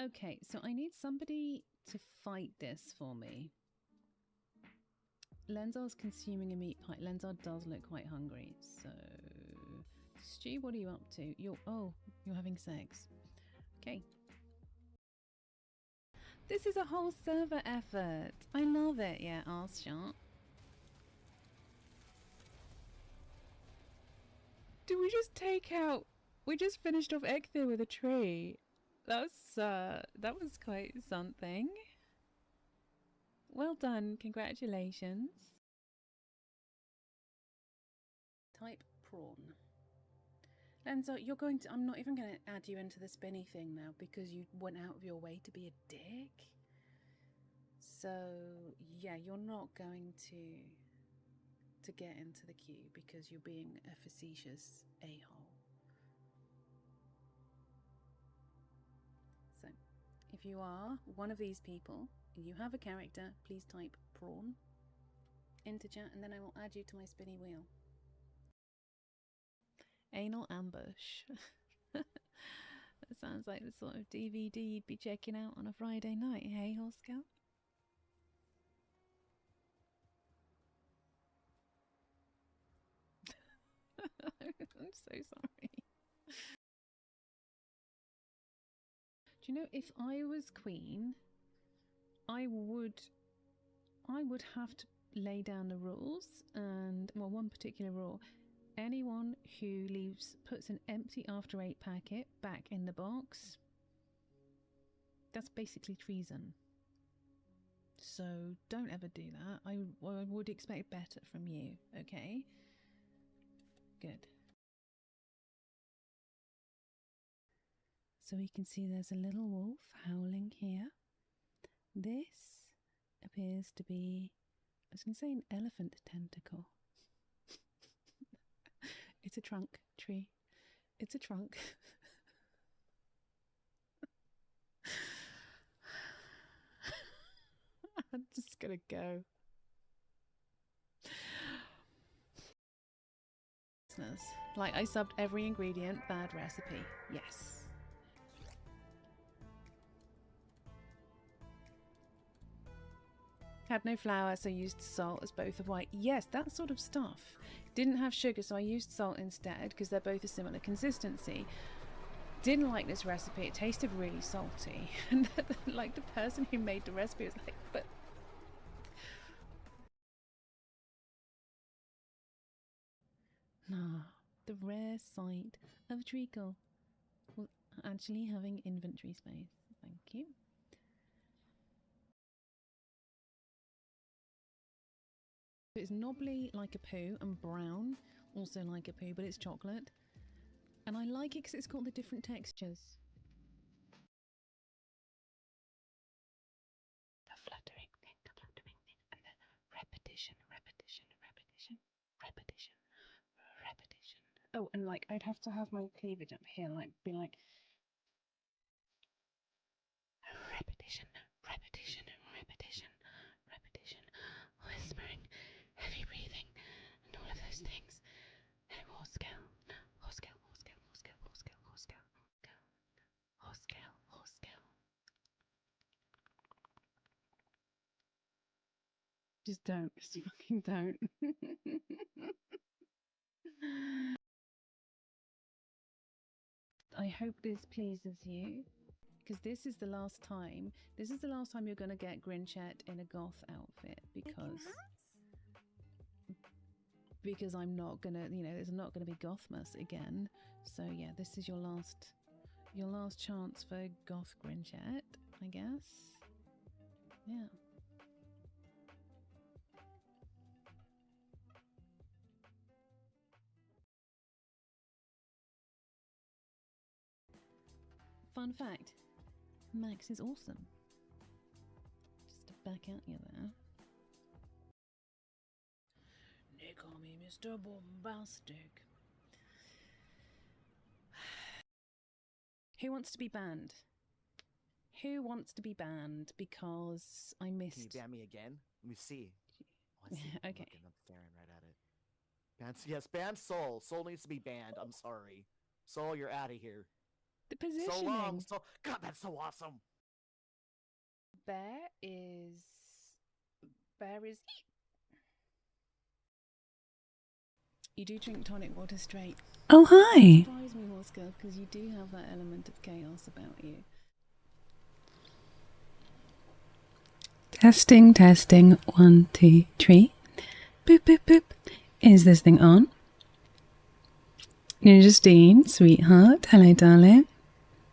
Okay, so I need somebody to fight this for me. Lenzar's consuming a meat pie. Lenzar does look quite hungry, so... Stu, what are you up to? You're having sex. Okay. This is a whole server effort. I love it. Yeah, ass shot. Did we just take out... We just finished off Ekthir with a tree. That was quite something. Well done. Congratulations. Type prawn. Lenzo, you're going to... I'm not even going to add you into the spinny thing now because you went out of your way to be a dick. So, yeah, you're not going to get into the queue because you're being a facetious a-hole. So, if you are one of these people and you have a character, please type prawn into chat and then I will add you to my spinny wheel. Anal ambush. That sounds like the sort of DVD you'd be checking out on a Friday night, hey, Horse Scout? I'm so sorry. Do you know, if I was queen, I would have to lay down the rules, and well, one particular rule: anyone who puts an empty after 8 packet back in the box, that's basically treason. So don't ever do that. I would expect better from you, okay? Good. So we can see there's a little wolf howling here. This appears to be, I was going to say an elephant tentacle. It's a trunk tree. It's a trunk. I'm just gonna go. Like, I subbed every ingredient, bad recipe. Yes. Had no flour, so used salt as both of white. Yes, that sort of stuff. Didn't have sugar, so I used salt instead because they're both a similar consistency. Didn't like this recipe. It tasted really salty. And like the person who made the recipe was like, but... Nah, the rare sight of Treecle. Well, actually having inventory space. Thank you. It's knobbly like a poo and brown also like a poo, but it's chocolate. And I like it because it's got the different textures. The fluttering thing, and the repetition. Oh, and like I'd have to have my cleavage up here, like be like repetition, whispering, heavy breathing, and all of those things. And horse scale. Just don't. Just fucking don't. I hope this pleases you, because this is the last time you're going to get Grinchette in a goth outfit, because I'm not going to, there's not going to be Gothmas again. So yeah, this is your last chance for goth Grinchette, I guess. Yeah. Fun fact, Max is awesome. Just to back at you there. They call me Mr. Bombastic. Who wants to be banned? Who wants to be banned? Because I missed... Can you ban me again? Let me see. Oh, I see. Okay. I'm staring right at it. Ban, yes, ban Soul. Soul needs to be banned. I'm sorry. Soul, you're out of here. The positioning. So long. God, that's so awesome. Bear is. You do drink tonic water straight. Oh, hi. Surprise me, Horse Girl, because you do have that element of chaos about you. Testing, testing. 1, 2, 3. Boop, boop, boop. Is this thing on? Justine, sweetheart. Hello, darling.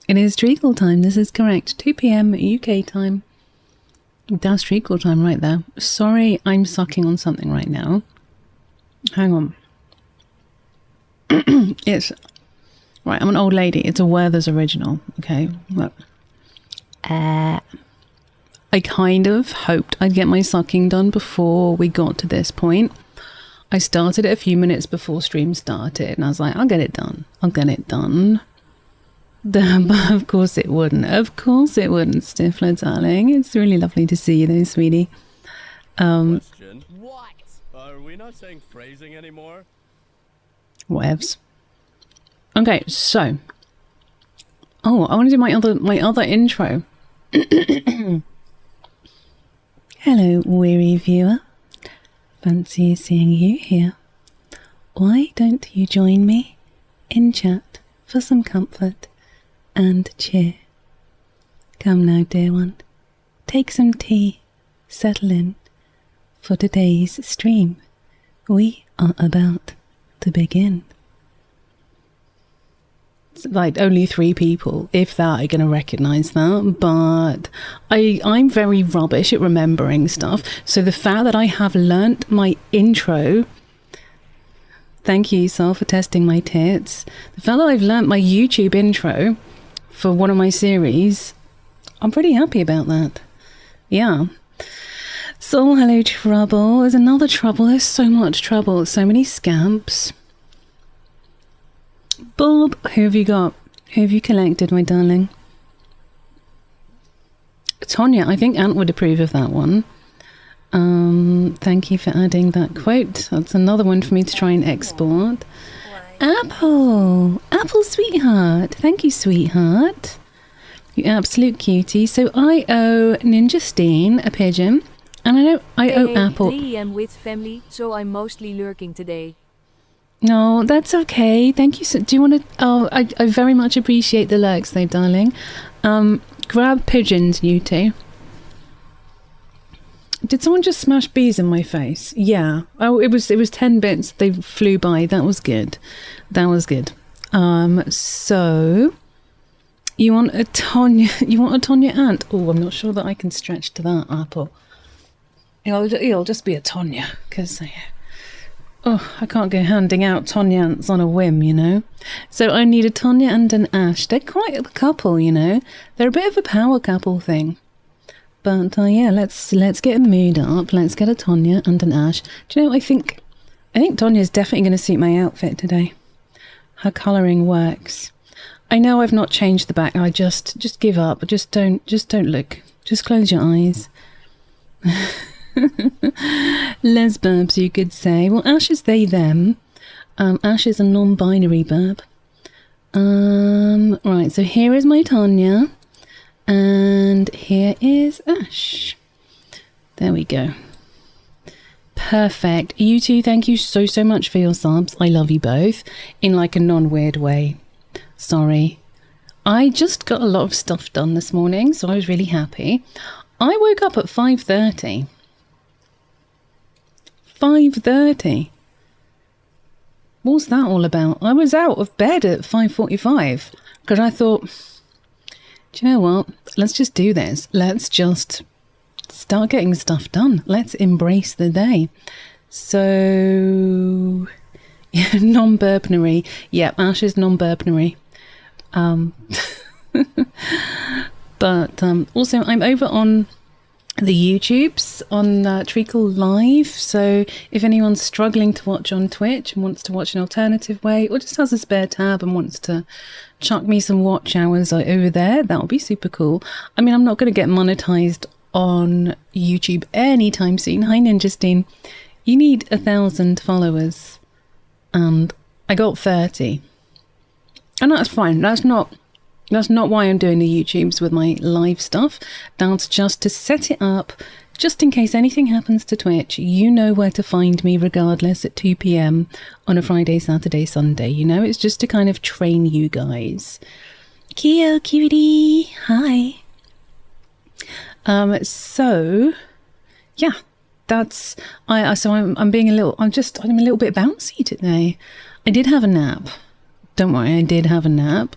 It is treacle time. This is correct. 2 p.m. UK time. That's treacle time right there. Sorry, I'm sucking on something right now. Hang on. It's... Right, I'm an old lady. It's a Werther's original. Okay, look. I kind of hoped I'd get my sucking done before we got to this point. I started it a few minutes before stream started, and I was like, I'll get it done. I'll get it done. But of course it wouldn't. Of course it wouldn't, Stifler, darling. It's really lovely to see you though, sweetie. Question. What? Are we not saying phrasing anymore? Whatevs. Okay, so. Oh, I want to do my other intro. Hello, weary viewer. Fancy seeing you here. Why don't you join me in chat for some comfort and cheer? Come now, dear one. Take some tea, settle in. For today's stream, we are about to begin. It's like only 3 people, if that, are going to recognise that, but I'm very rubbish at remembering stuff, so the fact that I have learnt my intro, thank you, Sal, for testing my tits, the fact that I've learnt my YouTube intro for one of my series, I'm pretty happy about that. Yeah. So, hello, Trouble. There's another Trouble. There's so much trouble. So many scamps. Bob, who have you got? Who have you collected, my darling? Tonya, I think Ant would approve of that one. Thank you for adding that quote. That's another one for me to try and export. Apple! Apple, sweetheart. Thank you, sweetheart. You absolute cutie. So I owe Ninja Steen a pigeon. And I know I owe Apple. I'm with family, so I'm mostly lurking today. No, that's okay. Thank you. So, do you want to... Oh, I very much appreciate the lurks though, darling. Grab pigeons, you two. Did someone just smash bees in my face? Yeah. Oh, it was 10 bits. They flew by. That was good. That was good. So... You want a Tonya ant? Oh, I'm not sure that I can stretch to that, Apple. It'll just be a Tonya, because... I can't go handing out Tonya ants on a whim, you know. So I need a Tonya and an Ash. They're quite a couple, you know. They're a bit of a power couple thing. But yeah, let's get a mood up. Let's get a Tonya and an Ash. Do you know, I think Tonya's definitely going to suit my outfit today. Her colouring works. I know I've not changed the back. I just give up. Just don't look. Just close your eyes. Les burbs, you could say. Well, Ash is they, them. Ash is a non-binary burb. Right, so here is my Tonya. And here is Ash. There we go. Perfect. You two, thank you so much for your subs. I love you both. In like a non-weird way. Sorry. I just got a lot of stuff done this morning, so I was really happy. I woke up at 5:30. 5:30. What's that all about? I was out of bed at 5:45 because I thought, do you know what? Let's just do this. Let's just start getting stuff done. Let's embrace the day. So, yeah, non-burpnery. Yep, Ash is non-burpnery. But also I'm over on the YouTubes on Treecle Live, so if anyone's struggling to watch on Twitch and wants to watch an alternative way, or just has a spare tab and wants to chuck me some watch hours over there, that would be super cool. I mean, I'm not going to get monetized on YouTube anytime soon. Hi Ninjastine, you need 1,000 followers and I got 30, and that's fine. That's not That's not why I'm doing the YouTubes with my live stuff. That's just to set it up, just in case anything happens to Twitch. You know where to find me regardless at 2 p.m. on a Friday, Saturday, Sunday. You know, it's just to kind of train you guys. Kia, cutie, hi. So yeah, that's I'm being a little I'm a little bit bouncy today. I did have a nap. Don't worry, I did have a nap.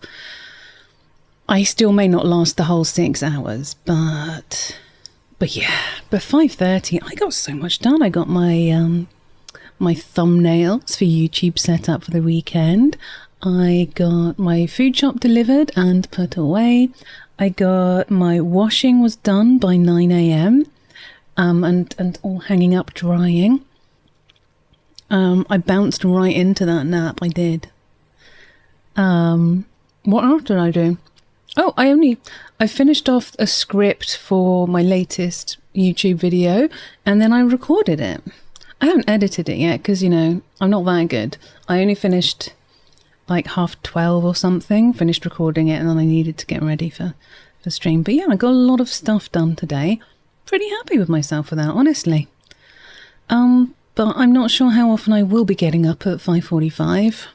I still may not last the whole 6 hours, but yeah, but 5:30 I got so much done. I got my my thumbnails for YouTube set up for the weekend. I got my food shop delivered and put away. I got my washing was done by 9 a.m. And all hanging up drying. I bounced right into that nap. I did. What else did I do? Oh, I finished off a script for my latest YouTube video, and then I recorded it. I haven't edited it yet because, you know, I'm not that good. I only finished like 12:30 or something, finished recording it, and then I needed to get ready for stream. But yeah, I got a lot of stuff done today. Pretty happy with myself for that, honestly. But I'm not sure how often I will be getting up at 5:45.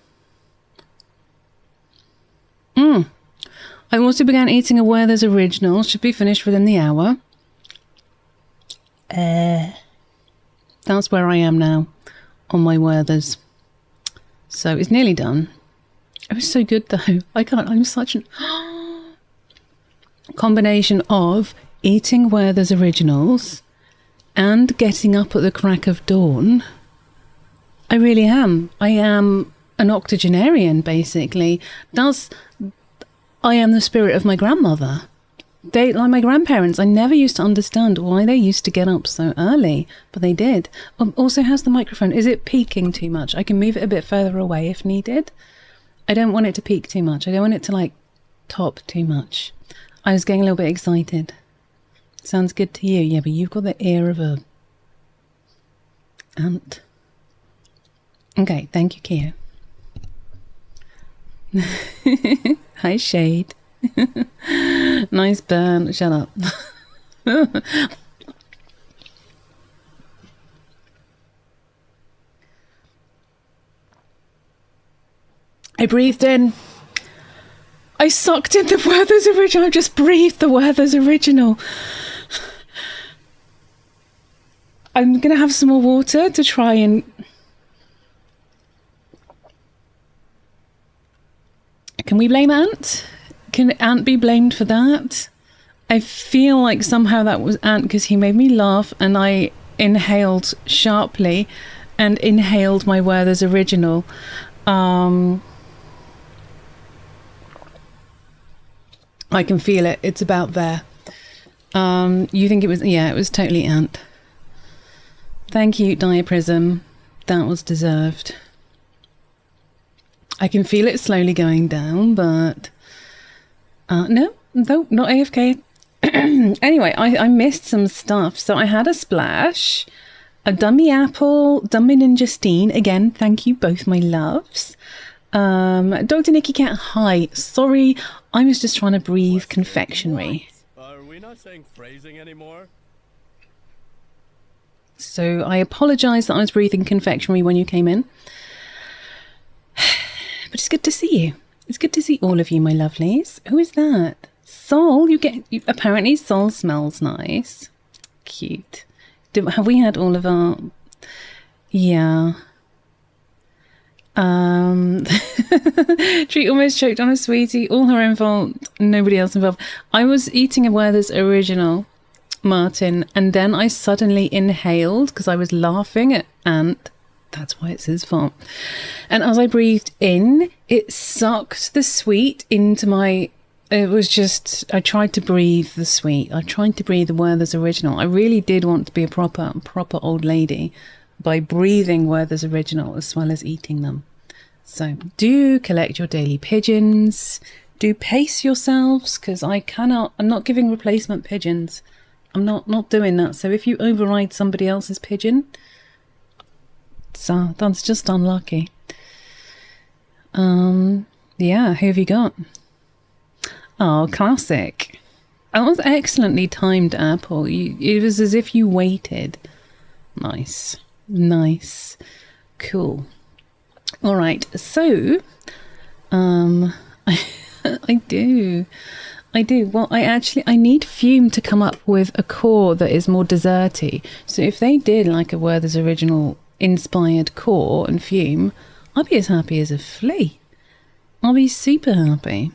I also began eating a Werther's Original. Should be finished within the hour. That's where I am now, on my Werther's. So it's nearly done. It was so good though. I'm such a combination of eating Werther's Originals and getting up at the crack of dawn. I really am. I am an octogenarian, basically. I am the spirit of my grandmother. They, like my grandparents, I never used to understand why they used to get up so early, but they did. Also, how's the microphone? Is it peaking too much? I can move it a bit further away if needed. I don't want it to peak too much. I don't want it to, like, top too much. I was getting a little bit excited. Sounds good to you. Yeah, but you've got the ear of a ant. Okay, thank you, Kia. Hi, Shade. Nice burn. Shut up. I breathed in. I sucked in the Werther's Original. I just breathed the Werther's Original. I'm going to have some more water to try and... Can we blame Ant? Can Ant be blamed for that? I feel like somehow that was Ant because he made me laugh and I inhaled sharply and inhaled my Werther's Original. I can feel it. It's about there. You think it was... Yeah, it was totally Ant. Thank you, Diaprism. That was deserved. I can feel it slowly going down, but... no, not AFK. Anyway, I missed some stuff. So I had a splash, a dummy apple, dummy ninja steen. Again, thank you both, my loves. Dr. Nicky Cat, hi. Sorry, I was just trying to breathe confectionery. Are we not saying phrasing anymore? So I apologise that I was breathing confectionery when you came in. But it's good to see you. It's good to see all of you, my lovelies. Who is that? Sol, apparently Sol smells nice. Cute. Have we had all of our... Yeah. Treat almost choked on a sweetie. All her own fault. Nobody else involved. I was eating a Werther's Original, Martin, and then I suddenly inhaled because I was laughing at Ant. That's why it's his fault. And as I breathed in, it sucked the sweet into my... It was just... I tried to breathe the sweet. I tried to breathe the Werther's Original. I really did want to be a proper old lady by breathing Werther's Original as well as eating them. So do collect your daily pigeons. Do pace yourselves, because I'm not giving replacement pigeons. I'm not doing that. So if you override somebody else's pigeon... So that's just unlucky. Yeah, who have you got? Oh, classic. That was excellently timed, Apple. It was as if you waited. Nice. Nice. Cool. All right. So, I do. Well, I need Fume to come up with a core that is more desserty. So if they did like a Werther's Original inspired core and Fume, I'd be as happy as a flea. I'll be super happy.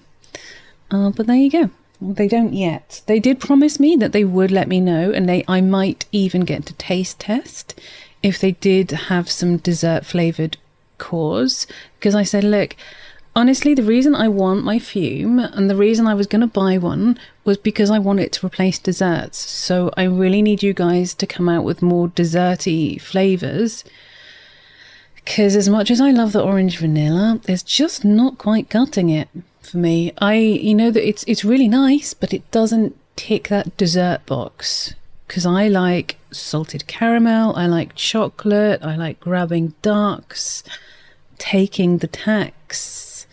But there you go. They don't yet. They did promise me that they would let me know, and I might even get to taste test if they did have some dessert flavoured cores. Because I said, look, honestly, the reason I want my Fume and the reason I was going to buy one was because I want it to replace desserts. So I really need you guys to come out with more desserty flavours. Because as much as I love the orange vanilla, it's just not quite cutting it for me. You know that it's really nice, but it doesn't tick that dessert box. Because I like salted caramel, I like chocolate, I like grabbing ducks, taking the tacks.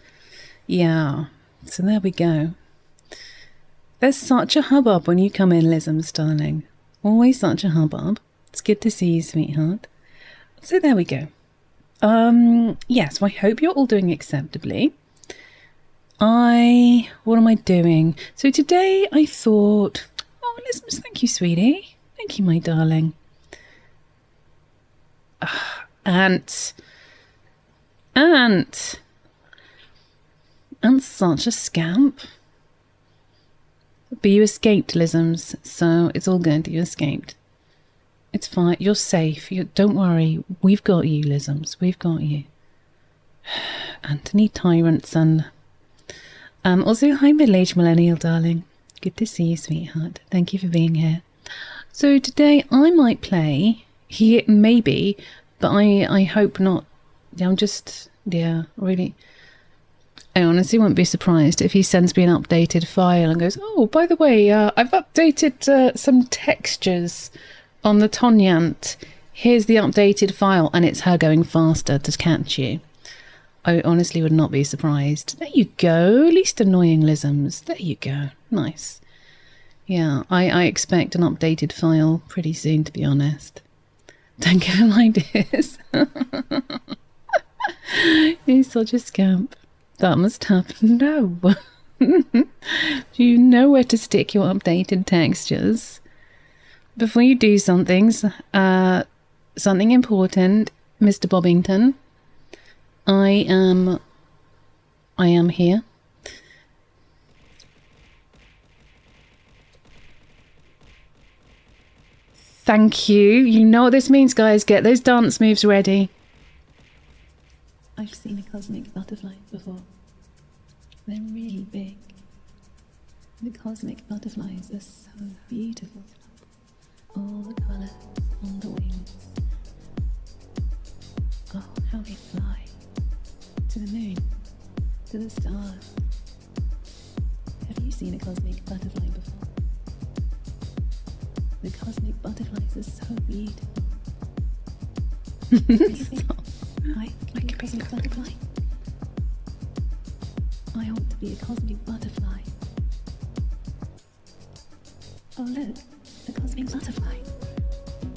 Yeah, so there we go. There's such a hubbub when you come in, Lisms, darling. Always such a hubbub. It's good to see you, sweetheart. So there we go. Yes, well, I hope you're all doing acceptably. What am I doing? So today I thought, oh, Lismus, thank you, sweetie. Thank you, my darling. Ant's such a scamp. But you escaped, Lisms, so it's all good. You escaped. It's fine. You're safe. Don't worry. We've got you, Lisms. We've got you. Anthony Tyrantson. Also, hi, middle-aged millennial, darling. Good to see you, sweetheart. Thank you for being here. So today I might play, maybe, but I hope not. Really. I honestly wouldn't be surprised if he sends me an updated file and goes, oh, by the way, I've updated some textures on the Tonyant. Here's the updated file, and it's her going faster to catch you. I honestly would not be surprised. There you go. Least annoying Lisms. There you go. Nice. Yeah, I expect an updated file pretty soon, to be honest. Don't get him like this. He's such a scamp. That must happen. No. Do you know where to stick your updated textures? Before you do something important, Mr. Bobbington, I am here. Thank you. You know what this means, guys. Get those dance moves ready. I've seen a cosmic butterfly before. They're really big. The cosmic butterflies are so beautiful. All the colours on the wings. Oh, how they fly. To the moon. To the stars. Have you seen a cosmic butterfly before? The cosmic butterflies are so beautiful. I can be a cosmic butterfly. I want to be a cosmic butterfly. Oh look, a cosmic butterfly.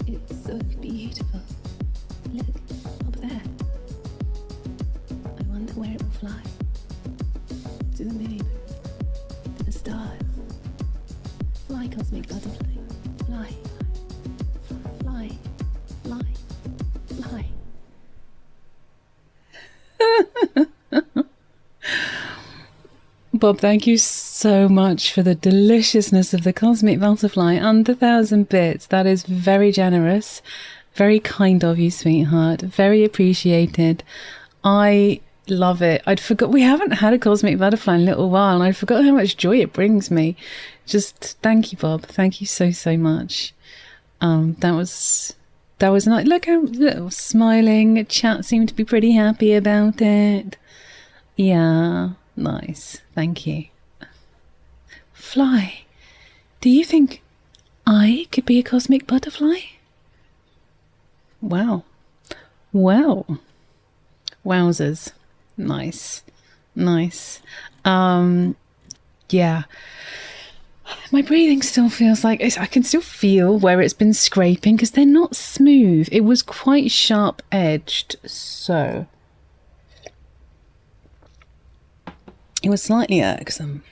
It's so beautiful. Look, up there. I wonder where it will fly. To the moon. To the stars. Fly, cosmic butterfly. Fly. Fly. Fly. Fly. Bob, thank you so much for the deliciousness of the cosmic butterfly and the 1,000 bits. That is very generous. Very kind of you, sweetheart. Very appreciated. I love it. I'd forgot we haven't had a cosmic butterfly in a little while, and I forgot how much joy it brings me. Just thank you, Bob. Thank you so much. That was nice. Look how little smiling. Chat seemed to be pretty happy about it. Yeah, nice. Thank you. Fly. Do you think I could be a cosmic butterfly? Wow. Well. Wowzers. Nice. Nice. yeah. My breathing still feels like I can still feel where it's been scraping because they're not smooth. It was quite sharp edged, so it was slightly irksome.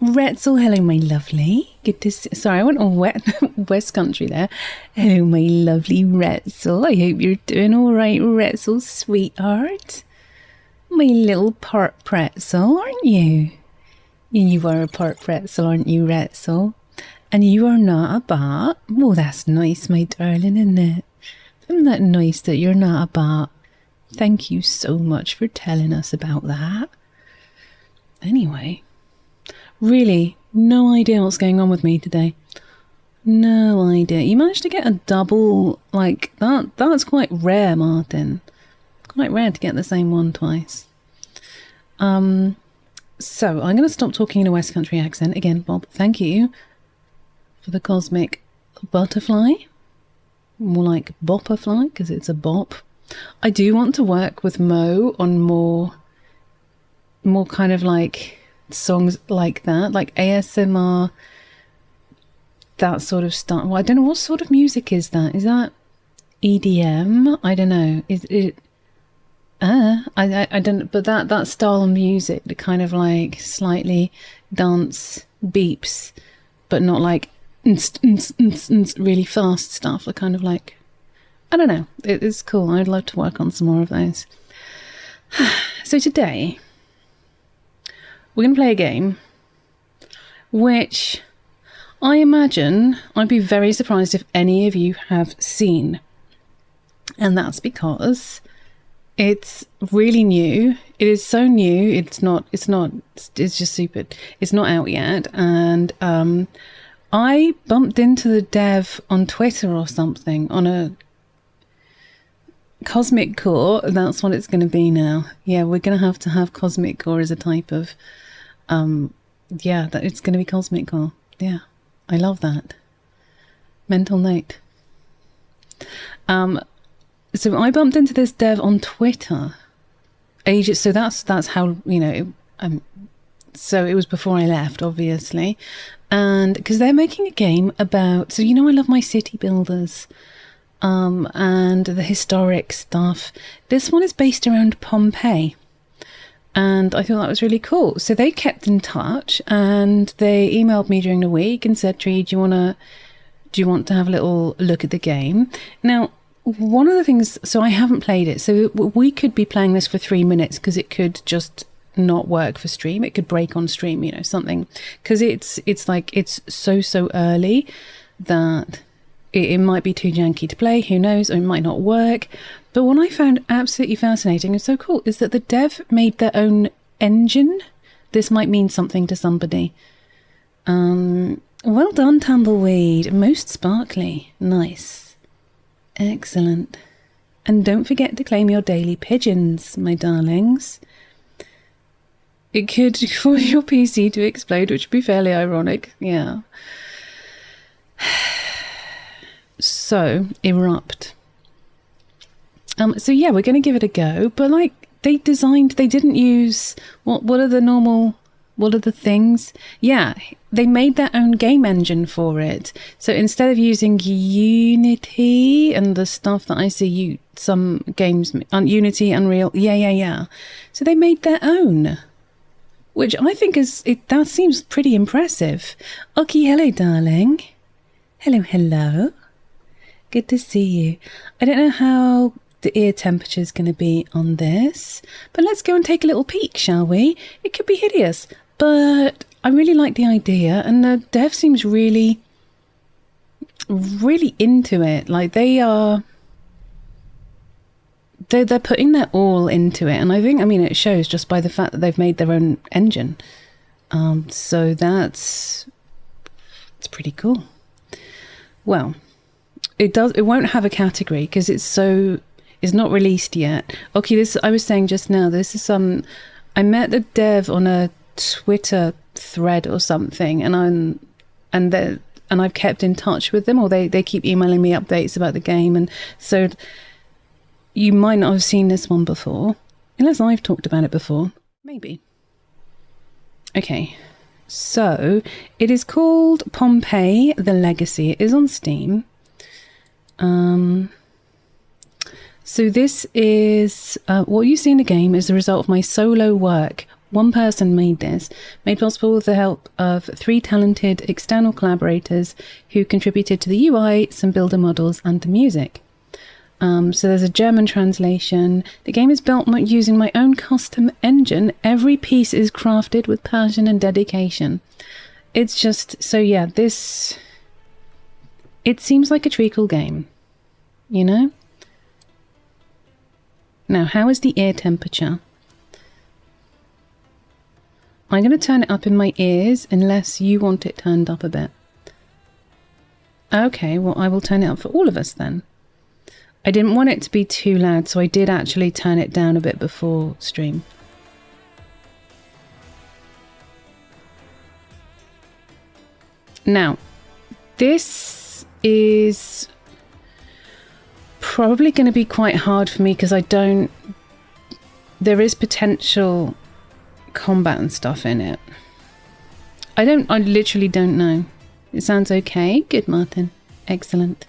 Retzel, hello my lovely. Good to see. Sorry, I went all West Country there. Hello my lovely Retzel. I hope you're doing all right, Retzel, sweetheart. My little part pretzel, aren't you? You are a part pretzel, aren't you, Retzel? And you are not a bat. Oh, that's nice, my darling, isn't it? Isn't that nice that you're not a bat? Thank you so much for telling us about that. Anyway, really, no idea what's going on with me today. No idea. You managed to get a double like that. That's quite rare, Martin. Quite rare to get the same one twice. So I'm going to stop talking in a West Country accent. Again, Bob, thank you for the cosmic butterfly. More like bopperfly, because it's a bop. I do want to work with Mo on more kind of like songs like that, like ASMR, that sort of stuff. Well, I don't know, what sort of music is that? Is that EDM? I don't know. Is it... I don't, but that style of music, the kind of like slightly dance beeps, but not like really fast stuff. The kind of like, I don't know. It's cool. I'd love to work on some more of those. So today we're going to play a game which I imagine I'd be very surprised if any of you have seen, and that's because it's really new. It is so new. It's just super. It's not out yet. And I bumped into the dev on Twitter or something on a Cosmic Core. That's what it's going to be now. Yeah, we're going to have Cosmic Core as a type of, yeah, that it's going to be Cosmic Core. Yeah, I love that. Mental note. So I bumped into this dev on Twitter ages. So that's how, you know, so it was before I left, obviously. And because they're making a game about, so, you know, I love my city builders, and the historic stuff. This one is based around Pompeii. And I thought that was really cool. So they kept in touch and they emailed me during the week and said, Tree, do you want to have a little look at the game? Now, one of the things, so I haven't played it, so we could be playing this for 3 minutes because it could just not work for stream. It could break on stream, you know, something, because it's like it's so early that it might be too janky to play. Who knows? Or it might not work. But what I found absolutely fascinating and so cool is that the dev made their own engine. This might mean something to somebody. Well done, Tumbleweed. Most sparkly. Nice. Excellent. And don't forget to claim your daily pigeons, my darlings. It could cause your PC to explode, which would be fairly ironic. Yeah. So, erupt. So yeah, we're going to give it a go. But like, they didn't use, what are the things? Yeah, they made their own game engine for it. So instead of using Unity and the stuff that I see some games on Unity, Unreal, yeah. So they made their own, which I think that seems pretty impressive. Okay, hello, darling. Hello. Good to see you. I don't know how the ear temperature is going to be on this, but let's go and take a little peek, shall we? It could be hideous, but I really like the idea, and the dev seems really into it. Like they're putting their all into it, and I mean it shows just by the fact that they've made their own engine. So it's pretty cool. Well, it won't have a category because it's not released yet. Okay, I was saying just now, this is I met the dev on a Twitter thread or something, and I've kept in touch with them, or they keep emailing me updates about the game, and so you might not have seen this one before, unless I've talked about it before. Maybe. Okay, So it is called Pompeii: The Legacy. It is on Steam. So this is what you see in the game is the result of my solo work. One person made this, made possible with the help of 3 talented external collaborators who contributed to the UI, some builder models, and the music. So there's a German translation. The game is built using my own custom engine. Every piece is crafted with passion and dedication. It's just, so yeah, this, it seems like a Treecle game, you know? Now, how is the ear temperature? I'm going to turn it up in my ears unless you want it turned up a bit. Okay, well, I will turn it up for all of us then. I didn't want it to be too loud, so I did actually turn it down a bit before stream. Now, this is probably going to be quite hard for me because there is potential combat and stuff in it. I literally don't know. It sounds okay. Good, Martin. Excellent.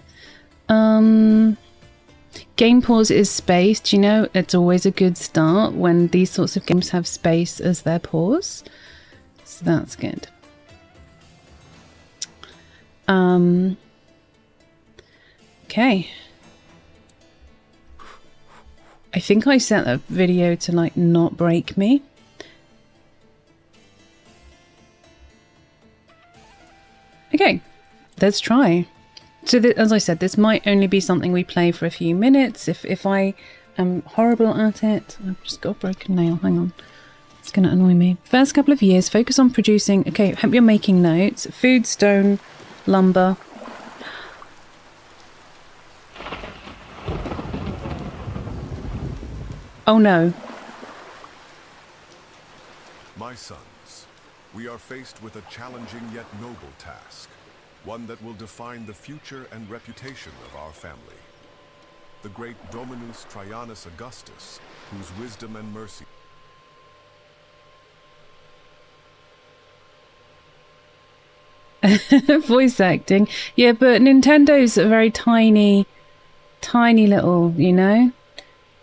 Game pause is spaced, you know, it's always a good start when these sorts of games have space as their pause. So that's good. Okay. I think I set that video to like not break me. Okay, let's try. So as I said, this might only be something we play for a few minutes. If I am horrible at it, I've just got a broken nail, hang on. It's going to annoy me. First couple of years, focus on producing, okay, hope you're making notes. Food, stone, lumber. Oh no. My sons, we are faced with a challenging yet noble task. One that will define the future and reputation of our family. The great Dominus Trajanus Augustus, whose wisdom and mercy... Voice acting. Yeah, but Nintendo's a very tiny little, you know?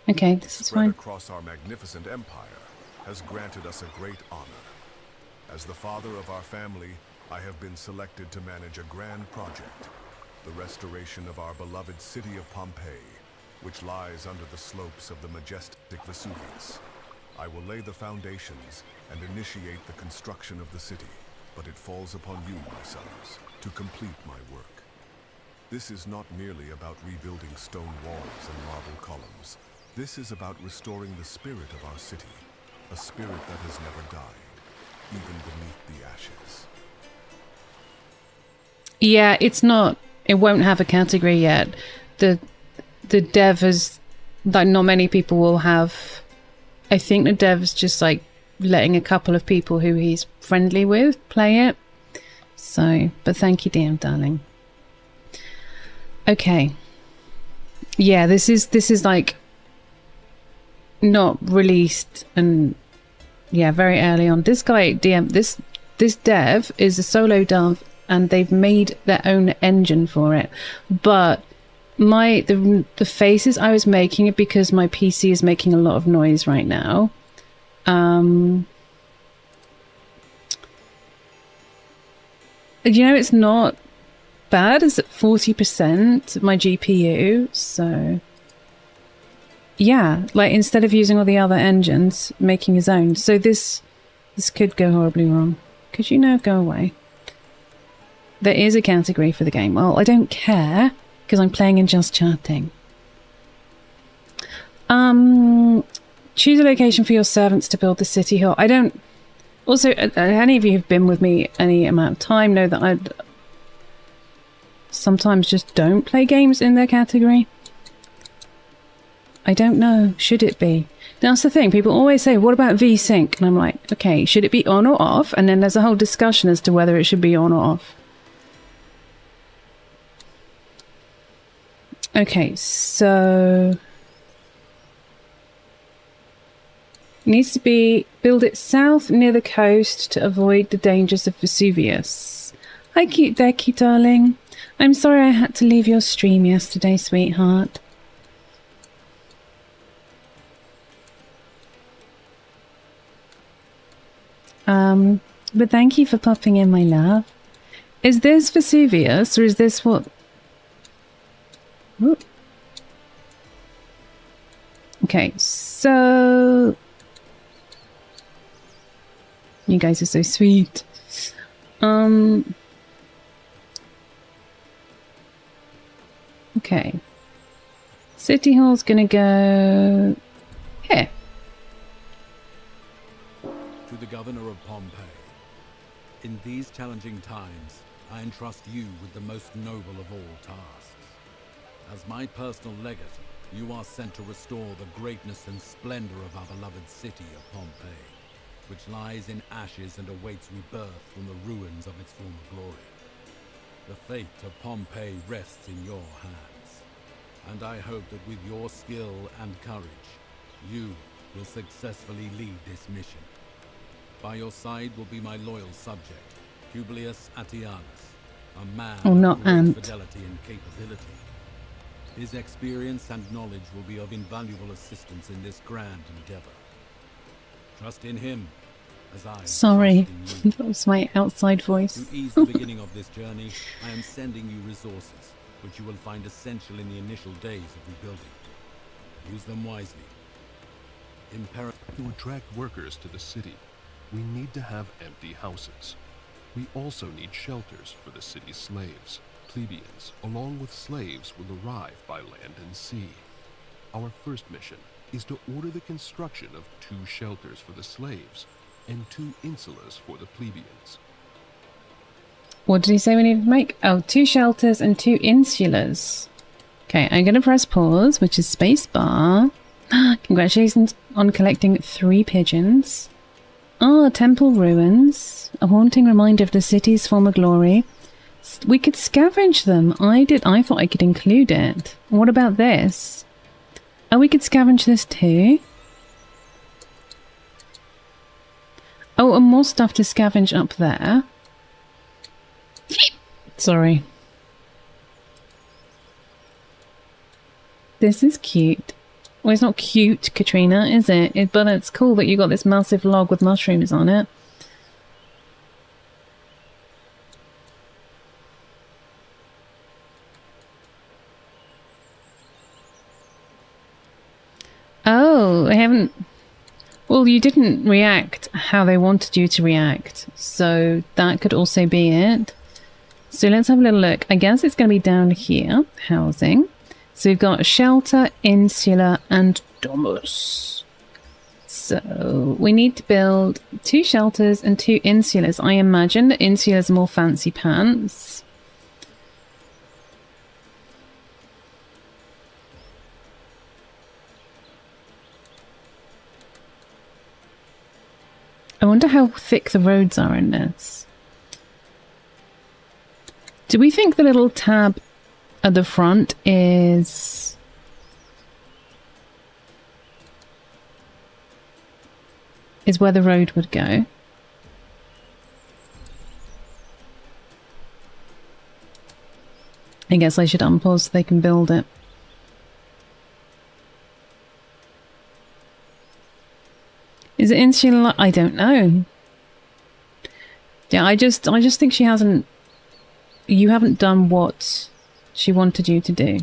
Okay, this is fine. Across our magnificent empire has granted us a great honor. As the father of our family, I have been selected to manage a grand project, the restoration of our beloved city of Pompeii, which lies under the slopes of the majestic Vesuvius. I will lay the foundations and initiate the construction of the city, but it falls upon you, my sons, to complete my work. This is not merely about rebuilding stone walls and marble columns. This is about restoring the spirit of our city, a spirit that has never died, even beneath the ashes. Yeah, it won't have a category yet. The dev has, like, not many people will have. I think the dev's just like letting a couple of people who he's friendly with play it. So, but thank you, DM darling. Okay. Yeah, this is like not released, and yeah, very early on. This guy DM this dev is a solo dev, and they've made their own engine for it. But the faces I was making it because my PC is making a lot of noise right now. You know, it's not bad. It's at 40% my GPU, so yeah, like instead of using all the other engines, making his own. So this could go horribly wrong. Could you now go away? There is a category for the game. Well, I don't care because I'm playing and just chatting. Choose a location for your servants to build the city hall. I don't. Also, any of you who've been with me any amount of time know that I sometimes just don't play games in their category. I don't know. Should it be? That's the thing. People always say, what about VSync? And I'm like, okay, should it be on or off? And then there's a whole discussion as to whether it should be on or off. Okay, so It needs to be build it south near the coast to avoid the dangers of Vesuvius. Hi, cute Becky, darling. I'm sorry I had to leave your stream yesterday, sweetheart. But thank you for popping in, my love. Is this Vesuvius, or is this what... Ooh. Okay, so... You guys are so sweet. Okay. City Hall's gonna go... here. To the Governor of Pompeii, in these challenging times, I entrust you with the most noble of all tasks. As my personal legate, you are sent to restore the greatness and splendor of our beloved city of Pompeii, which lies in ashes and awaits rebirth from the ruins of its former glory. The fate of Pompeii rests in your hands, and I hope that with your skill and courage, you will successfully lead this mission. By your side will be my loyal subject, Publius Attianus, a man of great fidelity and capability. His experience and knowledge will be of invaluable assistance in this grand endeavor. Trust in him, as I Sorry, trust in you. that was my outside voice. To ease the beginning of this journey, I am sending you resources, which you will find essential in the initial days of rebuilding. Use them wisely. To attract workers to the city, we need to have empty houses. We also need shelters for the city's slaves. Plebeians, along with slaves, will arrive by land and sea. Our first mission is to order the construction of 2 shelters for the slaves and 2 insulas for the plebeians. What did he say we needed to make? Oh, 2 shelters and 2 insulas. Okay, I'm going to press pause, which is space bar. Congratulations on collecting 3 pigeons. Ah, temple ruins. A haunting reminder of the city's former glory. We could scavenge them. I thought I could include it. What about this? Oh, we could scavenge this too. Oh, and more stuff to scavenge up there. Sorry. This is cute. Well, it's not cute, Katrina, is it? But it's cool that you got this massive log with mushrooms on it. Oh, I haven't... Well, you didn't react how they wanted you to react. So that could also be it. So let's have a little look. I guess it's going to be down here. Housing. So we've got shelter, insula, and domus. So we need to build 2 shelters and 2 insulas. I imagine that insulas are more fancy pants. I wonder how thick the roads are in this. Do we think the little tab at the front is... where the road would go? I guess I should unpause so they can build it. Is it insular? I don't know. Yeah, I just think she hasn't... You haven't done what she wanted you to do,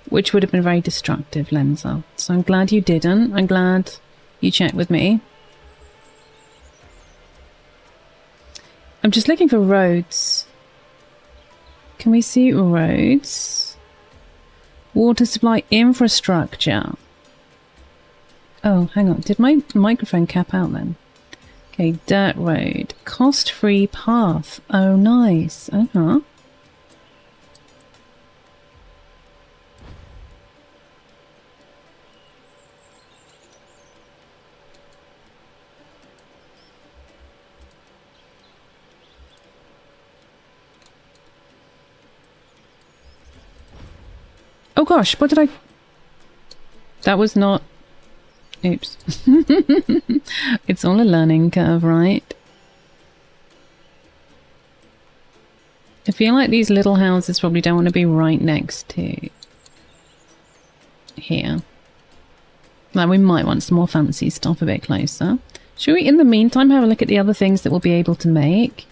which would have been very destructive, Lenza. So I'm glad you didn't. I'm glad you checked with me. I'm just looking for roads. Can we see roads? Water supply infrastructure. Oh, hang on. Did my microphone cap out then? Okay, dirt road. Cost-free path. Oh, nice. Uh-huh. Oh gosh, what did I... That was not... Oops. It's all a learning curve, right? I feel like these little houses probably don't want to be right next to here. Like, we might want some more fancy stuff a bit closer. Should we, in the meantime, have a look at the other things that we'll be able to make?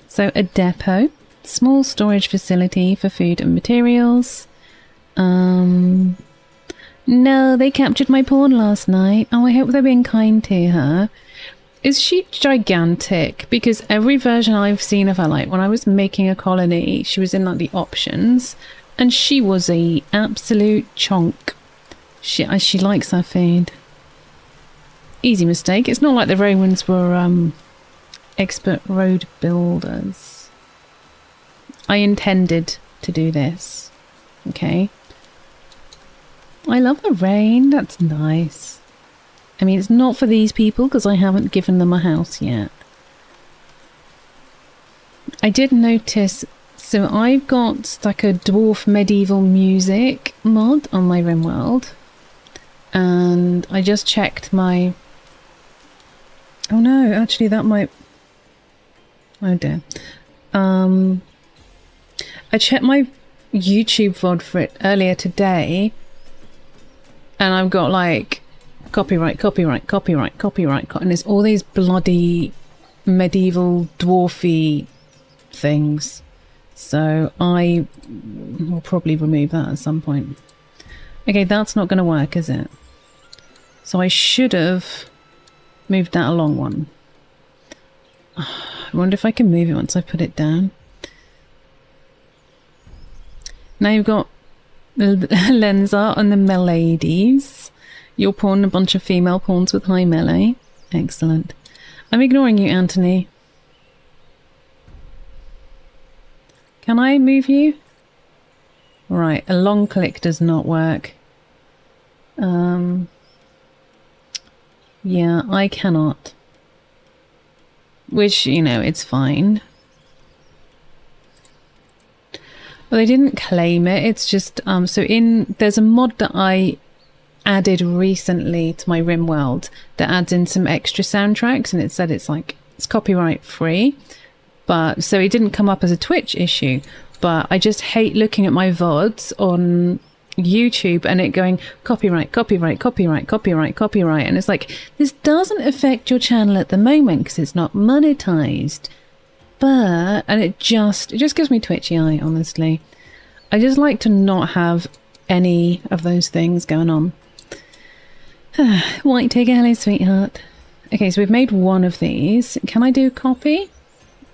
So, a depot. Small storage facility for food and materials. No, they captured my pawn last night. Oh, I hope they're being kind to her. Is she gigantic? Because every version I've seen of her, like when I was making a colony, she was in like the options, and she was a absolute chonk. She likes her food. Easy mistake. It's not like the Romans were expert road builders. I intended to do this. Okay. I love the rain. That's nice. I mean, it's not for these people because I haven't given them a house yet. I did notice, so I've got like a dwarf medieval music mod on my RimWorld. And I just checked my... Oh no, actually that might... Oh dear. I checked my YouTube VOD for it earlier today. And I've got like... Copyright, and there's all these bloody medieval dwarfy things. So I will probably remove that at some point. Okay, that's not going to work, is it? So I should have moved that along one. I wonder if I can move it once I put it down. Now you've got Lenza and the Meladies. Your pawn, a bunch of female pawns with high melee. Excellent. I'm ignoring you, Anthony. Can I move you? Right, a long click does not work. Yeah, I cannot. Which, you know, it's fine. Well, they didn't claim it. It's just, there's a mod that I added recently to my RimWorld that adds in some extra soundtracks, and it said it's copyright free, but so it didn't come up as a Twitch issue. But I just hate looking at my VODs on YouTube and it going copyright, and it's like, this doesn't affect your channel at the moment because it's not monetized, but it just gives me twitchy eye, honestly. I just like to not have any of those things going on. White Tiger, hello sweetheart. Okay, so we've made one of these. Can I do copy?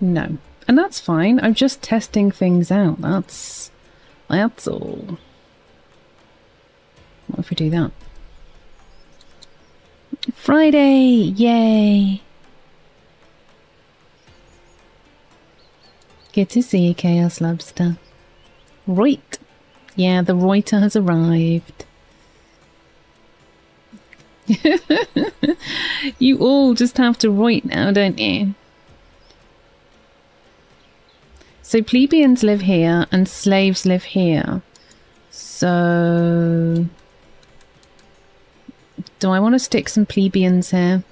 No. And that's fine. I'm just testing things out. That's all. What if we do that? Friday! Yay! Good to see you, Chaos Lobster. Right. Yeah, the Reuter has arrived. You all just have to write now, don't you? So plebeians live here and slaves live here. So do I want to stick some plebeians here?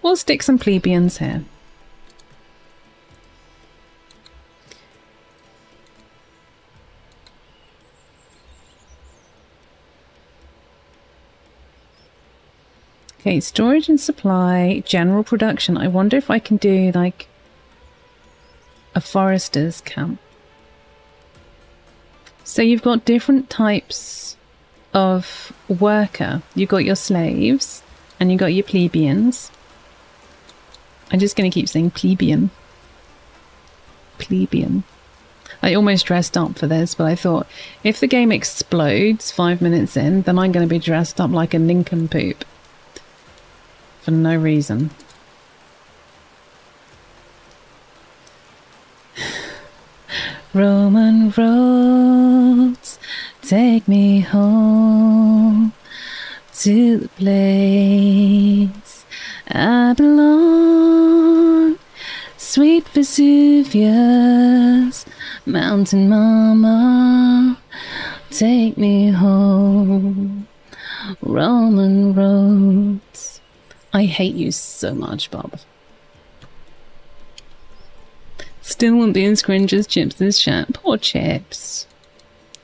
We'll stick some plebeians here. Okay, storage and supply, general production. I wonder if I can do like a forester's camp. So you've got different types of worker. You've got your slaves and you've got your plebeians. I'm just going to keep saying plebeian. Plebeian. I almost dressed up for this, but I thought if the game explodes 5 minutes in, then I'm going to be dressed up like a nincompoop. For no reason. Roman roads take me home to the place I belong. Sweet Vesuvius, mountain mama, take me home. Roman roads. I hate you so much, Bob. Still want the cringes chips this chat. Poor Chips.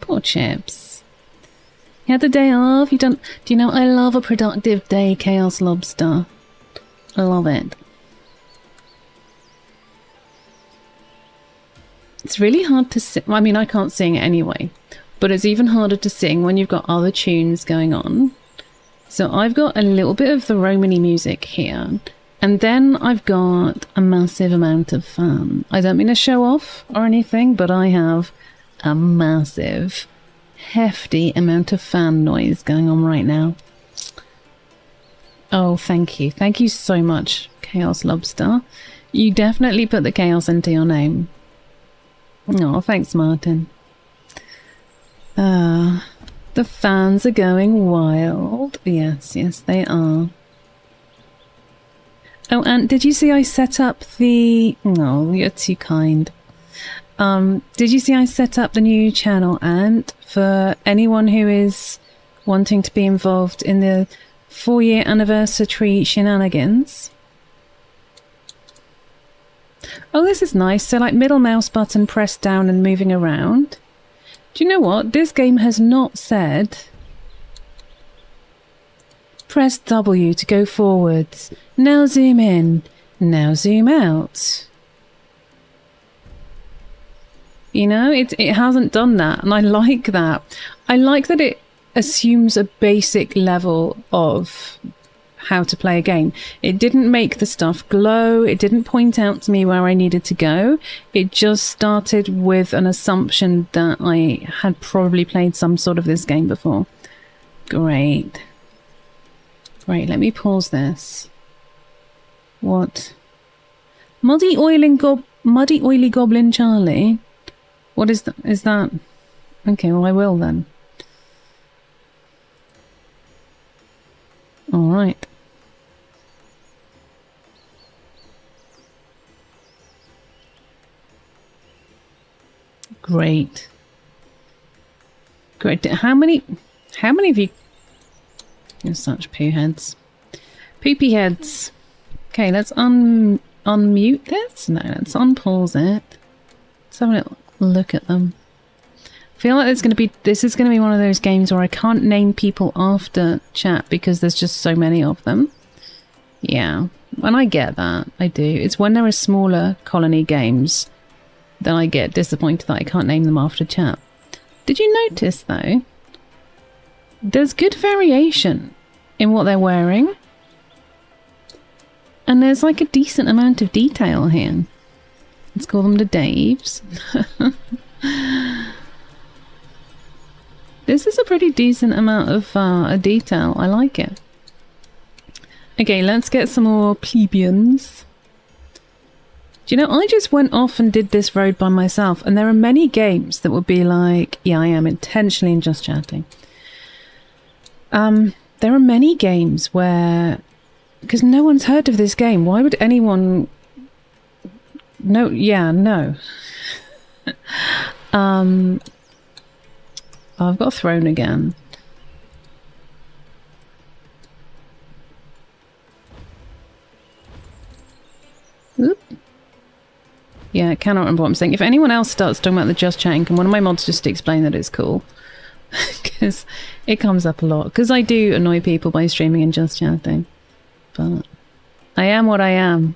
Poor Chips. You had the day off. You don't. Do you know I love a productive day, Chaos Lobster. I love it. It's really hard to sing. I mean, I can't sing anyway, but it's even harder to sing when you've got other tunes going on. So I've got a little bit of the Romany music here, and then I've got a massive amount of fan. I don't mean to show off or anything, but I have a massive, hefty amount of fan noise going on right now. Oh, thank you. Thank you so much, Chaos Lobster. You definitely put the chaos into your name. Oh, thanks, Martin. The fans are going wild. Yes, yes, they are. Oh, and did you see I set up the... Oh, you're too kind. Did you see I set up the new channel, Ant, for anyone who is wanting to be involved in the 4-year anniversary shenanigans? Oh, this is nice. So like middle mouse button pressed down and moving around. Do you know what? This game has not said press W to go forwards. Now zoom in. Now zoom out. You know, it hasn't done that, and I like that. I like that it assumes a basic level of how to play a game. It didn't make the stuff glow. It didn't point out to me where I needed to go. It just started with an assumption that I had probably played some sort of this game before. Great. Great, let me pause this. What? Muddy Oily Goblin Charlie? What is that? Is that... Okay, well I will then. Alright. Great. Great. How many of you... You're such poo heads. Poopy heads. Okay, let's unmute this. No, let's unpause it. Let's have a little look at them. I feel like this is going to be one of those games where I can't name people after chat because there's just so many of them. Yeah, and I get that. I do. It's when there are smaller colony games that I get disappointed that I can't name them after chat. Did you notice though? There's good variation in what they're wearing. And there's like a decent amount of detail here. Let's call them the Daves. This is a pretty decent amount of detail. I like it. Okay, let's get some more plebeians. Do you know, I just went off and did this road by myself, and there are many games that would be like, yeah, I am intentionally just chatting. There are many games where, because no one's heard of this game, why would anyone... No, yeah, no. I've got thrown again. Oop. Yeah, I cannot remember what I'm saying. If anyone else starts talking about the just chatting, can one of my mods just explain that it's cool? Because it comes up a lot. Because I do annoy people by streaming and just chatting. But I am what I am.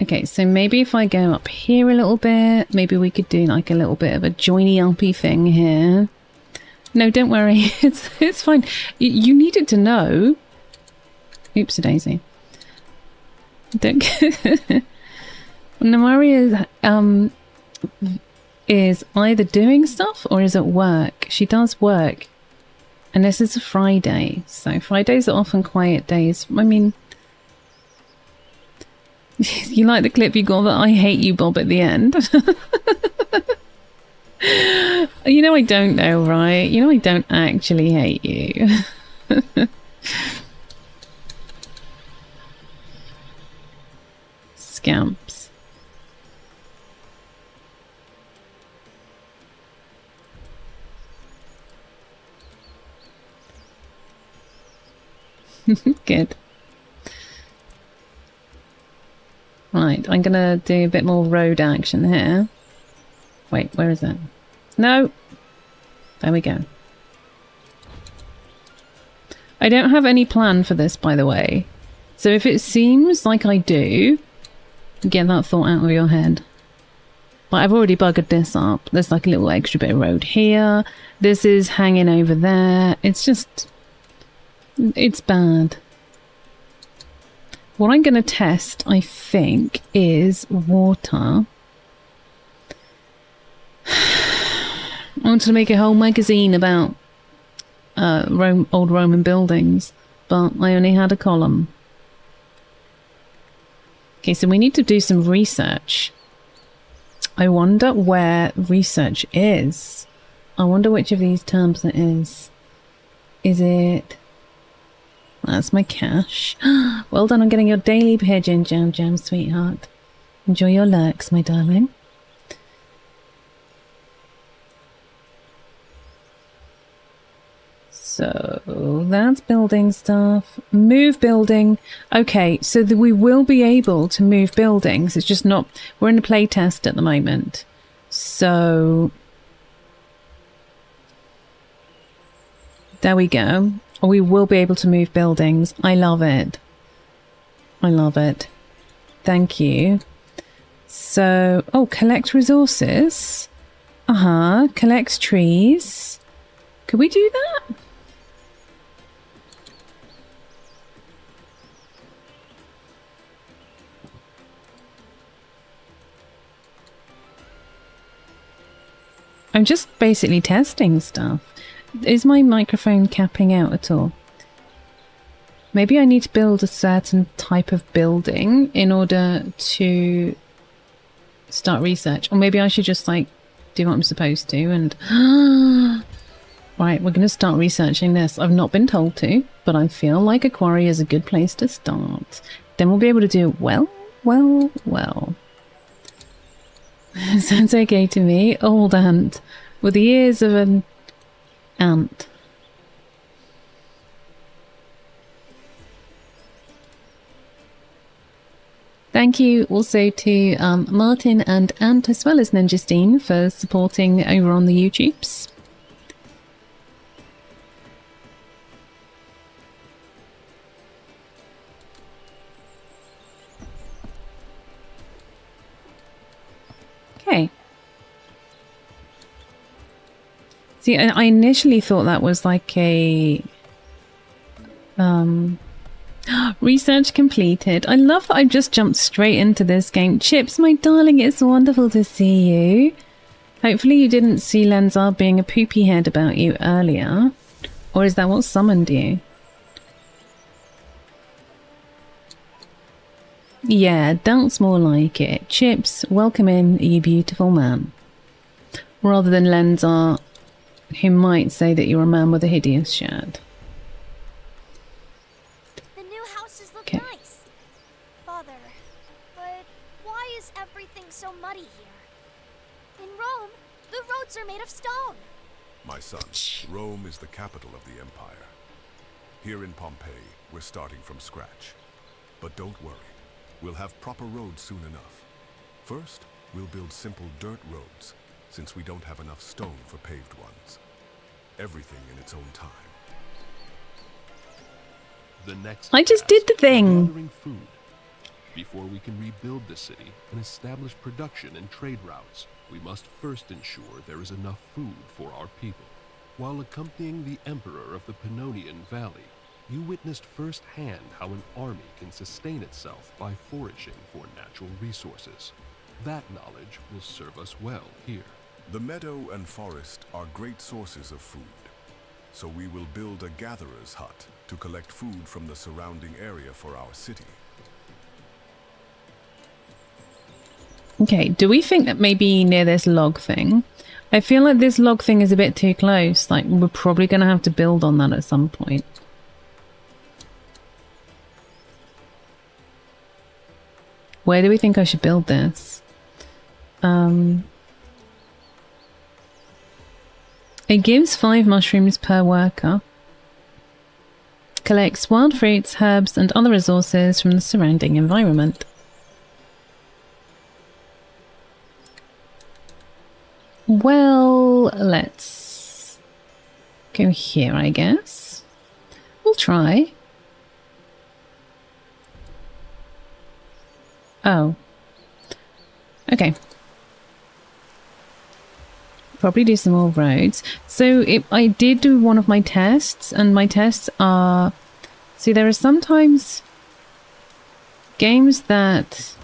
Okay, so maybe if I go up here a little bit, maybe we could do like a little bit of a joiny-uppy thing here. No, don't worry. It's fine. You needed to know. Oops-a-daisy. Don't... Namaria is either doing stuff or is at work. She does work. And this is a Friday. So Fridays are often quiet days. I mean... You like the clip you got that I hate you, Bob, at the end? You know I don't know, right? You know I don't actually hate you. Scamps. Good. Right, I'm gonna do a bit more road action here. Wait, where is it? No! There we go. I don't have any plan for this, by the way. So if it seems like I do, get that thought out of your head. But I've already buggered this up. There's like a little extra bit of road here. This is hanging over there. It's just... it's bad. What I'm going to test, I think, is water. I wanted to make a whole magazine about old Roman buildings, but I only had a column. Okay, so we need to do some research. I wonder where research is. I wonder which of these terms it is. Is it... That's my cash. Well done on getting your daily pigeon, Jam Jam, sweetheart. Enjoy your lurks, my darling. So that's building stuff. Move building. Okay, so we will be able to move buildings. It's just not... We're in a play test at the moment. So... There we go. We will be able to move buildings. I love it. I love it. Thank you. So... Oh, collect resources. Collects trees. Could we do that? I'm just basically testing stuff. Is my microphone capping out at all? Maybe I need to build a certain type of building in order to start research. Or maybe I should just like do what I'm supposed to and... Right, we're going to start researching this. I've not been told to, but I feel like a quarry is a good place to start. Then we'll be able to do it well. Sounds okay to me. Old ant with the ears of an ant. Thank you also to Martin and Ant as well as Ninjastine for supporting over on the YouTubes. Okay. See, I initially thought that was like a... Research completed. I love that I've just jumped straight into this game. Chips, my darling, it's wonderful to see you. Hopefully you didn't see Lenzar being a poopy head about you earlier. Or is that what summoned you? Yeah, that's more like it. Chips, welcome in, you beautiful man. Rather than Lenzar, who might say that you're a man with a hideous shirt. The new houses look nice, Father. But why is everything so muddy here? In Rome, the roads are made of stone. My son, Rome is the capital of the empire. Here in Pompeii, we're starting from scratch. But don't worry. We'll have proper roads soon enough. First, we'll build simple dirt roads, since we don't have enough stone for paved ones. Everything in its own time. The next I just did the thing. Gathering food. Before we can rebuild the city and establish production and trade routes, we must first ensure there is enough food for our people. While accompanying the Emperor of the Pannonian Valley, you witnessed firsthand how an army can sustain itself by foraging for natural resources. That knowledge will serve us well here. The meadow and forest are great sources of food, so we will build a gatherer's hut to collect food from the surrounding area for our city. Okay, do we think that maybe near this log thing? I feel like this log thing is a bit too close. Like, we're probably going to have to build on that at some point. Where do we think I should build this? It gives 5 mushrooms per worker. forest collects wild fruits, herbs, and other resources from the surrounding environment. Well, let's go here, I guess. We'll try. Oh. Okay. Probably do some more roads. So I did do one of my tests, and my tests are... See, there are sometimes games that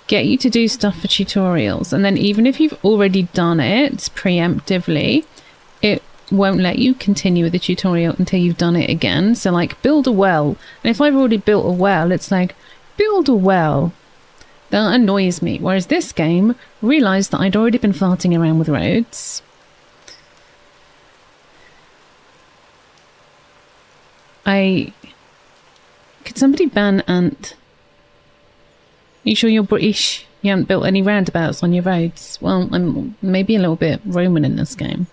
get you to do stuff for tutorials, and then even if you've already done it preemptively, it won't let you continue with the tutorial until you've done it again. So like, build a well. And if I've already built a well, it's like, build a well. That annoys me. Whereas this game realised that I'd already been farting around with roads. Could somebody ban Ant? Are you sure you're British? You haven't built any roundabouts on your roads? Well, I'm maybe a little bit Roman in this game.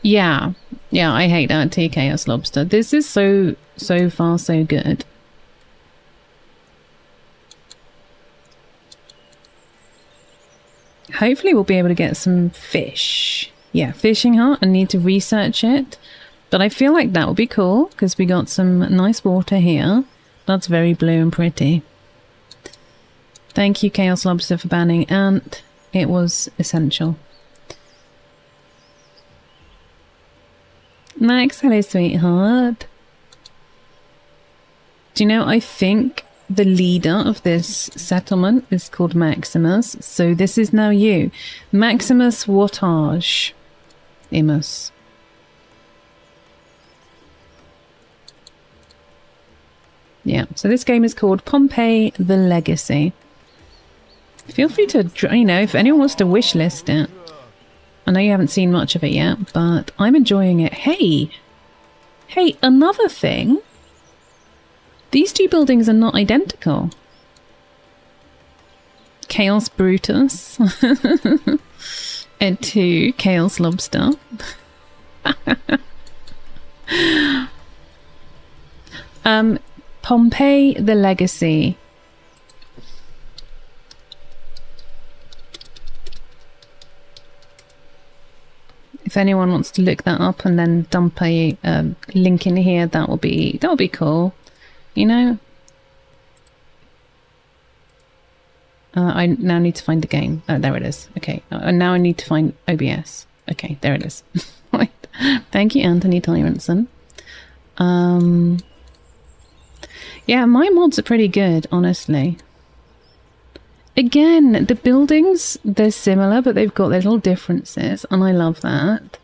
Yeah, I hate that too, Chaos Lobster. This is so far so good. Hopefully we'll be able to get some fish. Yeah, fishing hut. I need to research it. But I feel like that would be cool because we got some nice water here. That's very blue and pretty. Thank you, Chaos Lobster, for banning Ant. It was essential. Max, hello, sweetheart. Do you know, I think the leader of this settlement is called Maximus. So this is now you. Maximus Wattage. Imus. Yeah, so this game is called Pompeii the Legacy. Feel free to, you know, if anyone wants to wishlist it. I know you haven't seen much of it yet, but I'm enjoying it. Hey, another thing. These two buildings are not identical. Chaos Brutus and 2 Chaos Lobster. Pompeii the Legacy. If anyone wants to look that up and then dump a link in here, that will be cool. You know? I now need to find the game. Oh, there it is. Okay. And now I need to find OBS. Okay, there it is. Right. Thank you, Anthony Tyronson. Yeah, my mods are pretty good, honestly. Again, the buildings, they're similar, but they've got their little differences, and I love that.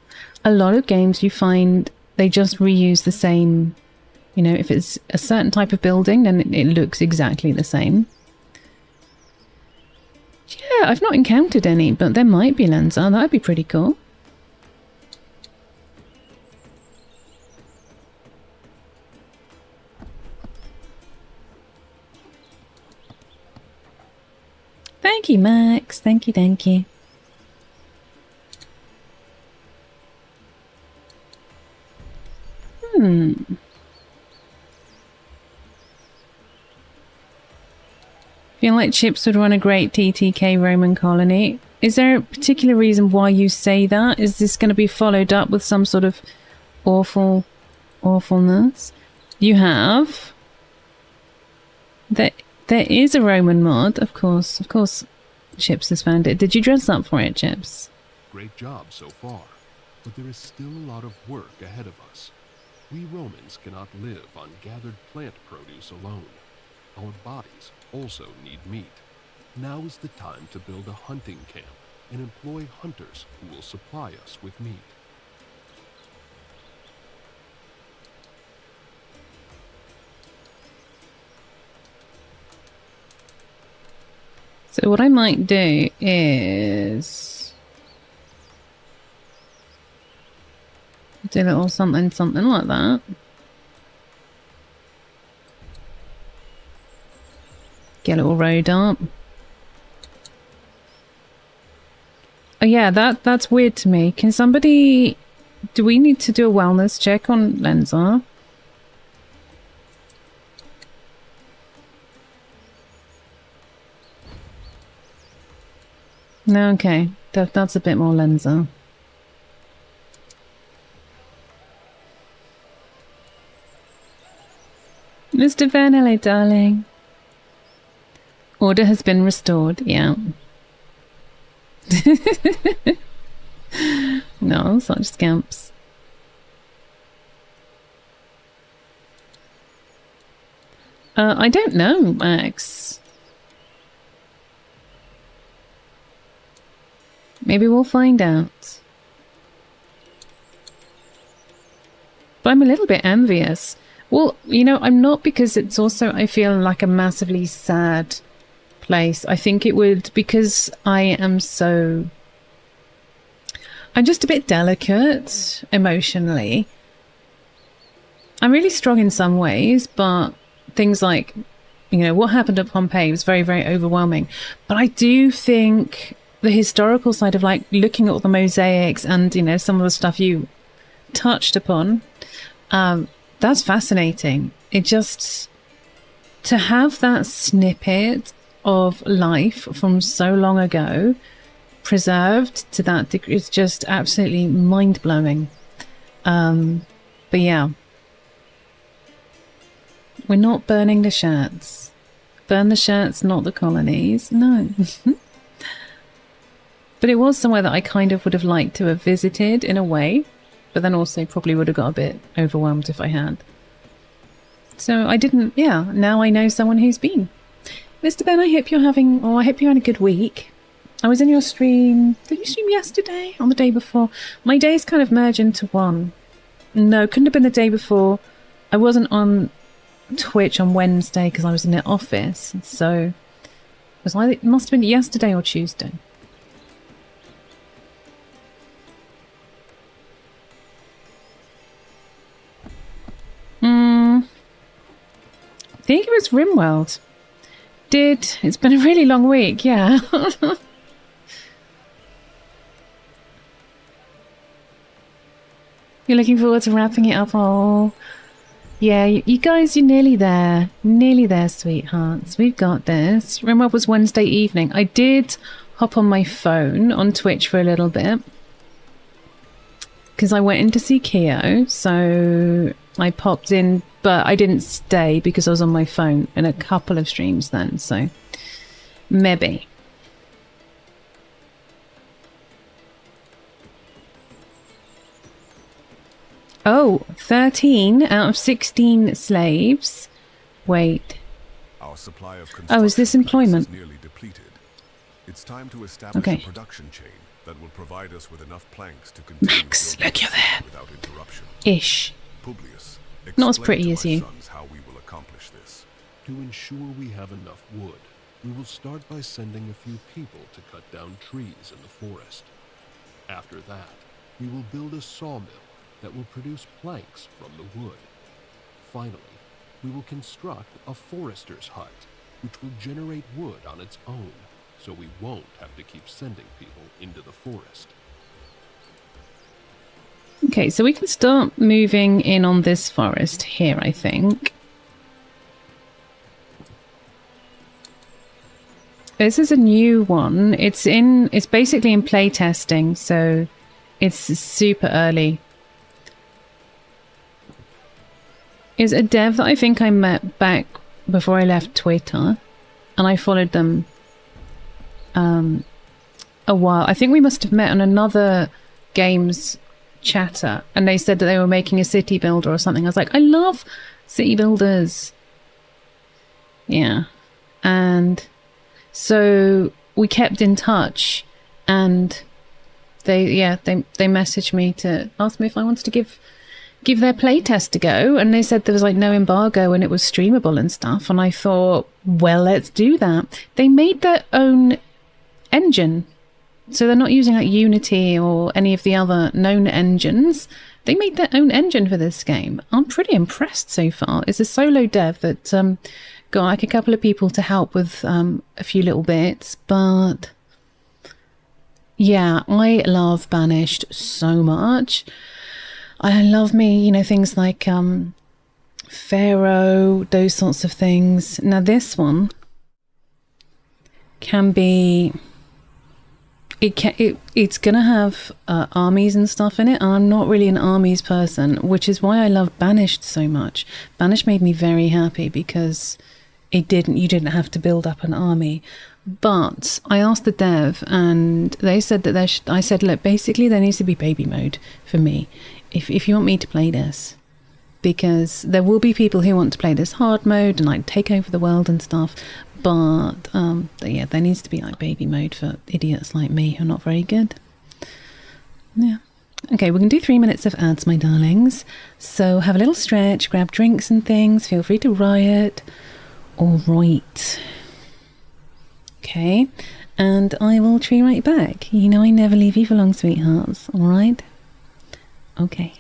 A lot of games you find they just reuse the same, you know, if it's a certain type of building, then it looks exactly the same. Yeah, I've not encountered any, but there might be, Lenza. That'd be pretty cool. Thank you, Max. Thank you, thank you. Feel like Chips would run a great TTK Roman colony. Is there a particular reason why you say that? Is this going to be followed up with some sort of awfulness? You have? There is a Roman mod, of course. Chips has found it. Did you dress up for it, Chips? Great job so far, but there is still a lot of work ahead of us. We Romans cannot live on gathered plant produce alone. Our bodies also need meat. Now is the time to build a hunting camp and employ hunters who will supply us with meat. So what I might do is do a little something like that. Get a little road up. Oh yeah, that's weird to me. Can somebody... Do we need to do a wellness check on Lenza? No, okay. That's a bit more Lenza. Mr. Vanille, darling. Order has been restored, yeah. No, such scamps. I don't know, Max. Maybe we'll find out. But I'm a little bit envious. Well, you know, I'm not, because it's also, I feel like a massively sad place. I think it would, because I'm just a bit delicate emotionally. I'm really strong in some ways, but things like, you know, what happened at Pompeii was very, very overwhelming. But I do think the historical side of, like, looking at all the mosaics and, you know, some of the stuff you touched upon, that's fascinating. It just, to have that snippet of life from so long ago preserved to that degree is just absolutely mind-blowing. But yeah, we're not burning the shirts. Burn the shirts, not the colonies. No. But it was somewhere that I kind of would have liked to have visited in a way, but then also probably would have got a bit overwhelmed if I had. So I didn't, yeah, now I know someone who's been. Mr. Ben, I hope you're having, I hope you had a good week. I was in your stream, did you stream yesterday? On the day before? My days kind of merge into one. No, couldn't have been the day before. I wasn't on Twitch on Wednesday because I was in the office, so it must have been yesterday or Tuesday. I think it was RimWorld. It's been a really long week, yeah. You're looking forward to wrapping it up. Oh, yeah, you guys, you're nearly there. Nearly there, sweethearts. We've got this. RimWorld was Wednesday evening. I did hop on my phone on Twitch for a little bit because I went in to see Keo, so I popped in, but I didn't stay because I was on my phone in a couple of streams then, so maybe. Oh, 13 out of 16 slaves. Wait. Our supply of is this employment? is nearly depleted. It's time to establish a production chain that will provide us with enough planks to continue Max, look, you're there. without interruption. Ish. Publius, not as pretty as you. Sons how we will accomplish this. To ensure we have enough wood, we will start by sending a few people to cut down trees in the forest. After that, we will build a sawmill that will produce planks from the wood. Finally, we will construct a forester's hut, which will generate wood on its own, so we won't have to keep sending people into the forest. Okay, so we can start moving in on this forest here, I think. This is a new one. It's basically in playtesting, so it's super early. Is a dev that I think I met back before I left Twitter, and I followed them a while. I think we must have met on another games chatter, and they said that they were making a city builder or something. I was like, I love city builders. Yeah. And so we kept in touch, and they messaged me to ask me if I wanted to give their playtest a go, and they said there was like no embargo and it was streamable and stuff, and I thought, well, let's do that. They made their own engine, so they're not using like Unity or any of the other known engines. They made their own engine for this game. I'm pretty impressed so far. It's a solo dev that got like a couple of people to help with a few little bits, but yeah, I love Banished so much. I love me, things like Pharaoh, those sorts of things. Now this one can be it's gonna have armies and stuff in it, and I'm not really an armies person, which is why I love Banished so much. Banished made me very happy because you didn't have to build up an army. But I asked the dev, and they said that I said, look, basically there needs to be baby mode for me if you want me to play this, because there will be people who want to play this hard mode and like take over the world and stuff. But yeah, there needs to be like baby mode for idiots like me who are not very good. Yeah. Okay, we're going to do 3 minutes of ads, my darlings. So have a little stretch, grab drinks and things. Feel free to riot. All right. Okay. And I will tree right back. You know I never leave you for long, sweethearts. All right? Okay.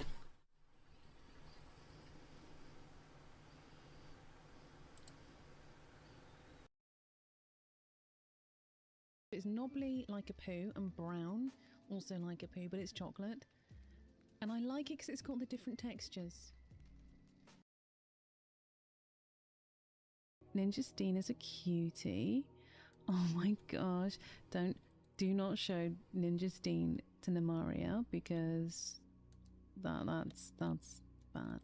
It's knobbly like a poo and brown also like a poo, but it's chocolate. And I like it because it's got the different textures. Ninja Steen is a cutie. Oh my gosh. Do not show Ninja Steen to Namaria because that's bad.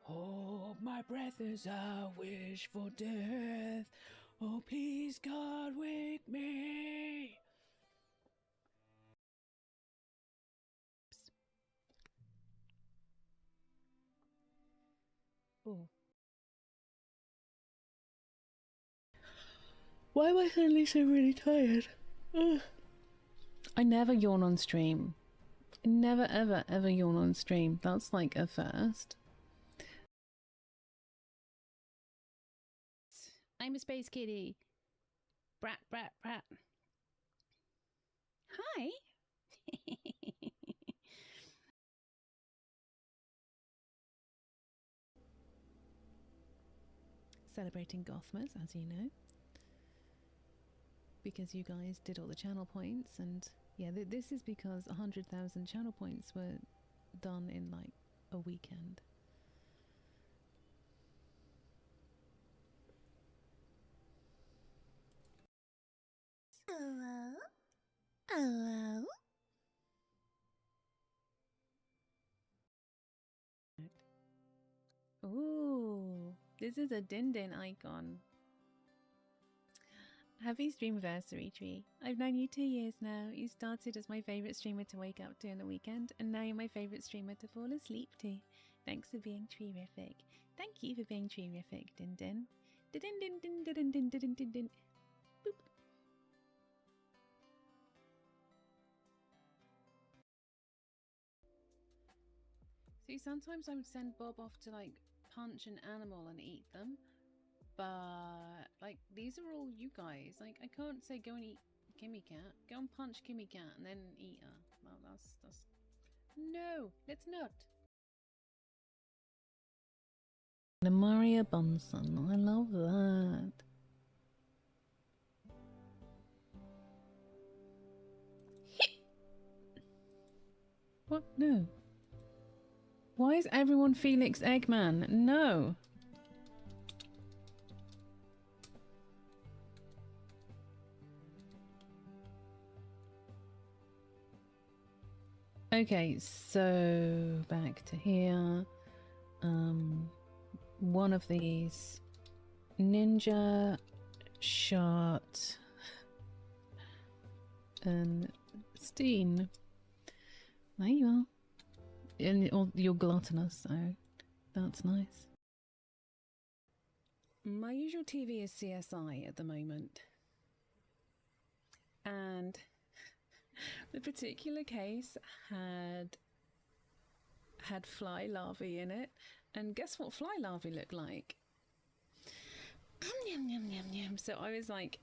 Oh, my breath is a wish for death. Oh, please, God, wake me. Oh. Why am I suddenly so really tired? Ugh. I never yawn on stream. I never, ever yawn on stream. That's like a first. I'm a space kitty. Brat, brat, brat. Hi. Celebrating Gothmas, as you know. Because you guys did all the channel points, and yeah, this is because 100,000 channel points were done in like a weekend. Hello? Hello? Ooh, this is a Din Din icon. Happy streamversary, Tree. I've known you 2 years now. You started as my favourite streamer to wake up to on the weekend, and now you're my favourite streamer to fall asleep to. Thanks for being Treerific. Thank you for being Treerific, Din Din. Din din din din din din din din din. Boop. See, sometimes I would send Bob off to like punch an animal and eat them. But like these are all you guys. Like I can't say go and eat Kimmy Cat. Go and punch Kimmy Cat and then eat her. Well, that's no. Let's not. Maria Bunsen. I love that. What? No. Why is everyone Felix Eggman? No. Okay, so back to here. One of these ninja shot and Steen. There you are. And you're gluttonous, so that's nice. My usual TV is CSI at the moment. And the particular case had fly larvae in it, and guess what fly larvae look like? Yum, yum, yum, yum. So I was like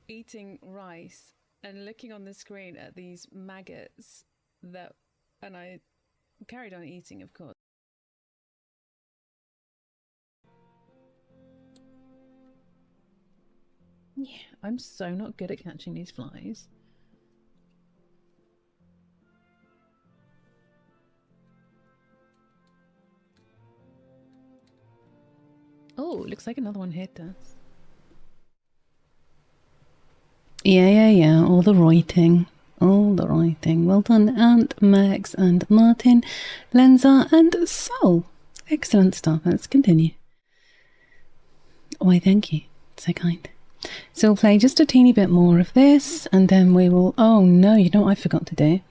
eating rice and looking on the screen at these maggots and I carried on eating, of course. Yeah, I'm so not good at catching these flies. Oh, looks like another one hit us. Yeah. All the writing. All the writing. Well done, Ant, Max, and Martin, Lenza, and Sol. Excellent stuff. Let's continue. Why, thank you. So kind. So we'll play just a teeny bit more of this, and then we will... Oh, no, you know what I forgot to do?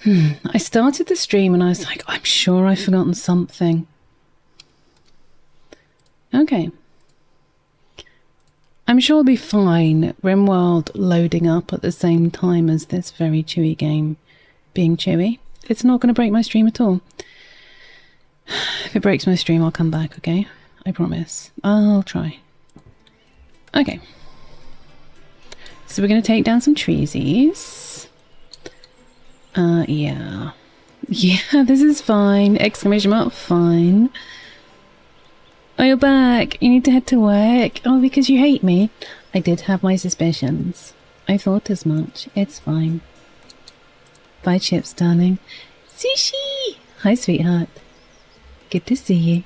I started the stream, and I was like, I'm sure I've forgotten something. Okay. I'm sure it'll be fine. RimWorld loading up at the same time as this very chewy game being chewy. It's not going to break my stream at all. If it breaks my stream, I'll come back, okay? I promise. I'll try. Okay. So we're going to take down some treesies. Yeah. Yeah, this is fine. Exclamation mark, fine. Oh, you're back. You need to head to work. Oh, because you hate me. I did have my suspicions. I thought as much. It's fine. Bye, Chips, darling. Sushi! Hi, sweetheart. Good to see you.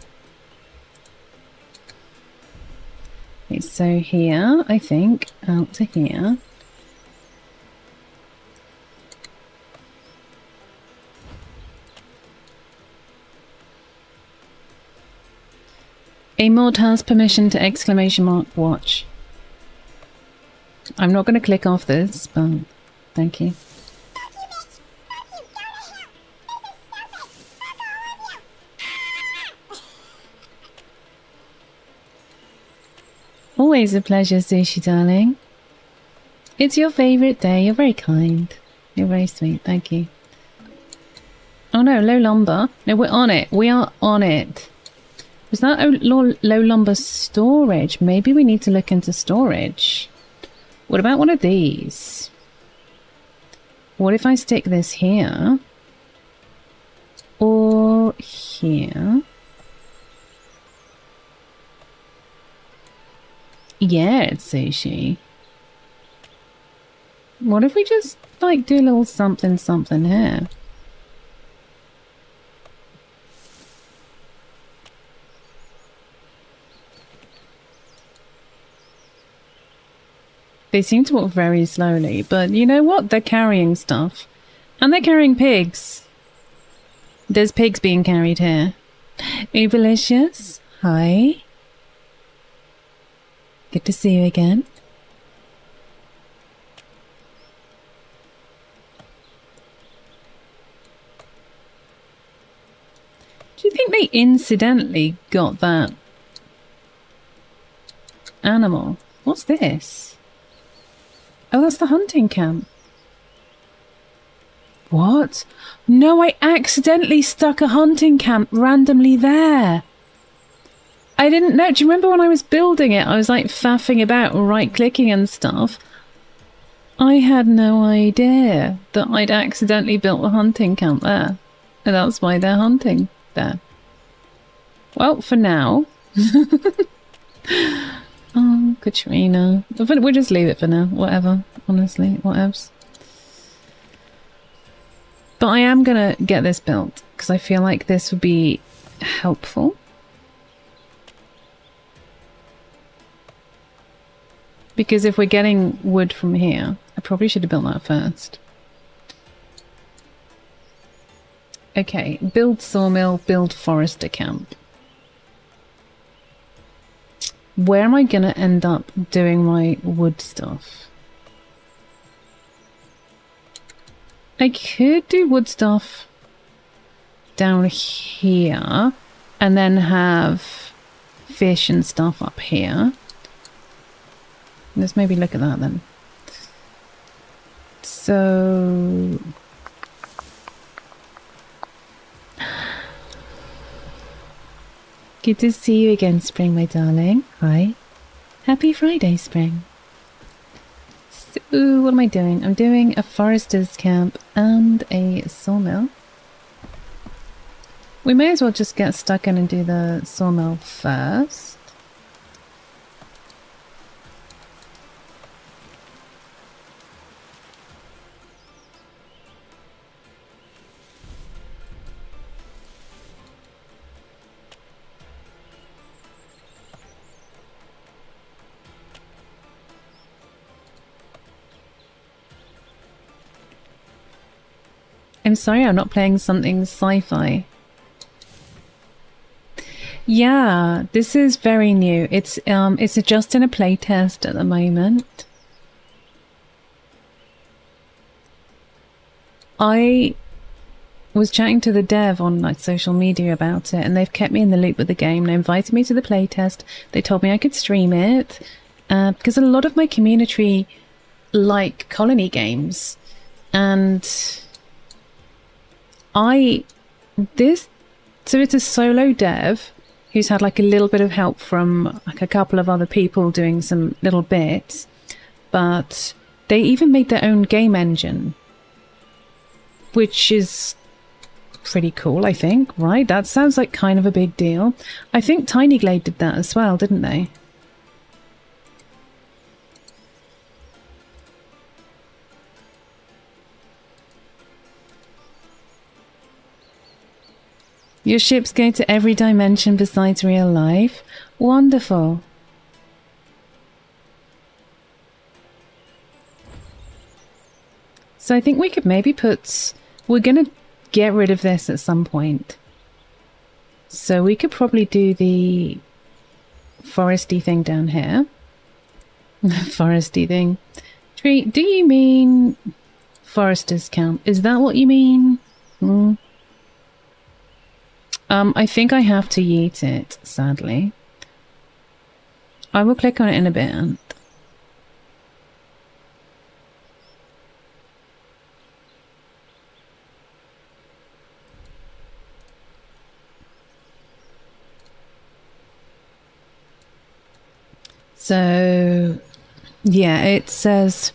Okay, so here, I think, out to here. A mod has permission to exclamation mark watch. I'm not going to click off this, but thank you. Always a pleasure, Sushi darling. It's your favourite day. You're very kind. You're very sweet. Thank you. Oh no, low lumber. No, we're on it. We are on it. Was that low lumber storage? Maybe we need to look into storage. What about one of these? What if I stick this here? Or here? Yeah, it's sushi. What if we just, like, do a little something something here? They seem to walk very slowly, but you know what? They're carrying stuff. And they're carrying pigs. There's pigs being carried here. Uberlicious, hi. Good to see you again. Do you think they incidentally got that animal? What's this? Oh, that's the hunting camp. What? No, I accidentally stuck a hunting camp randomly there. I didn't know. Do you remember when I was building it? I was like faffing about, right-clicking and stuff. I had no idea that I'd accidentally built a hunting camp there. And that's why they're hunting there. Well, for now. Oh, Katrina. But we'll just leave it for now. Whatever. Honestly, whatevs. But I am going to get this built because I feel like this would be helpful. Because if we're getting wood from here, I probably should have built that first. Okay, build sawmill, build forester camp. Where am I going to end up doing my wood stuff? I could do wood stuff down here and then have fish and stuff up here. Let's maybe look at that then. So... Good to see you again, Spring, my darling. Hi. Happy Friday, Spring. So, what am I doing? I'm doing a forester's camp and a sawmill. We may as well just get stuck in and do the sawmill first. I'm sorry I'm not playing something sci-fi. Yeah, this is very new. It's just in a playtest at the moment. I was chatting to the dev on like social media about it, and they've kept me in the loop with the game. They invited me to the playtest. They told me I could stream it because a lot of my community like colony games, and so it's a solo dev who's had like a little bit of help from like a couple of other people doing some little bits, but they even made their own game engine, which is pretty cool, I think, right? That sounds like kind of a big deal. I think Tiny Glade did that as well, didn't they? Your ships go to every dimension besides real life. Wonderful. So I think we could maybe we're going to get rid of this at some point. So we could probably do the foresty thing down here. Foresty thing. Tree, do you mean foresters camp? Is that what you mean? I think I have to yeet it, sadly. I will click on it in a bit. So, yeah, it says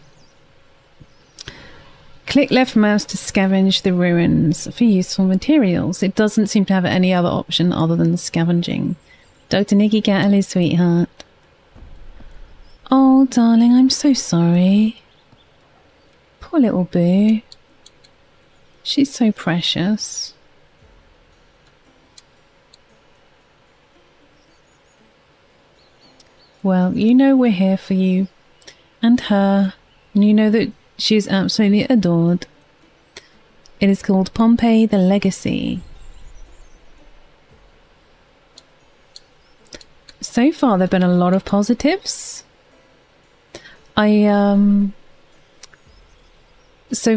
click left mouse to scavenge the ruins for useful materials. It doesn't seem to have any other option other than the scavenging. Dr. Nikki Gatterley, sweetheart. Oh, darling, I'm so sorry. Poor little boo. She's so precious. Well, you know we're here for you and her, and you know that she's absolutely adored. It is called Pompeii the Legacy. So far there have been a lot of positives. So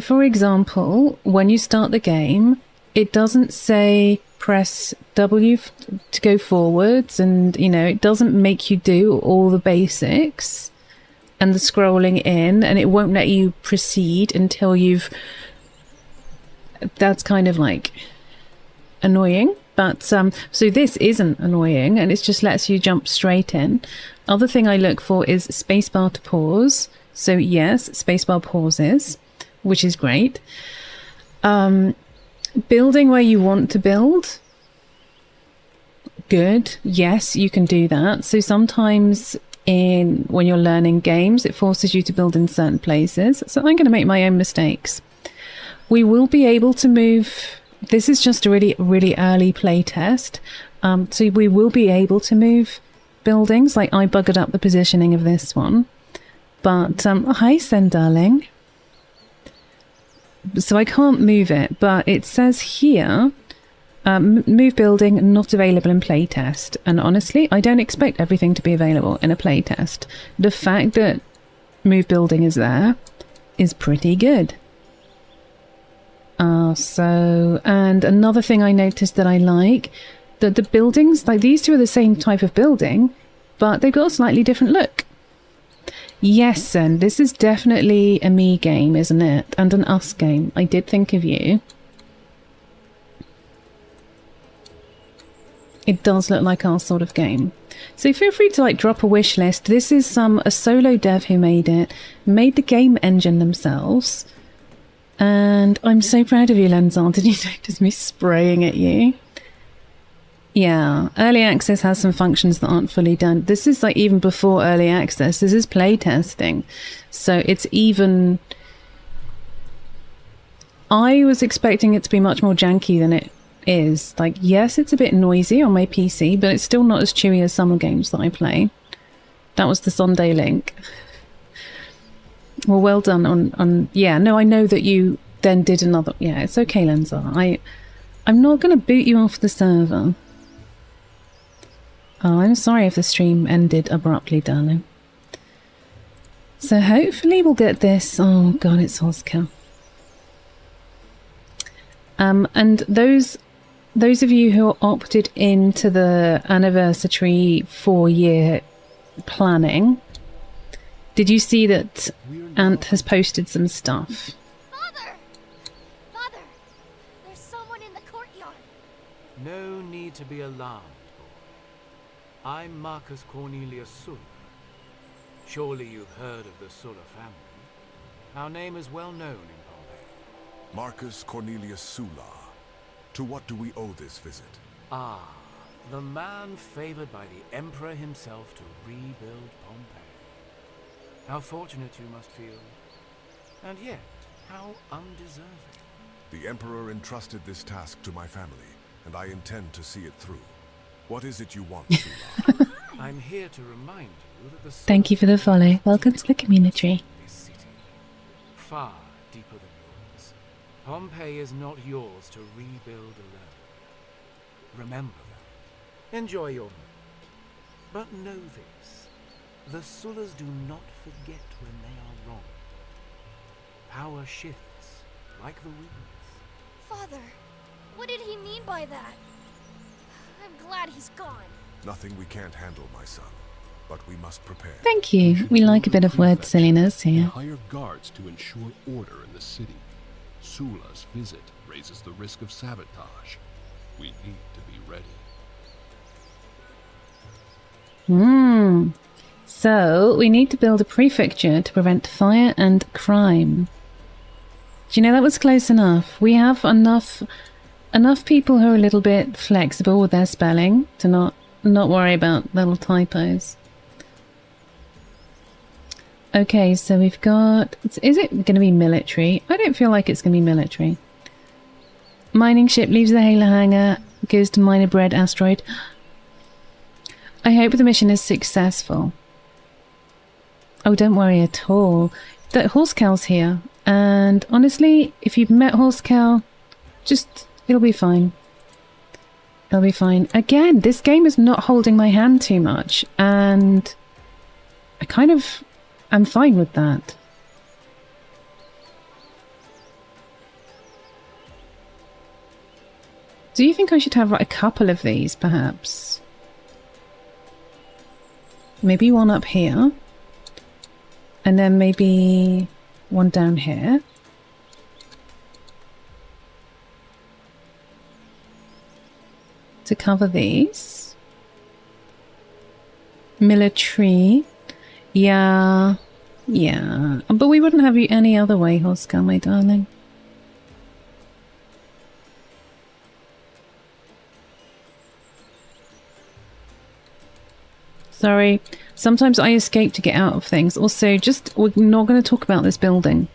for example, when you start the game, it doesn't say press W to go forwards, and you know, it doesn't make you do all the basics and the scrolling in, and it won't let you proceed until you've... That's kind of like annoying, but so this isn't annoying, and it just lets you jump straight in. Other thing I look for is spacebar to pause. So yes, spacebar pauses, which is great. Building where you want to build. Good. Yes, you can do that. So sometimes when you're learning games, it forces you to build in certain places. So I'm going to make my own mistakes. We will be able to move. This is just a really, really early play test. So we will be able to move buildings. Like I buggered up the positioning of this one. But hi, Sen darling. So I can't move it, but it says here, move building not available in playtest. And honestly, I don't expect everything to be available in a playtest. The fact that move building is there is pretty good. And another thing I noticed that I like, that the buildings, like these two are the same type of building, but they've got a slightly different look. Yes, and this is definitely a me game, isn't it? And an us game. I did think of you. It does look like our sort of game. So feel free to like drop a wish list. This is a solo dev who made it, made the game engine themselves. And I'm so proud of you, Lenzar. Did you notice me spraying at you? Yeah, early access has some functions that aren't fully done. This is like even before early access. This is play testing. So it's even... I was expecting it to be much more janky than it is. Like, yes, it's a bit noisy on my PC, but it's still not as chewy as some games that I play. That was the Sunday link. Well done on... Yeah, no, I know that you then did another. Yeah, it's okay, Lenzar. I'm not going to boot you off the server. Oh, I'm sorry if the stream ended abruptly, darling. So hopefully we'll get this. Oh god, it's Hoskill. And those of you who opted into the anniversary 4-year planning, did you see that Ant has posted some stuff? Father! Father! There's someone in the courtyard. No need to be alarmed, boy. I'm Marcus Cornelius Sulla. Surely you've heard of the Sulla family. Our name is well known in Pompeii. Marcus Cornelius Sulla. To what do we owe this visit? Ah, the man favored by the Emperor himself to rebuild Pompeii. How fortunate you must feel. And yet, how undeserving. The Emperor entrusted this task to my family, and I intend to see it through. What is it you want, Sulla? I'm here to remind you that the Thank you for the follow. Welcome to the community. This city, far deeper than yours. Pompeii is not yours to rebuild alone. Remember that. Enjoy your moment. But know this. The Sullas do not forget when they are wrong. Power shifts, like the winds. Father, what did he mean by that? I'm glad he's gone. Nothing we can't handle, my son. But we must prepare. Thank you. We like a bit of word silliness here. Hire guards to ensure order in the city. Sulla's visit raises the risk of sabotage. We need to be ready. So, we need to build a prefecture to prevent fire and crime. Do you know, that was close enough. We have enough people who are a little bit flexible with their spelling to not worry about little typos. Okay, so we've got... Is it going to be military? I don't feel like it's going to be military. Mining ship leaves the Halo hangar, goes to Minor Bread asteroid. I hope the mission is successful. Oh, don't worry at all. That Horsecow's here. And honestly, if you've met Horsecow, just... it'll be fine. It'll be fine. Again, this game is not holding my hand too much. And I kind of... I'm fine with that. Do you think I should have like a couple of these, perhaps? Maybe one up here. And then maybe one down here. To cover these. Military. Yeah. But we wouldn't have you any other way, Hoska, my darling. Sorry. Sometimes I escape to get out of things. Also, we're not going to talk about this building.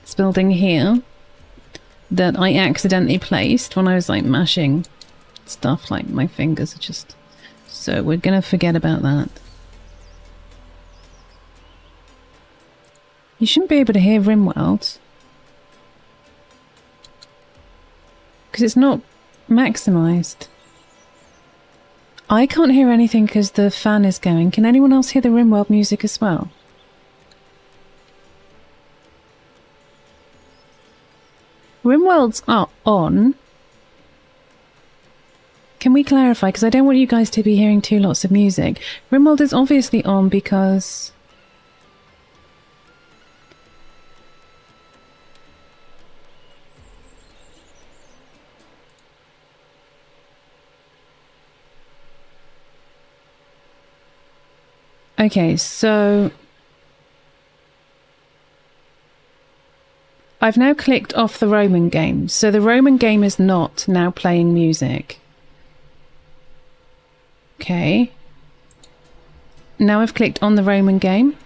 This building here that I accidentally placed when I was like mashing stuff, like my fingers are just... So we're going to forget about that. You shouldn't be able to hear Rimworld. Because it's not maximized. I can't hear anything because the fan is going. Can anyone else hear the Rimworld music as well? Rimworlds are on. Can we clarify? Because I don't want you guys to be hearing two lots of music. Rimworld is obviously on because... Okay, so I've now clicked off the Roman game. So the Roman game is not now playing music. Okay. Now I've clicked on the Roman game.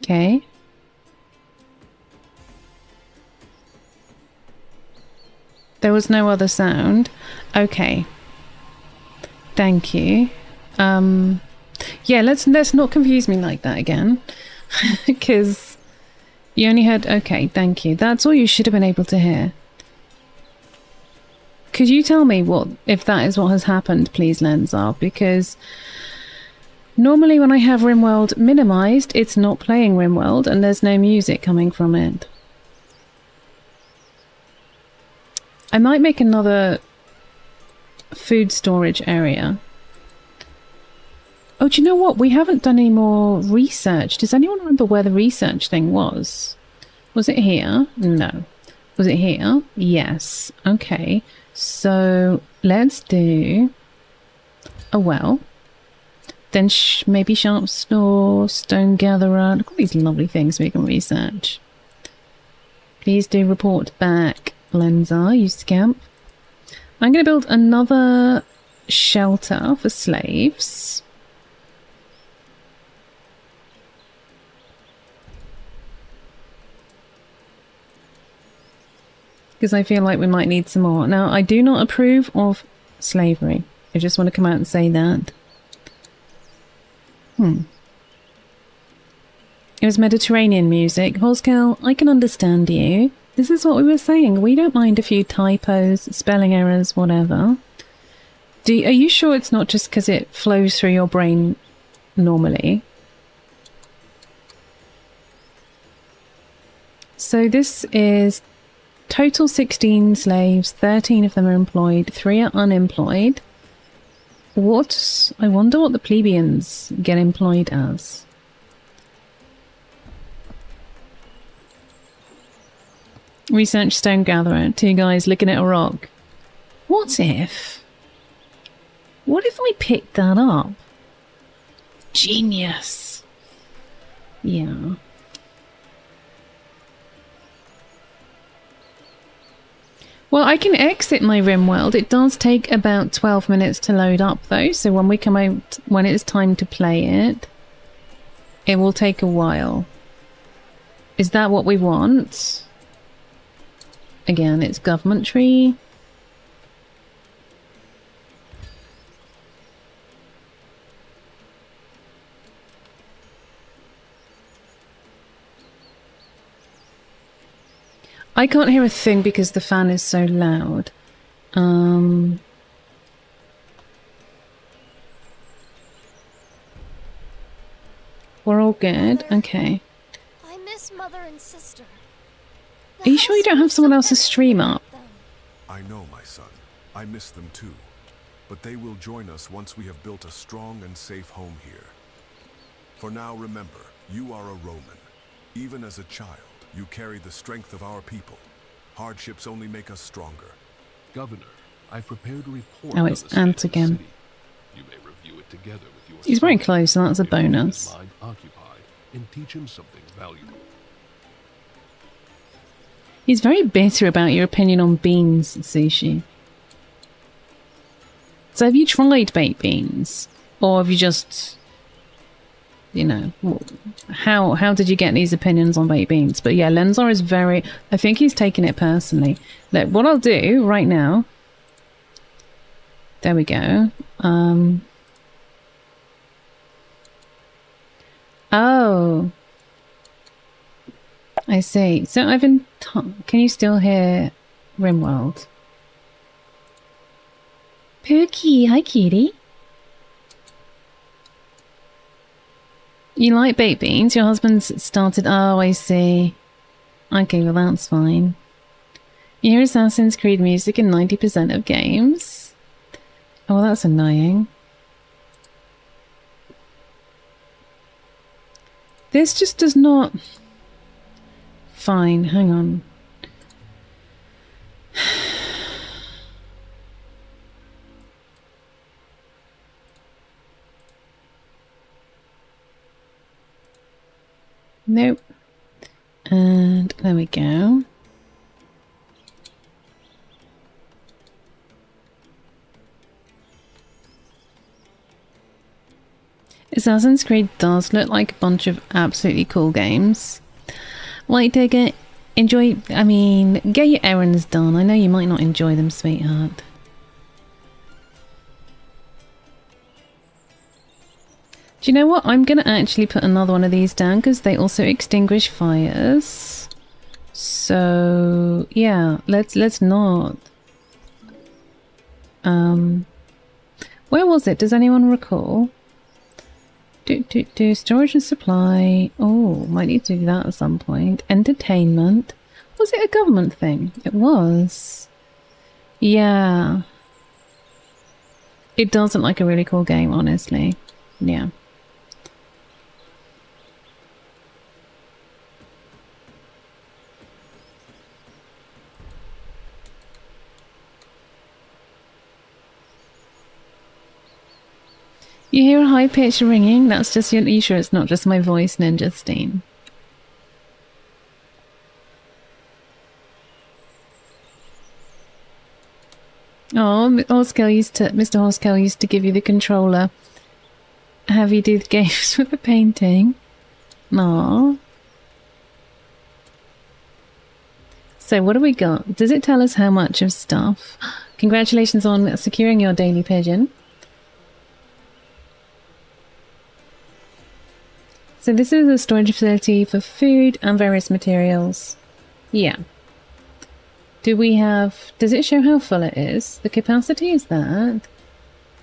Okay. There was no other sound. Okay. Thank you. Yeah, let's not confuse me like that again. Because you only heard... Okay, thank you. That's all you should have been able to hear. Could you tell me if that is what has happened, please, Lenzar? Because normally when I have RimWorld minimized, it's not playing RimWorld and there's no music coming from it. I might make another food storage area. Oh, do you know what? We haven't done any more research. Does anyone remember where the research thing was? Was it here? No. Was it here? Yes. Okay. So let's do a well. Then maybe sharp store, stone gatherer. Look at all these lovely things we can research. Please do report back, Lenzar, you scamp. I'm going to build another shelter for slaves. Because I feel like we might need some more. Now, I do not approve of slavery. I just want to come out and say that. It was Mediterranean music. Horskel, I can understand you. This is what we were saying. We don't mind a few typos, spelling errors, whatever. Are you sure it's not just because it flows through your brain normally? So this is total 16 slaves, 13 of them are employed, 3 are unemployed. I wonder what the plebeians get employed as. Research stone gatherer, 2 guys looking at a rock. What if I picked that up? Genius. Yeah. Well, I can exit my RimWorld. It does take about 12 minutes to load up though, so when we come out, when it's time to play it, it will take a while. Is that what we want? Again, it's government tree. I can't hear a thing because the fan is so loud. We're all good. Okay. I miss Mother and Sister. Are you sure you don't have someone else's stream up? I know, my son. I miss them too. But they will join us once we have built a strong and safe home here. For now, remember, you are a Roman. Even as a child, you carry the strength of our people. Hardships only make us stronger. Governor, I've prepared a report. Oh, it's Ant again. You may review it together with your He's very close, so that's a bonus. Mind occupied and teach him something valuable. He's very bitter about your opinion on beans, Sushi. So have you tried baked beans? Or have you just, you know, how did you get these opinions on baked beans? But yeah, Lenzar is very, I think he's taking it personally. Look, what I'll do right now, there we go. Oh, I see. So I've been, can you still hear RimWorld? Pookie, hi cutie. You like baked beans? Your husband's started... Oh, I see. Okay, well that's fine. You hear Assassin's Creed music in 90% of games? Oh, well, that's annoying. This just does not... Fine, hang on. Nope. And there we go. Assassin's Creed does look like a bunch of absolutely cool games. White Digger, enjoy, get your errands done. I know you might not enjoy them, sweetheart. Do you know what? I'm going to actually put another one of these down because they also extinguish fires. So, yeah, let's not. Where was it? Does anyone recall? Storage and supply. Oh, might need to do that at some point. Entertainment. Was it a government thing? It was. Yeah. It doesn't like a really cool game, honestly. Yeah. You hear a high-pitched ringing? That's just your... Are you sure it's not just my voice, Ninja Steen? Oh, Mr. Horscale used to give you the controller. Have you do the games with the painting? Aww. So what do we got? Does it tell us how much of stuff? Congratulations on securing your daily pigeon. So this is a storage facility for food and various materials. Yeah. Do we have... Does it show how full it is? The capacity is that.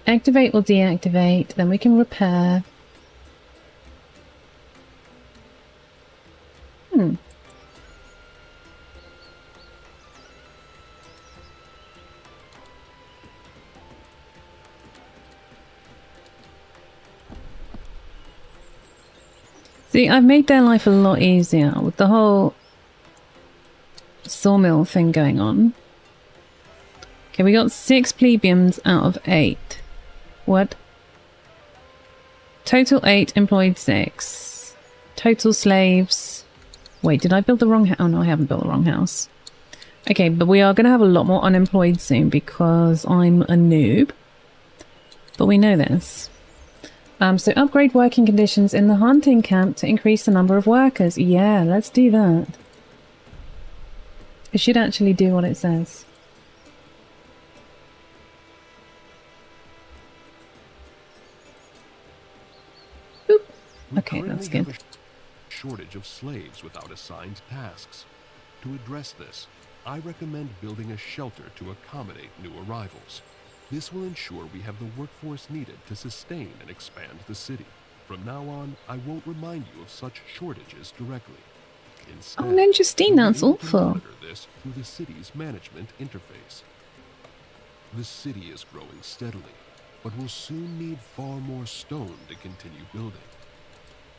Activate or deactivate. Then we can repair. See, I've made their life a lot easier with the whole sawmill thing going on. Okay, we got 6 plebeians out of 8. What? Total 8, employed 6. Total slaves. Wait, did I build the wrong house? Oh no, I haven't built the wrong house. Okay, but we are going to have a lot more unemployed soon because I'm a noob. But we know this. So upgrade working conditions in the hunting camp to increase the number of workers. Yeah, let's do that. It should actually do what it says. Boop. Okay, that's good. We have a shortage of slaves without assigned tasks. To address this, I recommend building a shelter to accommodate new arrivals. This will ensure we have the workforce needed to sustain and expand the city. From now on, I won't remind you of such shortages directly. Instead, oh, Ninja Steen, that's awful. Monitor this through the city's management interface. The city is growing steadily, but will soon need far more stone to continue building.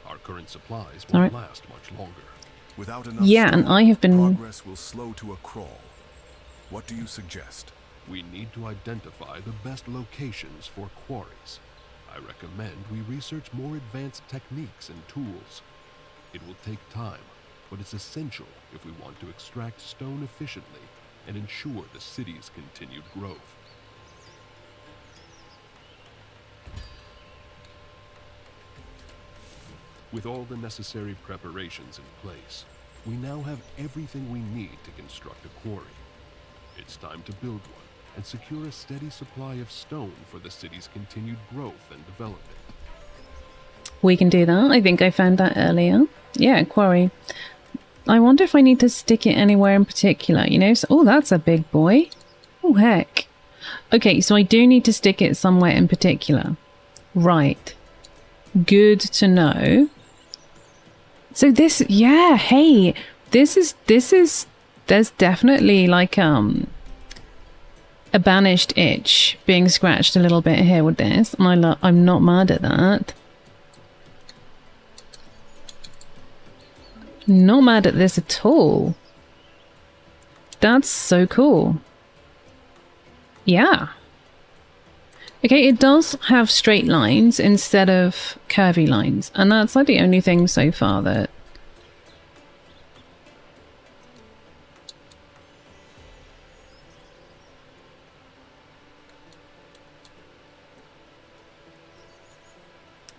Our current supplies won't last much longer. Without enough stone, and I have been... progress will slow to a crawl. What do you suggest? We need to identify the best locations for quarries. I recommend we research more advanced techniques and tools. It will take time, but it's essential if we want to extract stone efficiently and ensure the city's continued growth. With all the necessary preparations in place, we now have everything we need to construct a quarry. It's time to build one and secure a steady supply of stone for the city's continued growth and development. We can do that. I think I found that earlier. Yeah, quarry. I wonder if I need to stick it anywhere in particular, you know? So, oh, that's a big boy. Oh, heck. Okay, so I do need to stick it somewhere in particular. Right. Good to know. So this, yeah, hey, this is, there's definitely like, a banished itch being scratched a little bit here with this, and I'm not mad at that. Not mad at this at all. That's so cool. Yeah. Okay, it does have straight lines instead of curvy lines, and that's like the only thing so far that...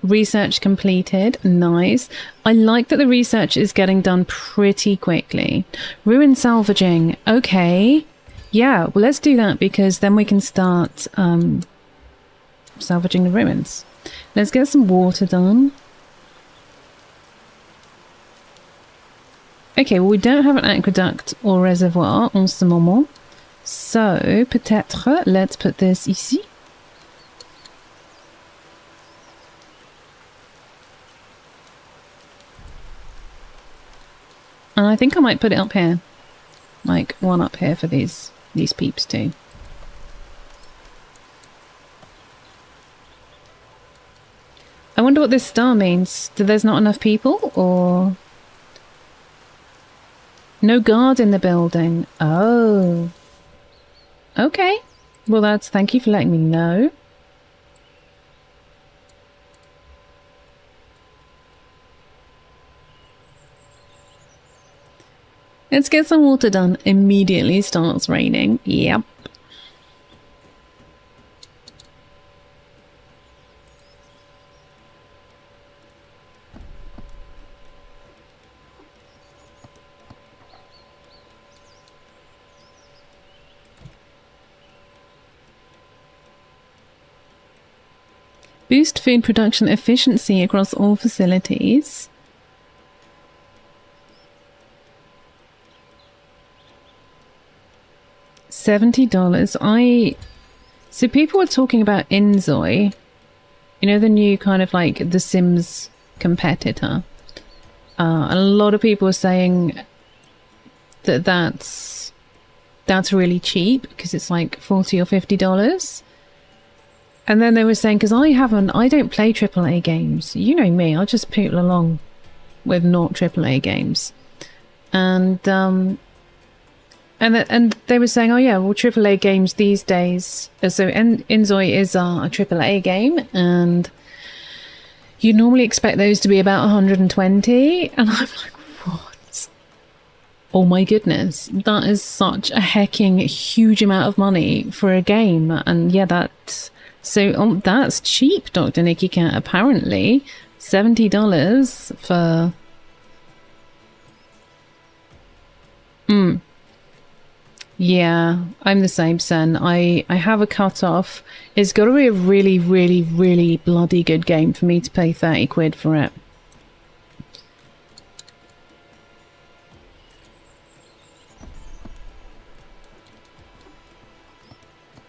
Research completed. Nice. I like that the research is getting done pretty quickly. Ruin salvaging. Okay. Yeah, well, let's do that because then we can start salvaging the ruins. Let's get some water done. Okay, well we don't have an aqueduct or reservoir en ce moment. So, peut-être, let's put this ici. And I think I might put it up here. Like, one up here for these peeps too. I wonder what this star means. Do there's not enough people, or... No guard in the building. Oh. Okay. Well, thank you for letting me know. Let's get some water done. Immediately starts raining. Yep. Boost food production efficiency across all facilities. $70. So people were talking about Inzoi. You know, the new kind of like The Sims competitor. A lot of people were saying that that's really cheap because it's like $40 or $50. And then they were saying, because I don't play AAA games. You know me, I just poodle along with not AAA games. And they were saying, oh yeah, well, AAA games these days. So Inzoi is a AAA game, and you normally expect those to be about 120. And I'm like, what? Oh my goodness, that is such a hecking huge amount of money for a game. And yeah, that's cheap, Dr. Nicky Cat. Apparently, $70 for. Yeah, I'm the same, Sen. I have a cut-off. It's got to be a really, really, really bloody good game for me to pay 30 quid for it.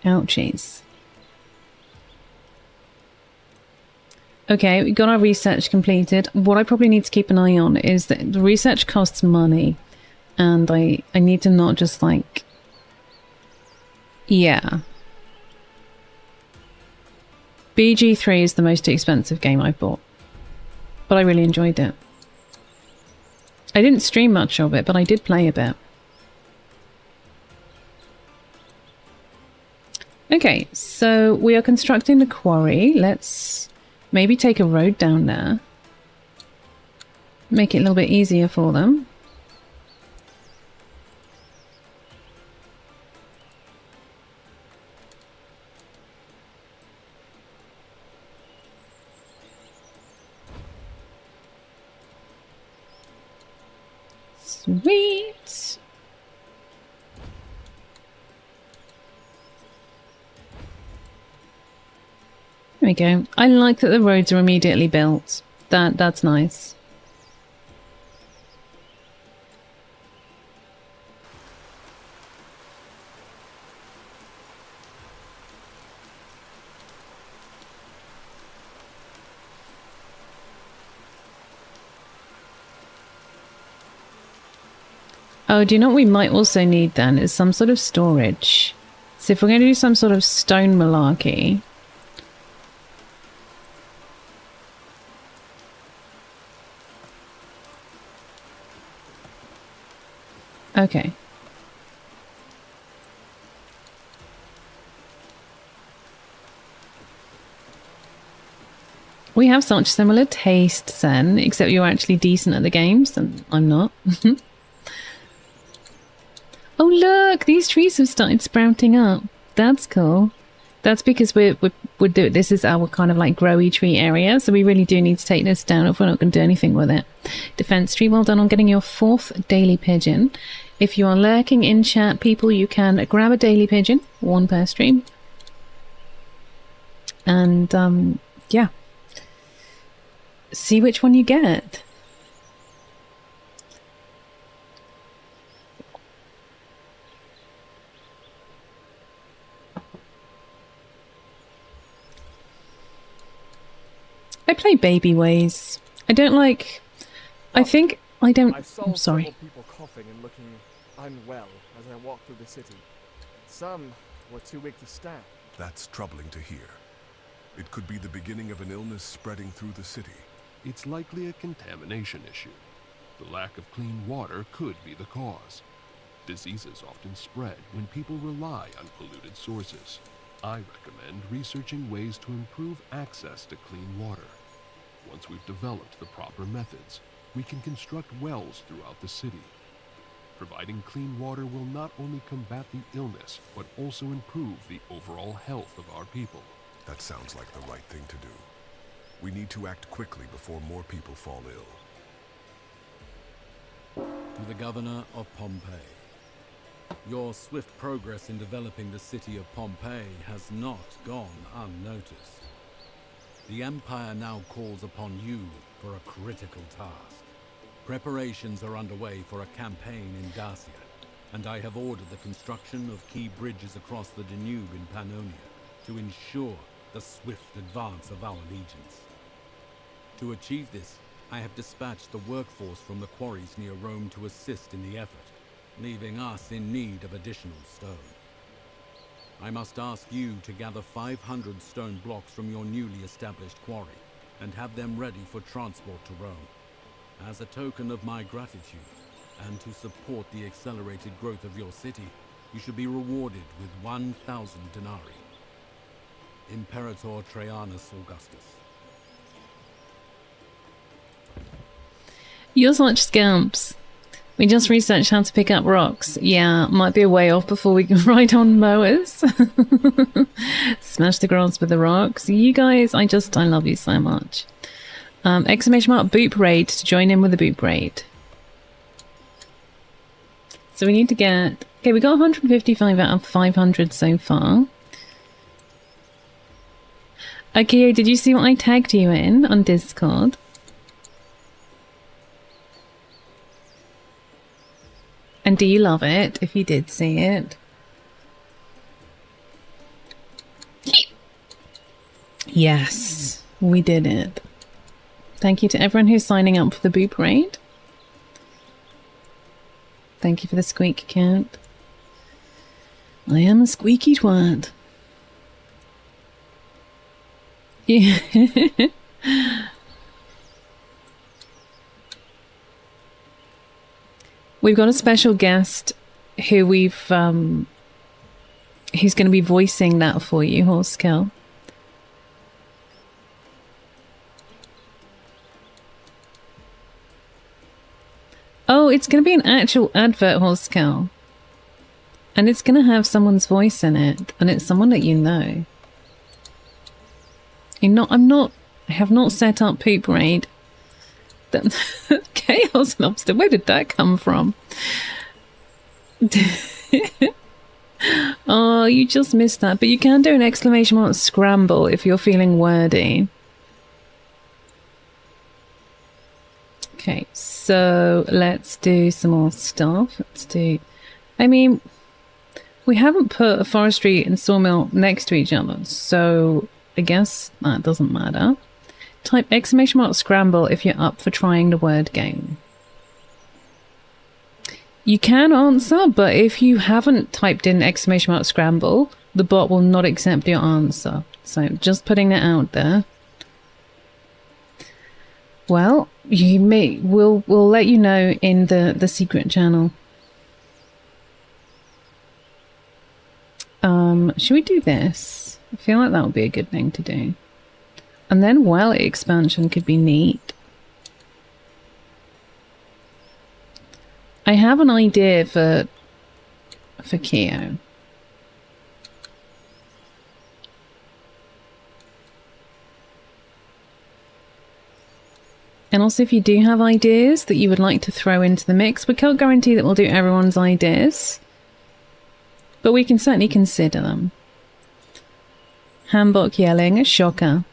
Ouchies. Okay, we got our research completed. What I probably need to keep an eye on is that the research costs money. And I need to not just like... Yeah. BG3 is the most expensive game I've bought. But I really enjoyed it. I didn't stream much of it, but I did play a bit. Okay, so we are constructing the quarry. Let's maybe take a road down there. Make it a little bit easier for them. Sweet. There we go. I like that the roads are immediately built. That's nice. Oh, do you know what we might also need then is some sort of storage. So if we're going to do some sort of stone malarkey... Okay. We have such similar tastes, Sen, except you're actually decent at the games and I'm not. Oh look, these trees have started sprouting up. That's cool. That's because we're doing, this is our kind of like growy tree area, so we really do need to take this down if we're not going to do anything with it. Defense tree, well done on getting your 4th daily pigeon. If you are lurking in chat, people, you can grab a daily pigeon, 1 per stream. And yeah, see which one you get. I play baby ways. I don't like... I think I don't... I saw I'm sorry. several people coughing and looking unwell as I walked through the city. Some were too weak to stand. That's troubling to hear. It could be the beginning of an illness spreading through the city. It's likely a contamination issue. The lack of clean water could be the cause. Diseases often spread when people rely on polluted sources. I recommend researching ways to improve access to clean water. Once we've developed the proper methods, we can construct wells throughout the city. Providing clean water will not only combat the illness, but also improve the overall health of our people. That sounds like the right thing to do. We need to act quickly before more people fall ill. To the Governor of Pompeii. Your swift progress in developing the city of Pompeii has not gone unnoticed. The Empire now calls upon you for a critical task. Preparations are underway for a campaign in Dacia, and I have ordered the construction of key bridges across the Danube in Pannonia to ensure the swift advance of our legions. To achieve this, I have dispatched the workforce from the quarries near Rome to assist in the effort, leaving us in need of additional stone. I must ask you to gather 500 stone blocks from your newly established quarry and have them ready for transport to Rome. As a token of my gratitude, and to support the accelerated growth of your city, you should be rewarded with 1,000 denarii. Imperator Trajanus Augustus. You're such scamps. We just researched how to pick up rocks. Yeah, might be a way off before we can ride on mowers. Smash the grass with the rocks. You guys, I love you so much. Exclamation mark boop raid to join in with the boop raid. So we need to get... Okay, we got 155 out of 500 so far. Okay, did you see what I tagged you in on Discord? And do you love it, if you did see it? Yes, we did it. Thank you to everyone who's signing up for the boop raid. Thank you for the squeak count. I am a squeaky twat. Yeah. We've got a special guest who who's going to be voicing that for you, Horsekill. Oh, it's going to be an actual advert, Horsekill. And it's going to have someone's voice in it, and it's someone that you know. I have not set up Poop Raid. Chaos Lobster, where did that come from? Oh, you just missed that. But you can do an exclamation mark scramble if you're feeling wordy. Okay, so let's do some more stuff. I mean, we haven't put a forestry and sawmill next to each other, so I guess that doesn't matter. Type exclamation mark scramble if you're up for trying the word game. You can answer, but if you haven't typed in exclamation mark scramble, the bot will not accept your answer. So just putting that out there. Well, we'll let you know in the secret channel. Should we do this? I feel like that would be a good thing to do. And then well expansion could be neat. I have an idea for Keo. And also if you do have ideas that you would like to throw into the mix, we can't guarantee that we'll do everyone's ideas, but we can certainly consider them. Hambok yelling, shocker.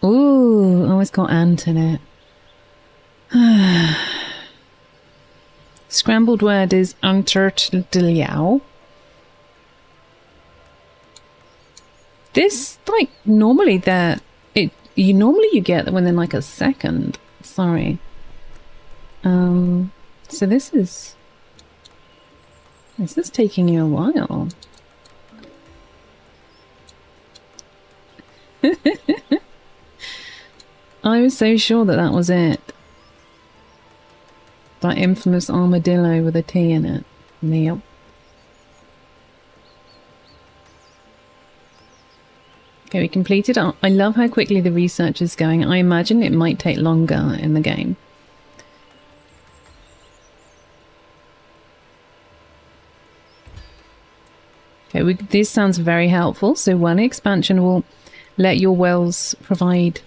Ooh, oh, it's got ant in it. Scrambled word is Untertliau. This, like, normally you get them within like a second. Sorry. So this is taking you a while. I was so sure that that was it. That infamous armadillo with a T in it. Yep. Okay, we completed. I love how quickly the research is going. I imagine it might take longer in the game. Okay, this sounds very helpful. So one expansion will let your wells provide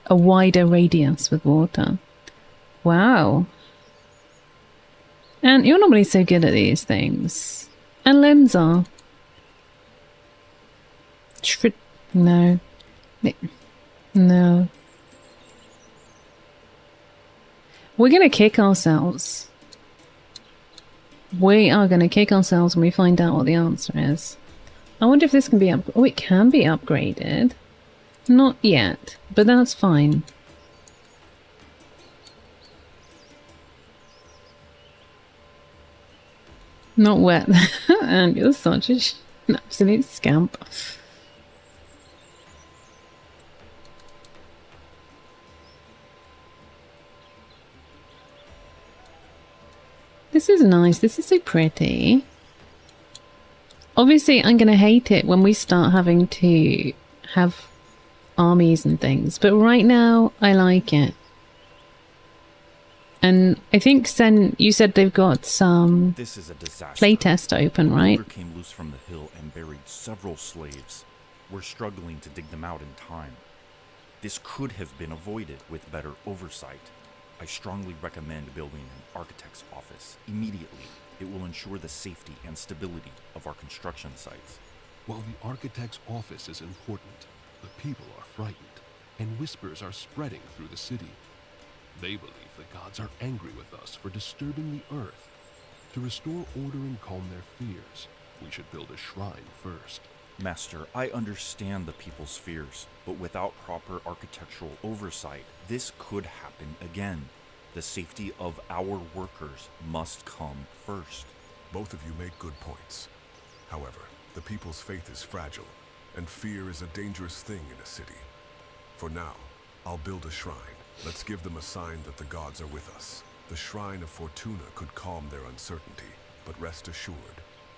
a wider radius with water. Wow. And you're normally so good at these things. And limbs are. No. No. We're going to kick ourselves. We are going to kick ourselves when we find out what the answer is. I wonder if this can be oh, it can be upgraded. Not yet, but that's fine. Not wet. And you're such an absolute scamp. This is nice. This is so pretty. Obviously, I'm going to hate it when we start having to have armies and things. But right now, I like it. And I think, Sen, you said they've got some This is a disaster. playtest open, right? Water came loose from the hill and buried several slaves. We're struggling to dig them out in time. This could have been avoided with better oversight. I strongly recommend building an architect's office immediately. It will ensure the safety and stability of our construction sites. While the architect's office is important, the people are frightened, and whispers are spreading through the city. They believe the gods are angry with us for disturbing the earth. To restore order and calm their fears, we should build a shrine first. Master, I understand the people's fears, but without proper architectural oversight, this could happen again. The safety of our workers must come first. Both of you make good points. However, the people's faith is fragile, and fear is a dangerous thing in a city. For now, I'll build a shrine. Let's give them a sign that the gods are with us. The Shrine of Fortuna could calm their uncertainty, but rest assured,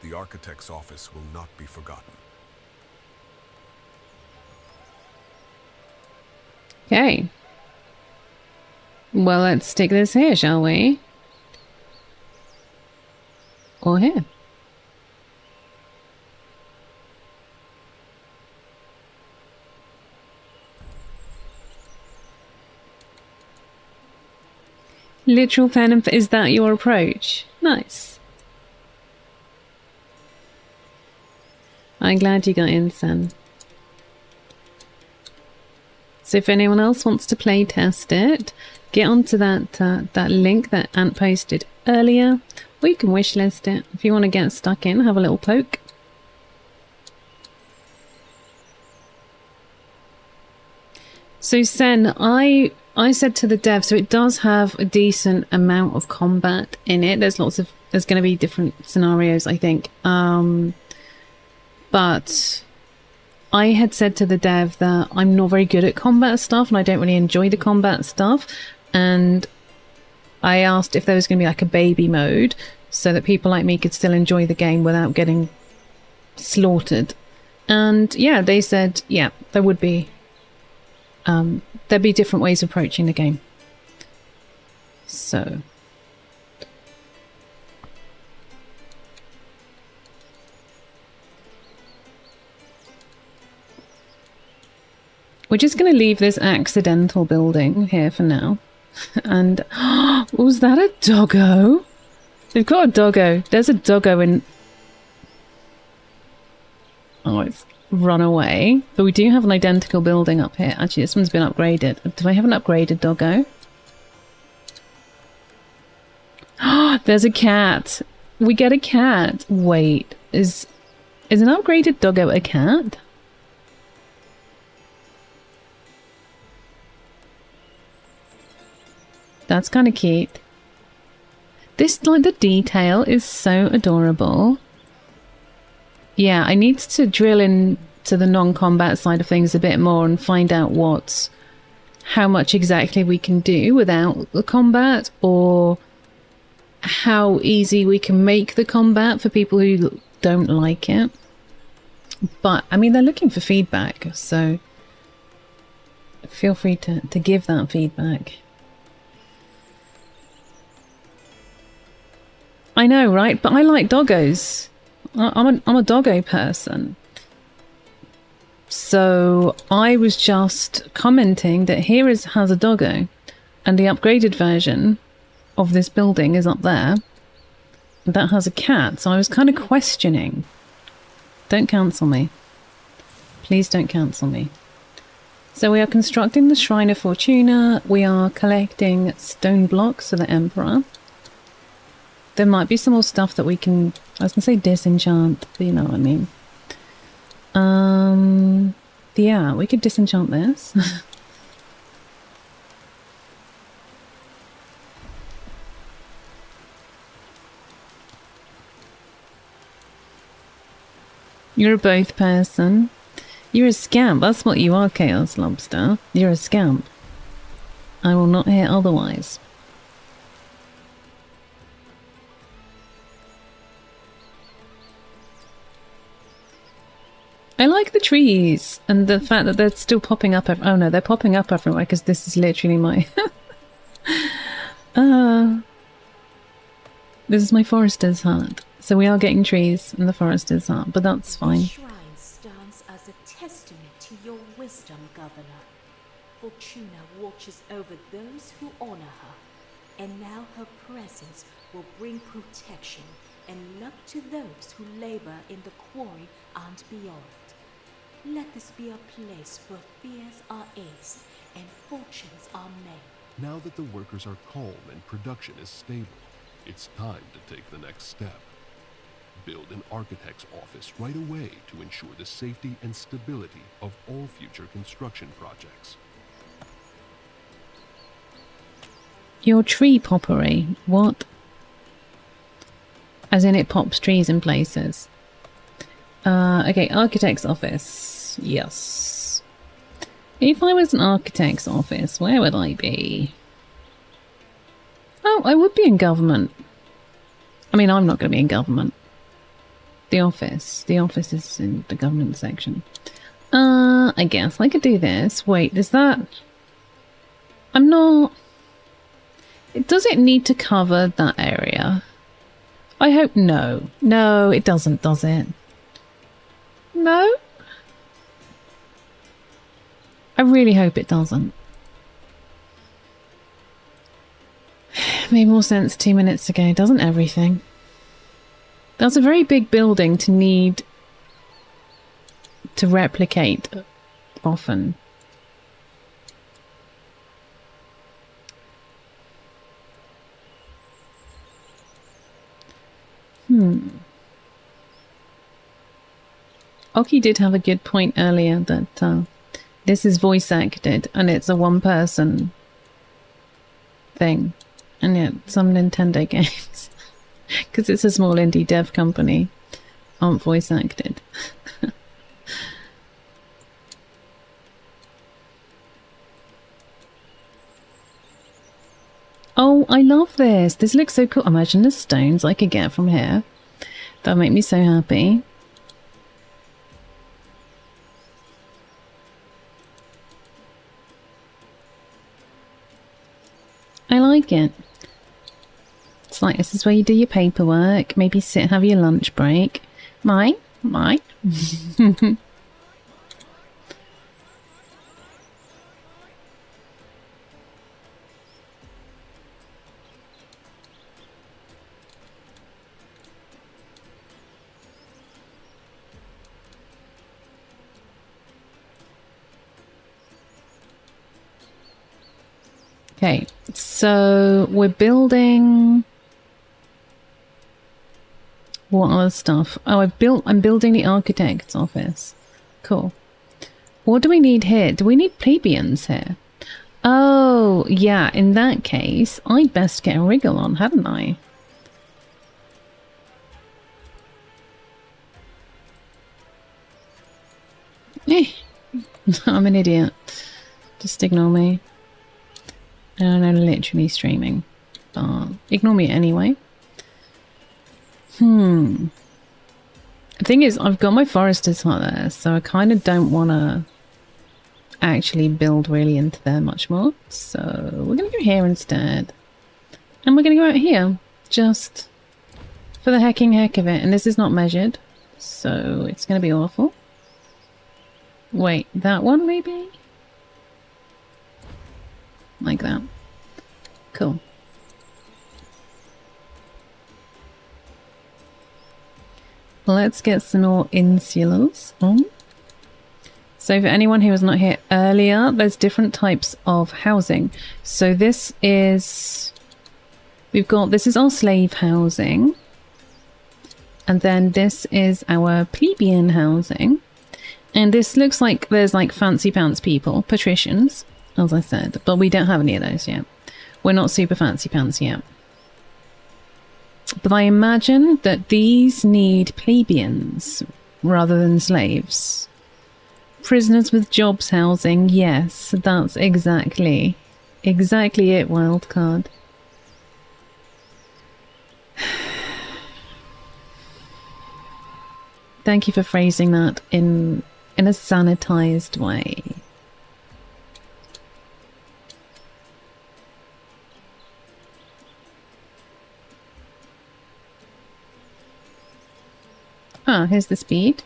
the architect's office will not be forgotten. Okay. Well, let's stick this here, shall we? Or here. Literal pen and is that your approach? Nice. I'm glad you got in, Sen. So if anyone else wants to play test it, get onto that link that Ant posted earlier, or you can wishlist it if you want to get stuck in, have a little poke. So Sen, I said to the dev, so it does have a decent amount of combat in it. There's going to be different scenarios, I think. But I had said to the dev that I'm not very good at combat stuff and I don't really enjoy the combat stuff. And I asked if there was going to be like a baby mode so that people like me could still enjoy the game without getting slaughtered. And yeah, they said, yeah, there would be. There'd be different ways of approaching the game. So. We're just going to leave this accidental building here for now. And was that a doggo? They've got a doggo. There's a doggo in. Oh, run away. But we do have an identical building up here. Actually, this one's been upgraded. Do I have an upgraded doggo? There's a cat. We get a cat. Wait, is an upgraded doggo a cat? That's kind of cute. This, like, the detail is so adorable. Yeah, I need to drill into the non-combat side of things a bit more and find out how much exactly we can do without the combat, or how easy we can make the combat for people who don't like it. But, I mean, they're looking for feedback, so feel free to give that feedback. I know, right? But I like doggos. I'm a doggo person. So I was just commenting that here has a doggo, and the upgraded version of this building is up there. That has a cat. So I was kind of questioning. Don't cancel me. Please don't cancel me. So we are constructing the Shrine of Fortuna. We are collecting stone blocks for the Emperor. There might be some more stuff that we can... I was going to say disenchant, but you know what I mean. Yeah, we could disenchant this. You're a both person. You're a scamp. That's what you are, Chaos Lobster. You're a scamp. I will not hear otherwise. I like the trees and the fact that they're still popping up. Oh no, they're popping up everywhere because this is literally my... This is my forester's hut. So we are getting trees in the forester's hut, but that's fine. The shrine stands as a testament to your wisdom, Governor. Fortuna watches over those who honor her, and now her presence will bring protection and luck to those who labor in the quarry and beyond. Let this be a place where fears are aced and fortunes are made. Now that the workers are calm and production is stable, it's time to take the next step. Build an architect's office right away to ensure the safety and stability of all future construction projects. Your tree poppery, what? As in it pops trees in places. Okay, architect's office. Yes. If I was an architect's office, where would I be? Oh, I would be in government. I mean, I'm not going to be in government. The office. The office is in the government section. I guess I could do this. Wait, is that... I'm not... Does it need to cover that area? I hope no. No, it doesn't, does it? No? I really hope it doesn't. Made more sense 2 minutes ago, doesn't everything? That's a very big building to need to replicate often. Oki did have a good point earlier that this is voice acted and it's a one-person thing. And yet some Nintendo games, because it's a small indie dev company, aren't voice acted. Oh, I love this. This looks so cool. Imagine the stones I could get from here. That would make me so happy. I like it. It's like, this is where you do your paperwork, maybe sit, have your lunch break. Mine? Okay, so we're building... What other stuff? Oh, I'm building the architect's office. Cool. What do we need here? Do we need plebeians here? Oh, yeah, in that case, I'd best get a wriggle on, hadn't I? I'm an idiot. Just ignore me. And I'm literally streaming. But ignore me anyway. The thing is, I've got my foresters hut there, so I kind of don't want to actually build really into there much more. So we're going to go here instead. And we're going to go out here. Just for the heck of it. And this is not measured. So it's going to be awful. Wait, that one maybe? Like that. Cool. Let's get some more insulars on. So for anyone who was not here earlier, there's different types of housing. So this is... this is our slave housing. And then this is our plebeian housing. And this looks like there's like fancy pants people, patricians, as I said. But we don't have any of those yet. We're not super fancy pants yet. But I imagine that these need plebeians rather than slaves. Prisoners with jobs housing, yes, that's exactly it, wildcard. Thank you for phrasing that in a sanitized way. Ah, here's the speed.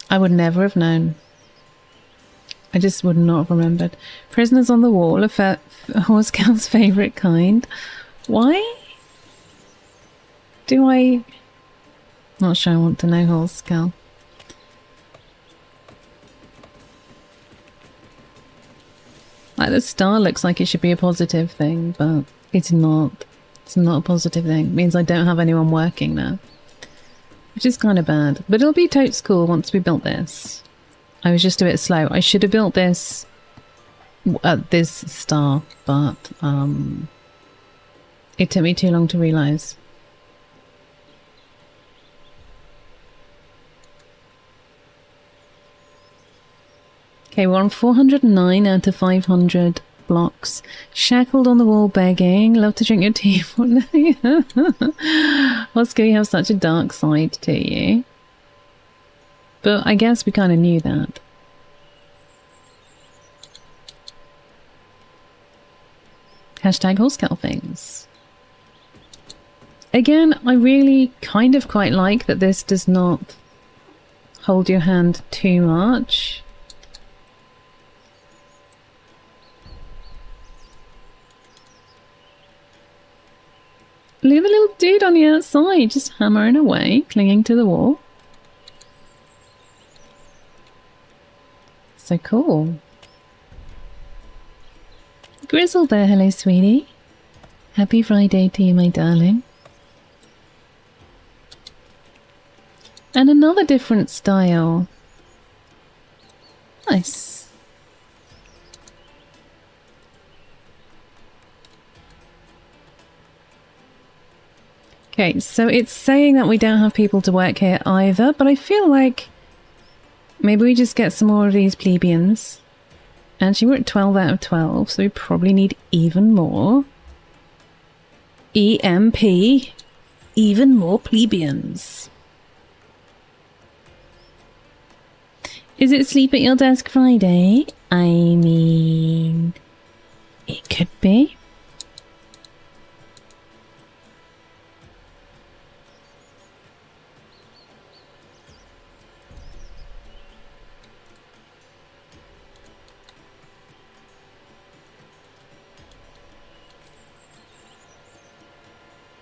I would never have known. I just would not have remembered. Prisoners on the wall, a horse cow's favourite kind. Why do I... Not sure I want to know, horse cow. Like, the star looks like it should be a positive thing, but it's not. It's not a positive thing. It means I don't have anyone working now. Which is kind of bad. But it'll be totes cool once we built this. I was just a bit slow. I should have built this at this star, but it took me too long to realise. Okay, we're on 409 out of 500 blocks. Shackled on the wall begging. Love to drink your tea. Oscar, you have such a dark side to you. But I guess we kind of knew that. Hashtag horse cow things. Again, I really kind of quite like that this does not hold your hand too much. Look at the little dude on the outside, just hammering away, clinging to the wall. So cool. Grizzle there, hello sweetie. Happy Friday to you, my darling. And another different style. Nice. Okay, so it's saying that we don't have people to work here either, but I feel like maybe we just get some more of these plebeians. Actually, we're at 12 out of 12, so we probably need even more. EMP. Even more plebeians. Is it sleep at your desk Friday? I mean, it could be.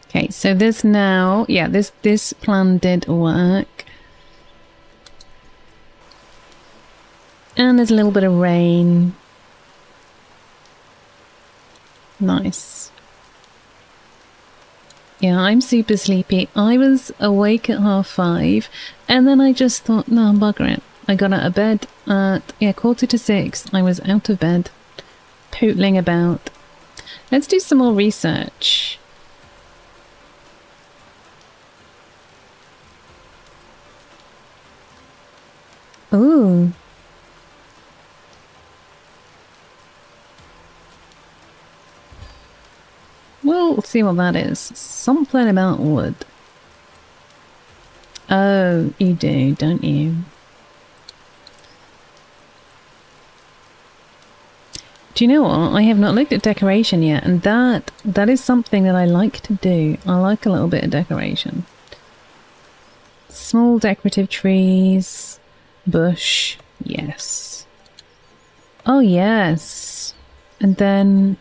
Okay, so this now, yeah, this plan did work. And there's a little bit of rain. Nice. Yeah, I'm super sleepy. I was awake at 5:30 and then I just thought, no, bugger it. I got out of bed at, 5:45. I was out of bed, pootling about. Let's do some more research. Ooh. We'll see what that is. Something about wood. Oh, you do, don't you? Do you know what? I have not looked at decoration yet, and that is something that I like to do. I like a little bit of decoration. Small decorative trees, bush, yes. Oh yes. And then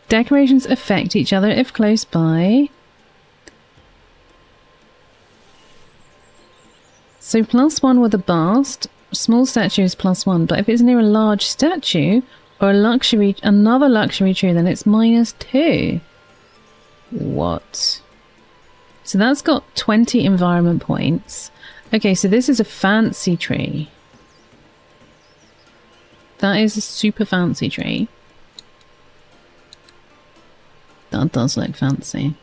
decorations affect each other if close by. So +1 with a bast. Small statue is +1, but if it's near a large statue or another luxury tree, then it's -2. What? So that's got 20 environment points. Okay, so this is a fancy tree. That is a super fancy tree. That does look fancy.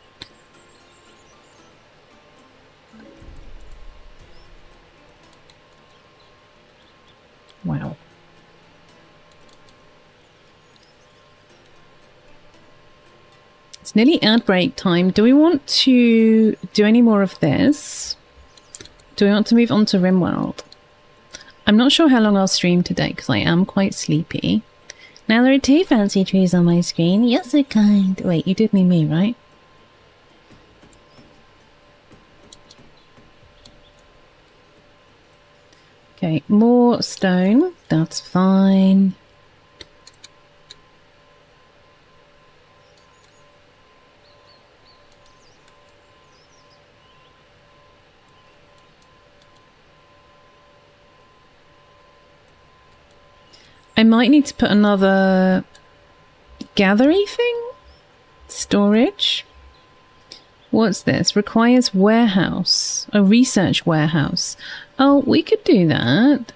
Wow. It's nearly ad break time. Do we want to do any more of this? Do we want to move on to Rimworld? I'm not sure how long I'll stream today because I am quite sleepy. Now there are 2 fancy trees on my screen. You're so kind. Wait, you did mean me, right? Okay, more stone. That's fine. I might need to put another gathery thing? Storage? What's this? Requires warehouse. A research warehouse. Oh, we could do that.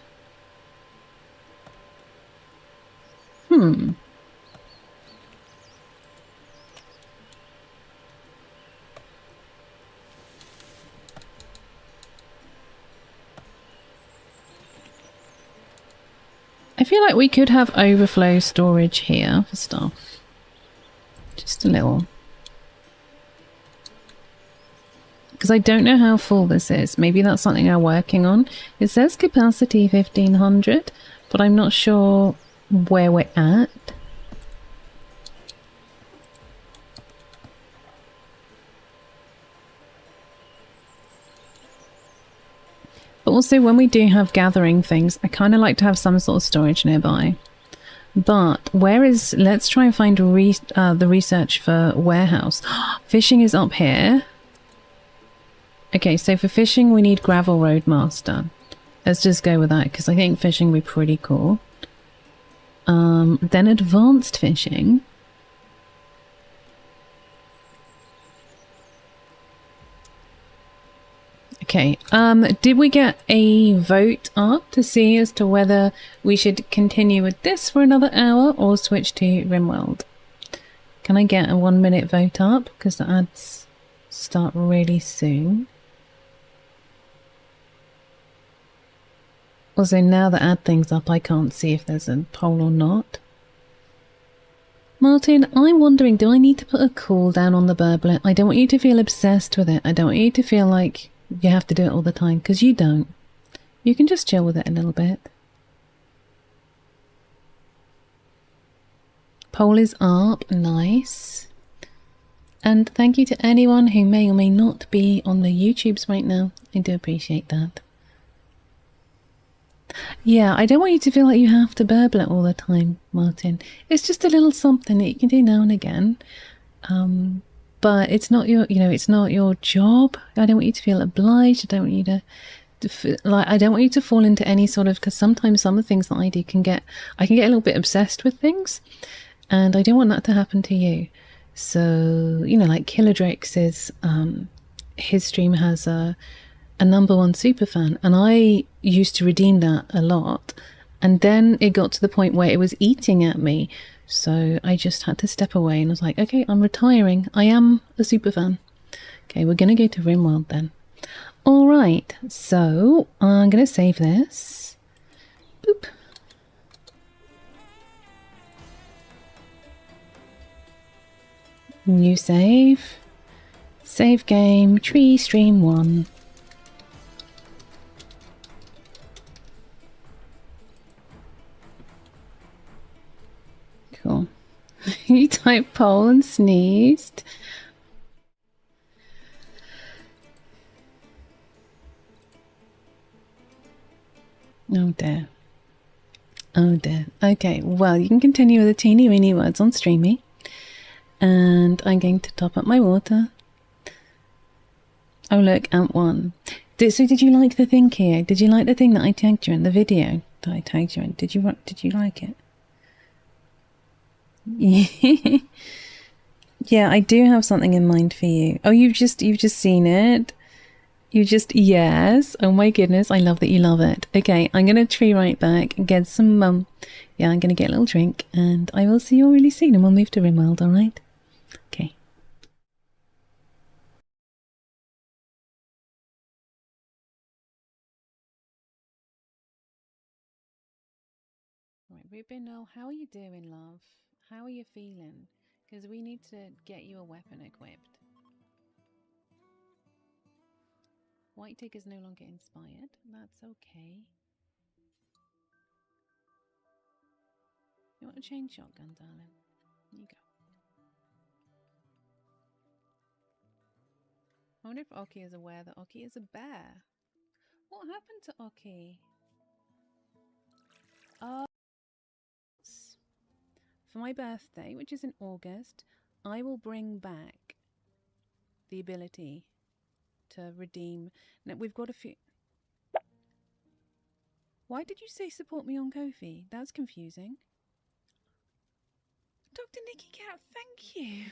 I feel like we could have overflow storage here for stuff. Just a little. Because I don't know how full this is. Maybe that's something I'm working on. It says capacity 1500, but I'm not sure where we're at. But also when we do have gathering things, I kind of like to have some sort of storage nearby. But where is... Let's try and find the research for warehouse. Fishing is up here. Okay, so for fishing we need gravel road master. Let's just go with that because I think fishing would be pretty cool. Then advanced fishing. Okay, did we get a vote up to see as to whether we should continue with this for another hour or switch to Rimworld? Can I get a 1 minute vote up? Because the ads start really soon. Also, now the ad thing's up, I can't see if there's a poll or not. Martin, I'm wondering, do I need to put a cooldown on the burblet? I don't want you to feel obsessed with it. I don't want you to feel like you have to do it all the time, because you don't. You can just chill with it a little bit. Poll is up, nice. And thank you to anyone who may or may not be on the YouTubes right now. I do appreciate that. Yeah, I don't want you to feel like you have to burble it all the time, Martin. It's just a little something that you can do now and again. But it's not your, it's not your job. I don't want you to feel obliged. I don't want you to like, I don't want you to fall into any sort of, because sometimes some of the things that I do I can get a little bit obsessed with things, and I don't want that to happen to you. So, you know, like Killadrix is, his stream has a #1 superfan, and I used to redeem that a lot, and then it got to the point where it was eating at me, so I just had to step away and was like, okay, I'm retiring. I am a superfan. Okay, we're gonna go to Rimworld then. All right, so I'm gonna save this. Boop. New save. Save game, Tree Stream 1. Cool. You typed poll and sneezed. Oh dear. Oh dear. Okay, well, you can continue with the teeny weeny words on Streamy. And I'm going to top up my water. Oh look, Ant1. So did you like the thing here? Did you like the thing that I tagged you in the video that I tagged you in? Did you like it? Yeah, I do have something in mind for you. Oh, you've just seen it. Yes. Oh my goodness, I love that you love it. Okay, I'm gonna tree right back and get some yeah, I'm gonna get a little drink, and I will see you all really soon, and we'll move to Rimworld, alright? Okay. Right, Rubinol, how are you doing, love? How are you feeling? Because we need to get you a weapon equipped. White Digger's no longer inspired. That's okay. You want a chain shotgun, darling? Here you go. I wonder if Oki is aware that Oki is a bear. What happened to Oki? For my birthday, which is in August, I will bring back the ability to redeem. Now, we've got a few... Why did you say support me on Ko-fi? That's confusing. Dr. Nikki Cat, thank you.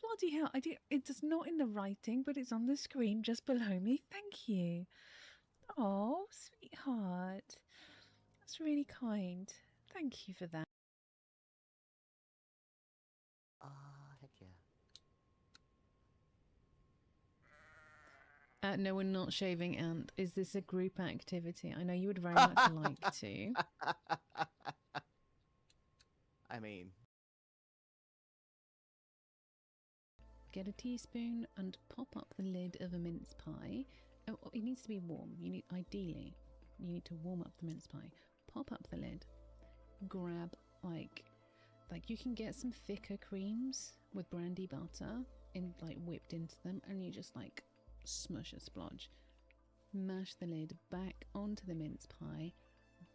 Bloody hell, it's not in the writing, but it's on the screen just below me. Thank you. Oh, sweetheart. That's really kind. Thank you for that. Heck yeah. No, we're not shaving Ant. Is this a group activity? I know you would very much like to. I mean... Get a teaspoon and pop up the lid of a mince pie. Oh, it needs to be warm. Ideally, you need to warm up the mince pie. Pop up the lid. Grab, like you can get some thicker creams with brandy butter whipped into them, and you just smush a splodge. Mash the lid back onto the mince pie,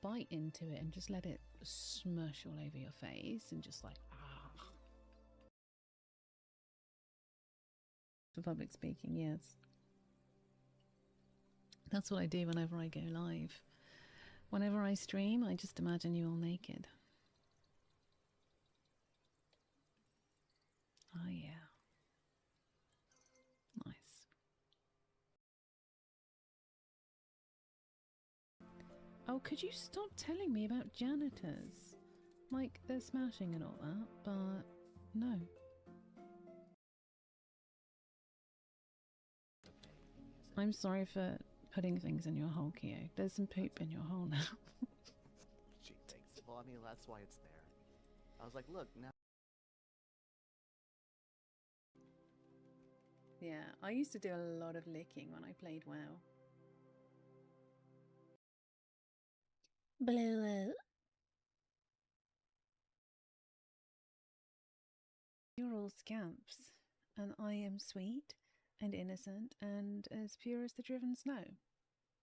bite into it, and just let it smush all over your face, and just For public speaking, yes. That's what I do whenever I go live. Whenever I stream, I just imagine you all naked. Oh yeah. Nice. Oh, could you stop telling me about janitors? Like, they're smashing and all that, but no. I'm sorry for putting things in your hole, Kyo. There's some poop in your hole now. Gee, thanks. Well, I mean, that's why it's there. I was like, look, now... Yeah, I used to do a lot of licking when I played WoW. Blue. You're all scamps, and I am sweet and innocent and as pure as the driven snow.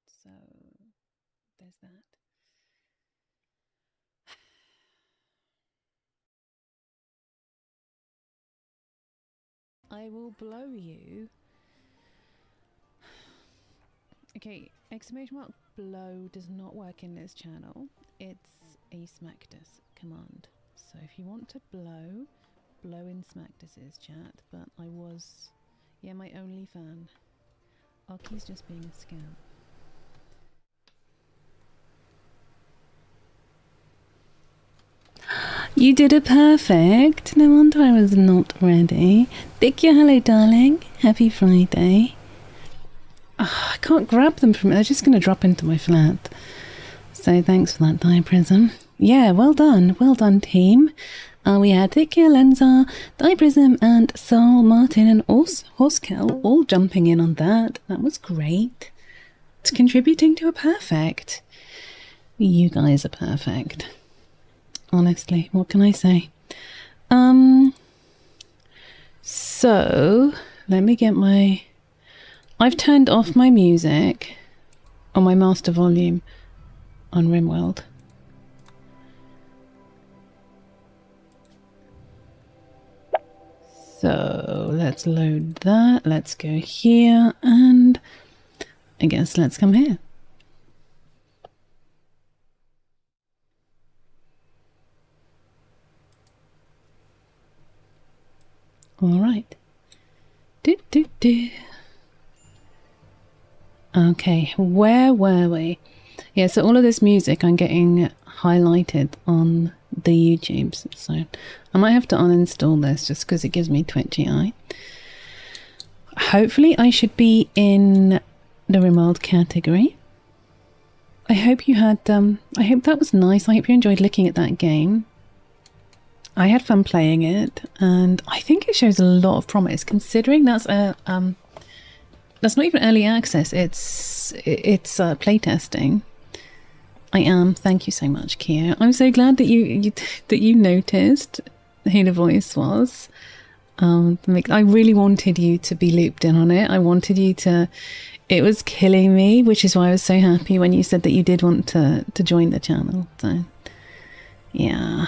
So, there's that. I will blow you. Okay, exclamation mark blow does not work in this channel. It's a Smactus command. So if you want to blow, blow in Smactus's chat. But I was, yeah, my only fan. Arky's just being a scam. You did it perfect. No wonder I was not ready. Thank you, hello darling. Happy Friday. Oh, I can't grab them from it. They're just going to drop into my flat. So thanks for that, Diaprism. Yeah, well done. Well done, team. We had Thikia, Lenza, Diaprism, and Saul, Martin, and Horsekel all jumping in on that. That was great. It's contributing to a perfect. You guys are perfect. Honestly, what can I say? So, let me get my... I've turned off my music on my master volume on RimWorld. So let's load that. Let's go here, and I guess let's come here. All right. Okay, where were we? Yeah, so all of this music I'm getting highlighted on the YouTubes, so I might have to uninstall this just because it gives me twitchy eye. Hopefully I should be in the RimWorld category. I hope you had, I hope that was nice. I hope you enjoyed looking at that game. I had fun playing it, and I think it shows a lot of promise, considering that's a that's not even early access. It's playtesting. I am. Thank you so much, Kia. I'm so glad that you noticed who the voice was. I really wanted you to be looped in on it. I wanted you to. It was killing me, which is why I was so happy when you said that you did want to join the channel. So, yeah.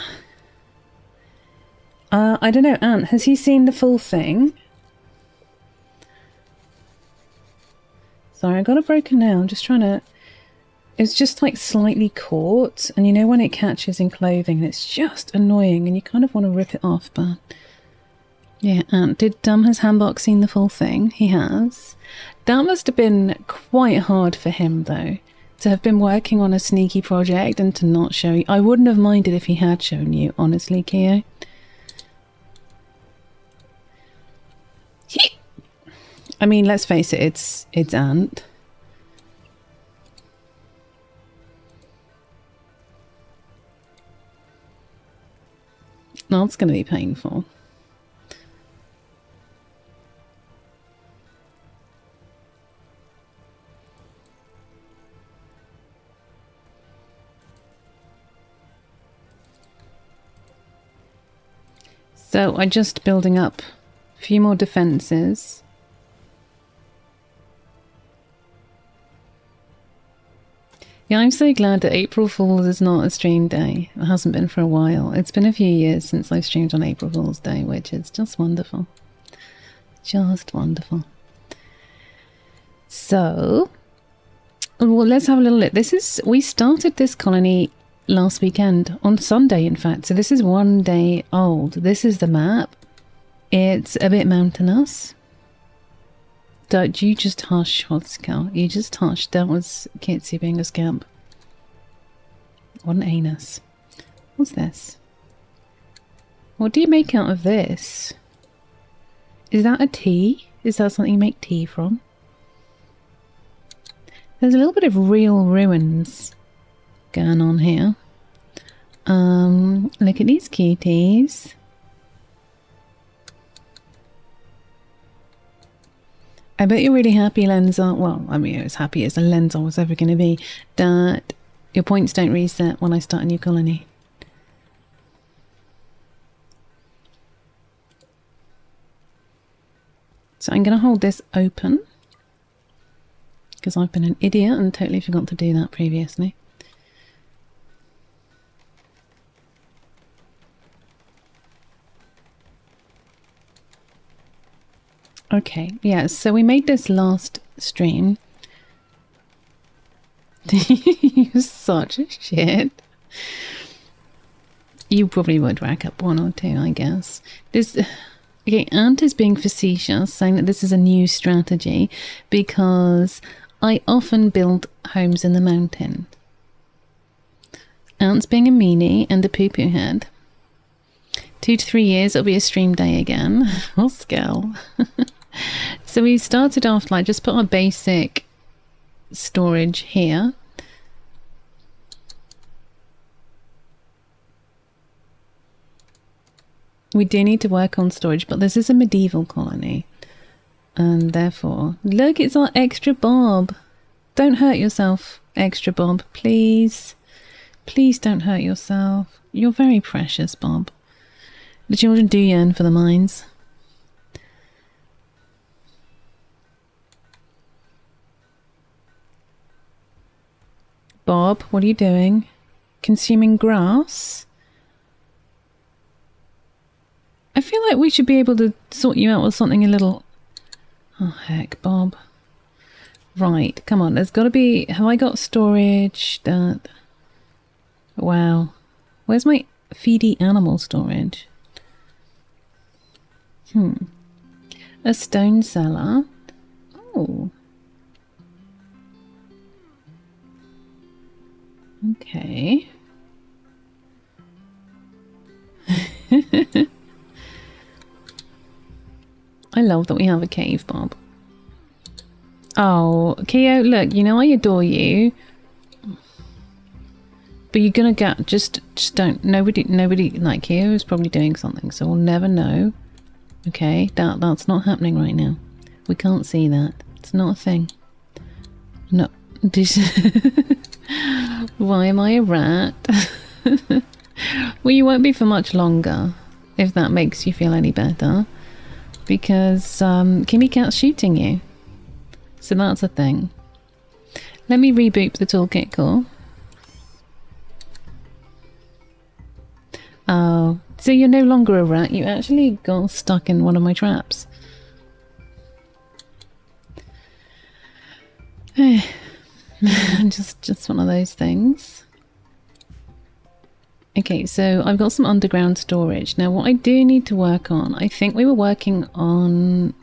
I don't know, Ant, has he seen the full thing? Sorry, I got it broken now. I'm just trying to... It's just like slightly caught, and you know when it catches in clothing and it's just annoying and you kind of want to rip it off, but... Yeah, Ant, has Handbox seen the full thing? He has. That must have been quite hard for him, though, to have been working on a sneaky project and to not show you. I wouldn't have minded if he had shown you, honestly, Keo. I mean, let's face it, it's Ant. That's going to be painful. So I'm just building up a few more defenses. Yeah, I'm so glad that April Fool's is not a stream day. It hasn't been for a while. It's been a few years since I've streamed on April Fool's Day, which is just wonderful. Just wonderful. So, well, let's have a little look. We started this colony last weekend, on Sunday in fact, so this is 1 day old. This is the map. It's a bit mountainous. Don't you just hush, Hotscow. You just hush. That was Kitsy being a scamp. What an anus. What's this? What do you make out of this? Is that a tea? Is that something you make tea from? There's a little bit of real ruins going on here. Look at these cuties. I bet you're really happy, Lenza. Well, I mean, as happy as a Lenza was ever going to be, that your points don't reset when I start a new colony. So I'm going to hold this open, because I've been an idiot and totally forgot to do that previously. Okay, yeah, so we made this last stream. You're such a shit. You probably would rack up one or two, I guess. Okay, Ant is being facetious, saying that this is a new strategy because I often build homes in the mountain. Ant's being a meanie and a poo-poo head. 2 to 3 years, it'll be a stream day again. Or skill. So we started off like just put our basic storage here. We do need to work on storage, but this is a medieval colony. And therefore, look, it's our extra Bob. Don't hurt yourself, extra Bob, please. Please don't hurt yourself. You're very precious, Bob. The children do yearn for the mines. Bob, what are you doing? Consuming grass? I feel like we should be able to sort you out with something a little... Oh, heck, Bob. Right, come on, there's got to be... Have I got storage? That... Wow. Where's my feedy animal storage? A stone cellar. Oh. Okay. I love that we have a cave, Bob. Oh, Keo, look, you know I adore you. But you're gonna get just don't nobody like Keo is probably doing something, so we'll never know. Okay, that's not happening right now. We can't see that. It's not a thing. No. Why am I a rat? Well, you won't be for much longer, if that makes you feel any better. Because Kimmy Cat's shooting you. So that's a thing. Let me reboot the toolkit core. Oh, so you're no longer a rat. You actually got stuck in one of my traps. just one of those things. Okay, so I've got some underground storage. Now, what I do need to work on, I think we were working on...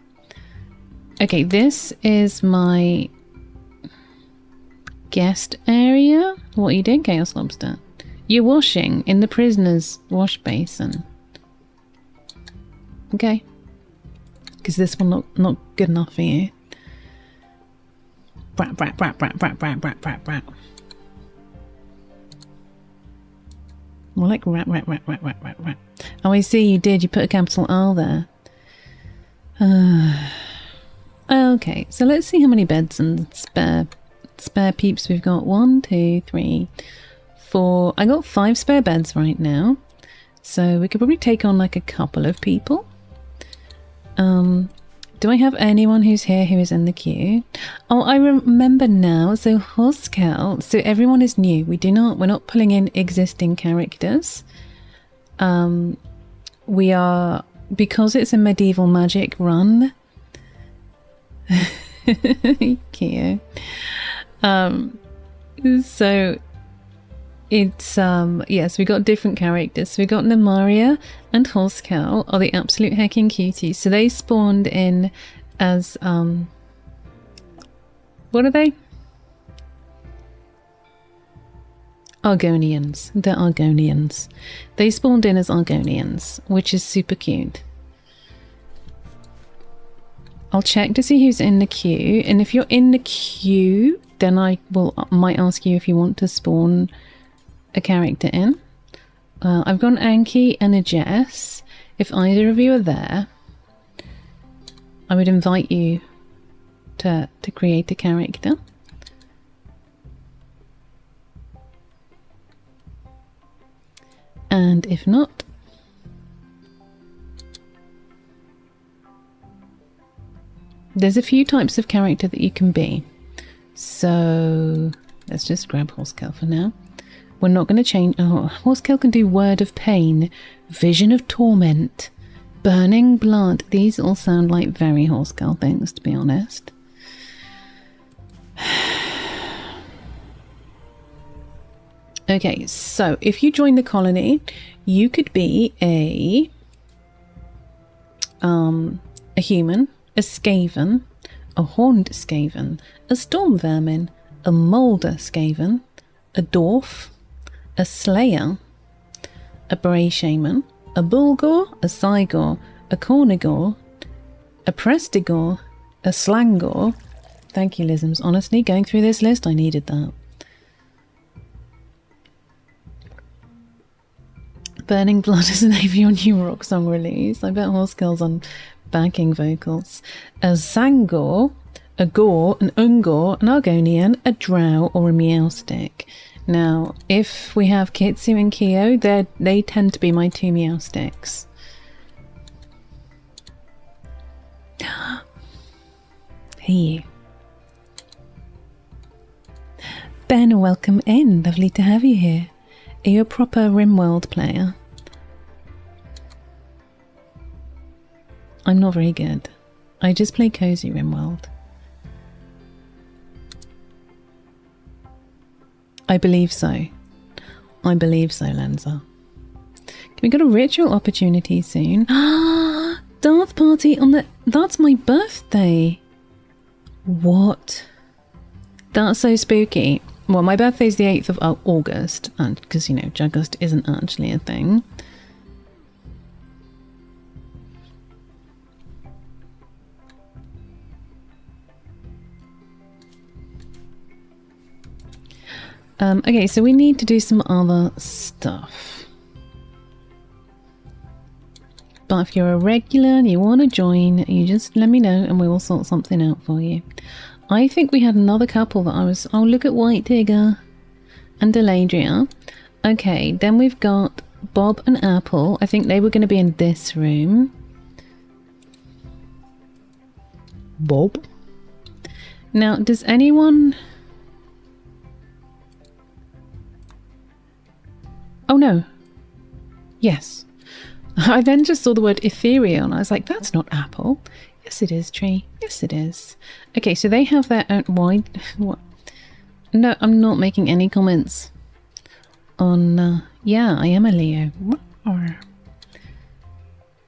Okay, this is my guest area. What are you doing, Chaos Lobster? You're washing in the prisoner's wash basin. Okay. Because this will not good enough for you. Brat, brat, brat, brat, brat, brat, brat, brat, brat. More like rat, rat, rat, rat, rat, rat, rat. Oh, I see you did. You put a capital R there. Okay, so let's see how many beds and spare peeps we've got. 1, 2, 3, 4. I got 5 spare beds right now. So we could probably take on like a couple of people. Do I have anyone who's here who is in the queue? Oh, I remember now. So Hoskel, so everyone is new. We're not pulling in existing characters. We are, because it's a medieval magic run. Cute. So it's yes, we got different characters. So we got Namaria and Hoskel are the absolute hecking cuties. So they spawned in as what are they? Argonians. They're Argonians. They spawned in as Argonians, which is super cute. I'll check to see who's in the queue, and if you're in the queue, then I might ask you if you want to spawn a character in. I've got an Anki and a Jess. If either of you are there, I would invite you to create a character. And if not, there's a few types of character that you can be. So let's just grab Hoskel for now. We're not going to change. Oh, Hoskel can do Word of Pain, Vision of Torment, Burning Blood. These all sound like very Hoskel things, to be honest. Okay, so if you join the colony, you could be a human, a skaven, a horned skaven, a storm vermin, a molder skaven, a dwarf, a slayer, a bray shaman, a bulgor, a cygor, a cornigor, a prestigor, a slangor. Thank you, Lisms. Honestly, going through this list, I needed that. Burning Blood is the name of your new rock song release. I bet Horskill's on backing vocals. A Sangor, a Gore, an Ungor, an Argonian, a Drow, or a Meowstick. Now, if we have Kitsu and Kyo, they tend to be my two Meowsticks. Hey. Ben, welcome in. Lovely to have you here. Are you a proper RimWorld player? I'm not very good. I just play cozy RimWorld. I believe so. I believe so, Lenza. We got a ritual opportunity soon. Darth party on the... That's my birthday. What? That's so spooky. Well, my birthday's the 8th of August, and because, you know, Juggust isn't actually a thing. Okay, so we need to do some other stuff. But if you're a regular and you want to join, you just let me know and we will sort something out for you. I think we had another couple that I was... Oh, look at White Tigger and Deladria. Okay, then we've got Bob and Apple. I think they were going to be in this room. Bob? Now, does anyone... Oh, no. Yes. I then just saw the word ethereal and I was like, that's not Apple. Yes, it is, Tree. Yes, it is. Okay, so they have their own... Why? What? No, I'm not making any comments on... yeah, I am a Leo. Not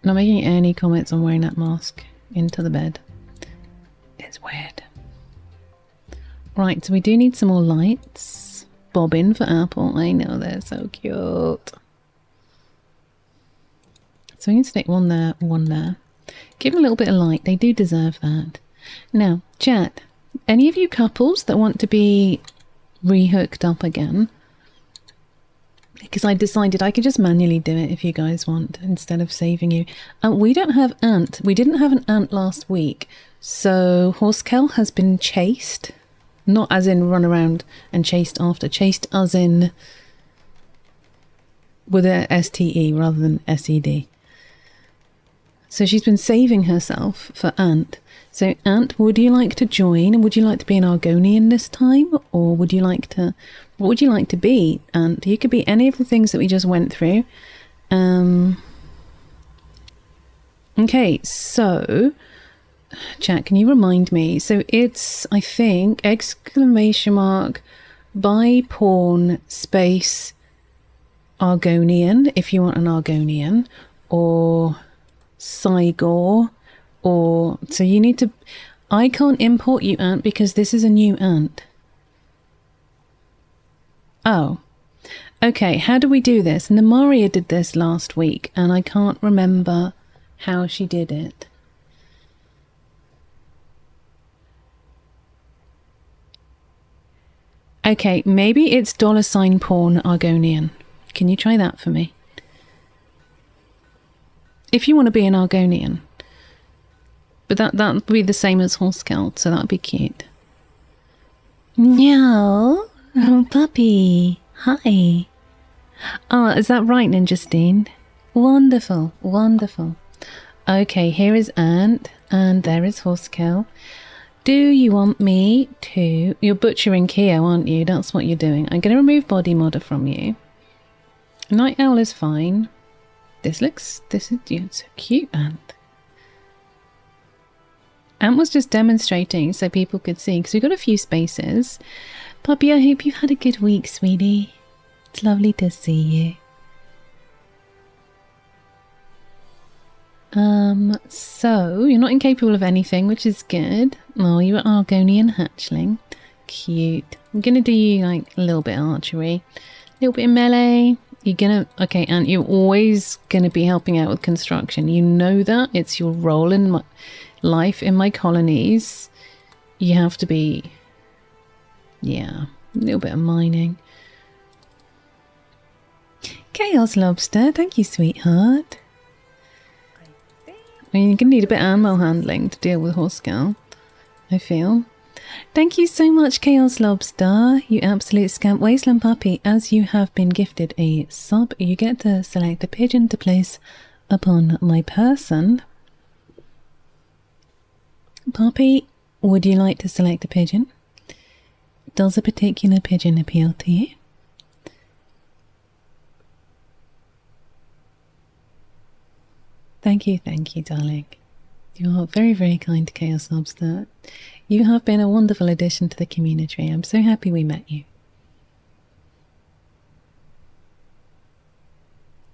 making any comments on wearing that mask into the bed. It's weird. Right, so we do need some more lights. Bobbin for Apple. I know, they're so cute. So we can stick one there, one there. Give them a little bit of light. They do deserve that. Now, chat. Any of you couples that want to be re-hooked up again? Because I decided I could just manually do it if you guys want, instead of saving you. We don't have Ant. We didn't have an Ant last week. So Horsekel has been chased. Not as in run around and chased after. Chased as in with a STE rather than SED. So she's been saving herself for Ant. So Ant, would you like to join? Would you like to be an Argonian this time? Or would you like to... What would you like to be, Ant? You could be any of the things that we just went through. Okay, so... Chat, can you remind me? So it's, I think, ! By porn space Argonian, if you want an Argonian, or Cygor, or... So you need to... I can't import you, Ant, because this is a new Ant. Oh. Okay, how do we do this? Namaria did this last week, and I can't remember how she did it. Okay, maybe it's $ porn Argonian. Can you try that for me? If you want to be an Argonian. But that would be the same as Horsekel, so that would be cute. Meow. Oh, puppy. Hi. Oh, is that right, Ninja Steen? Wonderful, wonderful. Okay, here is Ant, and there is Horsekel. Do you want me to... You're butchering Keo, aren't you? That's what you're doing. I'm going to remove body modder from you. Night Owl is fine. This is so cute, Ant. Ant was just demonstrating so people could see, because we've got a few spaces. Puppy, I hope you had a good week, sweetie. It's lovely to see you. So you're not incapable of anything, which is good. Oh, you're an Argonian hatchling. Cute. I'm gonna do you like a little bit of archery, a little bit of melee. You're gonna, okay, and you're always gonna be helping out with construction. You know that. It's your role in my life in my colonies. You have to be, yeah, a little bit of mining. Chaos Lobster, thank you, sweetheart. I mean, you're gonna need a bit of animal handling to deal with Horscal, I feel. Thank you so much, Chaos Lobster, you absolute scamp. Wasteland Puppy, as you have been gifted a sub, you get to select a pigeon to place upon my person. Puppy, would you like to select a pigeon? Does a particular pigeon appeal to you? Thank you, darling. You are very, very kind to Chaos Lobster. You have been a wonderful addition to the community. I'm so happy we met you.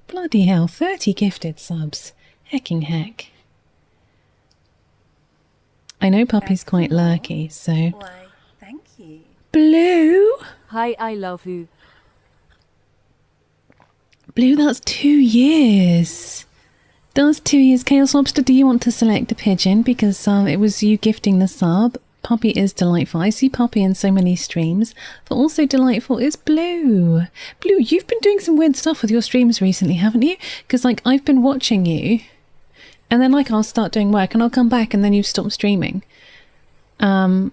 Bloody hell, 30 gifted subs. Hecking heck. I know Puppy's quite lurky, so... Why, thank you. Blue! Hi, I love you. Blue, that's 2 years. That's 2 years. Chaos Lobster, do you want to select a pigeon? Because it was you gifting the sub. Puppy is delightful. I see Puppy in so many streams. But also delightful is Blue. Blue, you've been doing some weird stuff with your streams recently, haven't you? Because, like, I've been watching you. And then, like, I'll start doing work and I'll come back and then you stop streaming. And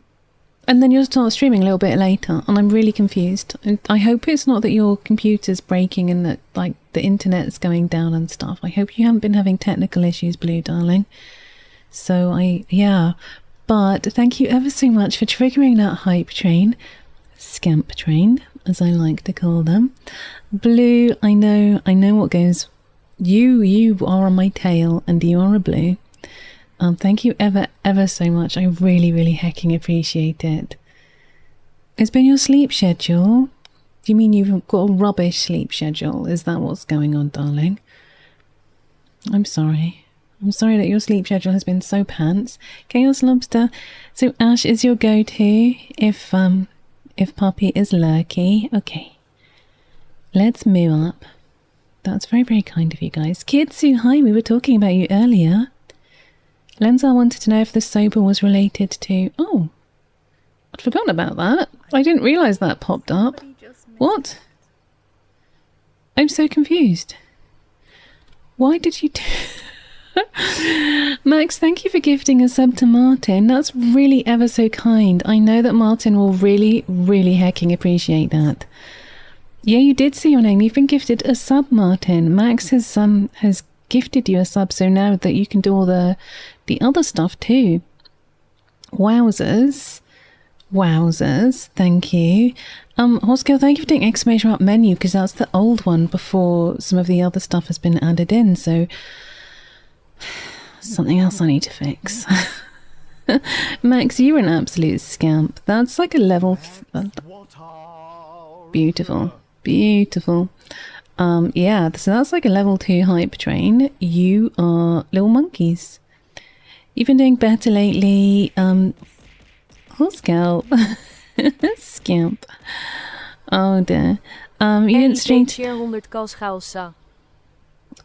then you'll start streaming a little bit later. And I'm really confused. And I hope it's not that your computer's breaking and that, like, the internet's going down and stuff. I hope you haven't been having technical issues, Blue, darling. So, yeah. But thank you ever so much for triggering that hype train. Scamp train, as I like to call them. Blue, I know what goes. You are on my tail and you are a Blue. Thank you ever so much. I really, really hecking appreciate it. It's been your sleep schedule. Do you mean you've got a rubbish sleep schedule? Is that what's going on, darling? I'm sorry. I'm sorry that your sleep schedule has been so pants. Chaos Lobster. So Ash is your go-to if Puppy is lurky. Okay. Let's move up. That's very, very kind of you guys. Kitsu, hi, we were talking about you earlier. Lenzar wanted to know if the sober was related to... Oh, I'd forgotten about that. I didn't realise that popped up. What? I'm so confused. Why did you do... Max, thank you for gifting a sub to Martin. That's really ever so kind. I know that Martin will really, really hecking appreciate that. Yeah, you did see your name. You've been gifted a sub, Martin. Max has gifted you a sub, so now that you can do all the other stuff too. Wowzers. Thank you. Horscale, thank you for doing exclamation mark menu, because that's the old one before some of the other stuff has been added in, so something else I need to fix. Max, you're an absolute scamp. That's like a level... Beautiful. Yeah, so that's like a level 2 hype train. You are little monkeys. You've been doing better lately. Horscale. Scamp. Oh dear. You didn't stream...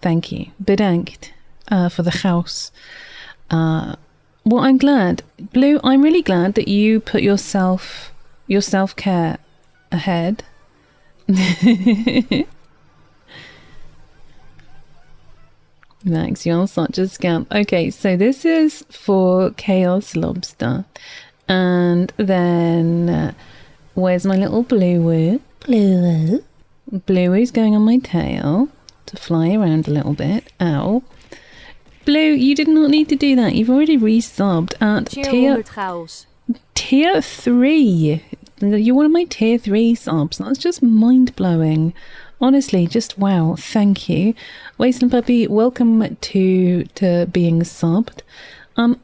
Thank you. Bedankt for the house. Well, I'm glad. Blue, I'm really glad that you put your self-care ahead. Max, you're such a scamp. Okay, so this is for Chaos Lobster. And then, where's my little Blue-woo? Blue-woo's going on my tail to fly around a little bit. Ow. Blue, you did not need to do that. You've already resubbed at tier 3. You're one of my tier 3 subs. That's just mind-blowing. Honestly, just wow. Thank you. Wasteland Puppy, welcome to being subbed.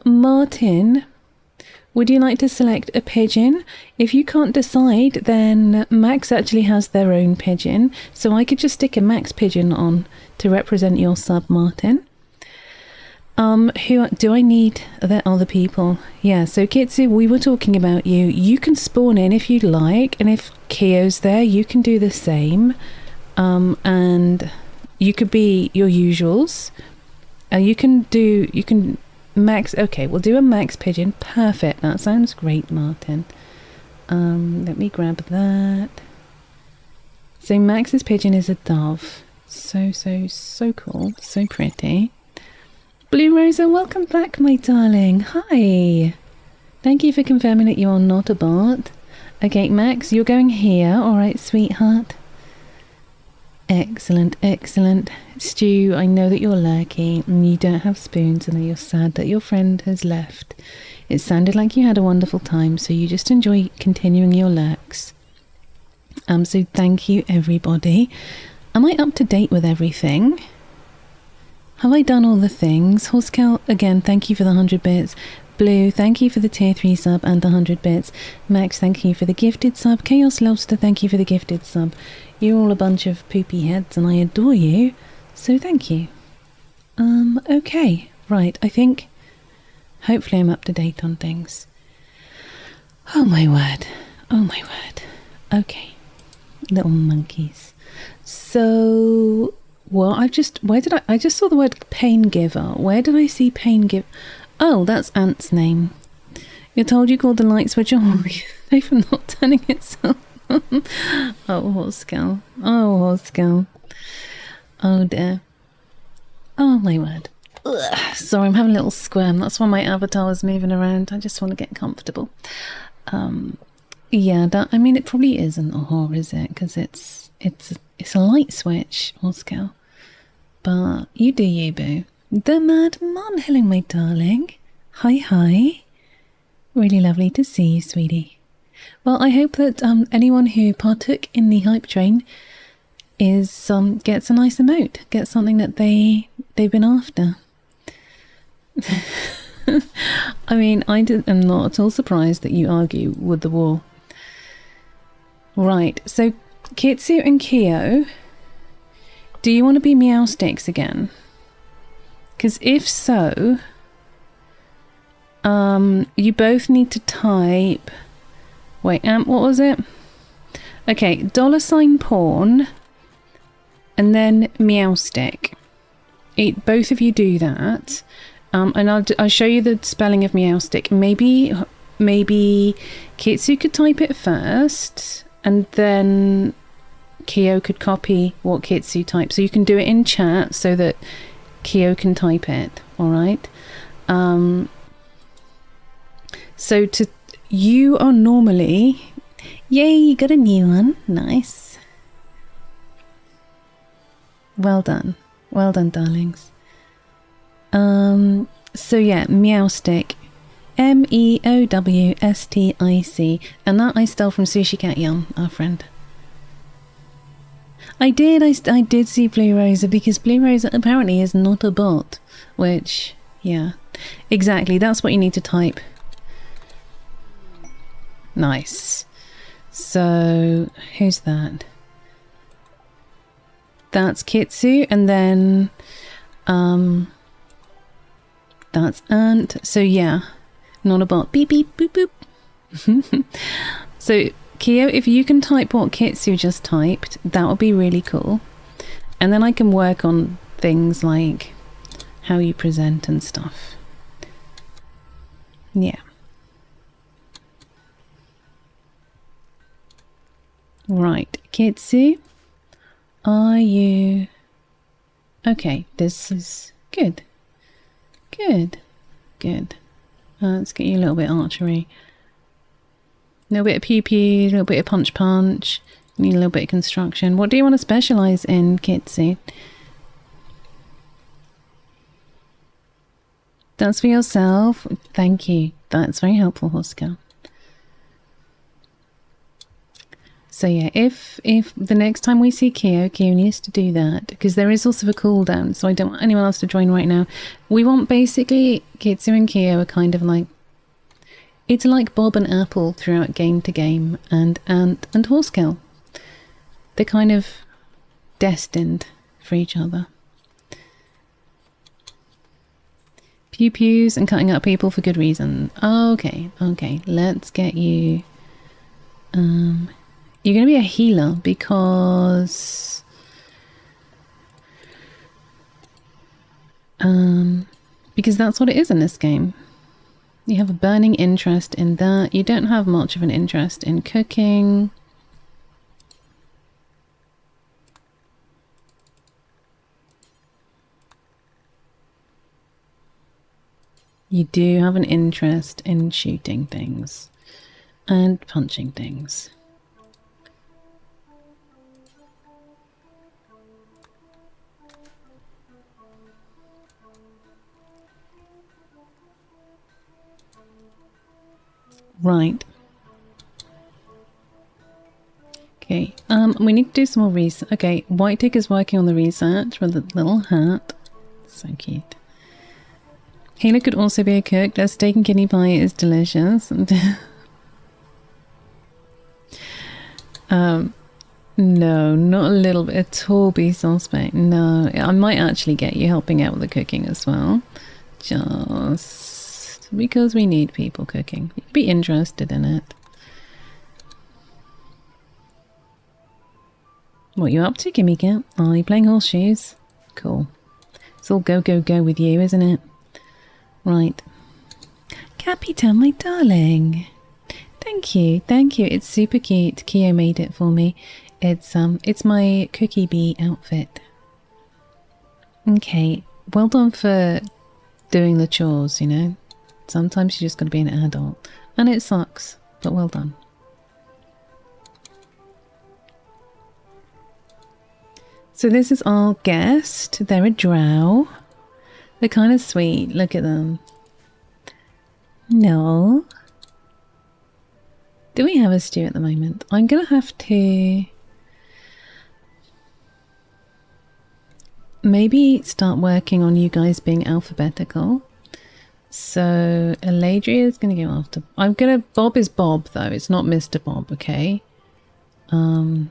Martin, Would you like to select a pigeon? If you can't decide, then Max actually has their own pigeon. So I could just stick a Max pigeon on to represent your sub, Martin. Who do I need? Are there other people? Yeah, so Kitsu, we were talking about you. You can spawn in if you'd like, and if Kyo's there, you can do the same. And you could be your usuals. You can Max. Okay, we'll do a Max pigeon. Perfect. That sounds great, Martin. Let me grab that. So Max's pigeon is a dove. So cool. So pretty. Blue Rosa, welcome back, my darling. Hi. Thank you for confirming that you are not a bot. Okay, Max, you're going here. All right, sweetheart. Excellent, excellent. Stu, I know that you're lurking and you don't have spoons and that you're sad that your friend has left. It sounded like you had a wonderful time, so you just enjoy continuing your lurks. So thank you, everybody. Am I up to date with everything? Have I done all the things? Horsecow, again, thank you for the 100 bits. Blue, thank you for the tier 3 sub and the 100 bits. Max, thank you for the gifted sub. Chaos Lobster, thank you for the gifted sub. You're all a bunch of poopy heads and I adore you, so thank you. Okay, right, I think hopefully I'm up to date on things. Oh my word, oh my word. Okay, little monkeys. So, well, I just saw the word pain giver. Where did I see pain giver? Oh, that's Ant's name. You're told you called the light switch on for not turning itself on. Oh, Horsecow. Oh, Horsecow. Oh, dear. Oh, my word. Ugh. Sorry, I'm having a little squirm. That's why my avatar is moving around. I just want to get comfortable. Yeah, I mean, it probably isn't a whore, is it? Because it's a light switch, Horsecow. But you do you, boo. The Mad Mon, hello my darling. Hi. Really lovely to see you, sweetie. Well, I hope that anyone who partook in the hype train is gets a nice emote, gets something that they've been after. I mean, am not at all surprised that you argue with the wall. Right, so Kitsu and Kyo, do you want to be Meow Sticks again? Because if so, you both need to type... Wait, what was it? Okay, $porn and then Meow Stick. Both of you do that. And I'll show you the spelling of Meow Stick. Maybe Kitsu could type it first, and then Kyo could copy what Kitsu types. So you can do it in chat so that Kyo can type it. All right. So you are normally... Yay, you got a new one. Nice. Well done. Well done, darlings. So yeah, Meow Stick. MEOWSTIC. And that I stole from Sushi Cat Yum, our friend. I did see Blue Rosa, because Blue Rosa apparently is not a bot. Which, yeah. Exactly, that's what you need to type. Nice. So, who's that? That's Kitsu, and then that's Ant. So yeah, not a bot. Beep beep boop boop. So Kyo, if you can type what Kitsu just typed, that would be really cool. And then I can work on things like how you present and stuff. Yeah. Right, Kitsu, are you... Okay, this is good. Good. Let's get you a little bit of archery. A little bit of pew-pew, a little bit of punch-punch. Need a little bit of construction. What do you want to specialise in, Kitsu? That's for yourself. Thank you. That's very helpful, Horsecow. So yeah, if the next time we see Kyo needs to do that, because there is also a cooldown, so I don't want anyone else to join right now. We want basically Kitsu and Kyo are kind of like It's like Bob and Apple throughout game to game, and Ant and Horsekill. They're kind of destined for each other. Pew pews and cutting up people for good reason. Okay, okay, let's get you. You're gonna be a healer because that's what it is in this game. You have a burning interest in that. You don't have much of an interest in cooking. You do have an interest in shooting things and punching things. Right. Okay, we need to do some more research. Okay, White Tick is working on the research with a little hat. So cute. Healer could also be a cook. Their steak and kidney pie is delicious. No, not a little bit at all be suspect. No, I might actually get you helping out with the cooking as well. Just because we need people cooking. You'd be interested in it. What you up to, Gimme Cat? Are you playing horseshoes? Cool. It's all go, go, go with you, isn't it? Right. Capita, my darling. Thank you, thank you. It's super cute. Keo made it for me. It's my cookie bee outfit. Okay, well done for doing the chores, you know. Sometimes you just gotta be an adult. And it sucks, but well done. So this is our guest. They're a drow. They're kind of sweet. Look at them. No. Do we have a stew at the moment? I'm going to have to maybe start working on you guys being alphabetical. So Eladria is going to go after... Bob is Bob though. It's not Mr. Bob, okay? And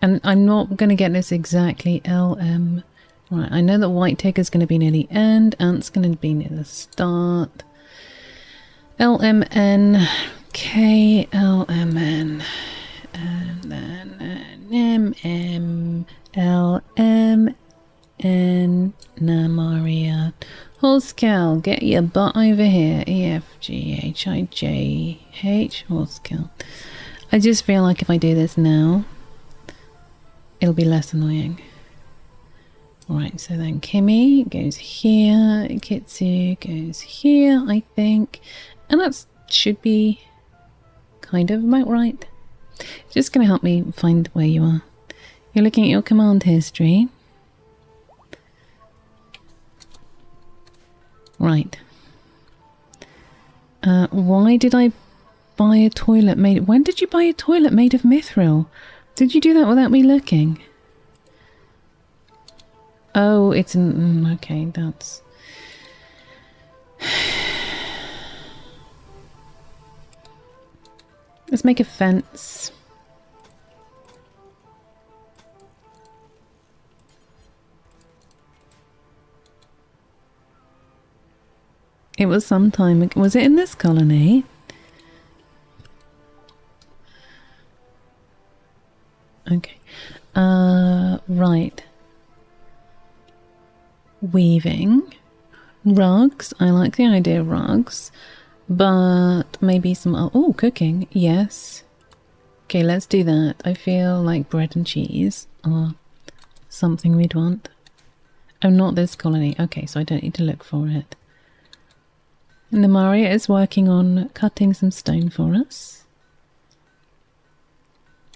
I'm not going to get this exactly. LM. Right, I know that White Tick is going to be near the end. Ant's going to be near the start. LMN. KLMN. And then MMLMN. Namaria. Horsekill, get your butt over here. EFGHIJH. Horsekill. I just feel like if I do this now, it'll be less annoying. Right, so then Kimmy goes here, Kitsu goes here, I think. And that should be kind of about right. Just going to help me find where you are. You're looking at your command history. Right. Why did I buy a toilet made... When did you buy a toilet made of mithril? Did you do that without me looking? Oh, it's an... okay, that's... Let's make a fence. It was some time ago. Was it in this colony? Okay. Right. Weaving. Rugs. I like the idea of rugs. But maybe some... oh, cooking. Yes. Okay, let's do that. I feel like bread and cheese are something we'd want. Oh, not this colony. Okay, so I don't need to look for it. Namaria is working on cutting some stone for us.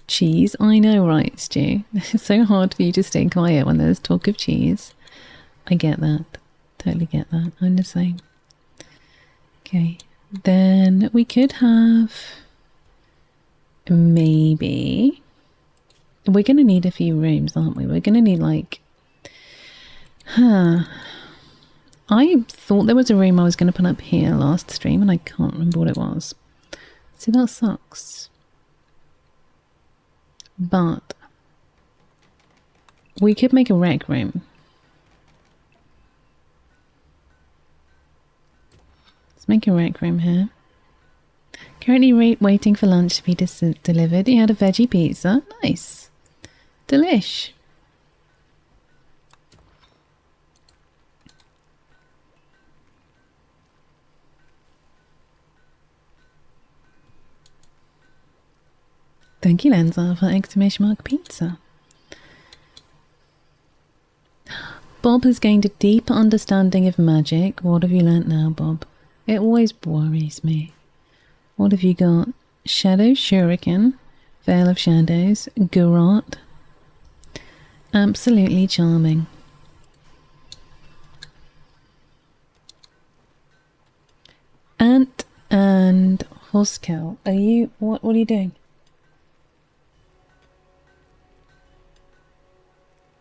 Cheese? I know, right, Stu? It's so hard for you to stay quiet when there's talk of cheese. I get that. Totally get that. I'm the same. Okay. Then we could have... maybe... We're going to need a few rooms, aren't we? We're going to need like... I thought there was a room I was going to put up here last stream and I can't remember what it was. See, that sucks. But we could make a rec room. Let's make a rec room here. Currently waiting for lunch to be delivered. He had a veggie pizza. Nice. Delish. Thank you, Lenza, for exclamation mark pizza. Bob has gained a deep understanding of magic. What have you learnt now, Bob? It always worries me. What have you got? Shadow Shuriken, Veil of Shadows, Garrote. Absolutely charming. Ant and Hoskel, are you... What are you doing?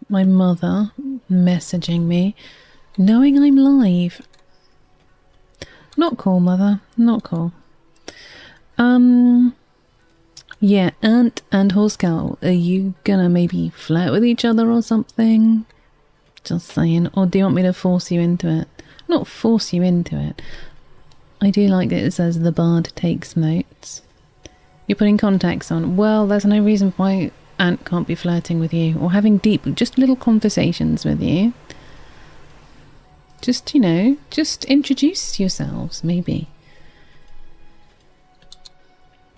My mother messaging me, knowing I'm live. Not cool, mother. Not cool. Yeah, Ant and Horsecow, are you gonna maybe flirt with each other or something? Just saying. Or do you want me to force you into it? Not force you into it. I do like that it says the bard takes notes. You're putting contacts on. Well, there's no reason why Ant can't be flirting with you or having deep, just little conversations with you. Just, you know, just introduce yourselves, maybe.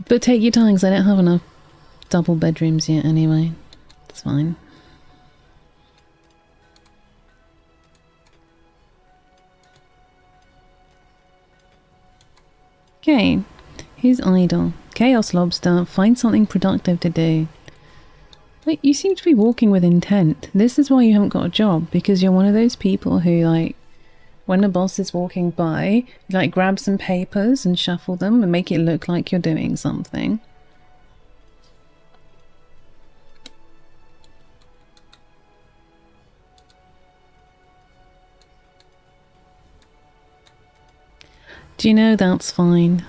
But take your time, 'cause I don't have enough double bedrooms yet anyway. It's fine. Okay, who's idle? Chaos Lobster, find something productive to do. Wait, you seem to be walking with intent. This is why you haven't got a job, because you're one of those people who, like, when the boss is walking by, you, like, grab some papers and shuffle them and make it look like you're doing something. Do you know that's fine?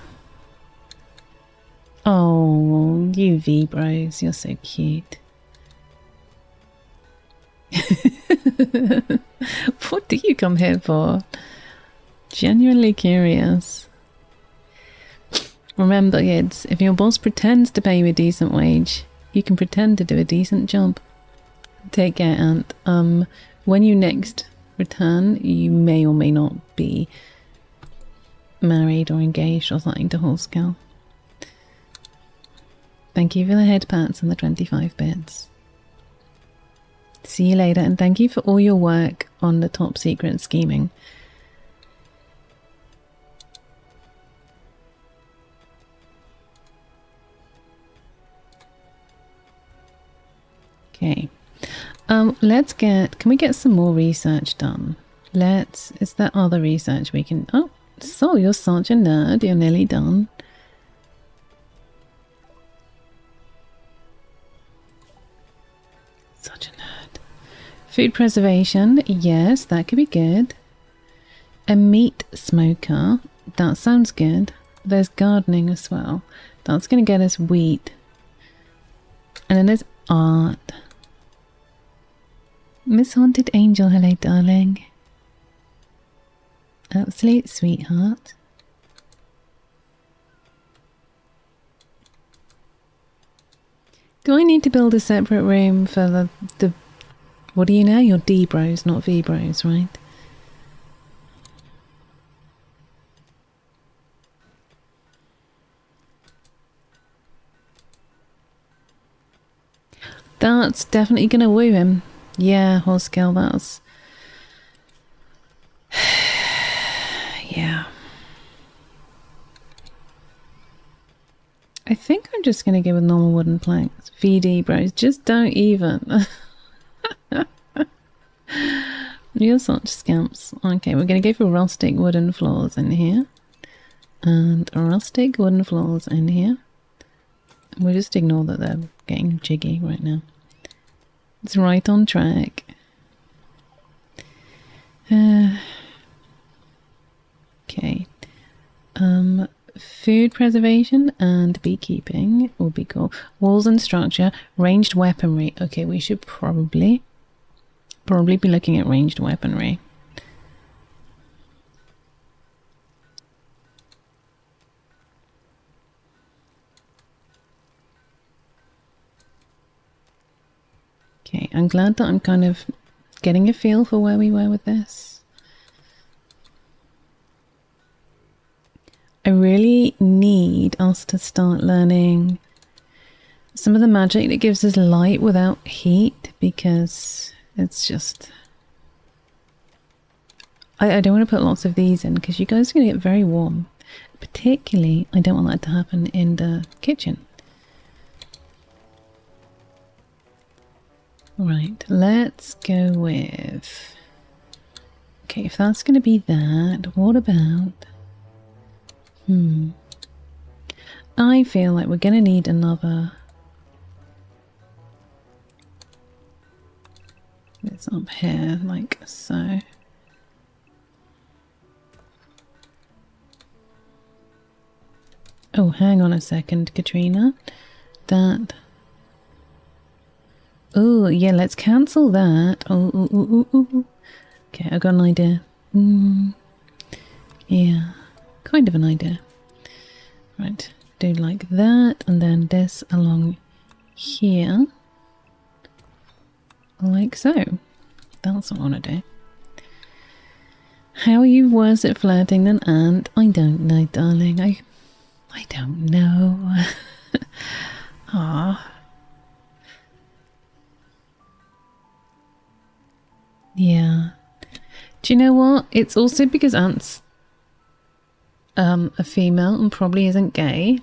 Oh, you V-bros, you're so cute. What do you come here for? Genuinely curious. Remember, kids, if your boss pretends to pay you a decent wage, you can pretend to do a decent job. Take care, Ant. When you next return, you may or may not be married or engaged or something to Horsecow. Thank you for the head pats and the 25 bits. See you later, and thank you for all your work on the top secret scheming. Okay. Let's get... Can we get some more research done? Is there other research we can... Oh, so you're such a nerd. You're nearly done. Such a nerd. Food preservation. Yes, that could be good. A meat smoker. That sounds good. There's gardening as well. That's going to get us wheat. And then there's art. Miss Haunted Angel, hello darling. Absolute sweetheart. Do I need to build a separate room for the what do you know? You're D-bros, not V-bros, right? That's definitely gonna woo him. Yeah, Horsekill, that's... yeah. I think I'm just gonna go with normal wooden planks. VD bros, just don't even. You're such scamps. Okay, we're gonna go for rustic wooden floors in here. And rustic wooden floors in here. We'll just ignore that they're getting jiggy right now. It's right on track. Okay. Food preservation and beekeeping will be cool. Walls and structure, ranged weaponry. Okay, we should probably be looking at ranged weaponry. Okay, I'm glad that I'm kind of getting a feel for where we were with this. I really need us to start learning some of the magic that gives us light without heat, because it's just... I don't want to put lots of these in because you guys are going to get very warm. Particularly, I don't want that to happen in the kitchen. Right, let's go with... Okay, if that's going to be that, what about... I feel like we're going to need another... It's up here, like so. Oh, hang on a second, Katrina. That... Oh, yeah, let's cancel that. Oh. Okay, I've got an idea. Yeah, kind of an idea. Right, do like that, and then this along here. Like so. That's what I want to do. How are you worse at flirting than Aunt? I don't know, darling. I don't know. Ah. Yeah. Do you know what? It's also because Aunt's a female and probably isn't gay.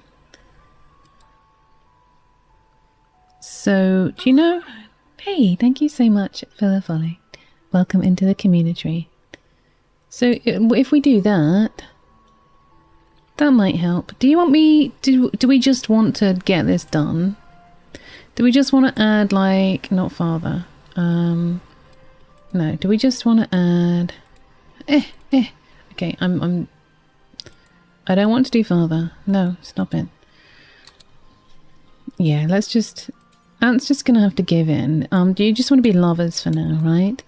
So, do you know? Hey, thank you so much for the follow. Welcome into the community. So, if we do that, that might help. Do you want me... Do we just want to get this done? Do we just want to add, like... Not father. No, do we just want to add... Okay, I don't want to do father. No, stop it. Yeah, let's just... Aunt's just gonna have to give in. Do you just want to be lovers for now, right?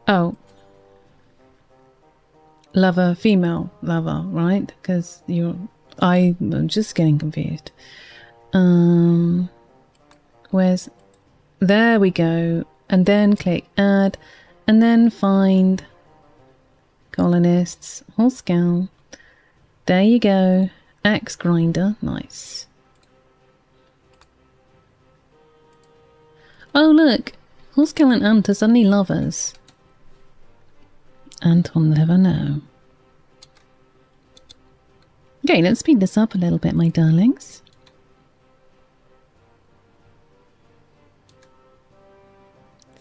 Oh. Lover, female lover, right? Because I'm just getting confused. Where's... There we go. And then click add. And then find colonists. Whole scale. There you go. Axe grinder. Nice. Oh look. Horsekill and Ant are suddenly lovers. Ant will never know. Okay, let's speed this up a little bit, my darlings.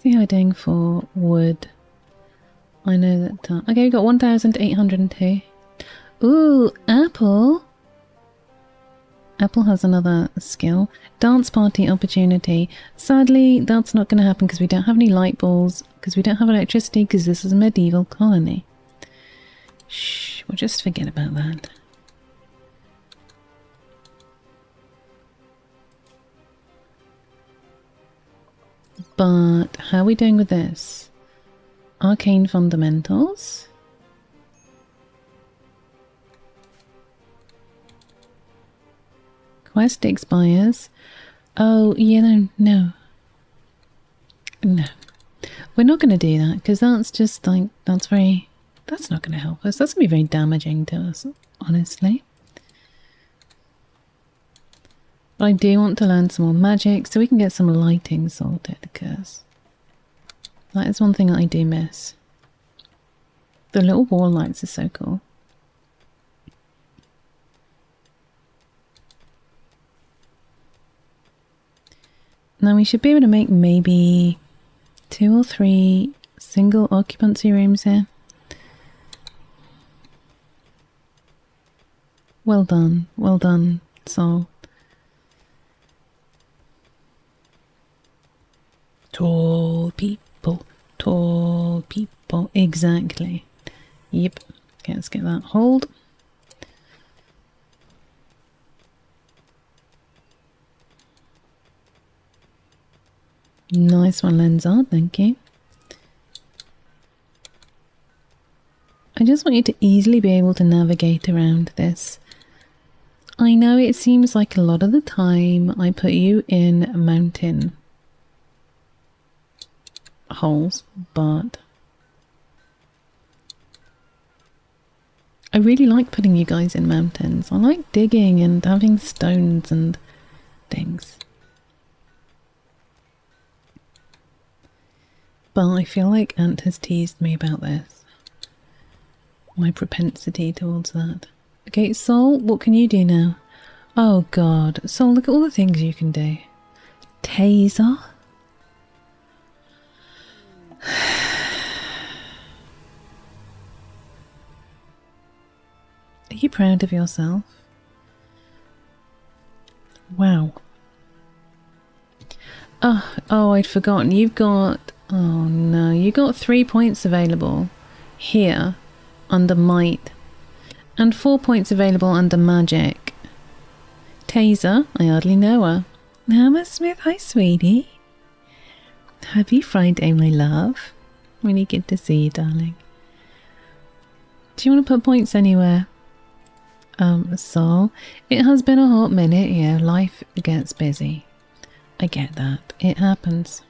See how we're doing for wood. I know that... okay, we got 1,802. Ooh, Apple. Apple has another skill. Dance party opportunity. Sadly, that's not going to happen because we don't have any light balls, because we don't have electricity, because this is a medieval colony. Shh, we'll just forget about that. But how are we doing with this? Arcane fundamentals. Quest expires. Oh, no. No. We're not going to do that because that's just like, that's not going to help us. That's going to be very damaging to us, honestly. But I do want to learn some more magic so we can get some lighting sorted, because that is one thing that I do miss. The little wall lights are so cool. Now we should be able to make maybe 2 or 3 single occupancy rooms here. Well done, Sol. Tall people, exactly. Yep. Okay, let's get that. Hold. Nice one, Lenzard. Thank you. I just want you to easily be able to navigate around this. I know it seems like a lot of the time I put you in mountain holes, but I really like putting you guys in mountains. I like digging and having stones and things. But I feel like Ant has teased me about this. My propensity towards that. Okay, Sol, what can you do now? Oh god. Sol, look at all the things you can do. Taser? Are you proud of yourself? Wow. Oh, I'd forgotten. You've got... Oh no, you got 3 points available here under Might. And 4 points available under Magic. Taser, I hardly know her. Hammersmith, hi sweetie. Happy Friday, my love. Really good to see you, darling. Do you want to put points anywhere? So, it has been a hot minute, yeah, life gets busy. I get that, it happens.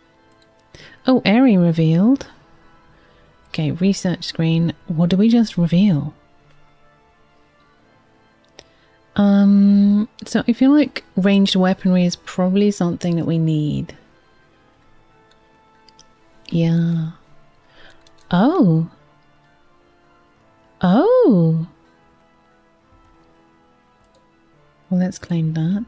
Oh, Airy revealed. Okay, research screen, what do we just reveal? So I feel like ranged weaponry is probably something that we need. Yeah. Oh. Oh. Well, let's claim that.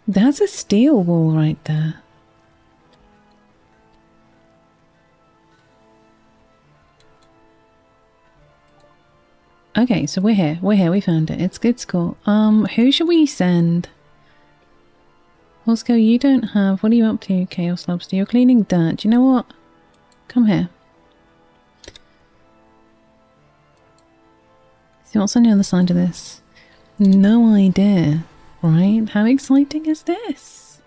That's a steel wall right there. Okay, so we're here. We found it. It's cool. Who should we send? Oscar, you don't have... What are you up to, Chaos Lobster? You're cleaning dirt. Do you know what? Come here. See what's on the other side of this? No idea, right? How exciting is this?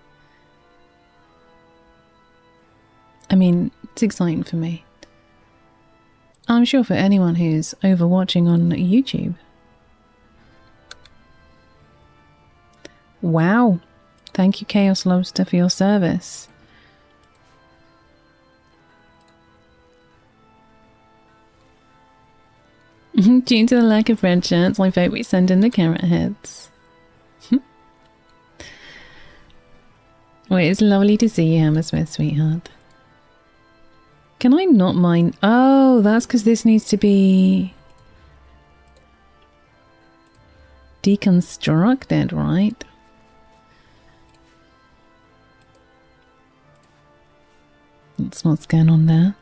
I mean, it's exciting for me. I'm sure for anyone who's overwatching on YouTube. Wow. Thank you, Chaos Lobster, for your service. Due to the lack of red shirts, I vote we send in the carrot heads. Well, it's lovely to see you, Hammersmith, sweetheart. Can I not mine? Oh, that's because this needs to be deconstructed, right? That's what's going on there.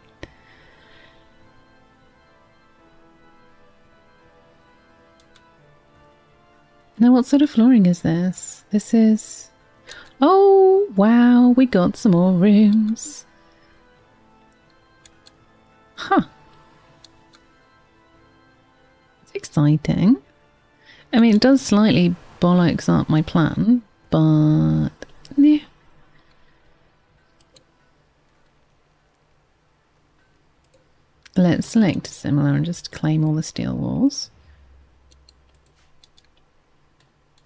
Now, what sort of flooring is this? This is... Oh, wow, we got some more rooms. Huh. It's exciting. I mean, it does slightly bollocks up my plan, but... yeah. Let's select similar and just claim all the steel walls.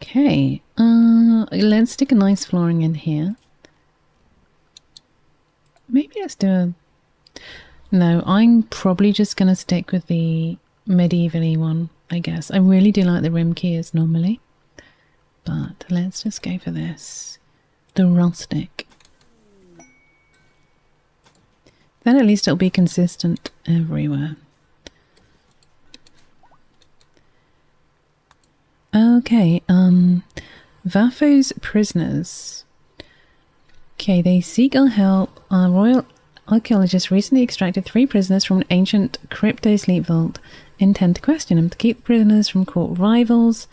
Okay, let's stick a nice flooring in here. Maybe let's do a... No, I'm probably just going to stick with the medieval-y one, I guess. I really do like the rim keys normally. But let's just go for this. The rustic. Then at least it'll be consistent everywhere. Okay, Vafo's prisoners. Okay, they seek our help. Our royal archaeologists recently extracted 3 prisoners from an ancient crypto-sleep vault. Intend to question them to keep the prisoners from court rivals.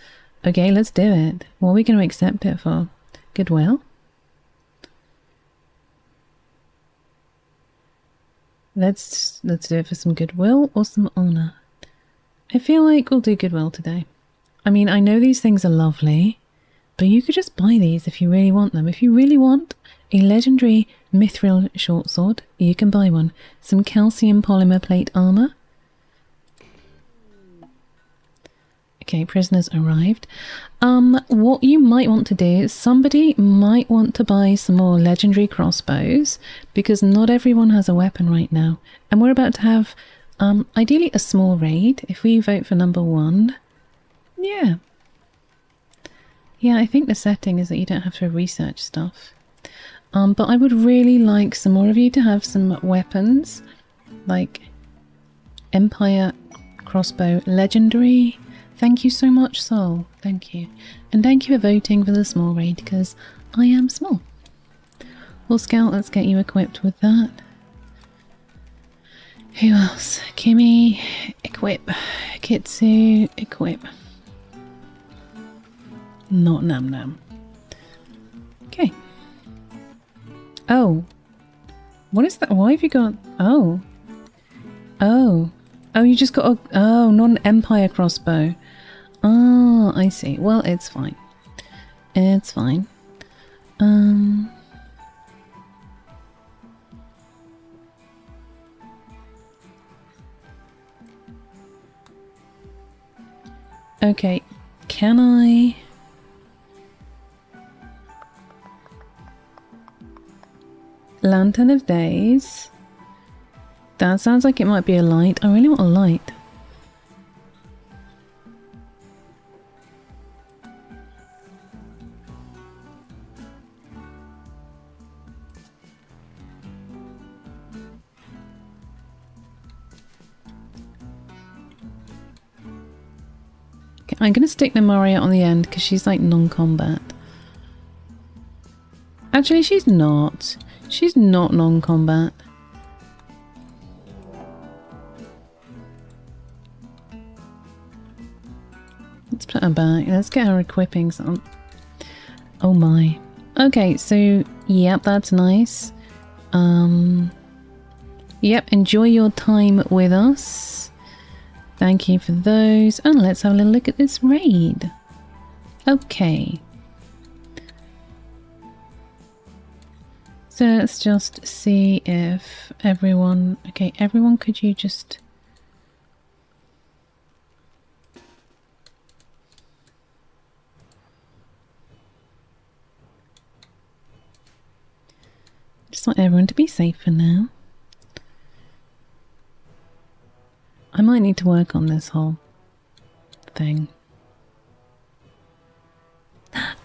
Okay, let's do it. What are we going to accept it for? Goodwill? Let's do it for some goodwill or some honor. I feel like we'll do goodwill today. I mean, I know these things are lovely, but you could just buy these if you really want them. If you really want a legendary mithril short sword, you can buy one. Some calcium polymer plate armor. Okay, prisoners arrived. What you might want to do is somebody might want to buy some more legendary crossbows because not everyone has a weapon right now. And we're about to have, ideally a small raid. If we vote for number 1, yeah. Yeah, I think the setting is that you don't have to research stuff. But I would really like some more of you to have some weapons, like Empire crossbow legendary. Thank you so much, Sol. Thank you. And thank you for voting for the small raid, because I am small. Well, Scout, let's get you equipped with that. Who else? Kimmy, equip. Kitsu, equip. Not Nam Nam. Okay. Oh. What is that? Why have you got... Oh. Oh. Oh, you just got a... Oh, not an Empire crossbow. Oh, I see. Well, it's fine. It's fine. Okay. Can I... Lantern of Days. That sounds like it might be a light. I really want a light. Okay, I'm going to stick the Maria on the end because she's like non-combat. Actually, she's not. She's not non-combat. Let's put her back. Let's get her equippings on. Oh my. Okay, so yep, that's nice. Yep, enjoy your time with us. Thank you for those. And let's have a little look at this raid. Okay. So let's just see if everyone... Okay, everyone, could you just... Just want everyone to be safe for now. I might need to work on this whole thing.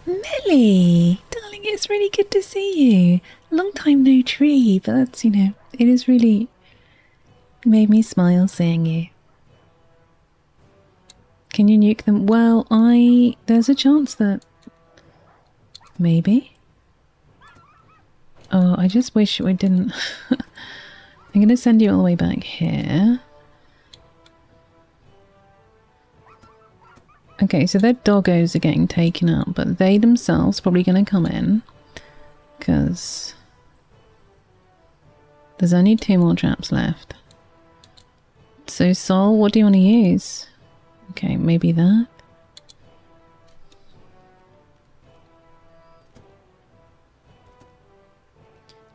Millie! Darling, it's really good to see you. Long time no tree, but that's, you know, it is really made me smile seeing you. Can you nuke them? Well, there's a chance that... Maybe? Oh, I just wish we didn't... I'm going to send you all the way back here. Okay, so their doggos are getting taken out, but they themselves probably going to come in. Because... there's only 2 more traps left. So, Sol, what do you want to use? Okay, maybe that.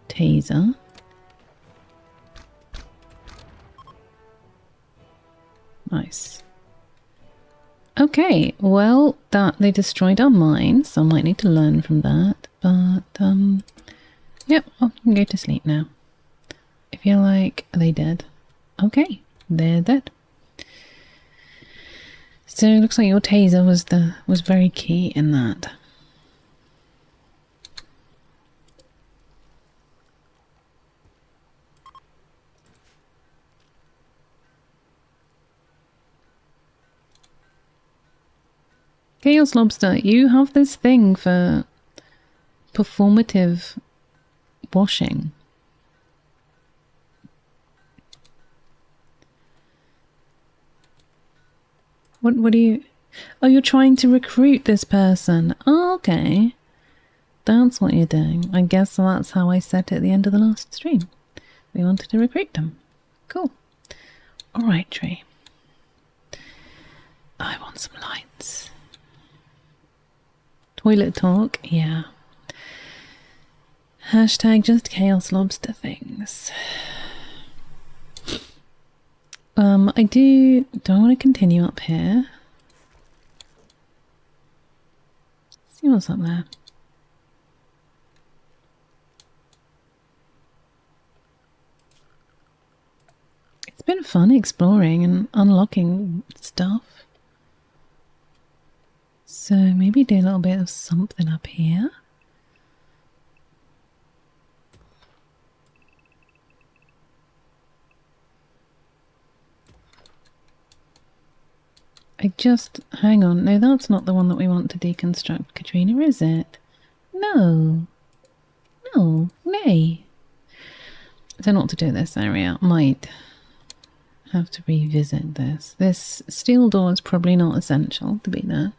Taser. Nice. Okay, well, that they destroyed our mine, so I might need to learn from that. But, yep, I can go to sleep now. I feel like, are they dead? Okay, they're dead. So it looks like your taser was very key in that. Chaos Lobster, you have this thing for performative washing. What do you... Oh, you're trying to recruit this person. Oh, okay. That's what you're doing. I guess that's how I said it at the end of the last stream. We wanted to recruit them. Cool. Alright, Tree. I want some lights. Toilet talk, yeah. Hashtag just chaos lobster things. Do I want to continue up here? See what's up there. It's been fun exploring and unlocking stuff. So maybe do a little bit of something up here. Hang on, no, that's not the one that we want to deconstruct, Katrina, is it? No. No, nay. I don't know what to do in this area. Might have to revisit this. This steel door is probably not essential to be there.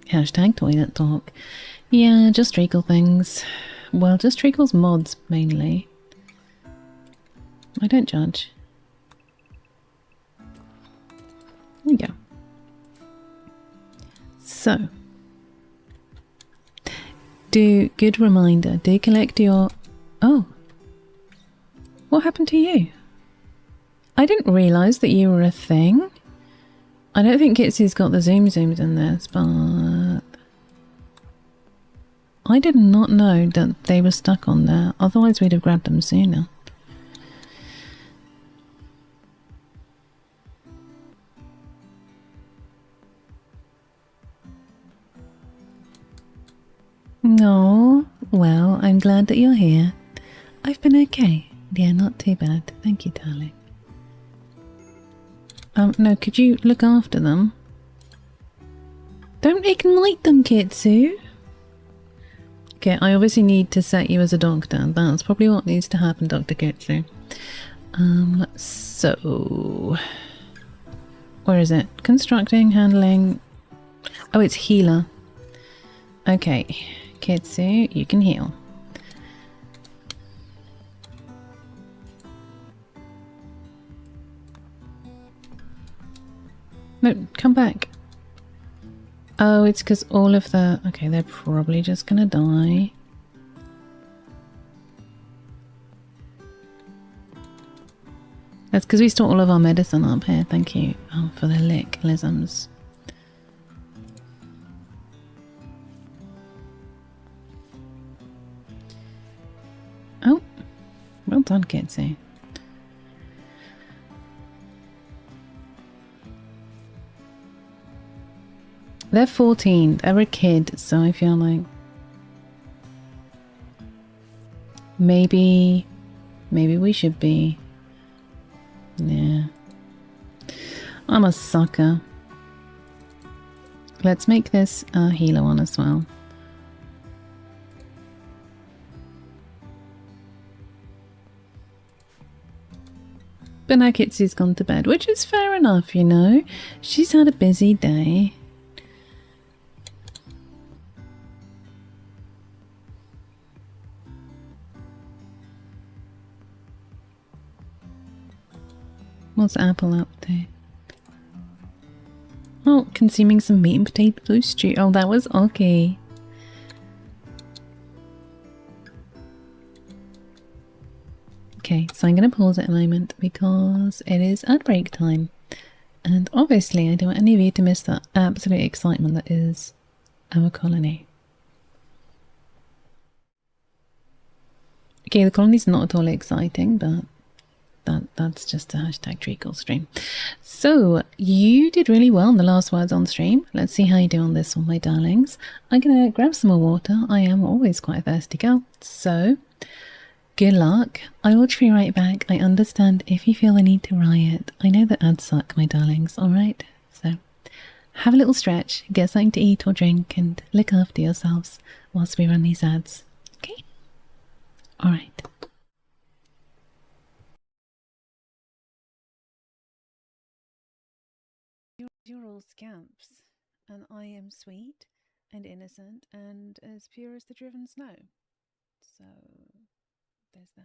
Hashtag toilet talk. Yeah, just Treecle things. Well, just Treacle's mods mainly. I don't judge. There we go. So, good reminder, do collect your... Oh. What happened to you? I didn't realise that you were a thing. I don't think Kitsy's got the zooms in this, but... I did not know that they were stuck on there, otherwise we'd have grabbed them sooner. No, well, I'm glad that you're here. I've been okay. Yeah, not too bad. Thank you, darling. No, could you look after them? Don't ignite them, Kitsu! Okay, I obviously need to set you as a doctor. That's probably what needs to happen, Dr. Kitsu. So... Where is it? Constructing, handling... Oh, it's healer. Okay, Kitsu, you can heal. No, come back. Oh, it's because all of the... Okay, they're probably just gonna die. That's because we store all of our medicine up here. Thank you for the licklisms. Oh, well done, Kitsu. They're 14. They're a kid, so I feel like maybe we should be. Yeah. I'm a sucker. Let's make this a healer one as well. But now Kitsy's gone to bed, which is fair enough, you know. She's had a busy day. What's Apple up to? Oh, consuming some meat and potato stew. Oh, that was okay. Okay, so I'm going to pause it a moment because it is ad break time. And obviously I don't want any of you to miss that absolute excitement that is our colony. Okay, the colony's not at all exciting, but that's just a hashtag Treecle stream. So, you did really well in the last words on stream. Let's see how you do on this one, my darlings. I'm going to grab some more water. I am always quite a thirsty girl. So, good luck. I will be right back. I understand if you feel the need to riot. I know that ads suck, my darlings, alright? So, have a little stretch, get something to eat or drink, and look after yourselves whilst we run these ads. Okay? Alright. You're all scamps, and I am sweet and innocent and as pure as the driven snow. So there's that.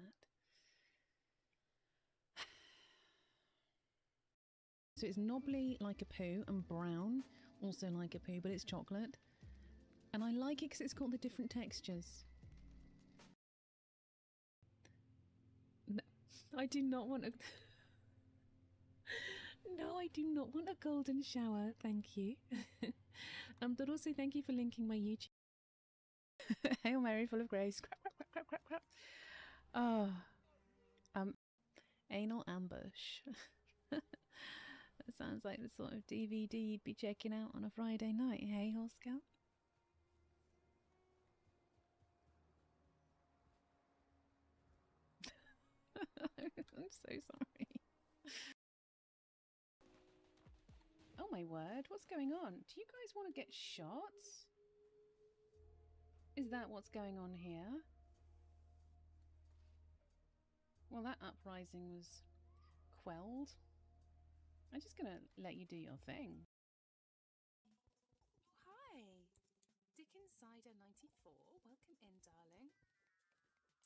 So it's knobbly like a poo and brown also like a poo, but it's chocolate. And I like it because it's got the different textures. No, I do not want a... No, I do not want a golden shower, thank you. But also thank you for linking my YouTube. Hail Mary, full of grace. Crap, crap, crap, crap, crap, crap. Oh, anal ambush. That sounds like the sort of DVD you'd be checking out on a Friday night, hey, Horse Girl? I'm so sorry. Oh my word, what's going on? Do you guys want to get shot? Is that what's going on here? Well, that uprising was quelled. I'm just gonna let you do your thing. Hi, Dickinsider 94. Welcome in, darling.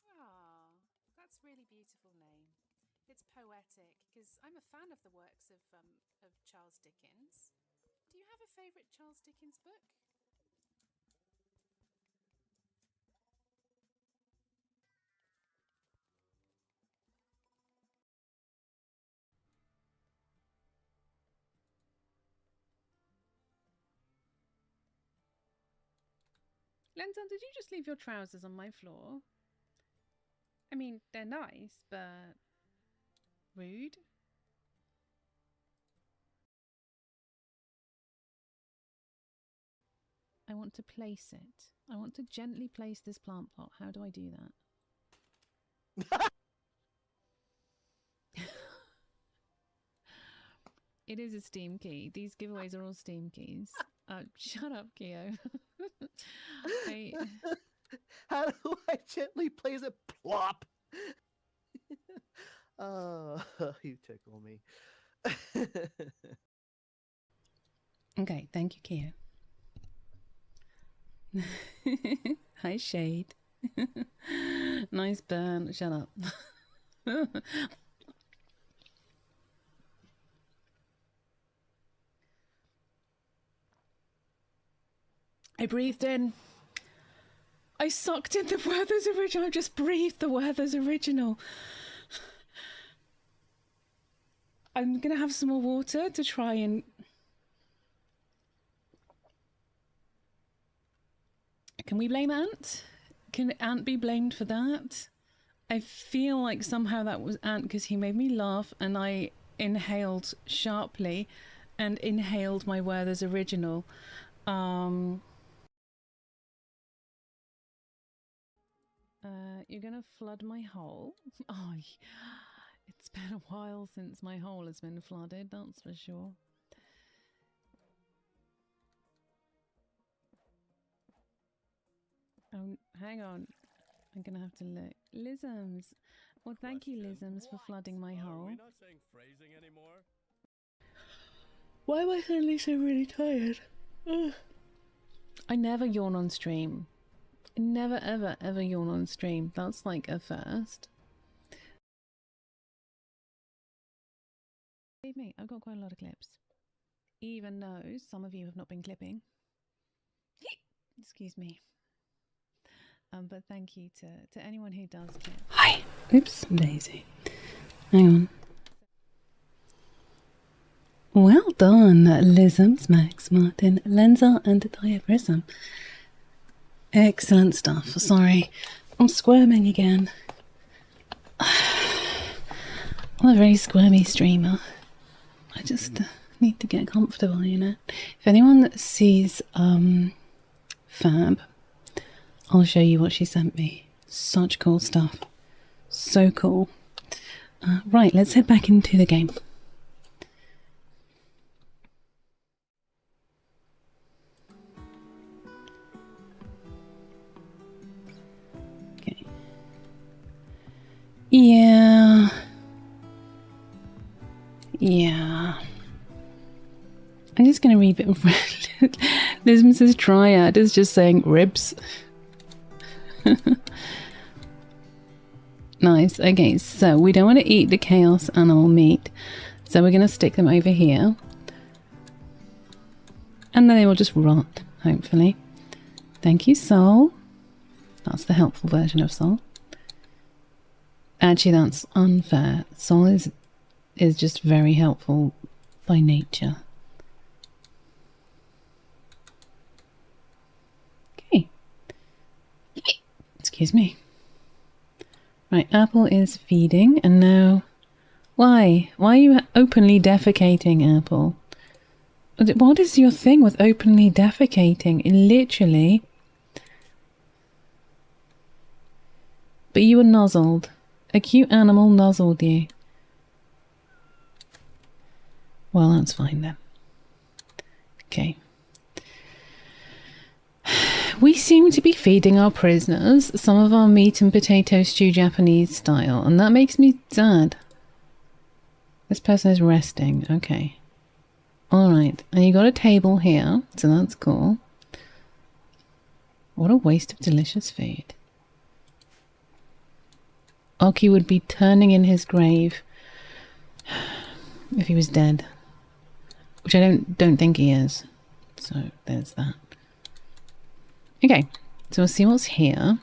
Ah, that's a really beautiful name. It's poetic because I'm a fan of the works of Charles Dickens. Do you have a favourite Charles Dickens book? Lenton, did you just leave your trousers on my floor? I mean, they're nice, but rude. I want to place it. I want to gently place this plant pot. How do I do that? It is a Steam key. These giveaways are all Steam keys. Shut up, Keo. How do I gently place it? Plop! Oh, you tickle me. Okay, thank you, Keo. Hi, Shade. Nice burn. Shut up. I breathed in. I sucked in the Werther's original. I just breathed the Werther's original. I'm gonna have some more water to try and... Can we blame Ant? Can Ant be blamed for that? I feel like somehow that was Ant because he made me laugh and I inhaled sharply and inhaled my Werther's original. You're gonna flood my hole? Oh, it's been a while since my hole has been flooded, that's for sure. Oh, hang on. I'm gonna have to look. Lisms! Well, thank you, Lisms, for flooding my hole. Are we not saying phrasing anymore? Why am I suddenly so really tired? Ugh. I never yawn on stream. I never, ever, ever yawn on stream. That's like a first. Believe me, I've got quite a lot of clips. Even though some of you have not been clipping. Excuse me. But thank you to anyone who does clip. Hi! Oops, Daisy. Hang on. Well done, Lisms, Max, Martin, Lenza, and Diaprism. Excellent stuff. Sorry, I'm squirming again. I'm a very squirmy streamer. I just need to get comfortable, you know. If anyone sees Fab, I'll show you what she sent me. Such cool stuff. So cool. Right, let's head back into the game. Okay. Yeah. I'm just going to read it. Lism says Triad is just saying ribs. Nice. Okay, so we don't want to eat the chaos animal meat. So we're going to stick them over here. And then they will just rot, hopefully. Thank you, Soul. That's the helpful version of Soul. Actually, that's unfair. Soul is just very helpful by nature. Okay. Excuse me. Right, Apple is feeding, and now... Why? Why are you openly defecating, Apple? What is your thing with openly defecating? Literally. But you were nuzzled. A cute animal nuzzled you. Well, that's fine then. Okay. We seem to be feeding our prisoners some of our meat and potato stew Japanese style, and that makes me sad. This person is resting. Okay. Alright, and you got a table here, so that's cool. What a waste of delicious food. Oki would be turning in his grave if he was dead. Which I don't think he is. So there's that. Okay, so we'll see what's here.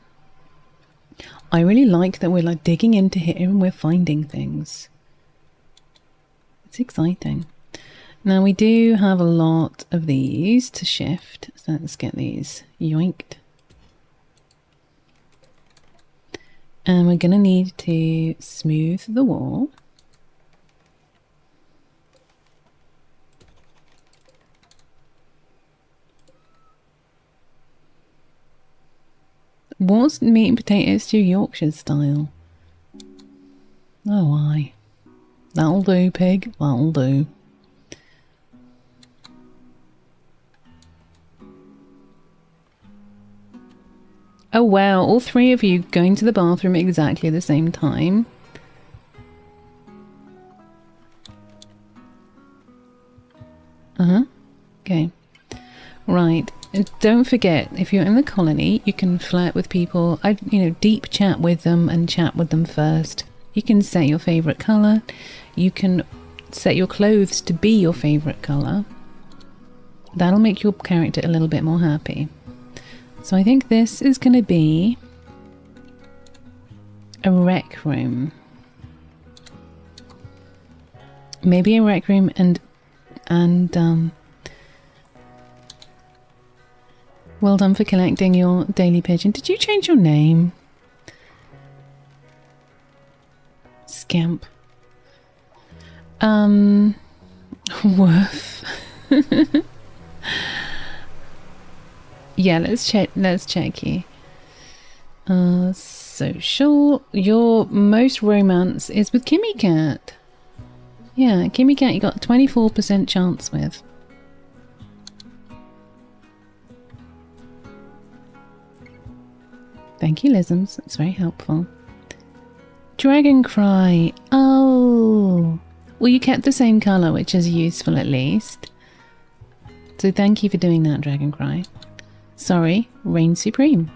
I really like that we're like digging into here and we're finding things. It's exciting. Now we do have a lot of these to shift. So let's get these yoinked. And we're going to need to smooth the wall. What's meat and potatoes stew Yorkshire style? Oh, aye. That'll do, pig. That'll do. Oh wow, all three of you going to the bathroom at exactly the same time. Okay. Right. And don't forget, if you're in the colony, you can flirt with people. Deep chat with them and chat with them first. You can set your favourite colour. You can set your clothes to be your favourite colour. That'll make your character a little bit more happy. So I think this is going to be a rec room. Maybe a rec room and well done for collecting your daily pigeon. Did you change your name? Scamp. Worth. Yeah, let's check you. Social. Your most romance is with Kimmy Cat. Yeah, Kimmy Cat you got 24% chance with. Thank you, Lisms. That's very helpful. Dragon Cry. Oh. Well, you kept the same colour, which is useful at least. So thank you for doing that, Dragon Cry. Sorry, reign supreme.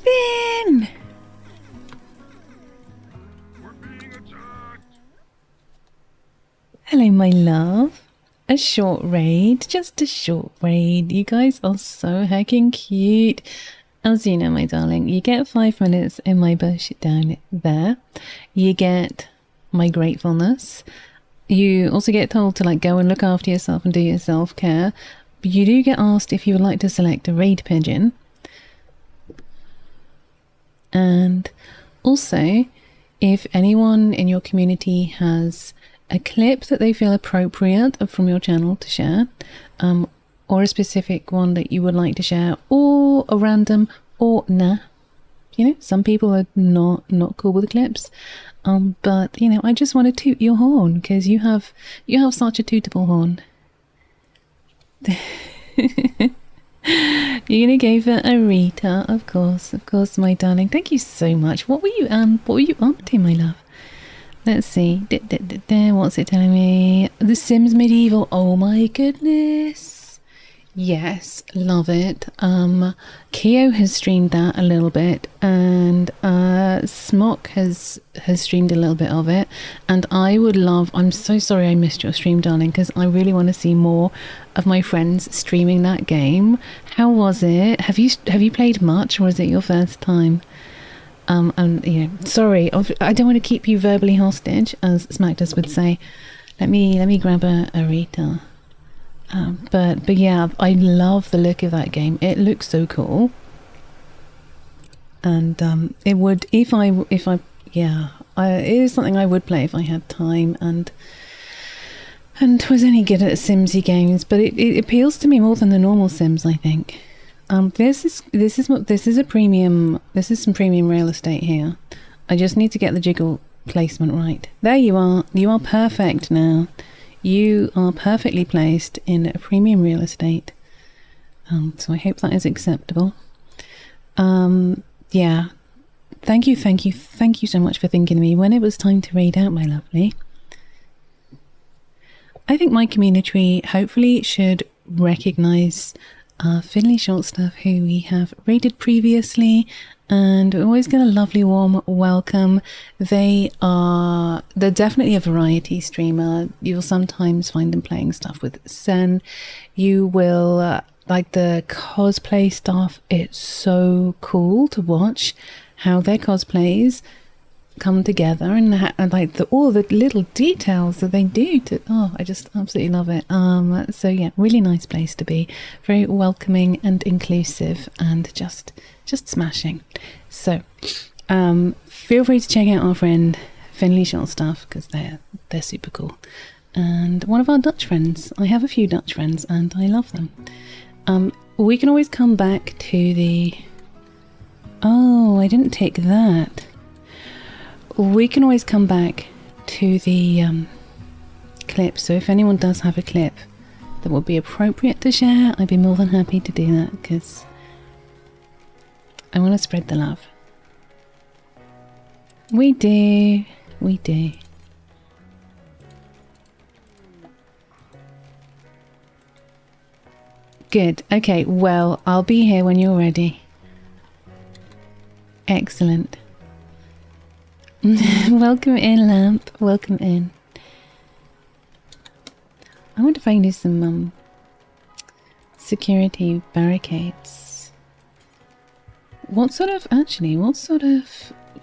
Finn! Hello, my love. A short raid, just a short raid. You guys are so heckin' cute. As you know, my darling, you get 5 minutes in my bush down there. You get my gratefulness. You also get told to like go and look after yourself and do your self-care. But you do get asked if you would like to select a raid pigeon. And also, if anyone in your community has a clip that they feel appropriate from your channel to share, or a specific one that you would like to share, or a random, or nah. You know, some people are not cool with clips. But you know, I just want to toot your horn because you have such a tootable horn. You're gonna go for a Rita, of course, my darling. Thank you so much. What were you up to, my love? Let's see. What's it telling me? The Sims Medieval. Oh my goodness. Yes, love it. Keo has streamed that a little bit, and Smock has streamed a little bit of it. And I would love. I'm so sorry I missed your stream, darling, because I really want to see more of my friends streaming that game. How was it? Have you played much, or is it your first time? And you know, sorry, I don't want to keep you verbally hostage, as Smacktus would say. Let me grab a Rita. But yeah, I love the look of that game. It looks so cool, and it would it is something I would play if I had time and was any good at Simsy games. But it appeals to me more than the normal Sims, I think. This is a premium. This is some premium real estate here. I just need to get the jiggle placement right. There you are. You are perfect now. You are perfectly placed in a premium real estate. So I hope that is acceptable. Yeah. Thank you so much for thinking of me when it was time to raid out, my lovely. I think my community hopefully should recognise Finley Shortstuff, who we have raided previously, and we always get a lovely warm welcome. They're definitely a variety streamer. You'll sometimes find them playing stuff with Sen. You will like the cosplay stuff. It's so cool to watch how their cosplays come together, and like all the little details that they do to I just absolutely love it. So yeah, really nice place to be, very welcoming and inclusive, and just smashing. So feel free to check out our friend Finley Shortstuff, because they're super cool, and one of our Dutch friends. I have a few Dutch friends and I love them. We can always come back to the I didn't take that. We can always come back to the clip, so if anyone does have a clip that would be appropriate to share, I'd be more than happy to do that, because I want to spread the love. We do. Good. Okay, well, I'll be here when you're ready. Excellent. Welcome in, Lamp. Welcome in. I wonder if I can do some security barricades. What sort of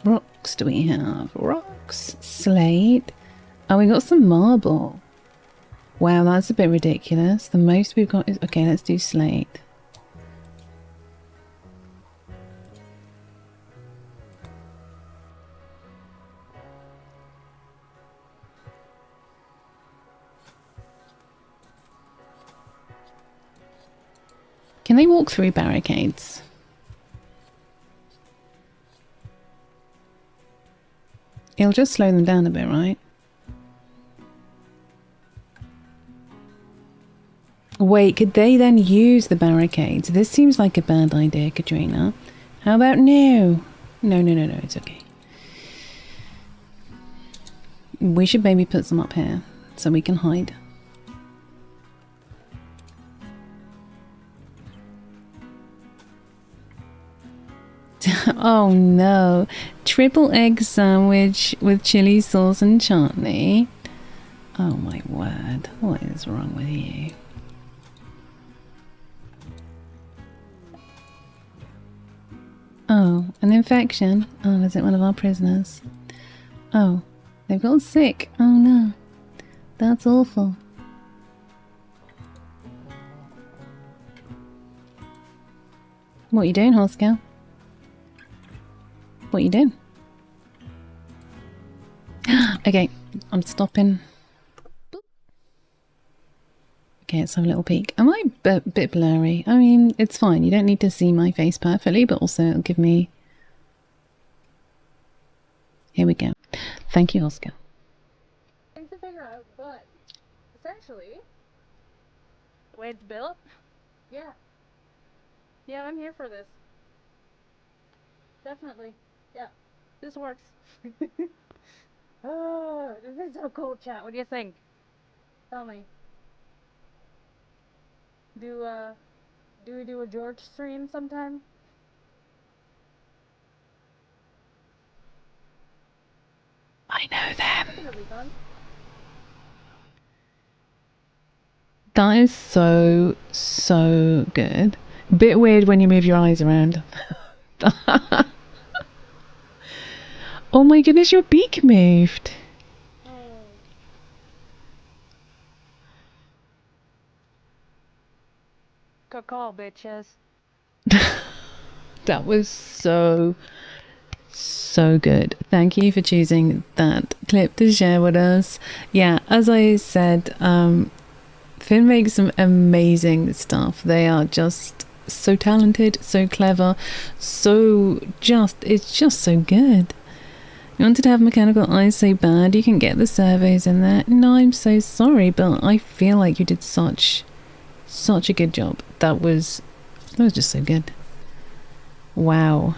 rocks do we have? Rocks, slate. Oh, we got some marble. Wow, that's a bit ridiculous. The most we've got is... Okay, let's do slate. Can they walk through barricades? It'll just slow them down a bit, right? Wait, could they then use the barricades? This seems like a bad idea, Katrina. How about no? No, it's okay. We should maybe put some up here so we can hide. Oh no. Triple egg sandwich with chili sauce and chutney. Oh my word. What is wrong with you? Oh, an infection. Oh, is it one of our prisoners? Oh, they've got sick. Oh no. That's awful. What are you doing, Horscow? What are you doing? Okay, I'm stopping. Boop. Okay, let's have a little peek. Am I a bit blurry? I mean, it's fine. You don't need to see my face perfectly, but also it'll give me... Here we go. Thank you, Oscar. Things to figure out, but essentially... The way it's built? Yeah. Yeah, I'm here for this. Definitely. Yeah. This works. Oh, this is so cool, chat. What do you think? Tell me. Do we do a George stream sometime? I know them. I think it'll be fun. That is so, so good. Bit weird when you move your eyes around. Oh my goodness, your beak moved. Good call, bitches. That was so, so good. Thank you for choosing that clip to share with us. Yeah, as I said, Finn makes some amazing stuff. They are just so talented, so clever, it's just so good. You wanted to have mechanical eyes so bad, you can get the surveys in there. No, I'm so sorry, but I feel like you did such a good job. That was just so good. Wow.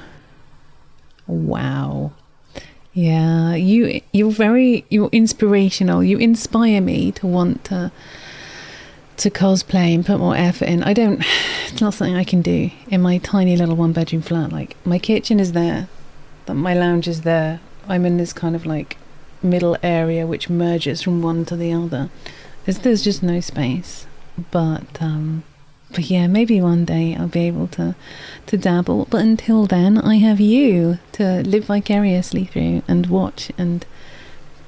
Yeah, you're inspirational. You inspire me to want to cosplay and put more effort in. It's not something I can do in my tiny little 1-bedroom flat. Like, my kitchen is there, but my lounge is there. I'm in this kind of like middle area which merges from one to the other. There's just no space. But yeah, maybe one day I'll be able to dabble. But until then, I have you to live vicariously through and watch, and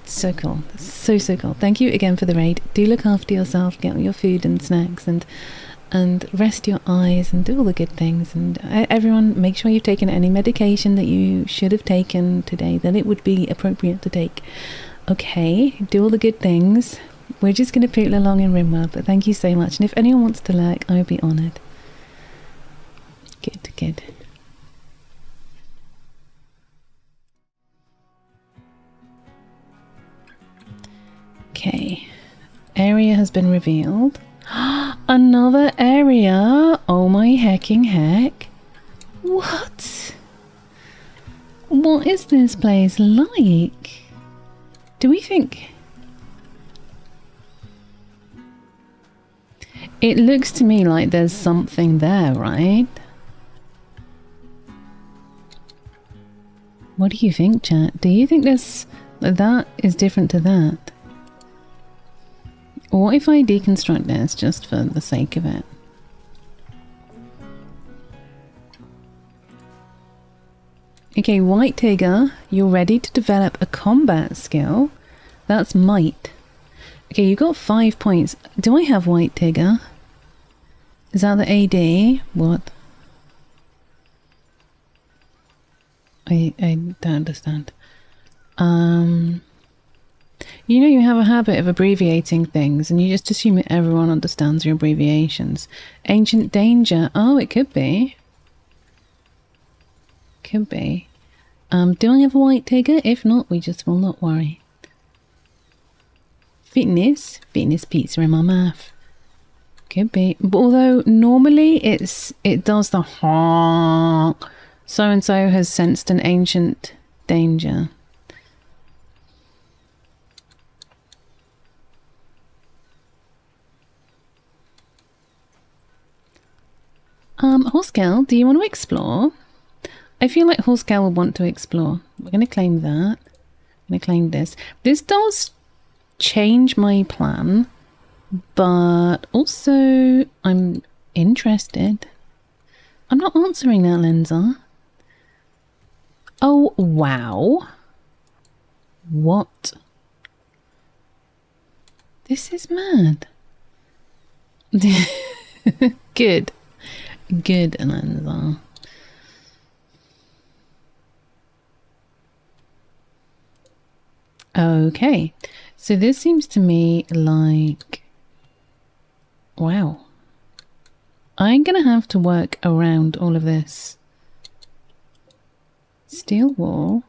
so cool. So cool. Thank you again for the raid. Do look after yourself, get all your food and snacks, and rest your eyes and do all the good things. And everyone, make sure you've taken any medication that you should have taken today, that it would be appropriate to take. Okay, do all the good things. We're just going to poodle along in RimWorld, but thank you so much. And if anyone wants to lurk, I would be honoured. Good. Okay. Area has been revealed. Another area! Oh my hecking heck. What? What is this place like? Do we think... It looks to me like there's something there, right? What do you think, chat? Do you think that is different to that? Or what if I deconstruct this just for the sake of it? Okay, White Tigger, you're ready to develop a combat skill. That's might. Okay, you got 5 points. Do I have White Tigger? Is that the AD? What? I don't understand. You know, you have a habit of abbreviating things and you just assume that everyone understands your abbreviations. Ancient Danger. Oh, it could be. Could be. Do I have a White Tigger? If not, we just will not worry. Fitness pizza in my mouth. Could be. But although normally it does the honk. So and so has sensed an ancient danger. Horsecal, do you want to explore? I feel like Horsecal will want to explore. We're going to claim that. I'm going to claim this. This does change my plan, but also I'm interested. I'm not answering that, Lenza. Oh, wow. What? This is mad. Good. Good, Lenza. Okay, so this seems to me like... Wow. I'm gonna have to work around all of this. Steel wall.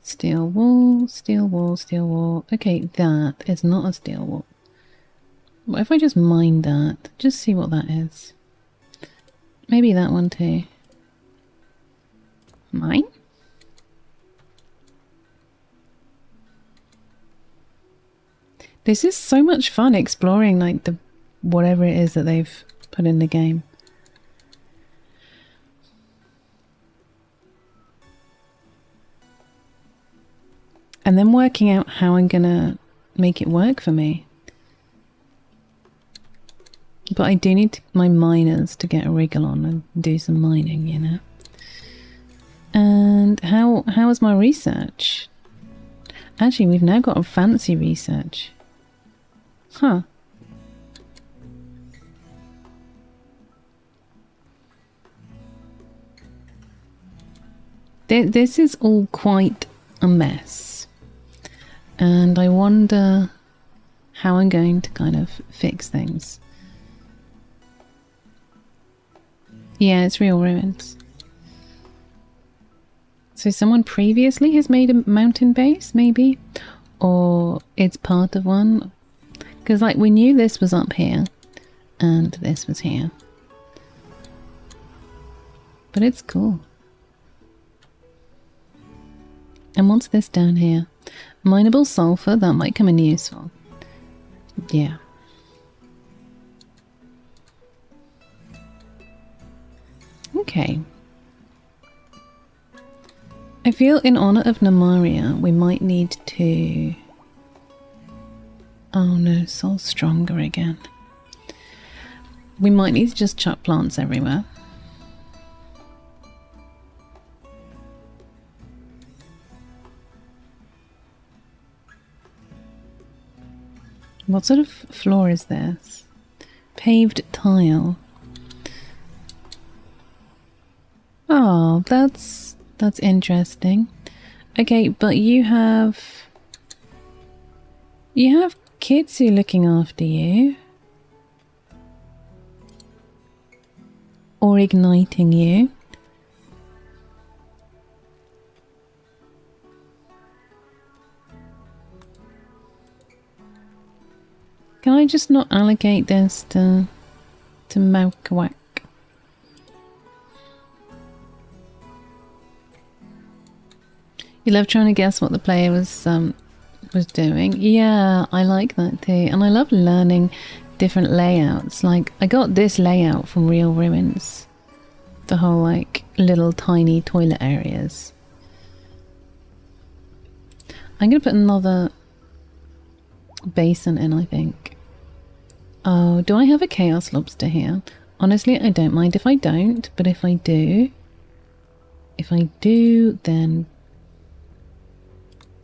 Steel wall, steel wall, steel wall. Okay, that is not a steel wall. What if I just mine that? Just see what that is. Maybe that one too. Mine? This is so much fun exploring like the whatever it is that they've put in the game. And then working out how I'm gonna make it work for me. But I do need my miners to get a wriggle on and do some mining, you know. And how is my research? Actually, we've now got a fancy research. Huh. This is all quite a mess. And I wonder how I'm going to kind of fix things. Yeah, it's real ruins. So someone previously has made a mountain base, maybe? Or it's part of one? Because, like, we knew this was up here. And this was here. But it's cool. And what's this down here? Mineable sulfur, that might come in useful. Yeah. Okay. I feel in honor of Namaria, we might need to... Oh no, Soul's stronger again. We might need to just chuck plants everywhere. What sort of floor is this? Paved tile. Oh, that's interesting. Okay, but you have kids who are looking after you. Or igniting you. Can I just not allocate this to Maukwak? You love trying to guess what the player was doing. Yeah, I like that too. And I love learning different layouts. Like, I got this layout from Real Ruins. The whole, like, little tiny toilet areas. I'm going to put another basin in, I think. Oh, do I have a Chaos Lobster here? Honestly, I don't mind if I don't, but if I do, then...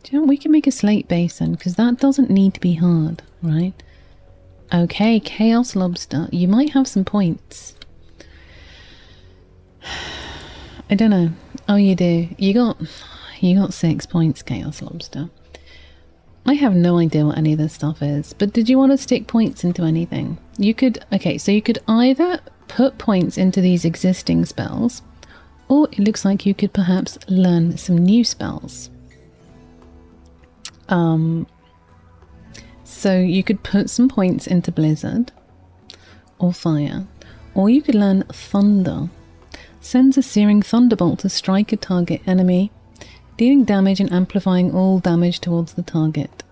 Do you know, we can make a slate basin, because that doesn't need to be hard, right? Okay, Chaos Lobster. You might have some points. I don't know. Oh, you do. You got 6 points, Chaos Lobster. I have no idea what any of this stuff is, but did you want to stick points into anything? You could... Okay, so you could either put points into these existing spells, or it looks like you could perhaps learn some new spells. So you could put some points into Blizzard or Fire, or you could learn Thunder. Sends a searing thunderbolt to strike a target enemy, dealing damage and amplifying all damage towards the target.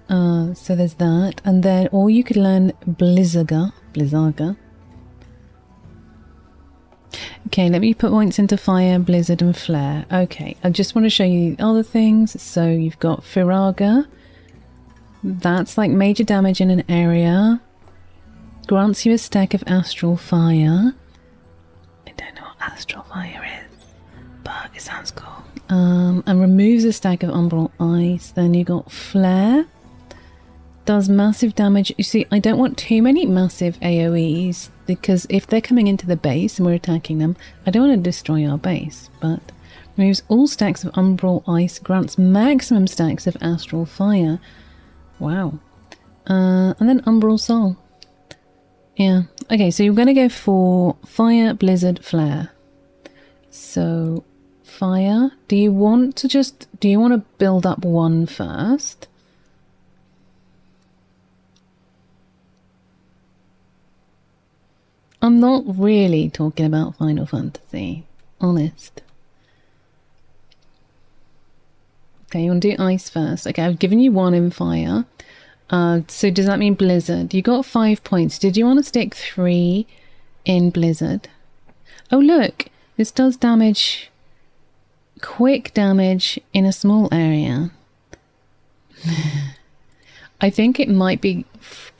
So there's that, and then, or you could learn Blizzarga. Okay, let me put points into Fire, Blizzard and Flare. Okay, I just want to show you other things. So you've got Firaga. That's like major damage in an area. Grants you a stack of Astral Fire. I don't know what Astral Fire is, but it sounds cool. And removes a stack of Umbral Ice. Then you got Flare. Does massive damage. You see, I don't want too many massive AoEs, because if they're coming into the base and we're attacking them, I don't want to destroy our base. But removes all stacks of Umbral Ice, grants maximum stacks of Astral Fire. Wow. And then Umbral Soul. Yeah. Okay, so you're going to go for Fire, Blizzard, Flare. So, Fire. Do you want to build up one first? I'm not really talking about Final Fantasy, honest. Okay, you want to do Ice first. Okay, I've given you one in Fire. So does that mean Blizzard? You got 5 points. Did you want to stick 3 in Blizzard? Oh look, this does damage, quick damage in a small area. I think it might be,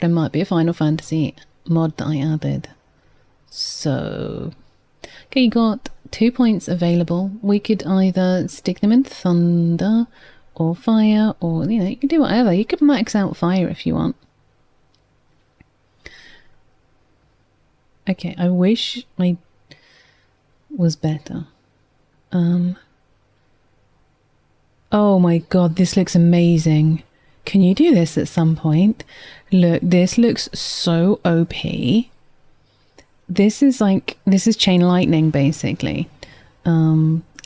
there might be a Final Fantasy mod that I added. So, okay, you got 2 points available. We could either stick them in Thunder or Fire, or, you know, you can do whatever. You could max out Fire if you want. Okay, I wish I was better. Oh my god, this looks amazing. Can you do this at some point? Look, this looks so OP. This is like, this is chain lightning basically.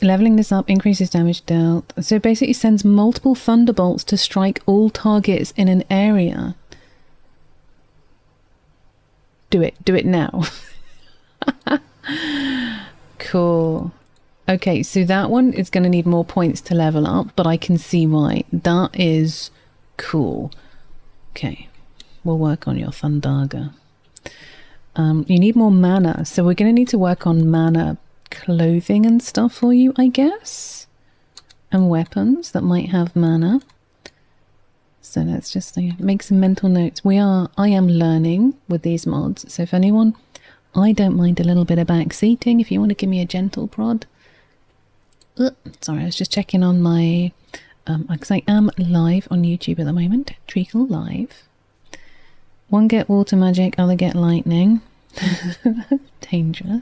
Leveling this up increases damage dealt. So it basically sends multiple thunderbolts to strike all targets in an area. Do it now. Cool. Okay, so that one is going to need more points to level up, but I can see why. That is cool. Okay, we'll work on your Thundaga. You need more mana, so we're going to need to work on mana clothing and stuff for you, I guess. And weapons that might have mana. So let's just make some mental notes. I am learning with these mods, so if anyone, I don't mind a little bit of backseating if you want to give me a gentle prod. Sorry, I was just checking on my, because I am live on YouTube at the moment. Treecle live. One get water magic, other get lightning. Dangerous.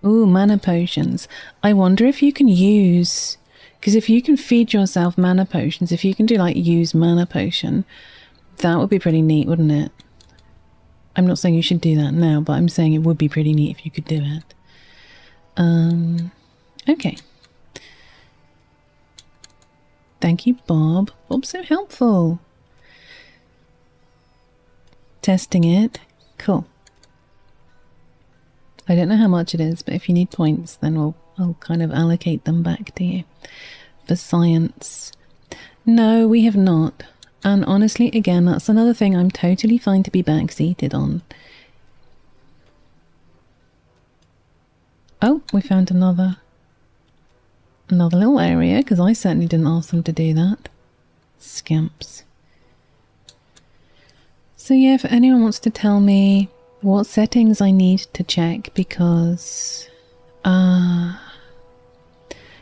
Ooh, mana potions. I wonder if you can use, because if you can feed yourself mana potions, if you can do like use mana potion, that would be pretty neat, wouldn't it? I'm not saying you should do that now, but I'm saying it would be pretty neat if you could do it. Okay. Thank you, Bob. Bob's so helpful. Testing it. Cool. I don't know how much it is, but if you need points, then I'll kind of allocate them back to you. For science. No, we have not. And honestly, again, that's another thing I'm totally fine to be backseated on. Oh, we found another little area, because I certainly didn't ask them to do that. Scamps. So yeah, if anyone wants to tell me what settings I need to check, because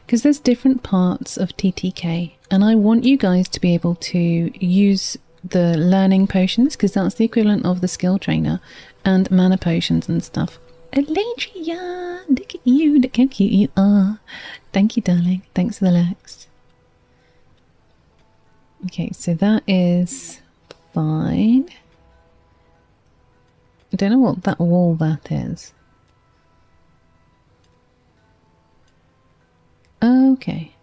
there's different parts of TTK, and I want you guys to be able to use the learning potions, because that's the equivalent of the skill trainer, and mana potions and stuff. Eladria, look at you, look how cute you are. Thank you, darling. Thanks for the likes. Okay, so that is fine. I don't know what that wall that is. Okay.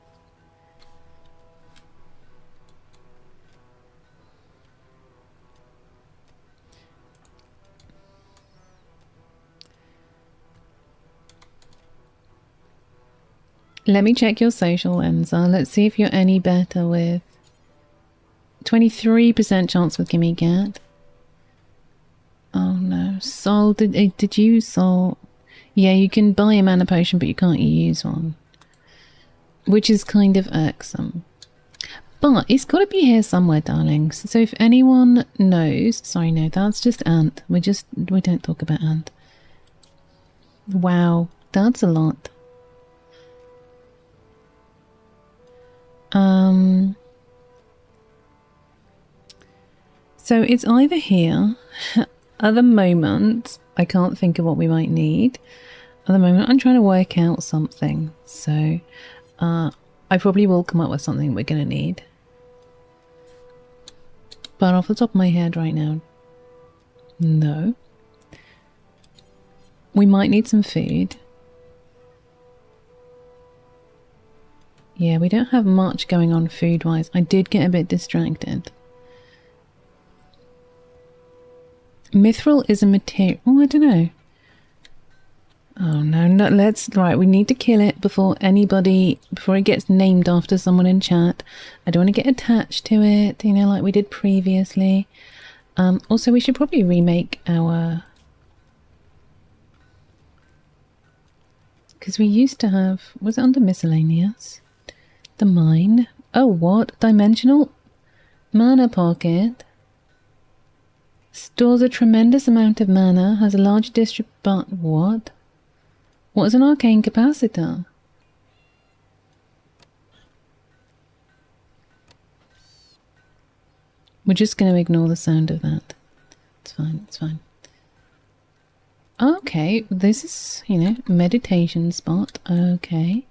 Let me check your social, Enza. Let's see if you're any better with 23% chance with Gimme Gat. Oh no. Sol, did you Sol? Yeah, you can buy a mana potion, but you can't use one. Which is kind of irksome. But it's got to be here somewhere, darlings. So if anyone knows... Sorry, no, that's just Ant. We don't talk about Ant. Wow, that's a lot. So it's either here. At the moment, I can't think of what we might need. At the moment, I'm trying to work out something. So, I probably will come up with something we're going to need. But off the top of my head right now, no. We might need some food. Yeah, we don't have much going on food-wise. I did get a bit distracted. Mithril is a material. Oh, I don't know. Oh no, no, right, we need to kill it before it gets named after someone in chat. I don't want to get attached to it, you know, like we did previously. Also, we should probably remake our... Because we used to have... Was it under miscellaneous? The mine. Oh, what? Dimensional? Mana pocket. Stores a tremendous amount of mana. Has a large district... But what? What is an arcane capacitor? We're just going to ignore the sound of that. It's fine, it's fine. Okay, this is, you know, meditation spot. Okay.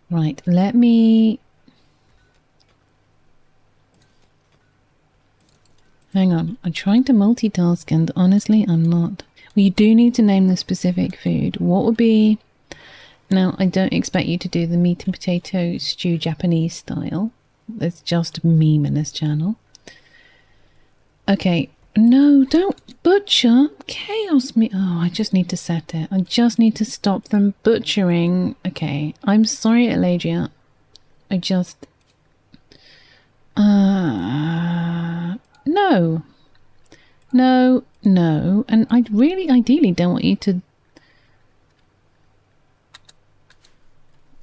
Right, let me... Hang on, I'm trying to multitask and honestly I'm not. Well, you do need to name the specific food. What would be... Now, I don't expect you to do the meat and potato stew Japanese style. It's just a meme in this channel. Okay, no, don't butcher. Chaos meat. Oh, I just need to set it. I just need to stop them butchering. Okay, I'm sorry, Eladria. I just... No. No, no. And I really ideally don't want you to...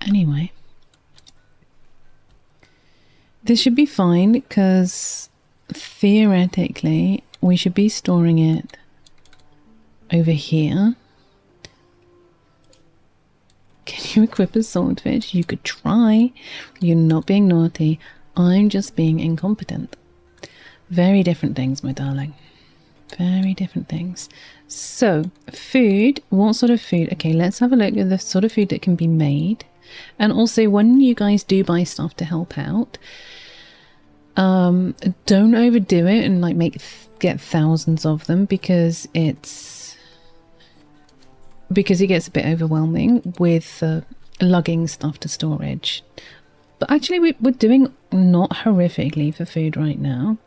Anyway. This should be fine because theoretically we should be storing it over here. Can you equip a swordfish? You could try. You're not being naughty. I'm just being incompetent. Very different things, my darling. Very different things. So, food. What sort of food? Okay, let's have a look at the sort of food that can be made. And also, when you guys do buy stuff to help out, don't overdo it and like get thousands of them because it gets a bit overwhelming with lugging stuff to storage. But actually, we're doing not horrifically for food right now.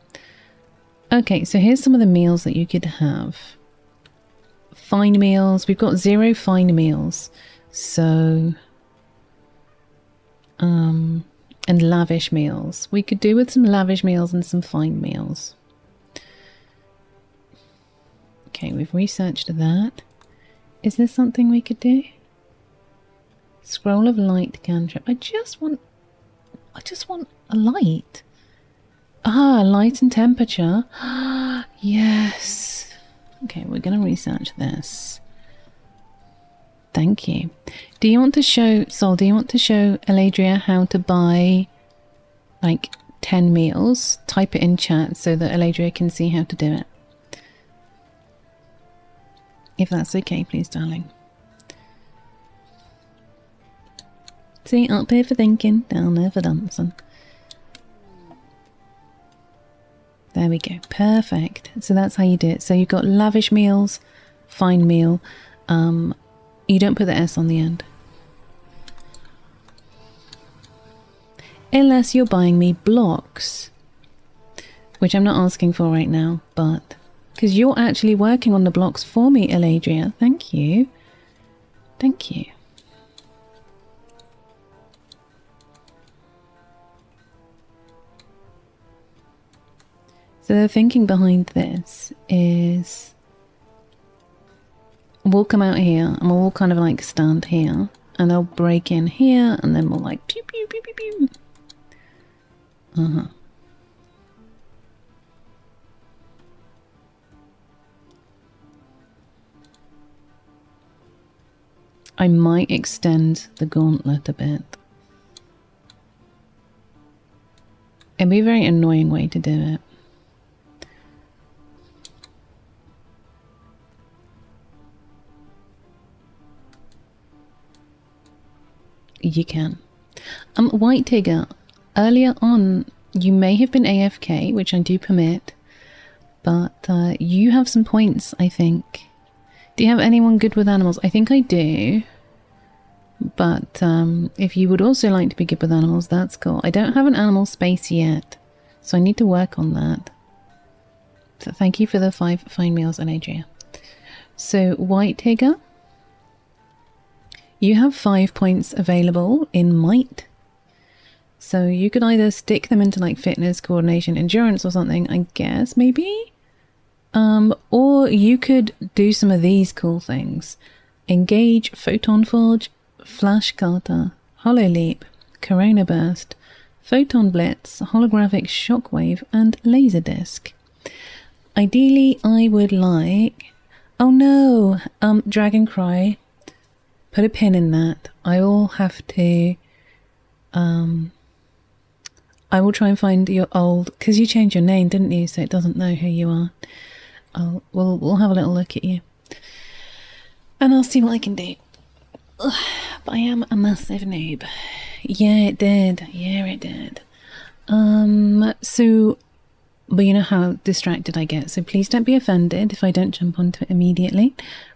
Okay, so here's some of the meals that you could have. Fine meals. We've got 0 fine meals. So, and lavish meals. We could do with some lavish meals and some fine meals. Okay, we've researched that. Is there something we could do? Scroll of light cantrip. I just want a light. Ah, light and temperature. Yes. Okay, we're going to research this. Thank you. Do you want to show, Sol, do you want to show Eladria how to buy like 10 meals? Type it in chat so that Eladria can see how to do it. If that's okay, please, darling. See, up here for thinking, down there for dancing. There we go. Perfect. So that's how you do it. So you've got lavish meals, fine meal. You don't put the S on the end. Unless you're buying me blocks. Which I'm not asking for right now, but... Because you're actually working on the blocks for me, Eladria. Thank you. Thank you. So the thinking behind this is we'll come out here and we'll all kind of like stand here and they'll break in here and then we'll like pew pew pew pew pew. I might extend the gauntlet a bit. It'd be a very annoying way to do it. You can. White Tigger, earlier on you may have been AFK, which I do permit, but you have some points, I think. Do you have anyone good with animals? I think I do. But if you would also like to be good with animals, that's cool. I don't have an animal space yet, so I need to work on that. So thank you for the 5 fine meals, Anadria. So, White Tigger, you have 5 points available in Might. So you could either stick them into like fitness, coordination, endurance or something, I guess, maybe? Or you could do some of these cool things. Engage, Photon Forge, Flash Kata, Hollow Leap, Corona Burst, Photon Blitz, Holographic Shockwave, and Laser Disc. Ideally, I would like... Oh no! Dragon Cry. Put a pin in that. I will have to... I will try and find your old... Because you changed your name, didn't you? So it doesn't know who you are. We'll have a little look at you. And I'll see what I can do. Ugh, but I am a massive noob. Yeah, it did. Yeah, it did. So... But you know how distracted I get, so please don't be offended if I don't jump onto it immediately.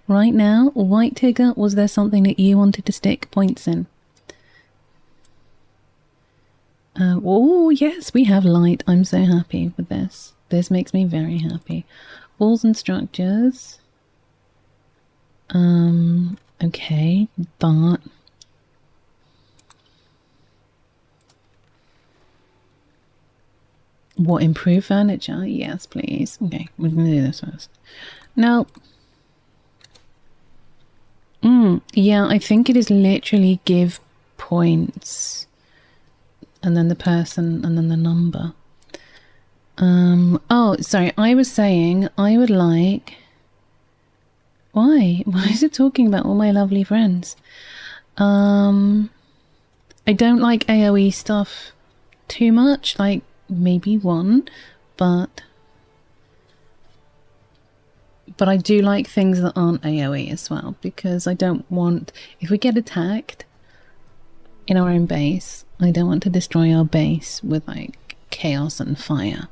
Right now, White Tigger, was there something that you wanted to stick points in? Oh, yes, we have light. I'm so happy with this. This makes me very happy. Walls and structures. Okay, but... What, improve furniture? Yes, please. Okay, we're going to do this first. Now, yeah, I think it is literally give points and then the person and then the number. Oh, sorry, I was saying I would like... Why? Why is it talking about all my lovely friends? I don't like AoE stuff too much, like maybe 1, but I do like things that aren't AoE as well, because I don't want, if we get attacked in our own base, I don't want to destroy our base with like chaos and fire.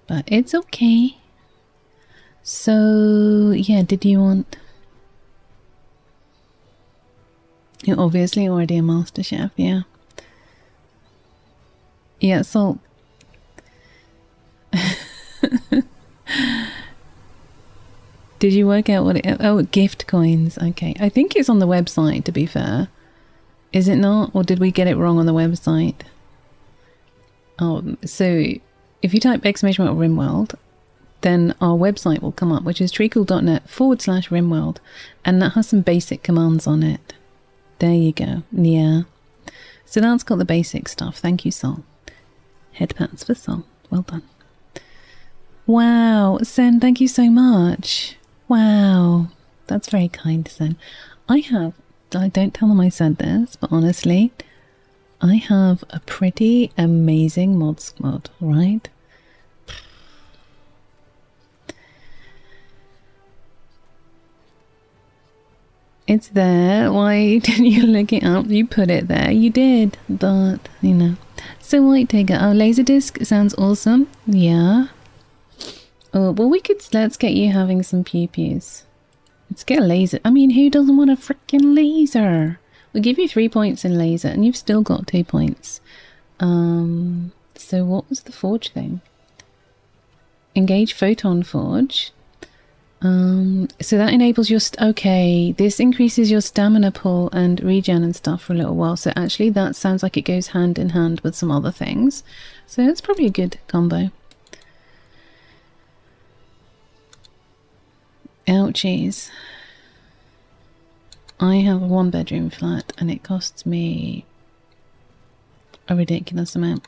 But it's okay. So yeah, did you want... You're obviously already a master chef, yeah. Yeah, so... Did you work out what it... Oh, gift coins. Okay. I think it's on the website, to be fair. Is it not? Or did we get it wrong on the website? So if you type !RimWorld, then our website will come up, which is treecle.net/RimWorld. And that has some basic commands on it. There you go. Yeah. So that's got the basic stuff. Thank you, Sol. Headpats for Sol. Well done. Wow, Sen, thank you so much. Wow. That's very kind, Sen. I don't tell them I said this, but honestly, I have a pretty amazing mod squad, right? It's there. Why didn't you look it up? You put it there. You did, but, you know. So, White Tiger. Oh, Laserdisc sounds awesome. Yeah. Oh, well, let's get you having some pew-pews. Let's get a laser. I mean, who doesn't want a freaking laser? We'll give you 3 points in laser, and you've still got 2 points. So what was the forge thing? Engage Photon Forge. So that enables your... Okay, this increases your stamina pool and regen and stuff for a little while. So actually that sounds like it goes hand in hand with some other things. So that's probably a good combo. Ouchies. I have a 1-bedroom flat and it costs me a ridiculous amount.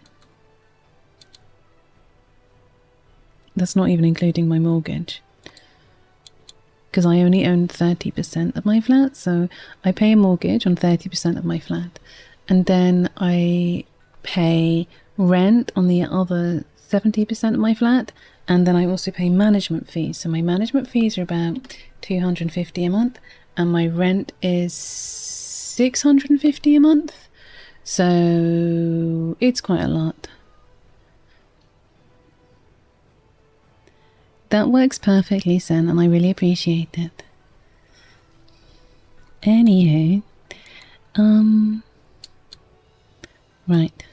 That's not even including my mortgage. Because I only own 30% of my flat, so I pay a mortgage on 30% of my flat. And then I pay rent on the other 70% of my flat, and then I also pay management fees. So my management fees are about $250 a month, and my rent is $650 a month. So it's quite a lot. That works perfectly, Sen, and I really appreciate it. Anywho, right.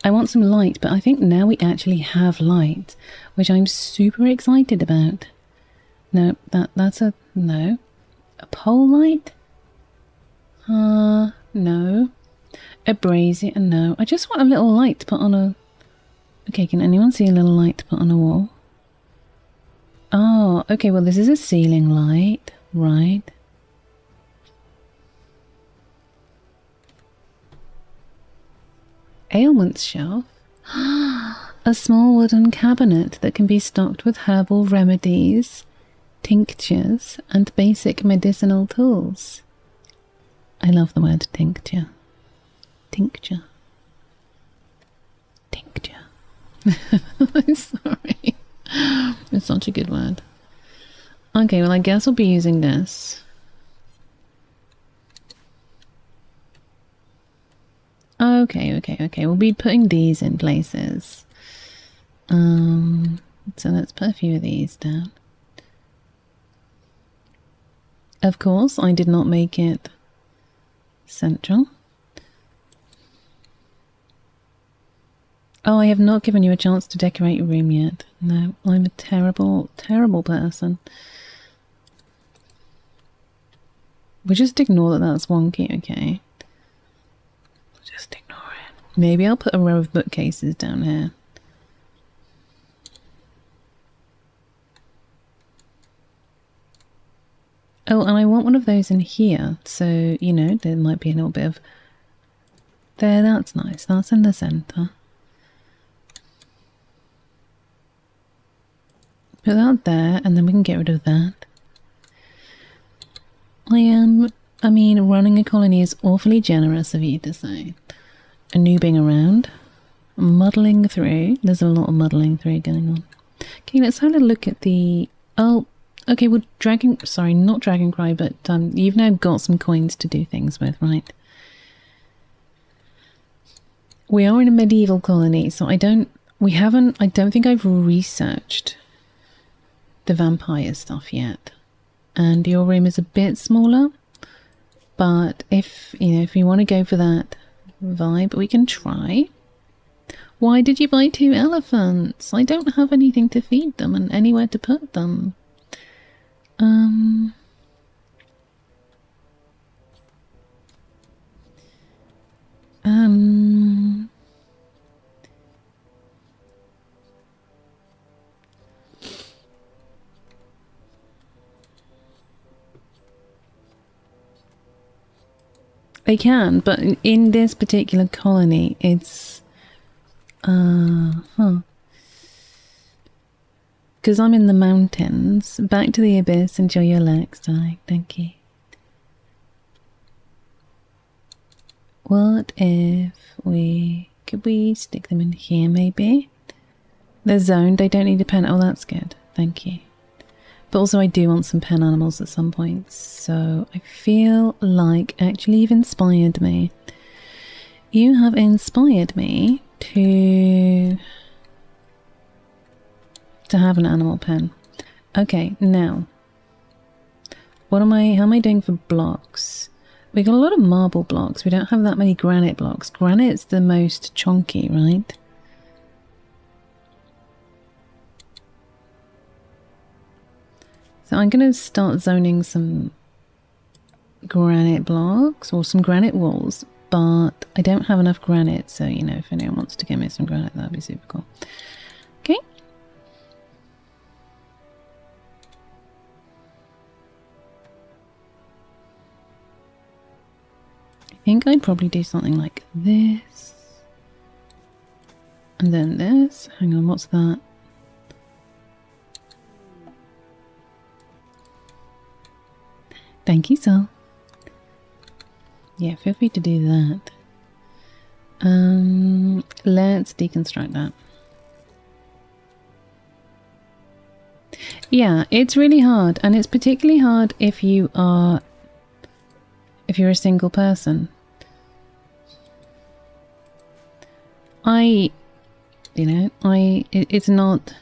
I want some light, but I think now we actually have light, which I'm super excited about. No, that's a no. A pole light? No. A brazier? No. I just want a little light to put on a... Okay, can anyone see a little light to put on a wall? Oh, okay, well this is a ceiling light, right. Ailments shelf? A small wooden cabinet that can be stocked with herbal remedies, tinctures, and basic medicinal tools. I love the word tincture. Tincture. Tincture. I'm sorry. It's such a good word. Okay, well I guess I'll be using this. Okay. We'll be putting these in places. So let's put a few of these down. Of course, I did not make it central. Oh, I have not given you a chance to decorate your room yet. No, I'm a terrible, terrible person. We'll just ignore that that's wonky, okay? Just ignore it. Maybe I'll put a row of bookcases down here. Oh, and I want one of those in here, so, you know, there might be a little bit of... There, that's nice. That's in the centre. Put that there, and then we can get rid of that. I mean, running a colony is awfully generous of you to say. Noobing around. Muddling through. There's a lot of muddling through going on. Okay, let's have a look at the... Oh, okay, well, Sorry, not Dragoncry, but you've now got some coins to do things with, right? We are in a medieval colony, so I don't think I've researched the vampire stuff yet. And your room is a bit smaller, but if you want to go for that vibe, we can try. Why did you buy 2 elephants? I don't have anything to feed them and anywhere to put them. They can, but in this particular colony, it's... Because I'm in the mountains. Back to the abyss. Enjoy your legs, darling. Thank you. What if we... Could we stick them in here, maybe? They're zoned. I don't need a pen. Oh, that's good. Thank you. But also I do want some pen animals at some point. So I feel like actually you've inspired me. You have inspired me to have an animal pen. Okay, now how am I doing for blocks? We got a lot of marble blocks. We don't have that many granite blocks. Granite's the most chunky, right? So I'm going to start zoning some granite blocks or some granite walls, but I don't have enough granite, so, you know, if anyone wants to give me some granite, that'd be super cool. Okay. I think I'd probably do something like this. And then this. Hang on, what's that? Thank you, Sol. Yeah, feel free to do that. Let's deconstruct that. Yeah, it's really hard, and it's particularly hard if you're a single person. It's not,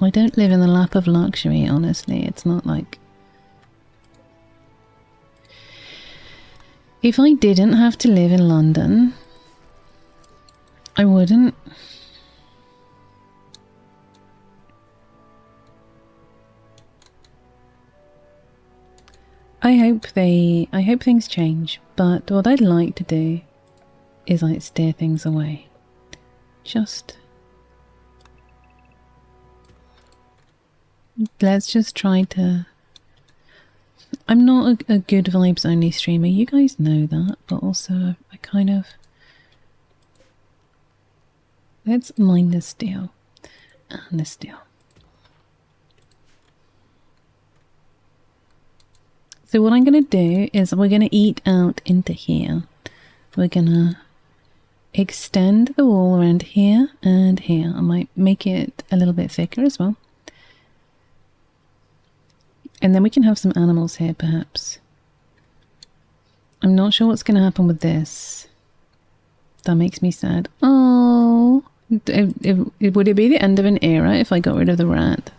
I don't live in the lap of luxury, honestly. It's not like, if I didn't have to live in London, I wouldn't. I hope things change, but what I'd like to do is like steer things away. Let's just try to... I'm not a good vibes only streamer, you guys know that, but also I kind of... Let's mine this steel and this steel. So what I'm going to do is we're going to eat out into here. We're going to extend the wall around here and here. I might make it a little bit thicker as well. And then we can have some animals here perhaps. I'm not sure what's going to happen with this. That makes me sad. Oh, would it be the end of an era if I got rid of the rat?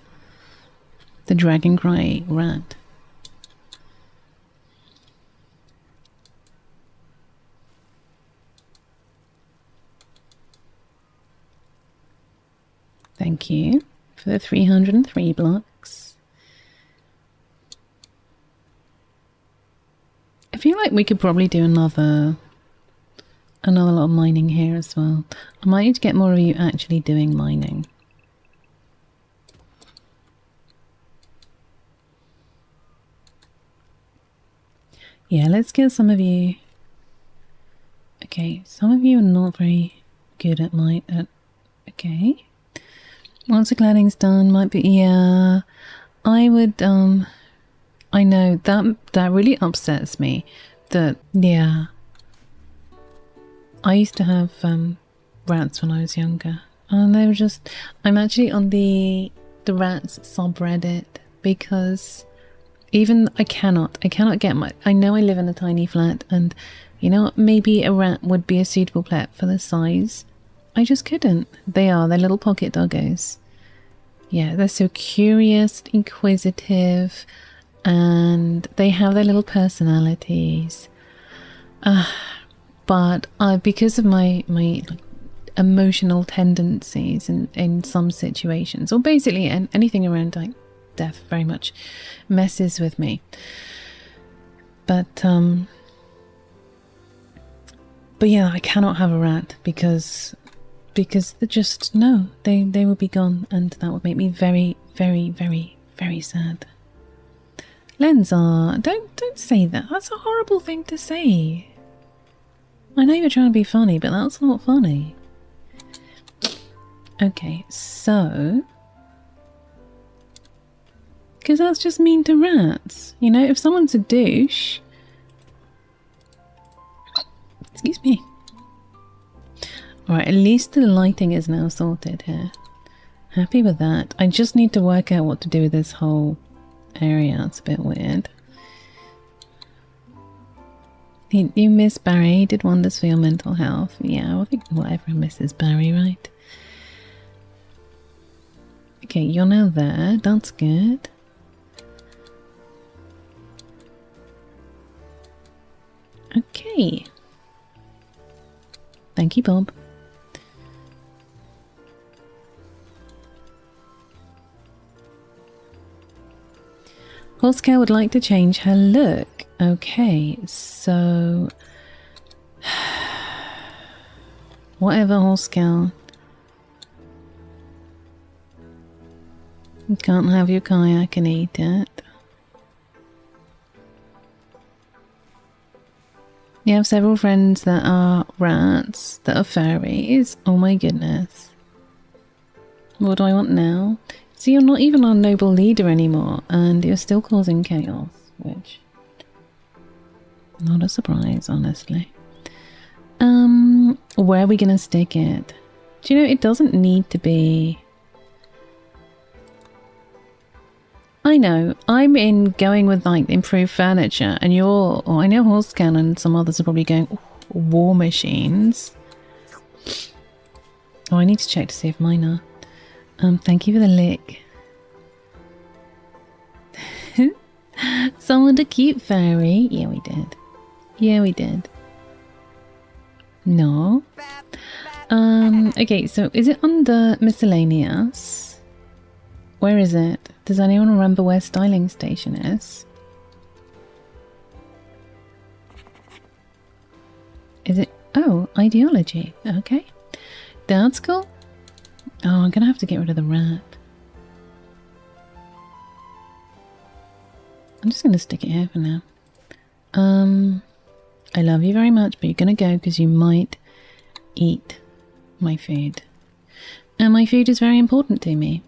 The dragon cry rat. Thank you for the 303 blocks. I feel like we could probably do another lot of mining here as well. I might need to get more of you actually doing mining. Yeah, let's get some of you. Okay, some of you are not very good at okay. Once the cladding's done, might be, yeah, I would, I know, that really upsets me, that, yeah. I used to have, rats when I was younger, and they were just, I'm actually on the rats subreddit, because even, I cannot get my, I know I live in a tiny flat, and, you know, maybe a rat would be a suitable pet for the size. I just couldn't. They're little pocket doggos. Yeah, they're so curious, inquisitive, and they have their little personalities. But because of my emotional tendencies in some situations, or basically anything around like death very much messes with me. But yeah, I cannot have a rat because they're just, no, they would be gone, and that would make me very, very, very, very sad. Lenzar, don't say that. That's a horrible thing to say. I know you're trying to be funny, but that's not funny. Okay, so... because that's just mean to rats. You know, if someone's a douche... Excuse me. Alright, at least the lighting is now sorted here. Happy with that. I just need to work out what to do with this whole area. It's a bit weird. You miss Barry, did wonders for your mental health. Yeah, I think whatever misses Barry, right? Okay, you're now there. That's good. Okay. Thank you, Bob. Horsecow would like to change her look. Okay, so... whatever, Horsecow. You can't have your kayak and eat it. You have several friends that are rats, that are furries. Oh my goodness. What do I want now? See, you're not even our noble leader anymore, and you're still causing chaos, which... not a surprise, honestly. Where are we gonna stick it? Do you know, it doesn't need to be... I know, I'm in going with like improved furniture, and you're... oh, I know Horsecan and some others are probably going, oh, war machines. Oh, I need to check to see if mine are. Thank you for the lick. Someone to keep fairy. Yeah, we did. Yeah, we did. No. Okay, so is it under miscellaneous? Where is it? Does anyone remember where styling station is? Is it? Oh, ideology. Okay. That's cool. Oh, I'm gonna have to get rid of the rat. I'm just gonna stick it here for now. I love you very much, but you're gonna go because you might eat my food. And my food is very important to me.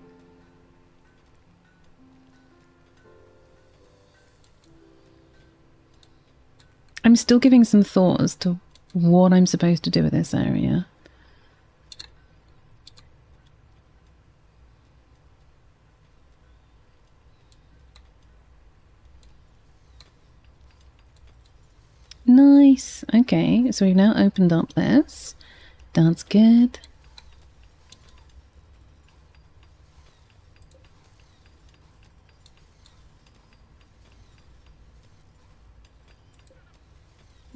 I'm still giving some thought as to what I'm supposed to do with this area. Nice. Okay, so we've now opened up this. That's good.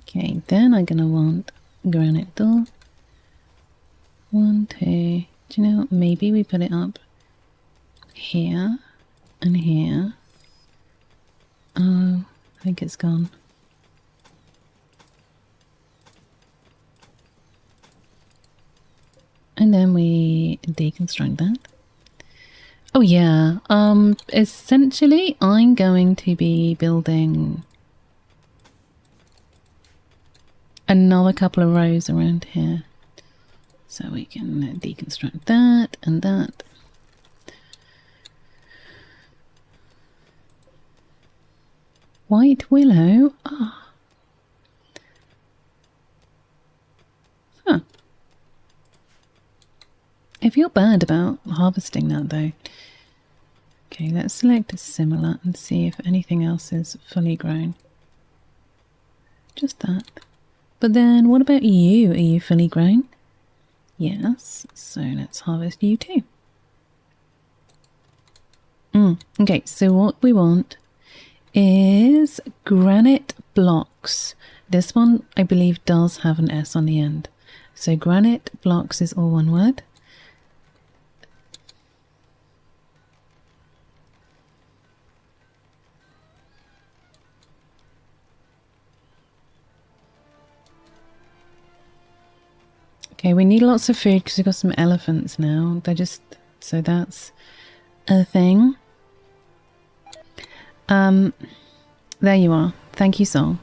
Okay, then I'm gonna want granite door. 1, 2. Do you know, maybe we put it up here and here. Oh, I think it's gone. And then we deconstruct that. Oh yeah, essentially I'm going to be building another couple of rows around here. So we can deconstruct that and that. White willow? Ah. Huh. I feel bad about harvesting that though. Okay, let's select a similar and see if anything else is fully grown. Just that. But then what about you? Are you fully grown? Yes, so let's harvest you too. Okay, so what we want is granite blocks. This one I believe does have an S on the end. So granite blocks is all one word. Okay, we need lots of food because we've got some elephants now. They're just... so that's a thing. There you are. Thank you, Sol.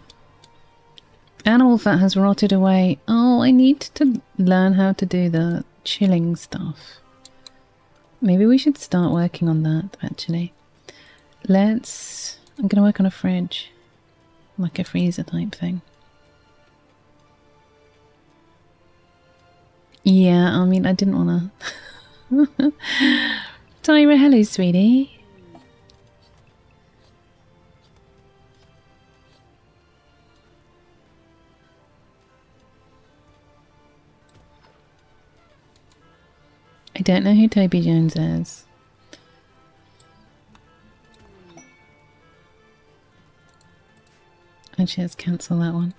Animal fat has rotted away. Oh, I need to learn how to do the chilling stuff. Maybe we should start working on that, actually. Let's... I'm going to work on a fridge. Like a freezer type thing. Yeah, I mean, I didn't want to... Tyra, hello, sweetie. I don't know who Toby Jones is. Actually, let's cancel that one.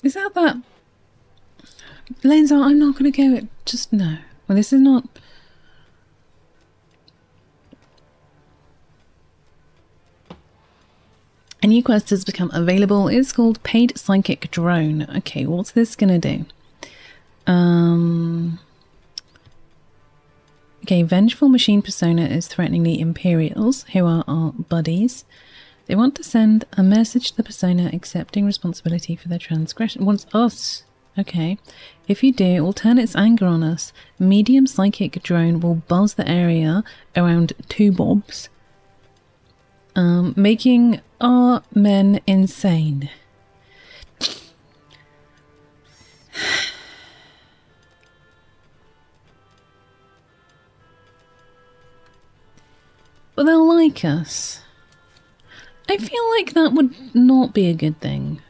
Is that that? Lenza, I'm not going to go. Just no. Well, this is not... A new quest has become available. It's called Paid Psychic Drone. Okay, what's this going to do? Okay, Vengeful Machine Persona is threatening the Imperials, who are our buddies. They want to send a message to the persona accepting responsibility for their transgression. Wants us. Okay. If you do, it will turn its anger on us. Medium psychic drone will buzz the area around 2 bobs, making our men insane. But they'll like us. I feel like that would not be a good thing.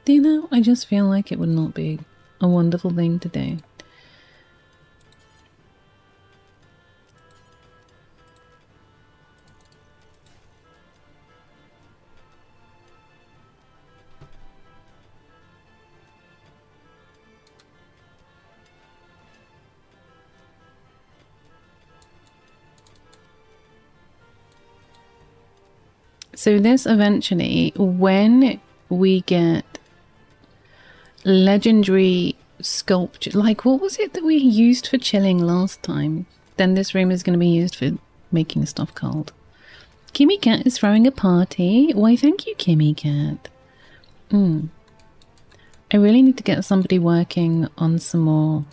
The do that? I just feel like it would not be a wonderful thing to do. So this eventually, when we get legendary sculpture, like what was it that we used for chilling last time? Then this room is going to be used for making stuff cold. Kimmy Cat is throwing a party. Why, thank you, Kimmy Cat. I really need to get somebody working on some more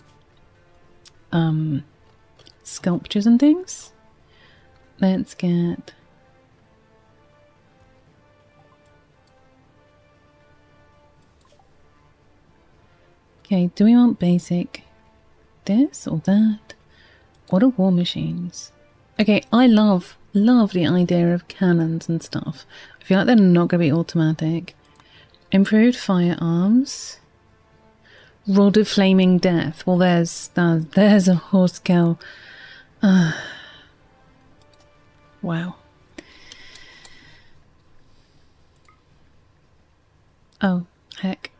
sculptures and things. Let's get... Okay, do we want basic this or that? What are war machines? Okay, I love the idea of cannons and stuff. I feel like they're not going to be automatic. Improved firearms. Rod of Flaming Death. Well, there's a horse cow. Wow. Oh, heck.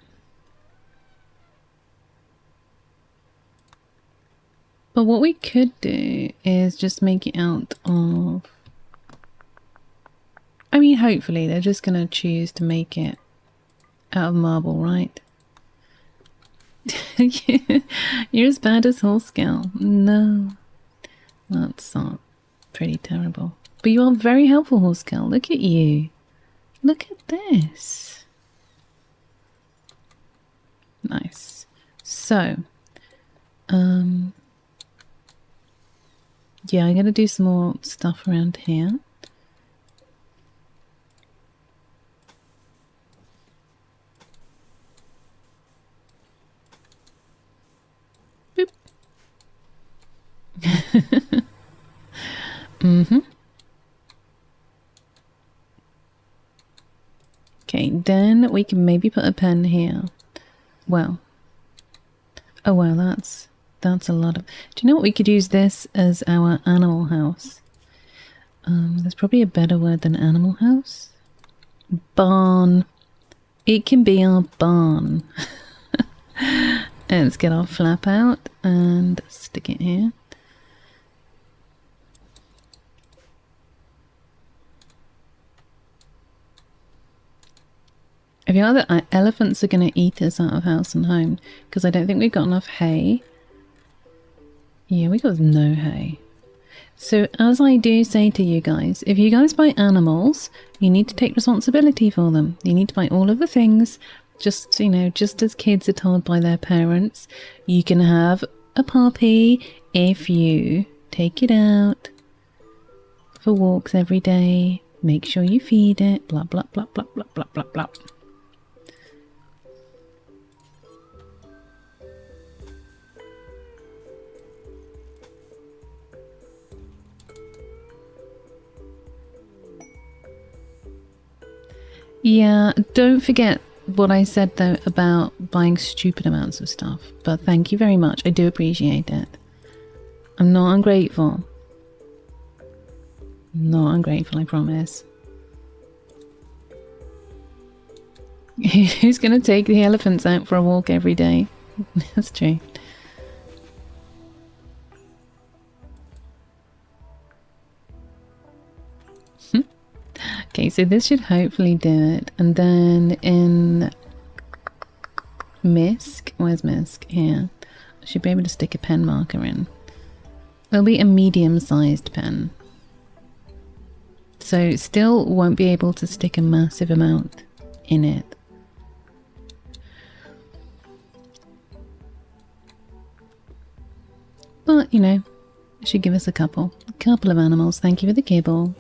But what we could do is just make it out of... I mean, hopefully they're just going to choose to make it out of marble, right? You're as bad as Horsecow. No. That's not pretty terrible. But you are very helpful, Horsecow. Look at you. Look at this. Nice. So, yeah, I'm gonna do some more stuff around here. Boop. Okay, then we can maybe put a pen here. Well. Oh well, that's a lot of... Do you know what? We could use this as our animal house. There's probably a better word than animal house. Barn. It can be our barn. Let's get our flap out and stick it here. I feel like the elephants are going to eat us out of house and home because I don't think we've got enough hay. Yeah, we got no hay. So as I do say to you guys, if you guys buy animals, you need to take responsibility for them. You need to buy all of the things, just, you know, just as kids are told by their parents. You can have a puppy if you take it out for walks every day. Make sure you feed it, blah, blah, blah, blah, blah, blah, blah, blah. Yeah, don't forget what I said though about buying stupid amounts of stuff. But thank you very much. I do appreciate it. I'm not ungrateful. Not ungrateful, I promise. Who's going to take the elephants out for a walk every day? That's true. Okay, so this should hopefully do it. And then in Misk, where's Misk? Here. I should be able to stick a pen marker in. It'll be a medium-sized pen. So still won't be able to stick a massive amount in it. But, you know, it should give us a couple of animals. Thank you for the kibble.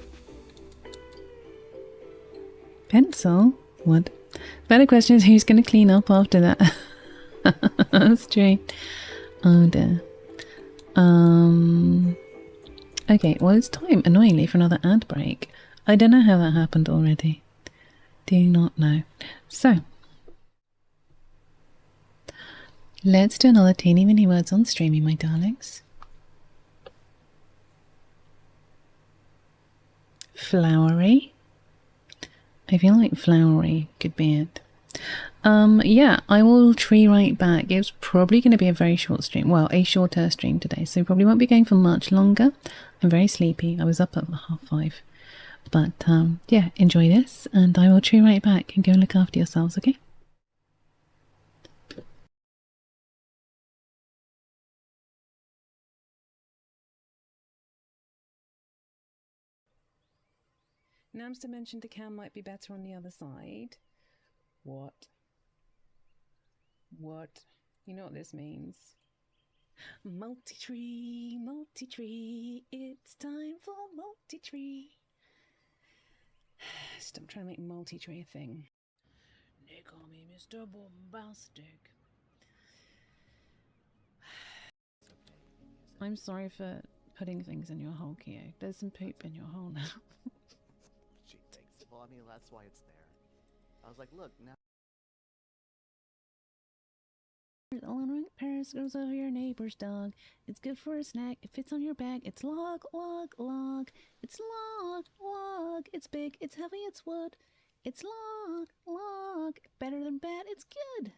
Pencil? What? Better question is who's going to clean up after that? That's true. Oh dear. Okay, well it's time, annoyingly, for another ad break. I don't know how that happened already. Do not know. So, Let's do another teeny mini words on streaming, my darlings. Flowery. I feel like flowery could be it. Yeah, I will tree right back. It's probably going to be a very short stream. Well, a shorter stream today, so probably won't be going for much longer. I'm very sleepy. I was up at 5:30. But yeah, enjoy this, and I will tree right back and go look after yourselves, okay? Namster mentioned the cam might be better on the other side. What? What? You know what this means. Multi-tree, multi-tree, it's time for multi-tree. Stop trying to make multi-tree a thing. They call me Mr. Bombastic. I'm sorry for putting things in your hole, Keo. There's some poop in your hole now. She takes it. Well, I mean, that's why it's there. I was like, look, now. Paris goes over your neighbor's dog. It's good for a snack. It fits on your bag. It's log, log, log. It's log, log. It's big, it's heavy, it's wood. It's log, log. Better than bad, it's good.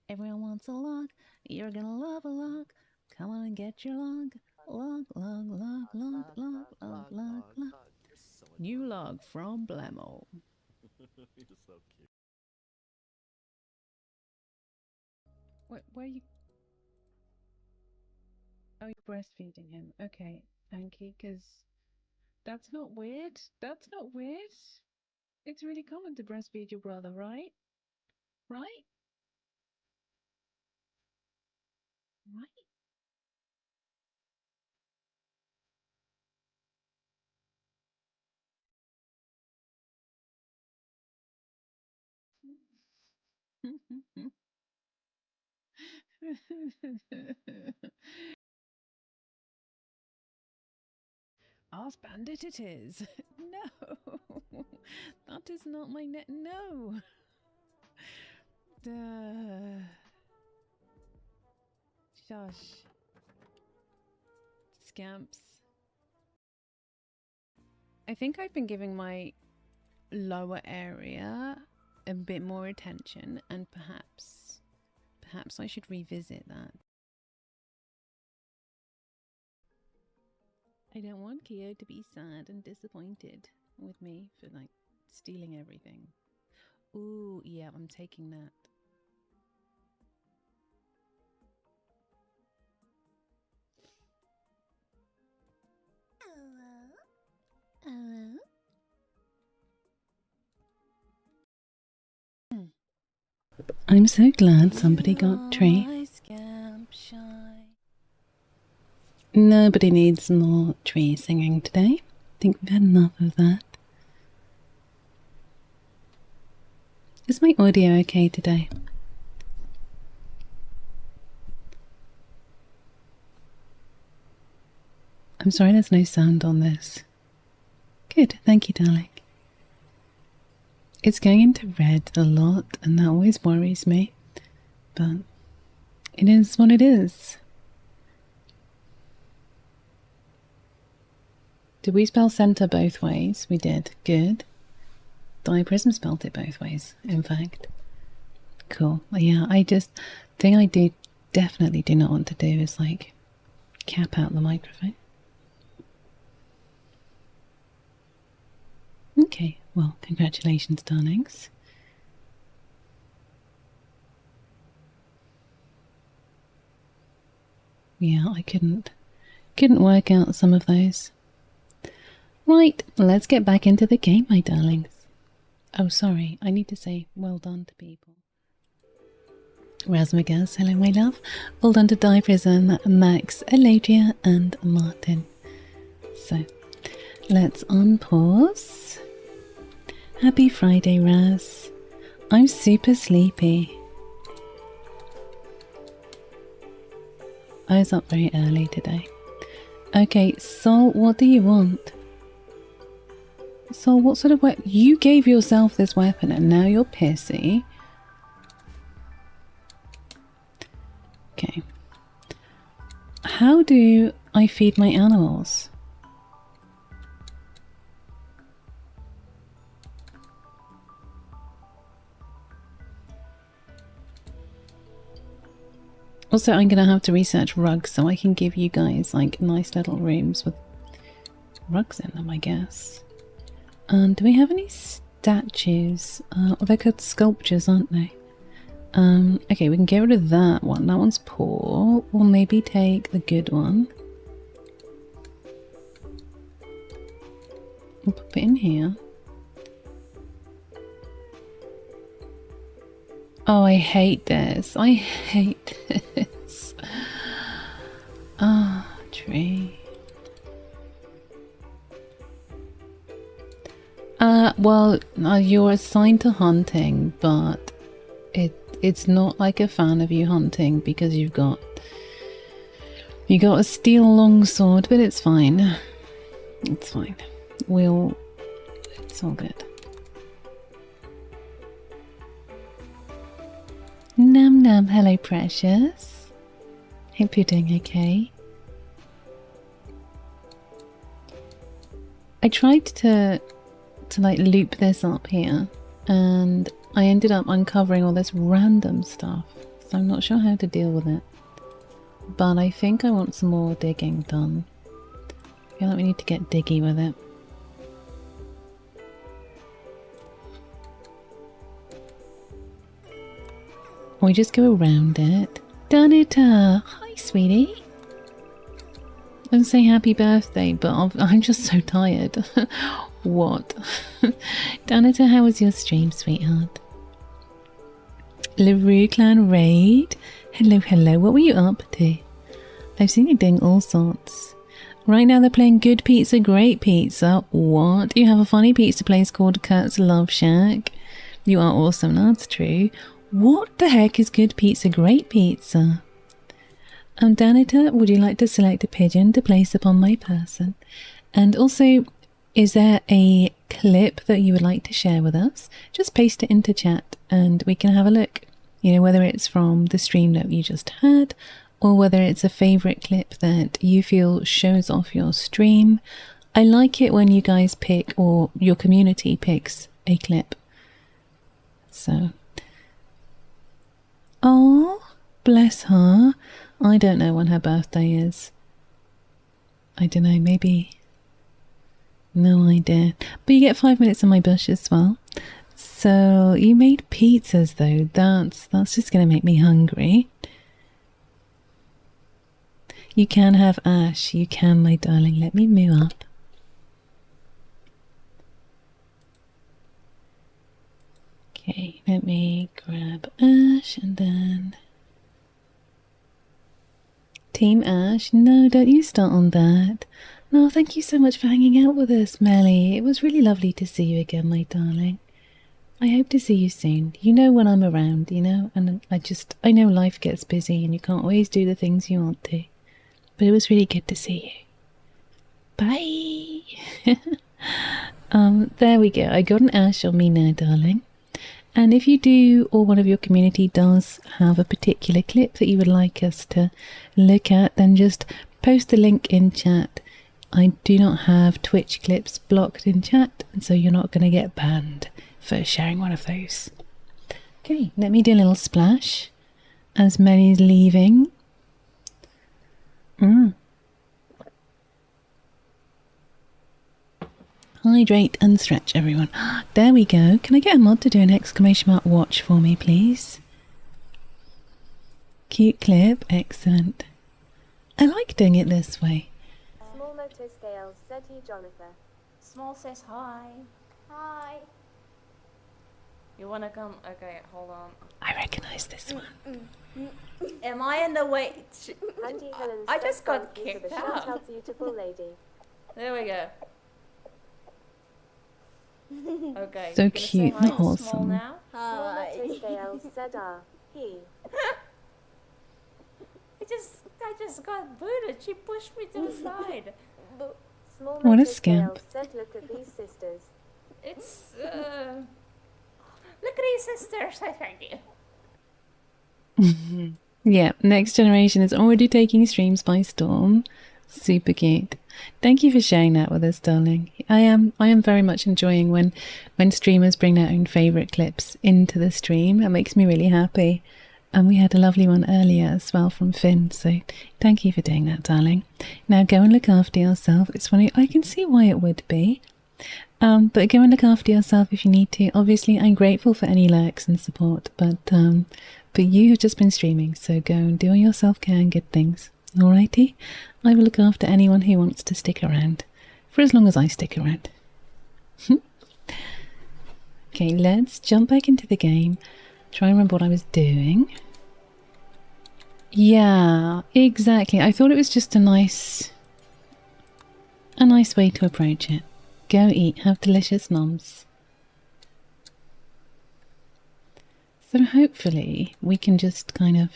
Everyone wants a log. You're gonna love a log. Come on and get your log. Log, log, log, log, log, log, log, log. New log from Blemo. You're so cute. Where are you? Oh, you're breastfeeding him. Okay, Anki, because that's not weird. That's not weird. It's really common to breastfeed your brother, right? Right? Right? Ask Bandit it is. No, that is not my net. No. Shush. Scamps. I think I've been giving my lower area a bit more attention, and perhaps I should revisit that. I don't want Keo to be sad and disappointed with me for like stealing everything. Ooh, yeah, I'm taking that. Hello? I'm so glad somebody got Tree. Nobody needs more Tree singing today. I think we've had enough of that. Is my audio okay today? I'm sorry there's no sound on this. Good, thank you, darling. It's going into red a lot, and that always worries me. But it is what it is. Did we spell center both ways? We did. Good. Diaprism spelled it both ways, in fact. Cool. Yeah, thing I definitely do not want to do is like cap out the microphone. Okay, well, congratulations, darlings. Yeah, I couldn't work out some of those. Right, let's get back into the game, my darlings. Oh, sorry, I need to say well done to people. Rasmagas, hello, my love. Well done to Diaprism, Max, Eladria, and Martin. So, let's unpause. Happy Friday, Raz. I'm super sleepy. I was up very early today. Okay, Sol, what do you want? Sol, what sort of weapon? You gave yourself this weapon and now you're pissy. Okay. How do I feed my animals? Also, I'm gonna have to research rugs so I can give you guys like nice little rooms with rugs in them, I guess. Do we have any statues? They're called sculptures, aren't they? Okay, we can get rid of that one. That one's poor. We'll maybe take the good one. We'll pop it in here. Oh, I hate this. I hate this. Ah, tree. Well, you're assigned to hunting, but it's not like a fan of you hunting because you got a steel longsword, but it's fine. It's fine. It's all good. Num num, hello precious. Hope you're doing okay. I tried to like loop this up here and I ended up uncovering all this random stuff, so I'm not sure how to deal with it. But I think I want some more digging done. I feel like we need to get diggy with it. We just go around it. Danita! Hi, sweetie! Don't say happy birthday, but I'm just so tired. What? Danita, how was your stream, sweetheart? LaRue Clan Raid? Hello, hello, what were you up to? I've seen you doing all sorts. Right now they're playing Good Pizza, Great Pizza. What? You have a funny pizza place called Kurt's Love Shack? You are awesome, that's true. What the heck is Good Pizza, Great Pizza? Danita, would you like to select a pigeon to place upon my person? And also, is there a clip that you would like to share with us? Just paste it into chat and we can have a look. You know, whether it's from the stream that you just had or whether it's a favourite clip that you feel shows off your stream. I like it when you guys pick or your community picks a clip. So... oh, bless her. I don't know when her birthday is. I don't know, maybe... no idea. But you get 5 minutes in my bush as well. So you made pizzas though. That's just going to make me hungry. You can have Ash. You can, my darling. Let me move up. Okay, let me grab Ash and then... Team Ash, no, don't you start on that. No, thank you so much for hanging out with us, Melly. It was really lovely to see you again, my darling. I hope to see you soon. You know when I'm around, you know? And I know life gets busy and you can't always do the things you want to. But it was really good to see you. Bye! There we go. I got an Ash on me now, darling. And if you do, or one of your community does have a particular clip that you would like us to look at, then just post the link in chat. I do not have Twitch clips blocked in chat, and so you're not going to get banned for sharing one of those. Okay, let me do a little splash as Melly's leaving. Hydrate and stretch, everyone. There we go. Can I get a mod to do an exclamation mark watch for me, please? Cute clip. Excellent. I like doing it this way. Small motor scales, said he, Jonathan. Small says hi. Hi. You wanna come? Okay, hold on. I recognise this one. Am I in the way? Andy Helen's I just got stepson, kicked the out. shout-out beautiful lady. There we go. Okay. So you gonna cute say and hi to Small wholesome. now? Small motor scales, said he. I just got booted. She pushed me to the side. Small What a motor scamp. scales, said look at these sisters. It's look at these sisters. I thank you. Yeah, Next Generation is already taking streams by storm. Super cute. Thank you for sharing that with us, darling. I am very much enjoying when streamers bring their own favourite clips into the stream. That makes me really happy. And we had a lovely one earlier as well from Finn, so thank you for doing that, darling. Now go and look after yourself. It's funny, I can see why it would be. But go and look after yourself if you need to. Obviously, I'm grateful for any lurks and support, but you have just been streaming, so go and do all your self-care and good things. Alrighty? I will look after anyone who wants to stick around, for as long as I stick around. Okay, let's jump back into the game. Try and remember what I was doing. Yeah, exactly. I thought it was just a nice way to approach it. Go eat, have delicious noms. So hopefully we can just kind of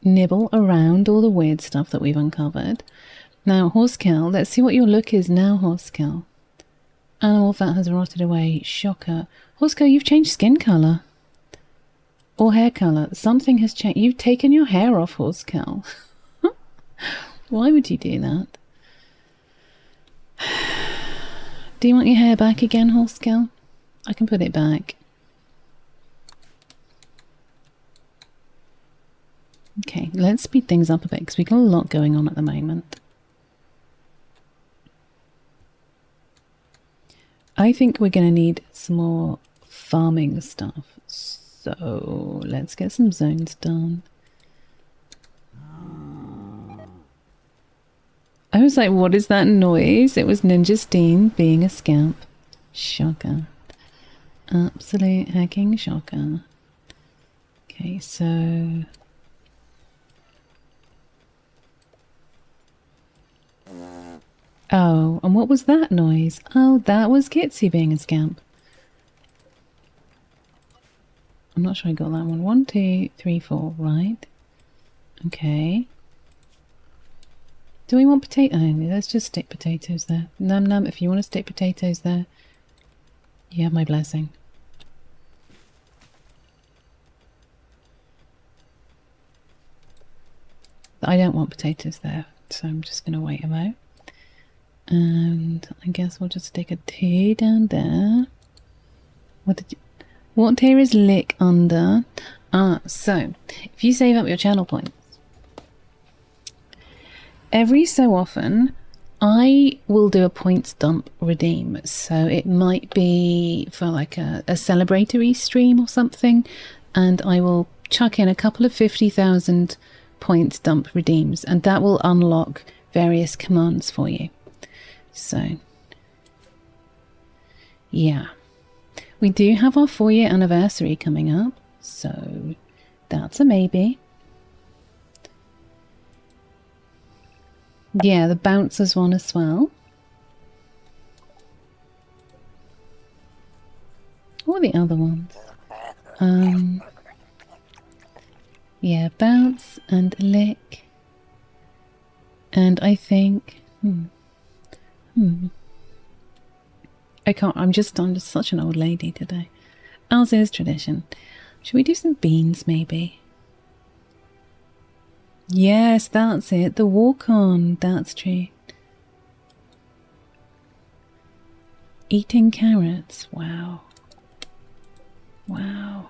nibble around all the weird stuff that we've uncovered. Now, Horsekill, let's see what your look is now, Horsekill. Animal fat has rotted away. Shocker. Horsekill, you've changed skin colour. Or hair colour. Something has changed. You've taken your hair off, Horsekill. Why would you do that? Do you want your hair back again, Horsekill? I can put it back. Okay, let's speed things up a bit because we've got a lot going on at the moment. I think we're going to need some more farming stuff. So let's get some zones done. I was like, what is that noise? It was Ninja Steen being a scamp. Shocker. Absolute hacking shocker. Okay, so... Oh, and what was that noise? Oh, that was Kitsy being a scamp. I'm not sure I got that one. 1, 2, 3, 4, right. Okay. Do we want potato? Let's just stick potatoes there. Num num, if you want to stick potatoes there, you have my blessing. I don't want potatoes there, so I'm just going to wait them out. And I guess we'll just stick a 2 down there. What tier is lick under? So if you save up your channel points, every so often I will do a points dump redeem. So it might be for like a celebratory stream or something, and I will chuck in a couple of 50,000 points dump redeems, and that will unlock various commands for you. So, yeah. We do have our 4-year anniversary coming up, so that's a maybe. Yeah, the bouncers one as well. Or the other ones. Yeah, bounce and lick. And I think... I can't, I'm just such an old lady today. As is tradition. Should we do some beans maybe? Yes, that's it. The walk on. That's true. Eating carrots. Wow. Wow.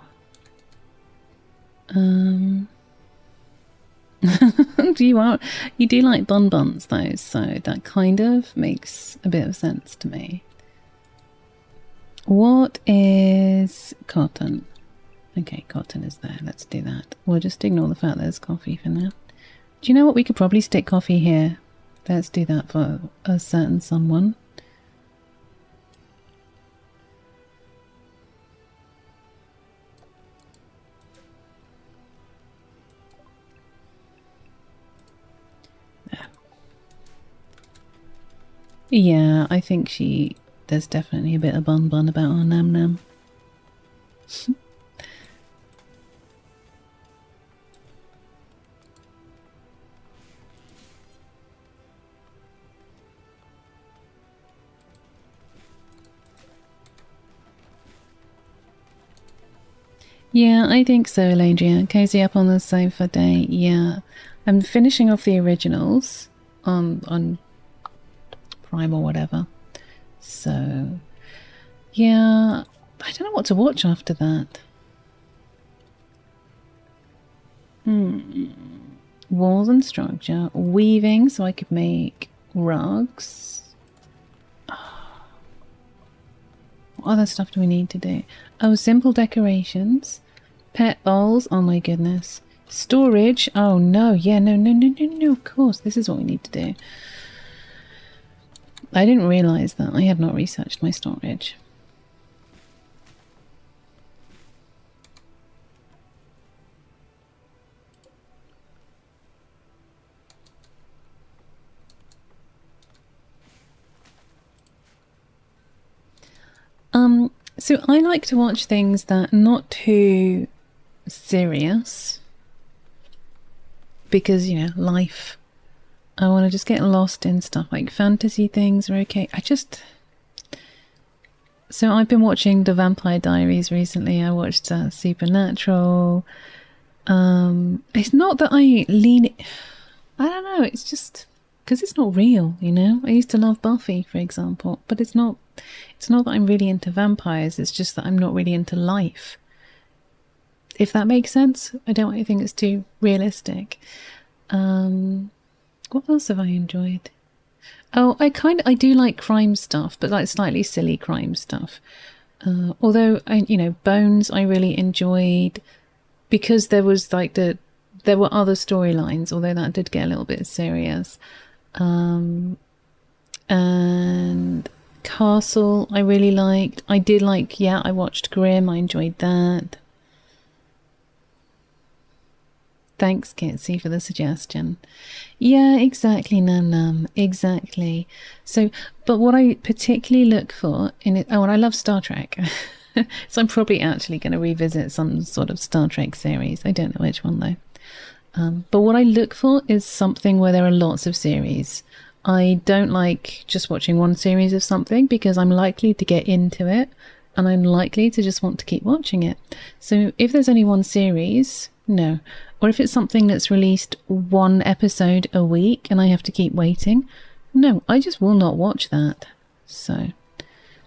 You do like bonbons though, so that kind of makes a bit of sense to me. What is cotton? Okay, cotton is there. Let's do that. We'll just ignore the fact there's coffee for now. Do you know what? We could probably stick coffee here. Let's do that for a certain someone. There. Yeah, I think there's definitely a bit of bun about our Nam Nam. Yeah, I think so, Eladria. Cozy up on the sofa day. Yeah. I'm finishing off the originals on Prime or whatever. So, yeah, I don't know what to watch after that. Walls and structure. Weaving so I could make rugs. What other stuff do we need to do? Oh, simple decorations. Pet bowls. Oh my goodness. Storage. Oh no. Yeah, no. Of course, this is what we need to do. I didn't realise that. I had not researched my storage. So I like to watch things that are not too serious because, you know, life. I want to just get lost in stuff like fantasy things are okay. So I've been watching The Vampire Diaries recently. I watched Supernatural. It's not that I lean... I don't know, it's just... because it's not real, you know? I used to love Buffy, for example, but it's not that I'm really into vampires, it's just that I'm not really into life. If that makes sense. I don't want anything that's too realistic. What else have I enjoyed? Oh, I do like crime stuff, but like slightly silly crime stuff. Although, Bones I really enjoyed because there was like there were other storylines, although that did get a little bit serious. And Castle I really liked. I did like, I watched Grimm, I enjoyed that. Thanks, Kitsy, for the suggestion. Yeah, exactly, Num, exactly. So, but what I particularly look for in it, and I love Star Trek. So I'm probably actually going to revisit some sort of Star Trek series. I don't know which one though. But what I look for is something where there are lots of series. I don't like just watching one series of something because I'm likely to get into it and I'm likely to just want to keep watching it. So if there's only one series, no. Or if it's something that's released one episode a week and I have to keep waiting, no, I just will not watch that. So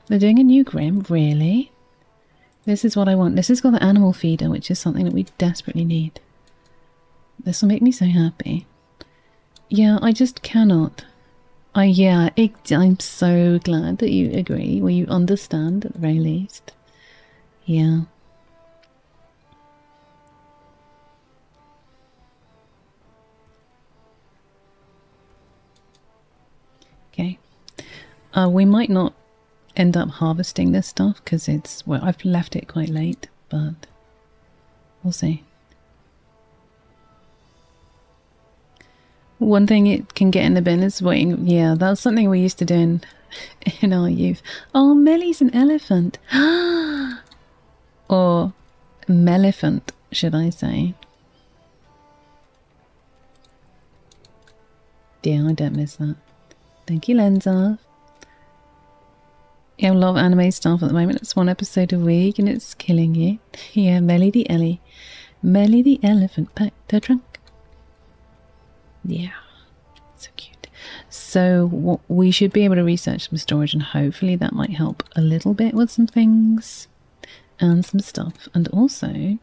they're doing a new Grimm, really? This is what I want. This has got the animal feeder, which is something that we desperately need. This will make me so happy. Yeah, I just cannot. I'm so glad that you agree, or you understand at the very least. Yeah. Okay. We might not end up harvesting this stuff because I've left it quite late, but we'll see. One thing it can get in the bin is waiting. Yeah, that's something we used to do in our youth. Oh, Melly's an elephant. Or Melephant, should I say. Yeah, I don't miss that. Thank you, Lenza. Yeah, I love anime stuff at the moment. It's one episode a week and it's killing you. Yeah, Melly the Ellie. Melly the elephant packed her trunk. Yeah, so cute. So we should be able to research some storage and hopefully that might help a little bit with some things and some stuff. And also,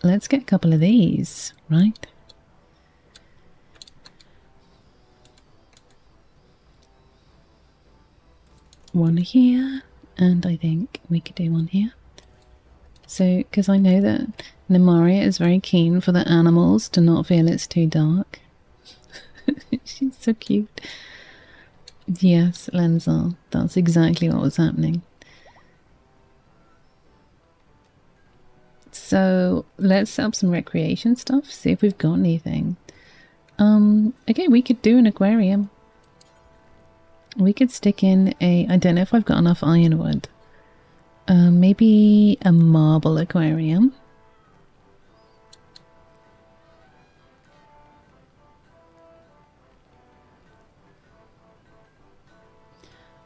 let's get a couple of these, right? One here, and I think we could do one here. So, because I know that Namaria is very keen for the animals to not feel it's too dark. She's so cute. Yes, Lenza, that's exactly what was happening. So let's set up some recreation stuff, see if we've got anything. Okay, we could do an aquarium. We could stick in I don't know if I've got enough ironwood. Maybe a marble aquarium.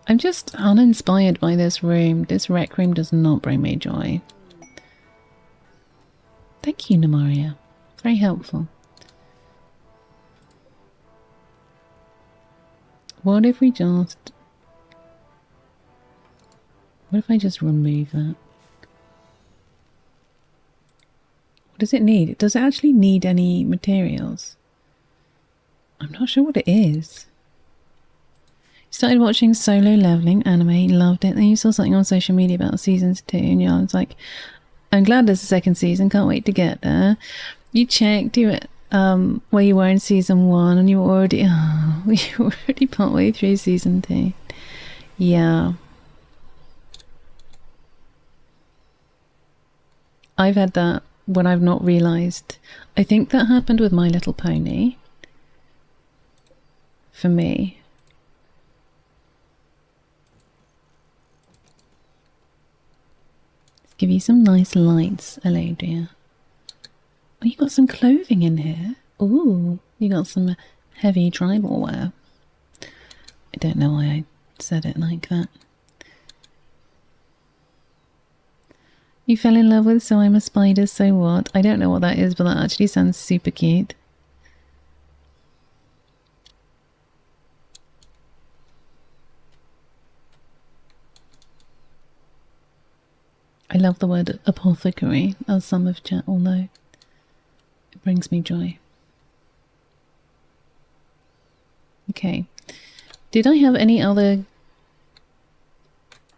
I'm just uninspired by this room. This rec room does not bring me joy. Thank you, Namaria. Very helpful. What if we just... What if I just remove that? What does it need? Does it actually need any materials? I'm not sure what it is. Started watching Solo Leveling anime, loved it. Then you saw something on social media about seasons 2, and I was like, I'm glad there's a second season, can't wait to get there. You checked, you were, where you were in season 1, and you were already, you were already partway through season 2. Yeah. I've had that when I've not realised. I think that happened with My Little Pony. For me. Let's give you some nice lights, Eladria. Oh, you got some clothing in here. Ooh, you got some heavy tribal wear. I don't know why I said it like that. You fell in love with So I'm a Spider, So What? I don't know what that is, but that actually sounds super cute. I love the word apothecary, as some of chat will know. It brings me joy. Okay. Did I have any other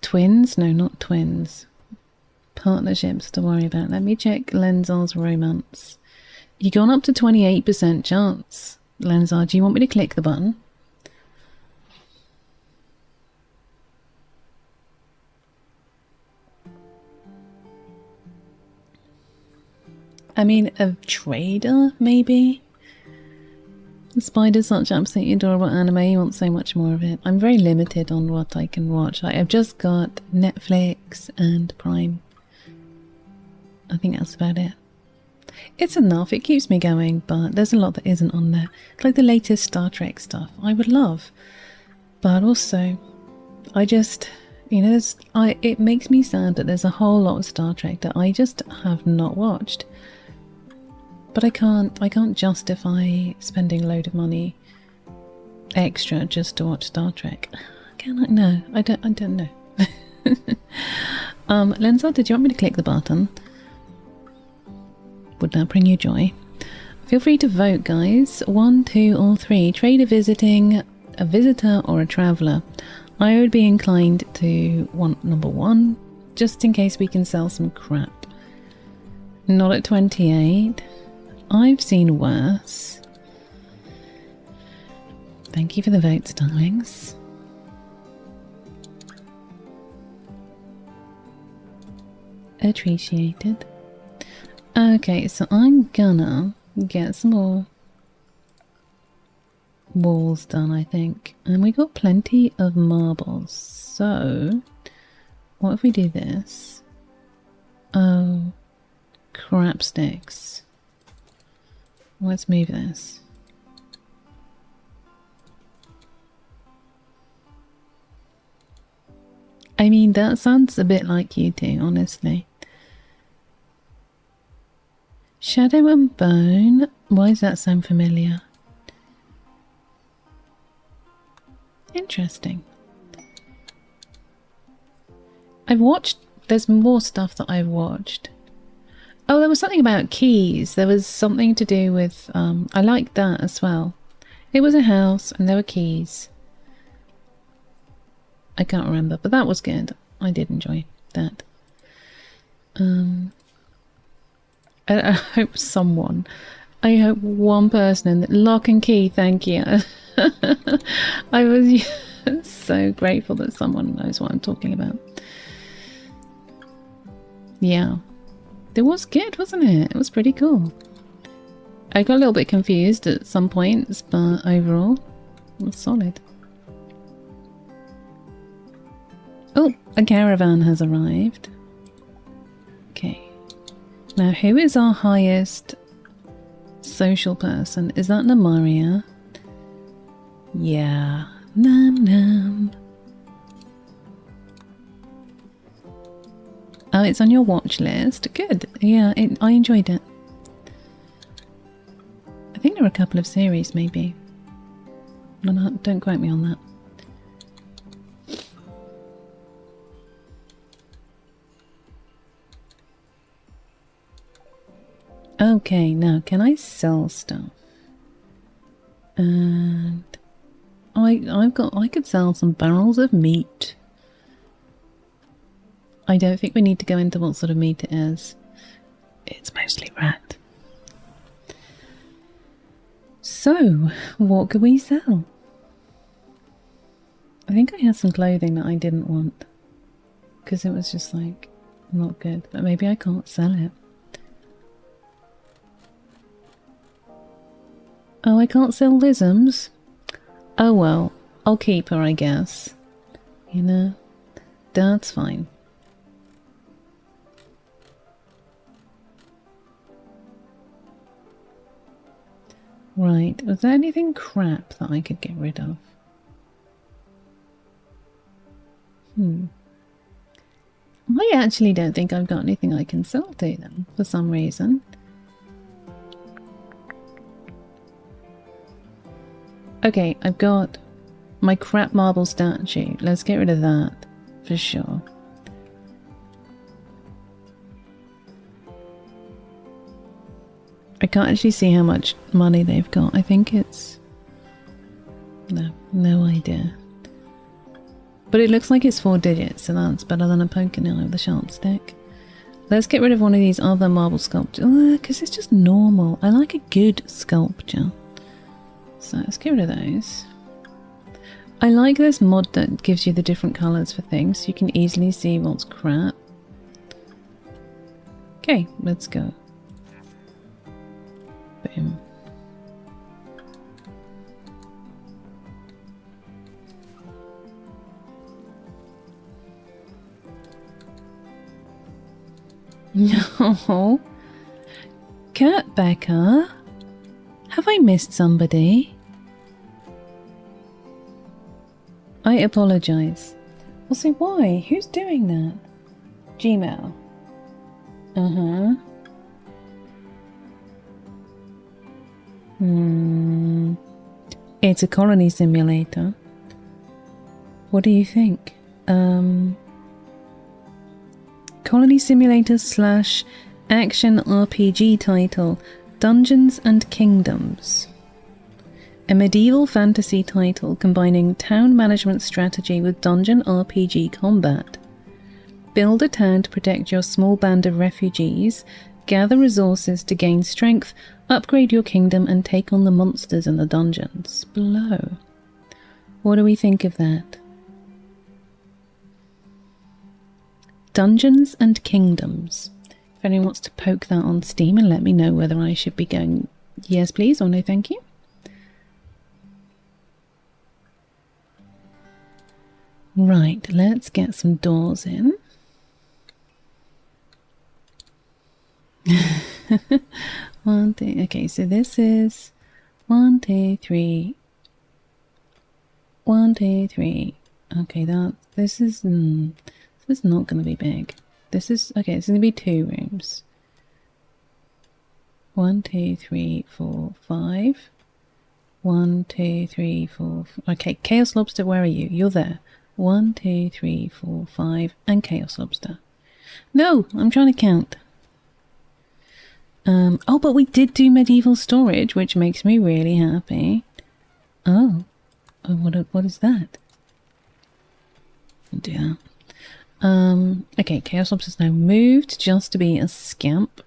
twins? No, not twins. Partnerships to worry about. Let me check Lenzar's romance. You've gone up to 28% chance. Lenzar, do you want me to click the button? I mean, a trader, maybe? The Spider's such absolutely adorable anime. You want so much more of it. I'm very limited on what I can watch. I've just got Netflix and Prime. I think that's about it. It's enough. It keeps me going, but there's a lot that isn't on there. Like the latest Star Trek stuff. I would love. But also, I just... You know, it makes me sad that there's a whole lot of Star Trek that I just have not watched. But I can't justify spending a load of money extra just to watch Star Trek. Can I? No, I don't know. Lenza, did you want me to click the button? Would that bring you joy? Feel free to vote, guys. 1, 2, or 3. Trader visiting, a visitor, or a traveller. I would be inclined to want number 1, just in case we can sell some crap. Not at 28. I've seen worse. Thank you for the votes, darlings. Appreciated. Okay, so I'm gonna get some more walls done, I think. And we got plenty of marbles. So, what if we do this? Oh, crap sticks. Let's move this. I mean, that sounds a bit like you two, honestly. Shadow and Bone. Why does that sound familiar? Interesting. I've watched... There's more stuff that I've watched. Oh, there was something about keys. There was something to do with... I liked that as well. It was a house and there were keys. I can't remember, but that was good. I did enjoy that. I hope someone... I hope one person in the... Lock and key, thank you. I was so grateful that someone knows what I'm talking about. Yeah. It was good, wasn't it? It was pretty cool. I got a little bit confused at some points, but overall, it was solid. Oh, a caravan has arrived. Okay. Now, who is our highest social person? Is that Namaria? Yeah. Nam nam. Oh, it's on your watch list. Good. Yeah, I enjoyed it. I think there are a couple of series, maybe. Don't quote me on that. Okay, now can I sell stuff? And I could sell some barrels of meat. I don't think we need to go into what sort of meat it is. It's mostly rat. So, what could we sell? I think I had some clothing that I didn't want. Because it was just like, not good. But maybe I can't sell it. Oh, I can't sell Lisms? Oh well, I'll keep her, I guess. You know? That's fine. Right, was there anything crap that I could get rid of? I actually don't think I've got anything I can sell to them, for some reason. Okay, I've got my crap marble statue. Let's get rid of that, for sure. I can't actually see how much money they've got. I think it's... No idea. But it looks like it's 4 digits, so that's better than a poking eye with a sharp stick. Let's get rid of one of these other marble sculptures. Because it's just normal. I like a good sculpture. So let's get rid of those. I like this mod that gives you the different colours for things, so you can easily see what's crap. Okay, let's go. Boom. No. Kurt Becker? Have I missed somebody? I apologise. Well, see, why? Who's doing that? Gmail. It's a colony simulator. What do you think? Colony simulator / action RPG title, Dungeons and Kingdoms. A medieval fantasy title combining town management strategy with dungeon RPG combat. Build a town to protect your small band of refugees, gather resources to gain strength, upgrade your kingdom, and take on the monsters in the dungeons below. What do we think of that? Dungeons and Kingdoms. If anyone wants to poke that on Steam and let me know whether I should be going yes please or no thank you. Right, let's get some doors in. One, two, okay, so this is 1, 2, 3. 1, 2, 3. Okay, this is not going to be big. This is okay. It's going to be 2 rooms. 1, 2, 3, 4, 5. 1, 2, 3, 4. Okay, Chaos Lobster, where are you? You're there. 1, 2, 3, 4, 5, and Chaos Lobster. No, I'm trying to count. Oh, but we did do medieval storage, which makes me really happy. Oh, what is that? I'll do that. Okay, Chaos Lobster's now moved just to be a scamp.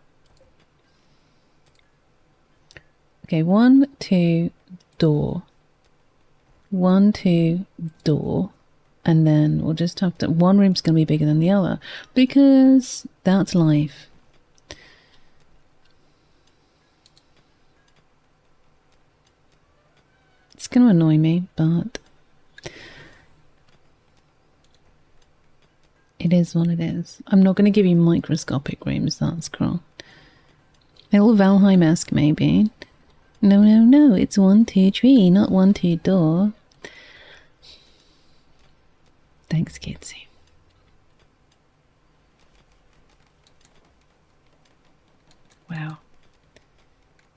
Okay, 1, 2, door. 1, 2, door. And then we'll just have to... One room's going to be bigger than the other, because that's life. It's going to annoy me, but it is what it is. I'm not going to give you microscopic rooms, that's cruel. A little Valheim-esque, maybe. No, it's 1, 2, 3, not 1, 2, door. Thanks, Kitsy. Wow.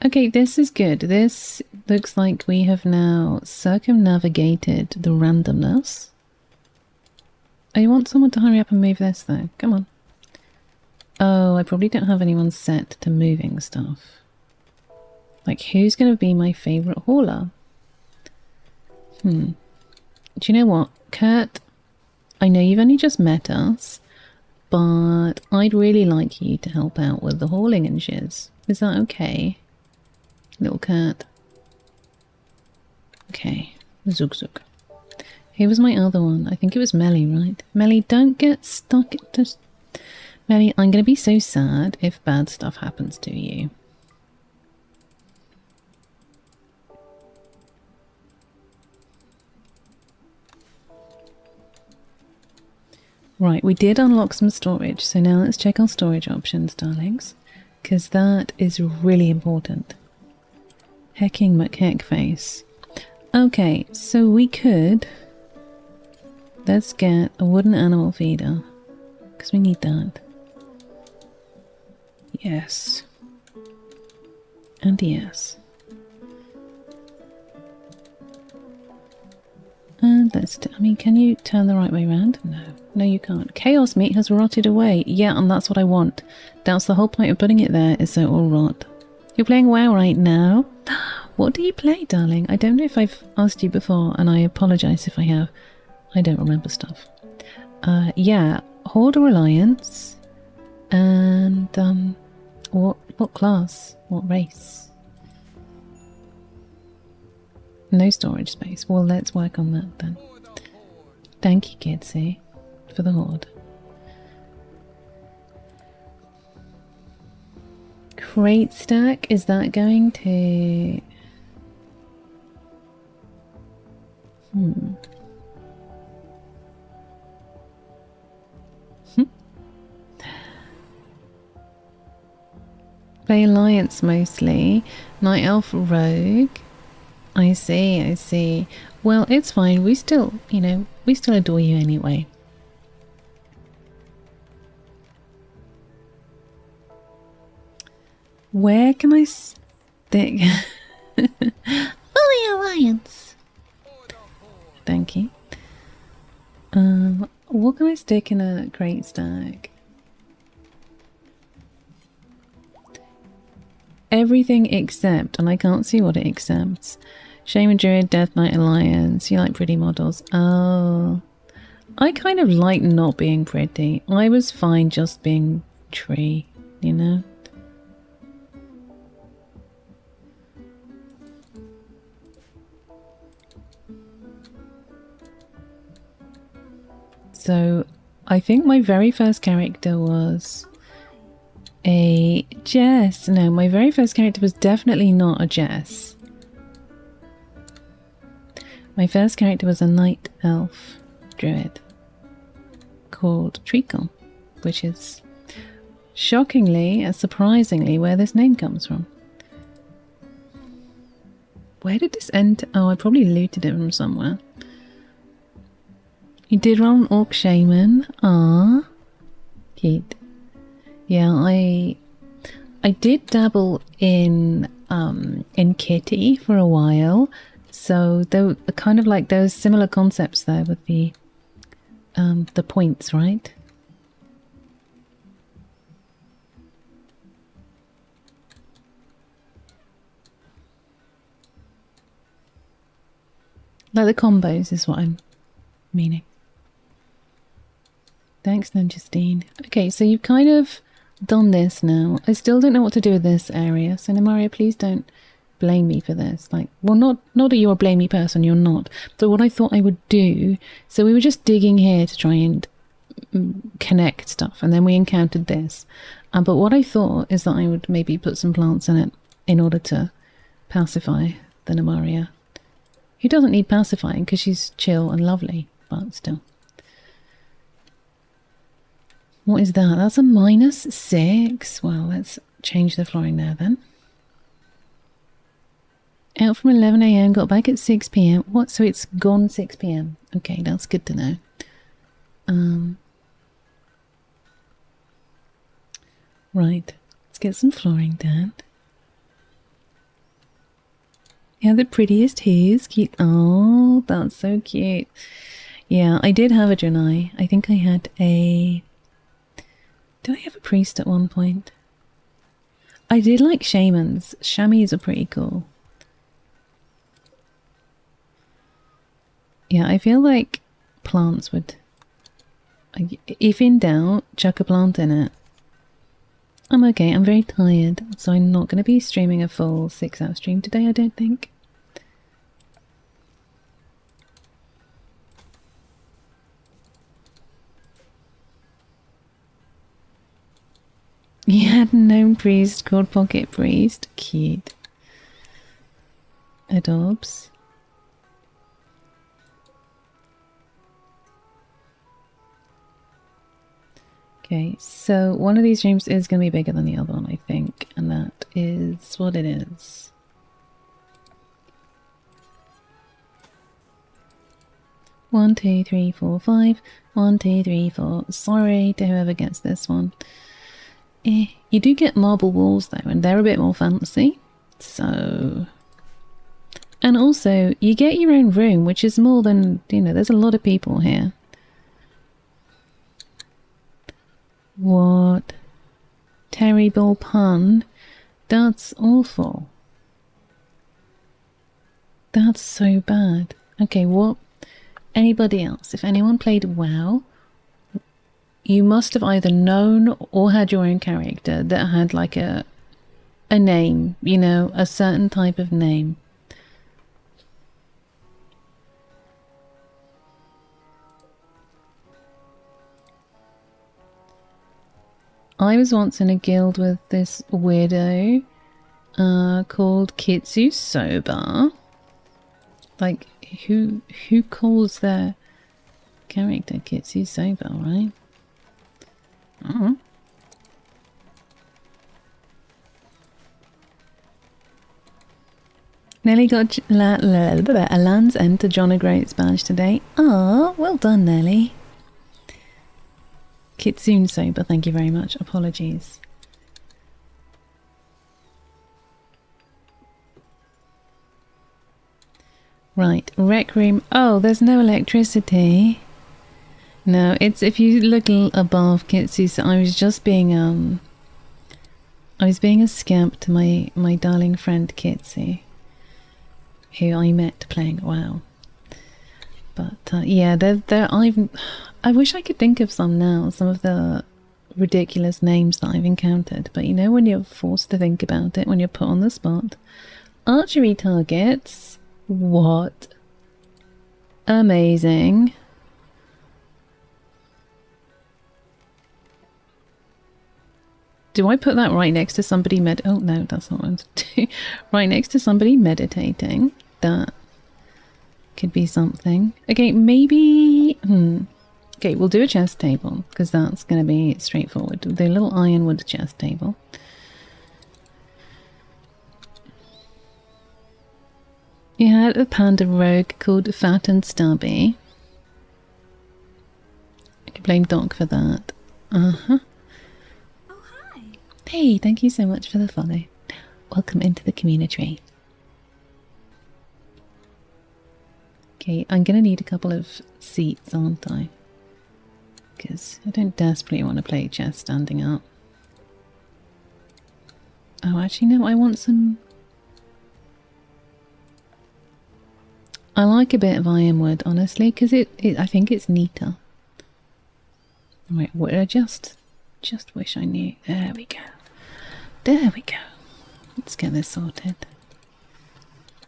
Okay, this is good. This looks like we have now circumnavigated the randomness. I want someone to hurry up and move this though. Come on. Oh, I probably don't have anyone set to moving stuff. Like, who's going to be my favourite hauler? Do you know what? Kurt, I know you've only just met us, but I'd really like you to help out with the hauling and shiz. Is that okay? Little Kurt. Okay. Zug Zug. Who was my other one? I think it was Melly, right? Melly, don't get stuck. Just Melly, I'm going to be so sad if bad stuff happens to you. Right, we did unlock some storage, so now let's check our storage options, darlings, because that is really important. Hecking McHeckface. Okay, so we could... Let's get a wooden animal feeder, because we need that. Yes. And yes. And let's... I mean, can you turn the right way around? No. No, you can't. Chaos meat has rotted away. Yeah, and that's what I want. That's the whole point of putting it there, is so it will rot. You're playing WoW right now? What do you play, darling? I don't know if I've asked you before, and I apologise if I have. I don't remember stuff. Yeah, Horde or Alliance. And, what class? What race? No storage space. Well, let's work on that then. Thank you, Kidsy, for the Horde. Crate stack, is that going to... Play Alliance mostly. Night Elf Rogue. I see, I see. Well, it's fine. We still, you know, we still adore you anyway. Where can I stick? Fully Alliance. Thank you. What can I stick in a crate stack? Everything except, and I can't see what it accepts. Shaman Druid, Death Knight Alliance. You like pretty models. Oh. I kind of like not being pretty. I was fine just being tree, you know? So, I think my very first character was a Jess. No, my very first character was definitely not a Jess. My first character was a Night Elf Druid called Treecle, which is shockingly and surprisingly where this name comes from. Where did this end? Oh, I probably looted it from somewhere. You did roll an Orc Shaman. Ah, cute. Yeah, I did dabble in Kitty for a while, so though kind of like those similar concepts there with the points, right? Like the combos is what I'm meaning. Thanks, Nanjustine. Okay, so you've kind of done this now. I still don't know what to do with this area, so Namaria, please don't blame me for this. Like, well, not that you're a blamey person, you're not. So what I thought I would do, so we were just digging here to try and connect stuff, and then we encountered this. But what I thought is that I would maybe put some plants in it in order to pacify the Namaria. Who doesn't need pacifying because she's chill and lovely, but still. What is that? That's a -6. Well, let's change the flooring there then. Out from 11 AM, got back at 6 PM. What? So it's gone 6 PM. Okay, that's good to know. Right, let's get some flooring down. Yeah, the prettiest hair's cute. Oh, that's so cute. Yeah, I did have a Janai. I think I had a... Did I have a priest at one point? I did like shamans. Chamois are pretty cool. Yeah, I feel like plants would... If in doubt, chuck a plant in it. I'm okay, I'm very tired, so I'm not going to be streaming a full 6-hour stream today, I don't think. You had a gnome priest called Pocket Priest. Cute. Adorbs. Okay, so one of these streams is going to be bigger than the other one, I think, and that is what it is. One, two, three, four, five. 1, 2, 3, 4. Sorry to whoever gets this one. You do get marble walls though, and they're a bit more fancy. So... And also, you get your own room, which is more than, you know, there's a lot of people here. What? Terrible pun. That's awful. That's so bad. Okay, what? Anybody else? If anyone played WoW, you must have either known or had your own character that had like a name, you know, a certain type of name. I was once in a guild with this weirdo called Kitsu Soba. Like, who calls their character Kitsu Soba, right? Nelly got a Land's End to John O'Groats badge today. Ah, well done, Nelly. Kitsune Soba, thank you very much. Apologies. Right, rec room. Oh, there's no electricity. No, it's if you look above Kitsu. So I was just being I was being a scamp to my darling friend Kitsu, who I met playing WoW. But yeah, I wish I could think of some now, some of the ridiculous names that I've encountered. But you know, when you're forced to think about it, when you're put on the spot. Archery targets. What? Amazing. Do I put that right next to somebody oh no, that's not what I want to do. Right next to somebody meditating. That could be something. Okay, maybe... Okay, we'll do a chess table, because that's going to be straightforward. The little ironwood chess table. You had a panda rogue called Fat and Stubby. I can blame Doc for that. Uh-huh. Oh, hi. Hey, thank you so much for the follow. Welcome into the community. Okay, I'm going to need a couple of seats, aren't I? Because I don't desperately want to play chess standing up. Oh, actually, no, I want some... I like a bit of ironwood, honestly, because I think it's neater. Wait, what? I just wish I knew. There we go. There we go. Let's get this sorted.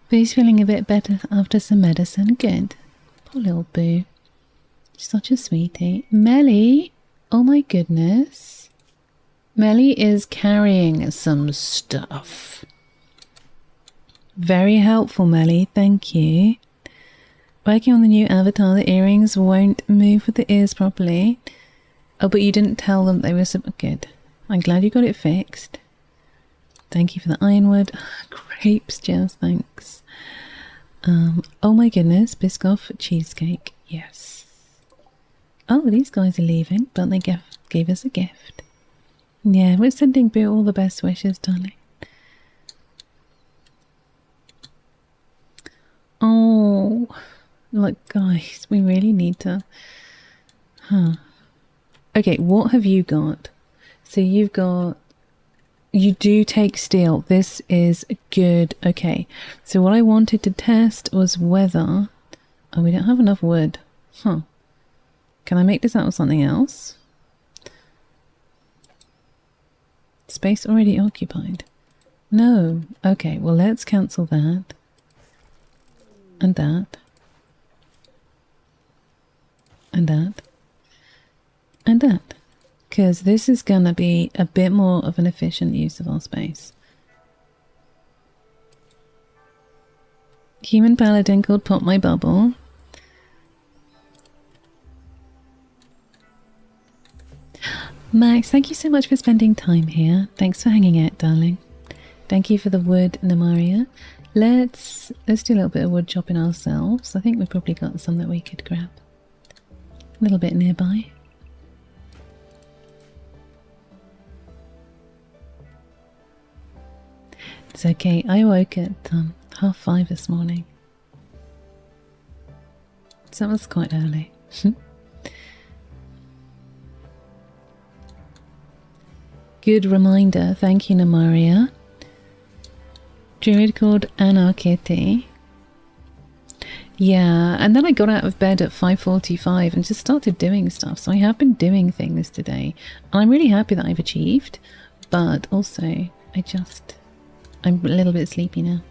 But he's feeling a bit better after some medicine. Good. Poor little boo. Such a sweetie. Melly! Oh my goodness. Melly is carrying some stuff. Very helpful, Melly. Thank you. Working on the new avatar, the earrings won't move with the ears properly. Oh, but you didn't tell them they were so good. I'm glad you got it fixed. Thank you for the ironwood. Grapes, Jess, thanks. Oh my goodness, Biscoff cheesecake. Yes. Oh, these guys are leaving, but they gave us a gift. Yeah, we're sending Boo all the best wishes, darling. Like, guys, we really need to... Huh. Okay, what have you got? So you've got... You do take steel. This is good. Okay, so what I wanted to test was whether... Oh, we don't have enough wood. Huh. Can I make this out of something else? Space already occupied. No. Okay, well, let's cancel that. And that. And that. And that. Because this is going to be a bit more of an efficient use of our space. Human paladin called Pop My Bubble. Max, thank you so much for spending time here. Thanks for hanging out, darling. Thank you for the wood, Namaria. Let's do a little bit of wood chopping ourselves. I think we've probably got some that we could grab. A little bit nearby. It's okay. I woke at 5:30 this morning. So it was quite early. Good reminder. Thank you, Namaria. Druid called Anarchity. Yeah, and then I got out of bed at 5:45 and just started doing stuff. So I have been doing things today. And I'm really happy that I've achieved. But also, I'm a little bit sleepy now.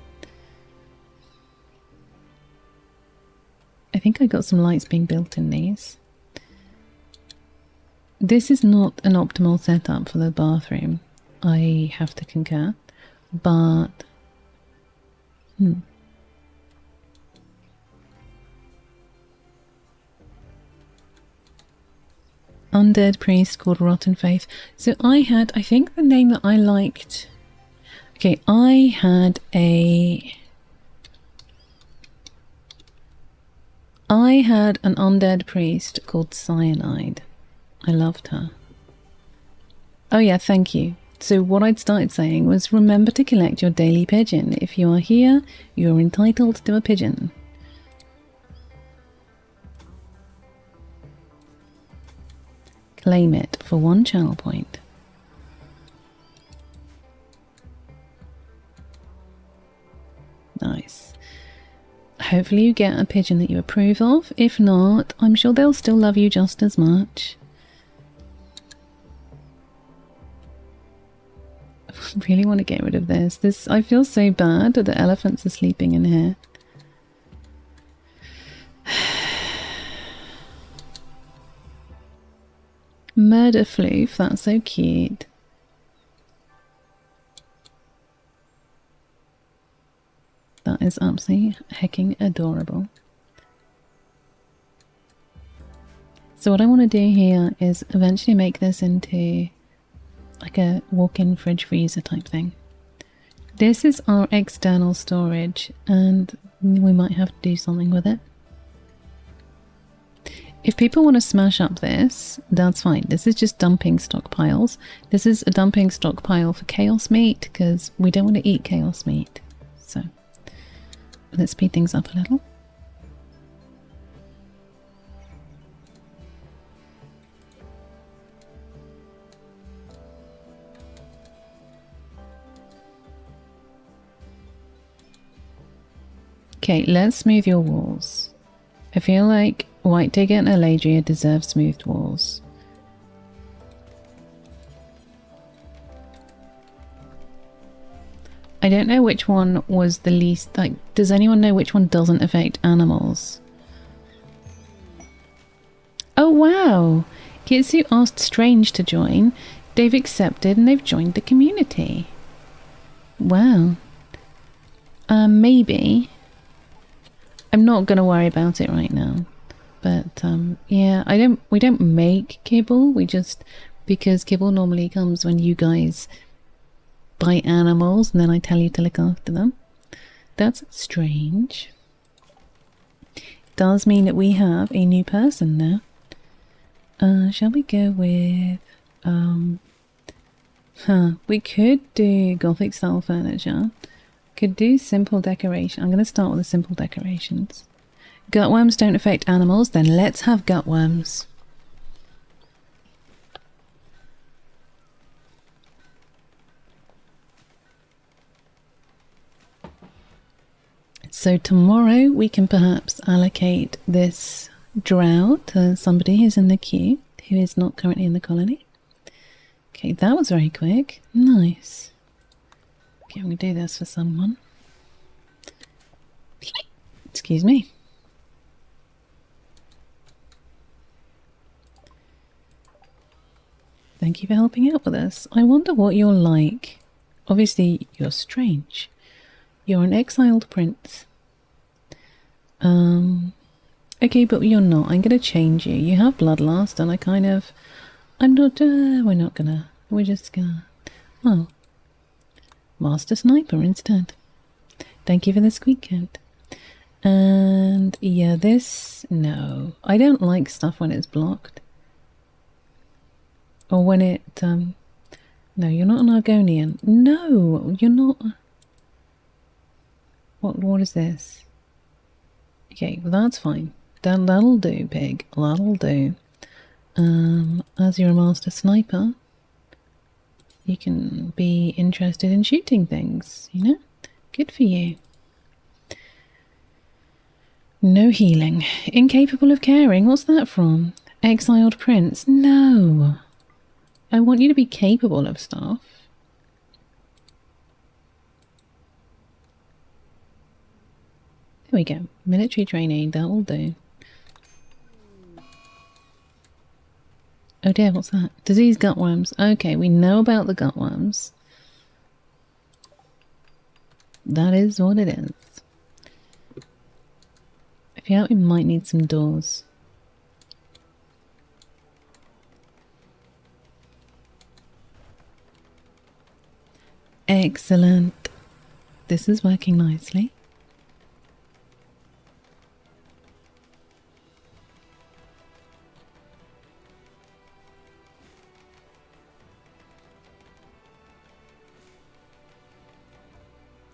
I think I got some lights being built in these. This is not an optimal setup for the bathroom. I have to concur. But... Undead priest called Rotten Faith. So I think the name that I liked... Okay, I had an undead priest called Cyanide. I loved her. Oh yeah, thank you. So what I'd started saying was, remember to collect your daily pigeon. If you are here, you're entitled to a pigeon. Claim it for 1 channel point. Nice. Hopefully you get a pigeon that you approve of. If not, I'm sure they'll still love you just as much. I really want to get rid of this. I feel so bad that the elephants are sleeping in here. Murder floof, that's so cute. That is absolutely hecking adorable. So what I want to do here is eventually make this into like a walk-in fridge freezer type thing. This is our external storage and we might have to do something with it. If people want to smash up this, that's fine. This is just dumping stockpiles. This is a dumping stockpile for chaos meat because we don't want to eat chaos meat. So let's speed things up a little. Okay, let's smooth your walls. I feel like White Digger and Eladria deserve smoothed walls. I don't know which one was the least, like, does anyone know which one doesn't affect animals? Oh wow! Kitsu asked Strange to join. They've accepted and they've joined the community. Wow. Maybe. I'm not gonna worry about it right now. But yeah, we don't make kibble, we just, because kibble normally comes when you guys buy animals and then I tell you to look after them. That's strange. Does mean that we have a new person now. Shall we go with we could do Gothic style furniture. Could do simple decoration. I'm gonna start with the simple decorations. Gutworms don't affect animals, then let's have gutworms. So tomorrow we can perhaps allocate this drow to somebody who's in the queue, who is not currently in the colony. Okay, that was very quick. Nice. Okay, I'm going to do this for someone. Excuse me. Thank you for helping out with us. I wonder what you're like. Obviously, you're strange. You're an exiled prince. Okay, but you're not. I'm gonna change you. You have bloodlust, and we're just gonna... Oh. Master Sniper instead. Thank you for the squeak count. And yeah, no. I don't like stuff when it's blocked. Or when it, no, you're not an Argonian. No, you're not. What is this? Okay, well that's fine. That'll do, pig. That'll do. As you're a master sniper, you can be interested in shooting things, you know? Good for you. No healing. Incapable of caring. What's that from? Exiled prince. No. I want you to be capable of stuff. There we go. Military trainee, that'll do. Oh dear, what's that? Disease gutworms. Okay, we know about the gutworms. That is what it is. I feel like we might need some doors. Excellent. This is working nicely.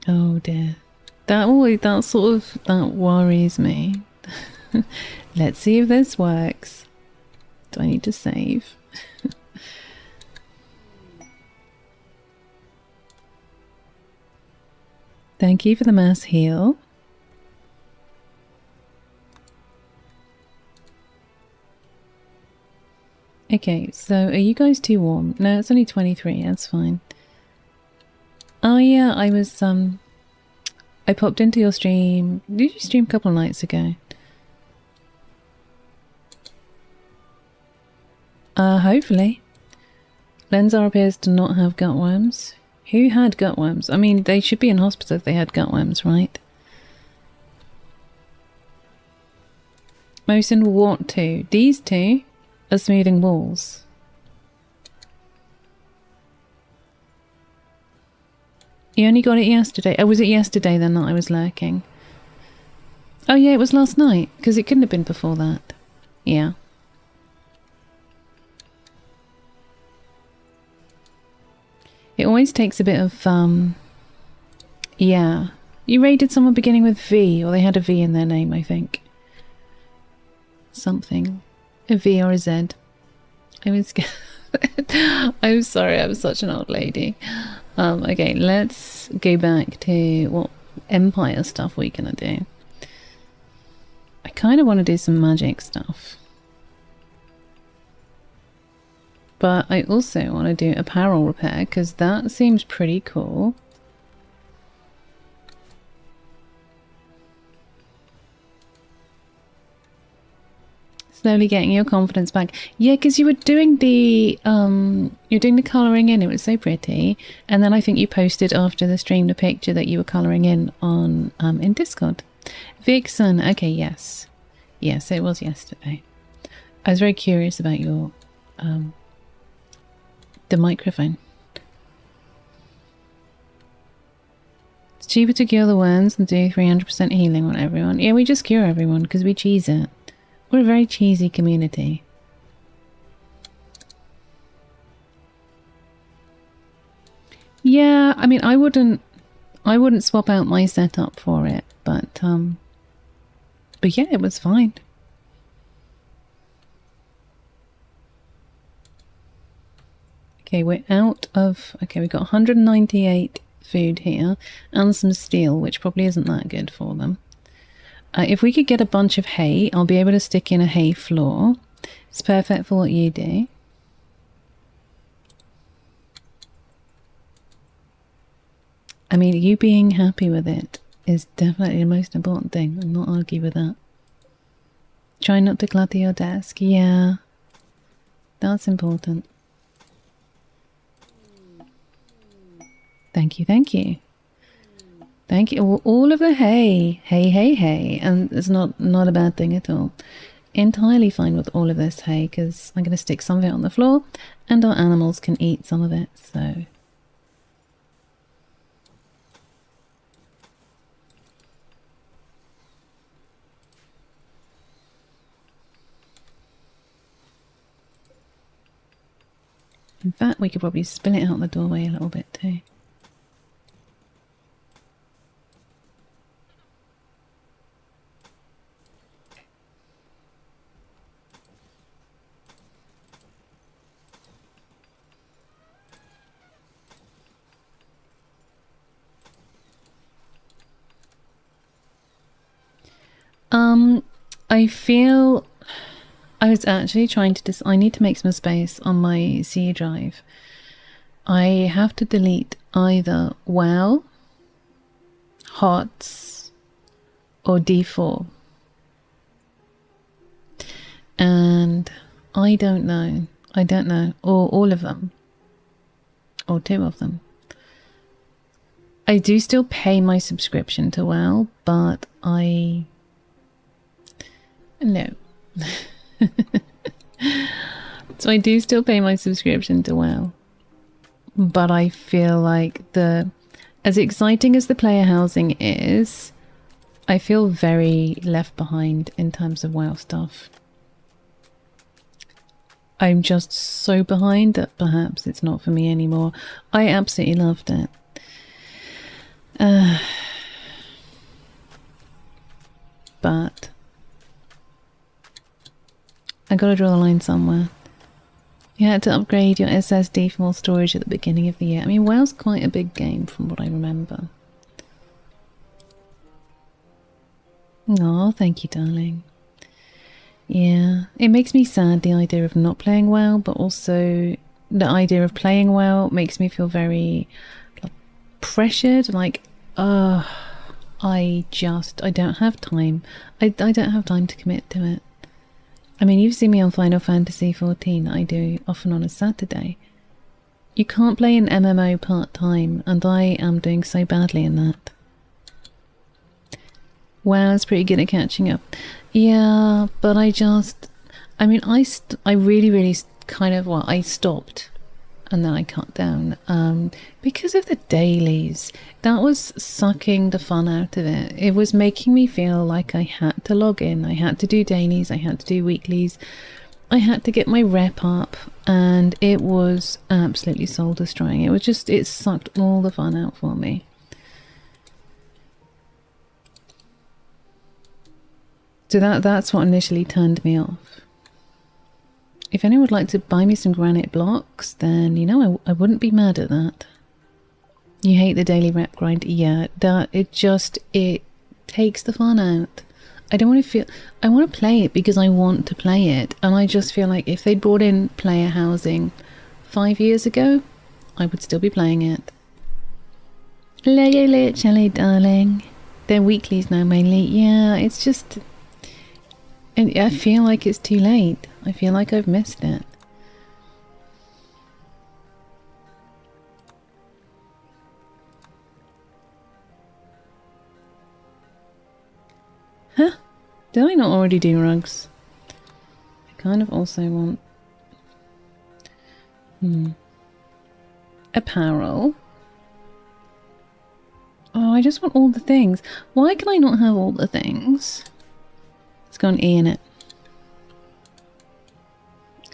Oh dear. That worries me. Let's see if this works. Do I need to save? Thank you for the mass heal. Okay, so are you guys too warm? No, it's only 23, that's fine. Oh yeah, I popped into your stream. Did you stream a couple of nights ago? Hopefully. Lenzar appears to not have gutworms. Who had gutworms? I mean, they should be in hospital if they had gutworms, right? Mosin, what two? These two are smoothing walls. You only got it yesterday. Oh, was it yesterday then that I was lurking? Oh yeah, it was last night, because it couldn't have been before that. Yeah. It always takes a bit of, yeah. You raided someone beginning with V, or they had a V in their name, I think. Something. A V or a Z. I was scared. I'm sorry, I'm such an old lady. Okay, let's go back to what Empire stuff we're gonna do. I kind of want to do some magic stuff. But I also want to do apparel repair, because that seems pretty cool. Slowly getting your confidence back. Yeah, because you were doing the you're doing the colouring in. It was so pretty. And then I think you posted after the stream the picture that you were colouring in on in Discord. Vixen. Okay, yes. Yes, it was yesterday. I was very curious about your the microphone. It's cheaper to cure the worms than do 300% healing on everyone. Yeah, we just cure everyone because we cheese it. We're a very cheesy community. Yeah, I mean, I wouldn't swap out my setup for it, but But yeah, it was fine. Okay, we're out of... Okay, we've got 198 food here and some steel, which probably isn't that good for them. If we could get a bunch of hay, I'll be able to stick in a hay floor. It's perfect for what you do. I mean, you being happy with it is definitely the most important thing. I'll not argue with that. Try not to clutter your desk. Yeah, that's important. Thank you, thank you. Thank you. All of the hay. Hay. And it's not a bad thing at all. Entirely fine with all of this hay, because I'm going to stick some of it on the floor and our animals can eat some of it, so... In fact, we could probably spill it out the doorway a little bit too. I feel I was actually trying to I need to make some space on my C drive. I have to delete either WoW, HOTS, or D4. And I don't know. Or all of them. Or two of them. I do still pay my subscription to WoW, but no. So I do still pay my subscription to WoW. But I feel like as exciting as the player housing is, I feel very left behind in terms of WoW stuff. I'm just so behind that perhaps it's not for me anymore. I absolutely loved it. But I gotta draw the line somewhere. You had to upgrade your SSD for more storage at the beginning of the year. I mean, WoW's quite a big game from what I remember. Oh, thank you, darling. Yeah, it makes me sad, the idea of not playing WoW, but also the idea of playing WoW makes me feel very pressured, like, I don't have time. I don't have time to commit to it. I mean, you've seen me on Final Fantasy XIV, I do often on a Saturday. You can't play an MMO part-time, and I am doing so badly in that. WoW's pretty good at catching up. Yeah, but I really kind of, I stopped and then I cut down because of the dailies. That was sucking the fun out of it. It was making me feel like I had to log in, I had to do dailies, I had to do weeklies, I had to get my rep up, and it was absolutely soul destroying. It sucked all the fun out for me. So that's what initially turned me off. If anyone would like to buy me some granite blocks, then, you know, I wouldn't be mad at that. You hate the daily rep grind? Yeah, it takes the fun out. I want to play it because I want to play it, and I just feel like if they'd brought in player housing 5 years ago, I would still be playing it. Literally, darling. They're weeklies now mainly. Yeah, it's just... And I feel like it's too late. I feel like I've missed it. Huh? Did I not already do rugs? I kind of also want... Apparel. Oh, I just want all the things. Why can I not have all the things? Let's go on E in it.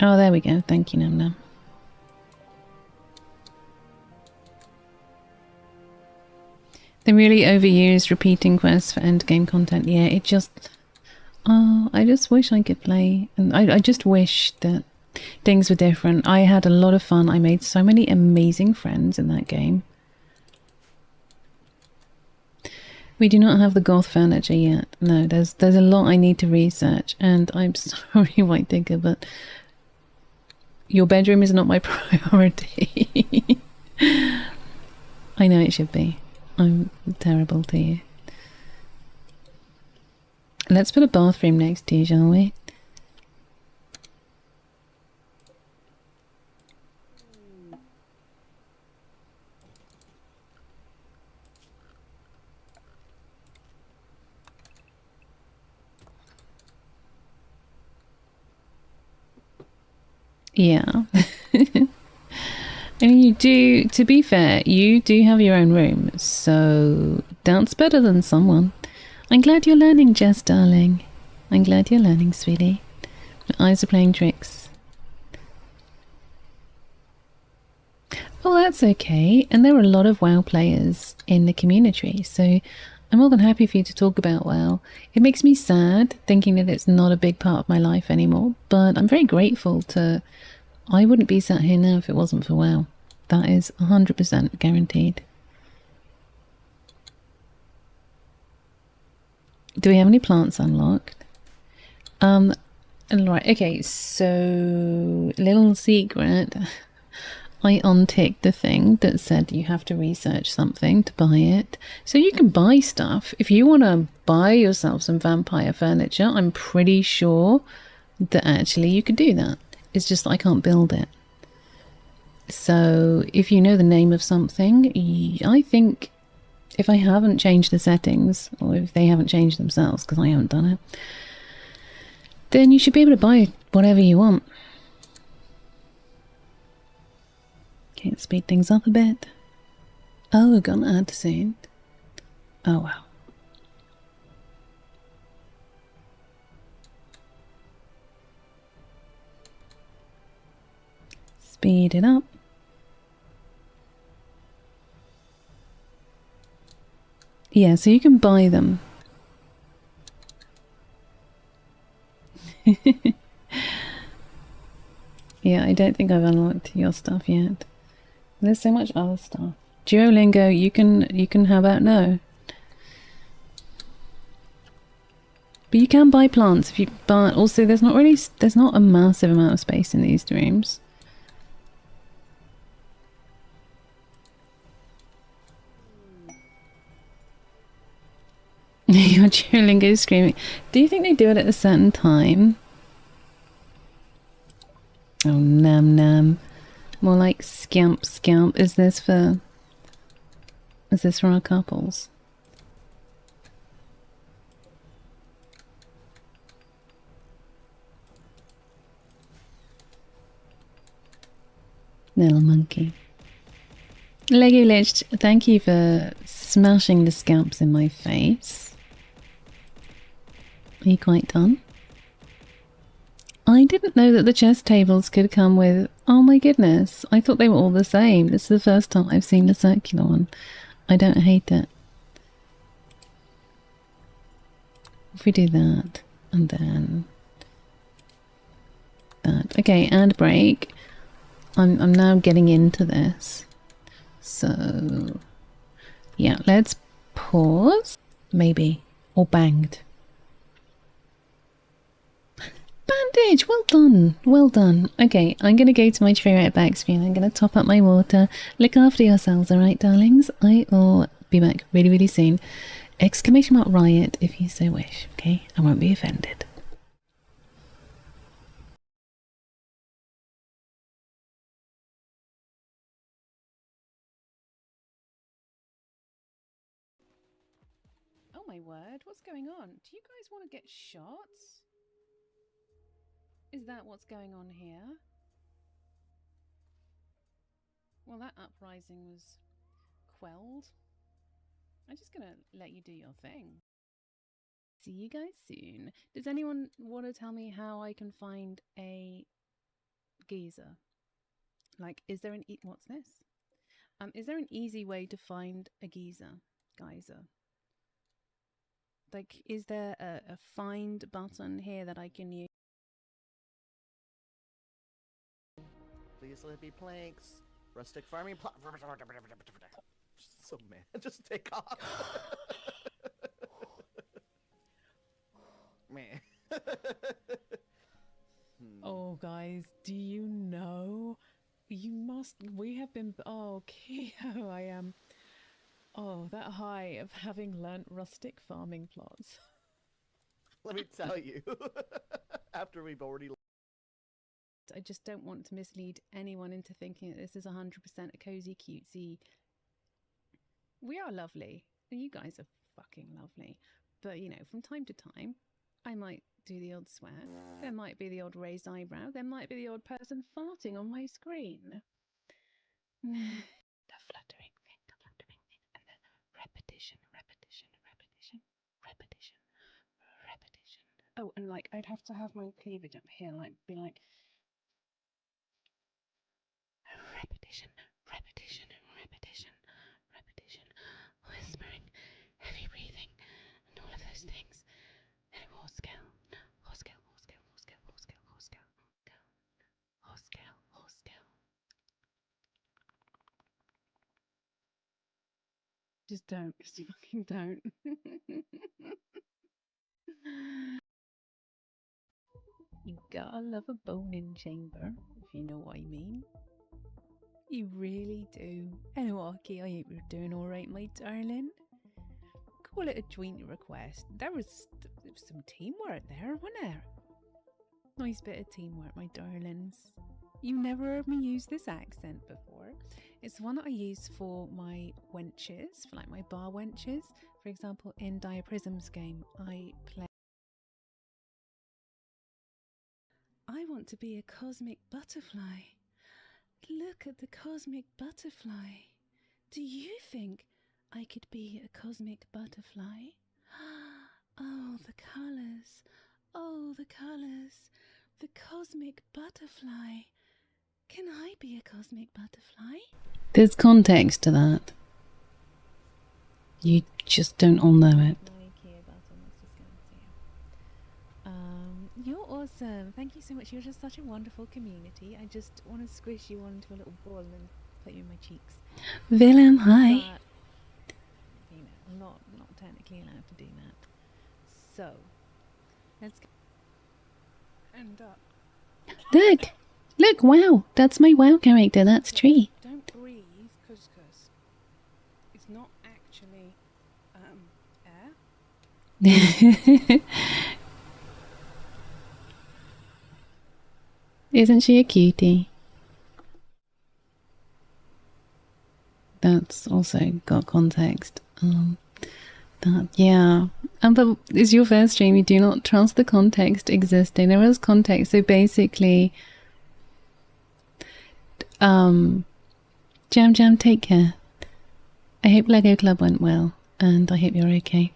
Oh, there we go. Thank you, Nam Nam. They really overused repeating quests for endgame content. Yeah, Oh, I just wish I could play. And I just wish that things were different. I had a lot of fun. I made so many amazing friends in that game. We do not have the goth furniture yet. No, there's a lot I need to research, and I'm sorry, White Digger, but your bedroom is not my priority. I know it should be. I'm terrible to you. Let's put a bathroom next to you, shall we? Yeah. I mean, you do, to be fair, you do have your own room, so that's better than someone. I'm glad you're learning, Jess, darling. I'm glad you're learning, sweetie. My eyes are playing tricks. Oh, that's okay. And there are a lot of WoW players in the community, so I'm more than happy for you to talk about WoW. It makes me sad thinking that it's not a big part of my life anymore, but I'm very grateful to... I wouldn't be sat here now if it wasn't for WoW. That is 100% guaranteed. Do we have any plants unlocked? Right, okay, so little secret. I unticked the thing that said you have to research something to buy it. So you can buy stuff. If you want to buy yourself some vampire furniture, I'm pretty sure that actually you could do that. It's just I can't build it. So if you know the name of something, I think if I haven't changed the settings, or if they haven't changed themselves, because I haven't done it, then you should be able to buy whatever you want. Okay, let's speed things up a bit. Oh, we're gonna add soon. Oh wow. Speed it up. Yeah, so you can buy them. Yeah, I don't think I've unlocked your stuff yet. There's so much other stuff. Duolingo, you can have out now. But you can buy plants if you, but also there's not a massive amount of space in these rooms. Your Duolingo is screaming. Do you think they do it at a certain time? Oh, nam nam. More like scamp scamp. Is this for our couples? Little monkey. Lego Lich, thank you for smashing the scamps in my face. Are you quite done? I didn't know that the chess tables could come with... Oh my goodness, I thought they were all the same. This is the first time I've seen the circular one. I don't hate it. If we do that, and then... that. Okay, and break. I'm now getting into this. So... yeah, let's pause. Maybe. Or banged. Bandage! Well done. Well done. Okay, I'm going to go to my tree right back screen. I'm going to top up my water. Look after yourselves, alright, darlings? I will be back really, really soon. Exclamation mark riot if you so wish, okay? I won't be offended. Oh my word, what's going on? Do you guys want to get shots? Is that what's going on here? Well, that uprising was quelled. I'm just gonna let you do your thing. See you guys soon. Does anyone want to tell me how I can find a geyser? Like, is there an what's this? Is there an easy way to find a geyser? Like, is there a find button here that I can use? Please let it be planks. Rustic farming so man, just take off. Man. Oh, guys, do you know? We have been, oh, Keo, I am, that high of having learnt rustic farming plots. Let me tell you, after we've already... I just don't want to mislead anyone into thinking that this is 100% a cozy, cutesy. We are lovely, and you guys are fucking lovely. But, you know, from time to time, I might do the odd swear. There might be the odd raised eyebrow. There might be the odd person farting on my screen. The fluttering thing, and the repetition. Oh, and like, I'd have to have my cleavage up here, like, be like... Repetition, whispering, heavy breathing, and all of those things. And horse scale. Just don't, just fucking don't. You gotta love a bone-in chamber, if you know what I mean. You really do. Anyway, I hope you're doing alright, my darling. Call it a joint request. There was some teamwork there, wasn't there? Nice bit of teamwork, my darlings. You never heard me use this accent before. It's one that I use for my wenches, for like my bar wenches. For example, in Dire Prism's game, I play... I want to be a cosmic butterfly. Look at the cosmic butterfly. Do you think I could be a cosmic butterfly? Oh, the colours. Oh, the colours. The cosmic butterfly. Can I be a cosmic butterfly? There's context to that. You just don't all know it. You're awesome. Thank you so much. You're just such a wonderful community. I just want to squish you onto a little ball and put you in my cheeks. Willem, hi. But, you know, I'm not technically allowed to do that. So, let's go. And Look, wow. That's my WoW character. That's Tree. Don't breathe, because it's not actually air. Isn't she a cutie? That's also got context. But it's your first stream. You do not trust the context existing. There is context. So basically, Jam, take care. I hope Lego Club went well, and I hope you're okay.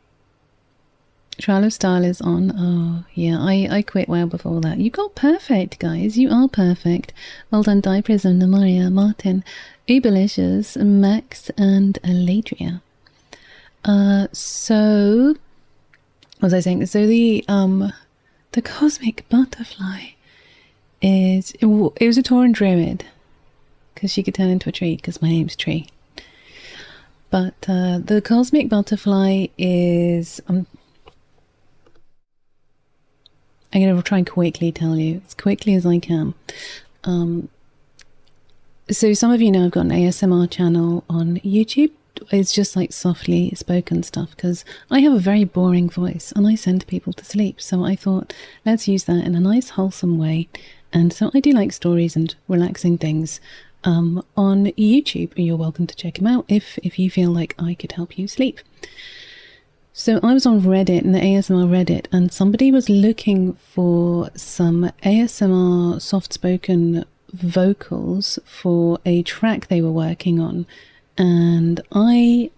Trial of Style is on. Oh, yeah, I quit WoW before that. You got perfect, guys. You are perfect. Well done, Die Prism, Namaria, Martin, Uberlicious, Max, and Aladria. So, what was I saying? So the cosmic butterfly is... It was a Tauran druid, because she could turn into a tree, because my name's Tree. But the cosmic butterfly is... I'm going to try and quickly tell you, as quickly as I can. So some of you know I've got an ASMR channel on YouTube. It's just like softly spoken stuff, because I have a very boring voice and I send people to sleep. So I thought, let's use that in a nice wholesome way. And so I do like stories and relaxing things on YouTube. You're welcome to check them out if you feel like I could help you sleep. So I was on Reddit, in the ASMR Reddit, and somebody was looking for some ASMR soft-spoken vocals for a track they were working on. And I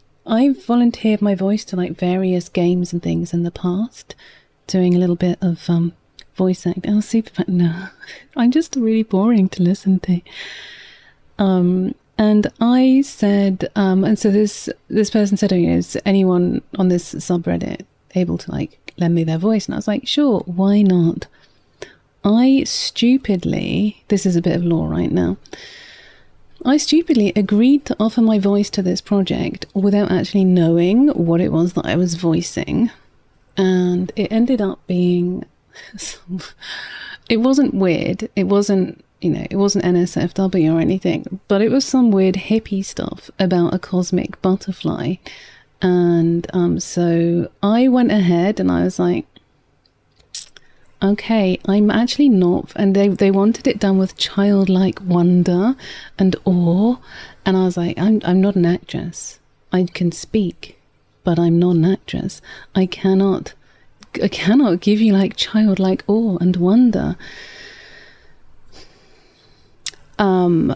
volunteered my voice to like various games and things in the past, doing a little bit of voice acting. Oh, super fun. No, I'm just really boring to listen to. And I said, and so this person said, oh, you know, is anyone on this subreddit able to like lend me their voice, and I was like, sure, why not? I stupidly, this is a bit of lore right now, I stupidly agreed to offer my voice to this project without actually knowing what it was that I was voicing. And it ended up being, it wasn't weird. It wasn't, you know, it wasn't NSFW or anything, but it was some weird hippie stuff about a cosmic butterfly. And so I went ahead and I was like, okay, I'm actually not, and they wanted it done with childlike wonder and awe, and I was like, I'm not an actress. I can speak, but I'm not an actress. I cannot give you like childlike awe and wonder. And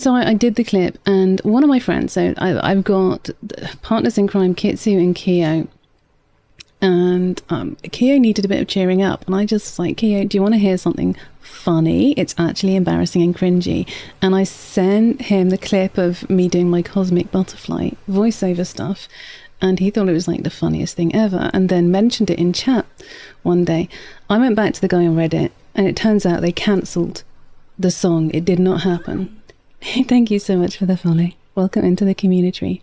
so I did the clip, and one of my friends, so I've got partners in crime, Kitsu and Kyo. And Kyo needed a bit of cheering up, and I just was like, Kyo, do you want to hear something funny? It's actually embarrassing and cringy. And I sent him the clip of me doing my cosmic butterfly voiceover stuff, and he thought it was like the funniest thing ever, and then mentioned it in chat one day. I went back to the guy on Reddit, and it turns out they cancelled the song. It did not happen. Thank you so much for the follow. Welcome into the community.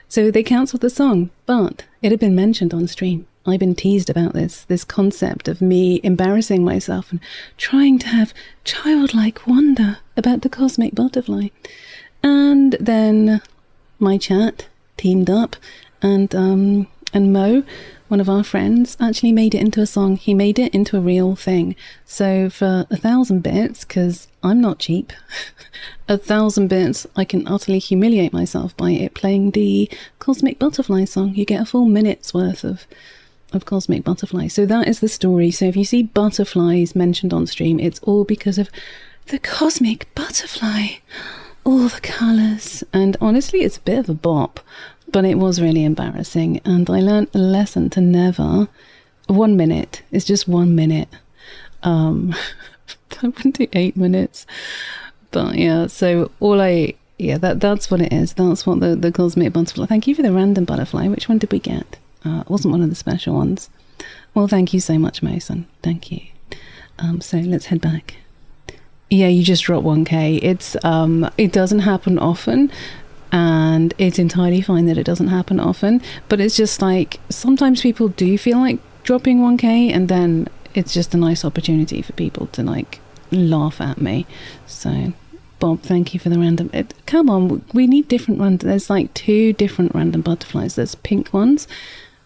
So they cancelled the song, but it had been mentioned on stream. I've been teased about this concept of me embarrassing myself and trying to have childlike wonder about the cosmic butterfly. And then my chat teamed up, and Mo, one of our friends, actually made it into a song. He made it into a real thing. So for 1,000 bits, because I'm not cheap, 1,000 bits, I can utterly humiliate myself by it playing the Cosmic Butterfly song. You get a full minute's worth of Cosmic Butterfly. So that is the story. So if you see butterflies mentioned on stream, it's all because of the Cosmic Butterfly. All the colours. And honestly, it's a bit of a bop, but it was really embarrassing. And I learned a lesson to never... 1 minute. It's just 1 minute. I wouldn't do 8 minutes. But yeah, so that's what it is. That's what the Cosmic Butterfly. Thank you for the random butterfly. Which one did we get? It wasn't one of the special ones. Well, thank you so much, Mason. Thank you. So let's head back. Yeah, you just dropped 1k. It doesn't happen often, and it's entirely fine that it doesn't happen often. But it's just like sometimes people do feel like dropping 1k, and then it's just a nice opportunity for people to like laugh at me. So Bob, thank you for the random. Come on, we need different random. There's like 2 different random butterflies. There's pink ones,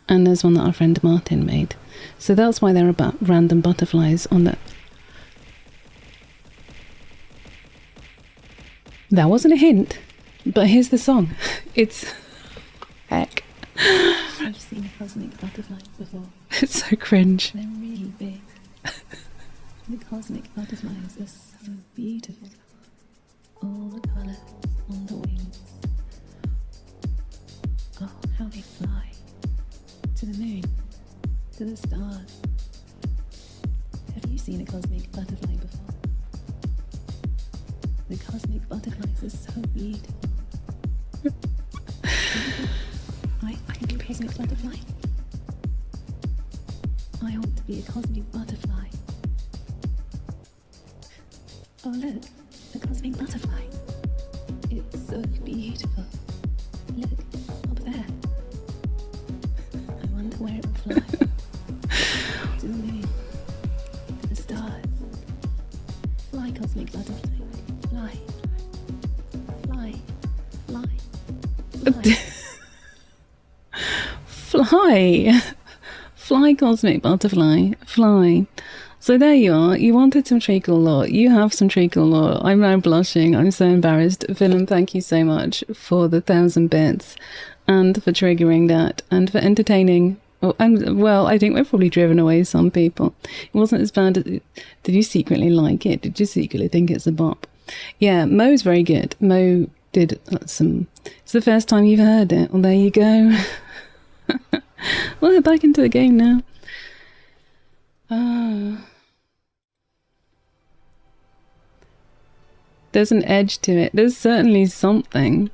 and there's one that our friend Martin made. So that's why there are random butterflies on the... That wasn't a hint, but here's the song. It's... Heck. I've seen cosmic butterflies before. It's so cringe. They're really big. The cosmic butterflies are so beautiful. All the colours on the wings. Oh, how they fly. To the moon. To the stars. Have you seen a cosmic butterfly before? The cosmic butterflies are so beautiful. I can be a cosmic butterfly. I want to be a cosmic butterfly. Oh look, the cosmic butterfly. It's so beautiful. Look, up there. I wonder where it will fly. To the moon. To the stars. Fly, cosmic butterfly. Fly. Fly. Fly. Fly. Fly. Fly, cosmic butterfly. Fly. So there you are. You wanted some treacle lore. You have some treacle lore. I'm now blushing. I'm so embarrassed. Willem, thank you so much for the 1,000 bits and for triggering that and for entertaining. Oh, and well, I think we've probably driven away some people. It wasn't as bad as... Did you secretly like it? Did you secretly think it's a bop? Yeah, Mo's very good. Mo did some... It's the first time you've heard it. Well, there you go. Well, we're back into the game now. There's an edge to it. There's certainly something.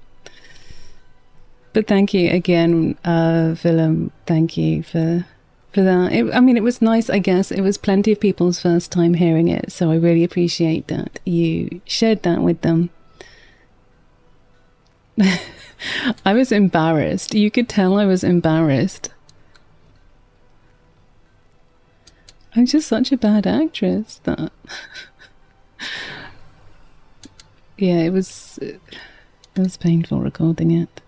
But thank you again, Willem. Thank you for that. I mean, it was nice, I guess. It was plenty of people's first time hearing it, so I really appreciate that you shared that with them. I was embarrassed. You could tell I was embarrassed. I'm just such a bad actress that... Yeah, it was painful recording it.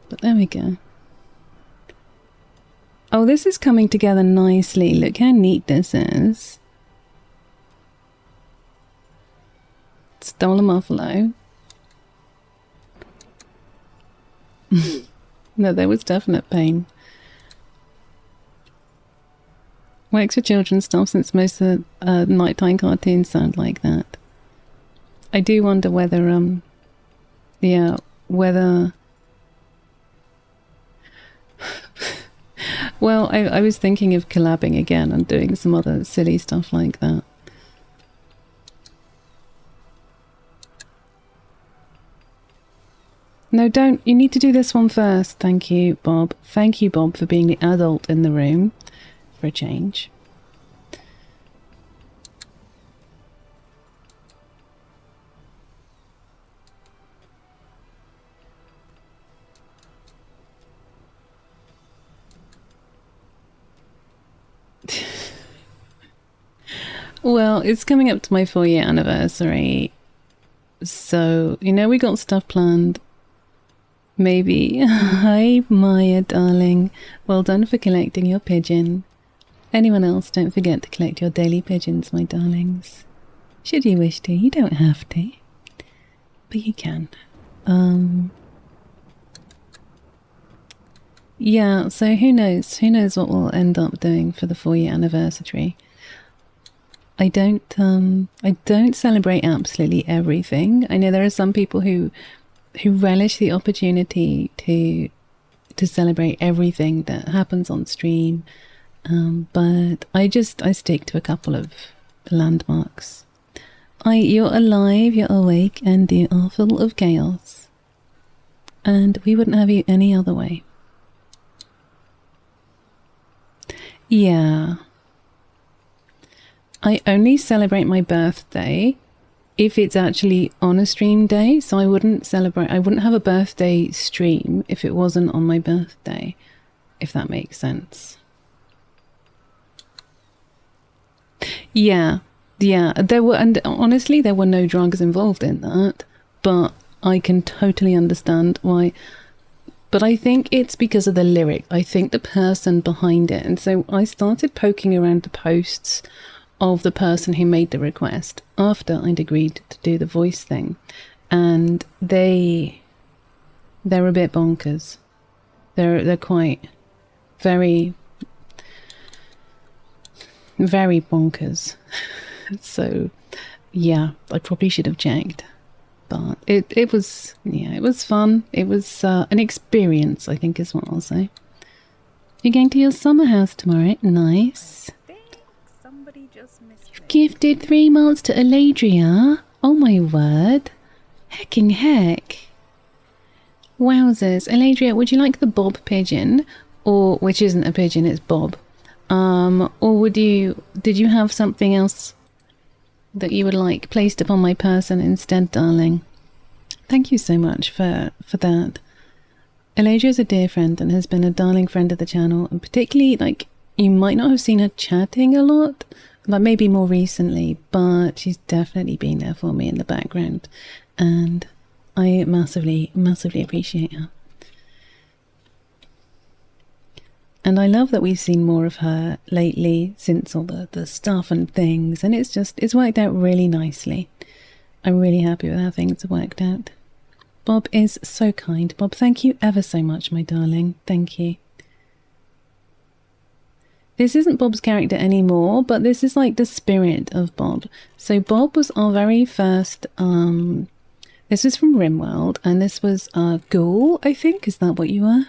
But there we go. Oh, this is coming together nicely. Look how neat this is. Stolen Buffalo. No, there was definite pain. Works for children's stuff since most of the nighttime cartoons sound like that. I do wonder whether, yeah, whether... Well, I was thinking of collabing again and doing some other silly stuff like that. No, don't. You need to do this one first. Thank you, Bob. Thank you, Bob, for being the adult in the room. For a change. Well, it's coming up to my 4-year anniversary. So, you know, we got stuff planned. Maybe. Hi, Maya, darling. Well done for collecting your pigeon. Anyone else, don't forget to collect your daily pigeons, my darlings. Should you wish to. You don't have to. But you can. Yeah, so who knows? Who knows what we'll end up doing for the 4-year anniversary. I don't celebrate absolutely everything. I know there are some people who relish the opportunity to celebrate everything that happens on stream, but I stick to a couple of landmarks. You're alive, you're awake, and you are full of chaos, and we wouldn't have you any other way. Yeah. I only celebrate my birthday if it's actually on a stream day, so I wouldn't have a birthday stream if it wasn't on my birthday, if that makes sense. Yeah, and honestly, there were no drugs involved in that, but I can totally understand why. But I think it's because of the lyric. I think the person behind it, and so I started poking around the posts of the person who made the request after I'd agreed to do the voice thing, and they're a bit bonkers. They're quite very bonkers. So yeah, I probably should have checked, but it was fun. It was an experience, I think is what I'll say. You're going to your summer house tomorrow. Nice. Gifted 3 months to Eladria. Oh my word. Hecking heck. Wowzers. Eladria, would you like the bob pigeon? Or, which isn't a pigeon, it's Bob. Or did you have something else that you would like placed upon my person instead, darling? Thank you so much for that. Eladria is a dear friend and has been a darling friend of the channel, and particularly, like, you might not have seen her chatting a lot, like maybe more recently, but she's definitely been there for me in the background, and I massively appreciate her. And I love that we've seen more of her lately since all the stuff and things, and it's worked out really nicely. I'm really happy with how things have worked out. Bob is so kind. Bob, thank you ever so much, my darling. Thank you. This isn't Bob's character anymore, but this is like the spirit of Bob. So Bob was our very first, this was from Rimworld, and this was Ghoul, I think. Is that what you were?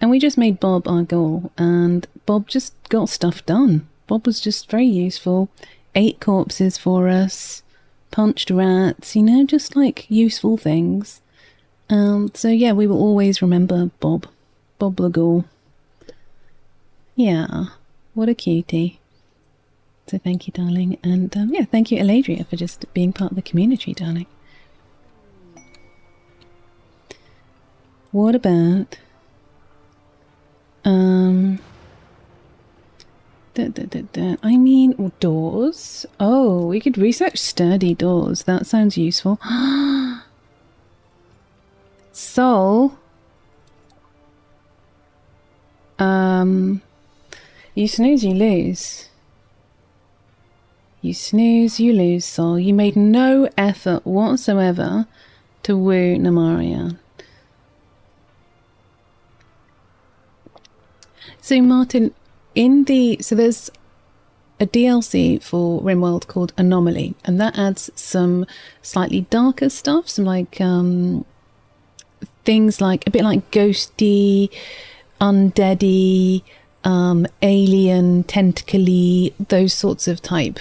And we just made Bob our Ghoul, and Bob just got stuff done. Bob was just very useful. Ate corpses for us, punched rats, you know, just like useful things. So yeah, we will always remember Bob Legall. Yeah, what a cutie. So thank you, darling, and yeah, thank you, Eladria, for just being part of the community, darling. What about I mean, doors. Oh, we could research sturdy doors. That sounds useful. Soul. You snooze, you lose. You snooze, you lose, Soul. You made no effort whatsoever to woo Namaria. So, Martin, so there's a DLC for RimWorld called Anomaly, and that adds some slightly darker stuff, some like things like a bit like ghosty, undeady, alien, tentacly, those sorts of type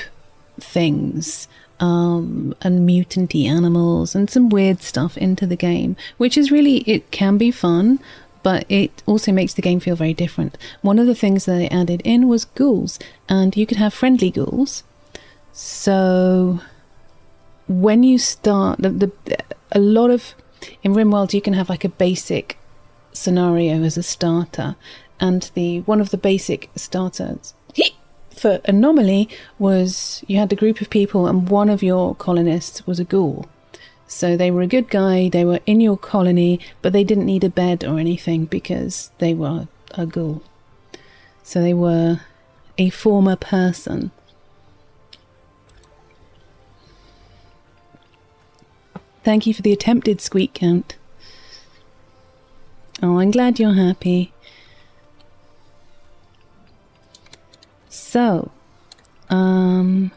things, and mutanty animals and some weird stuff into the game, which is really, it can be fun, but it also makes the game feel very different. One of the things that they added in was ghouls, and you could have friendly ghouls. So when you start, a lot of, in RimWorld you can have like a basic scenario as a starter, and one of the basic starters for Anomaly was you had a group of people and one of your colonists was a ghoul. So they were a good guy, they were in your colony, but they didn't need a bed or anything because they were a ghoul. So they were a former person. Thank you for the attempted squeak count. Oh, I'm glad you're happy. So, I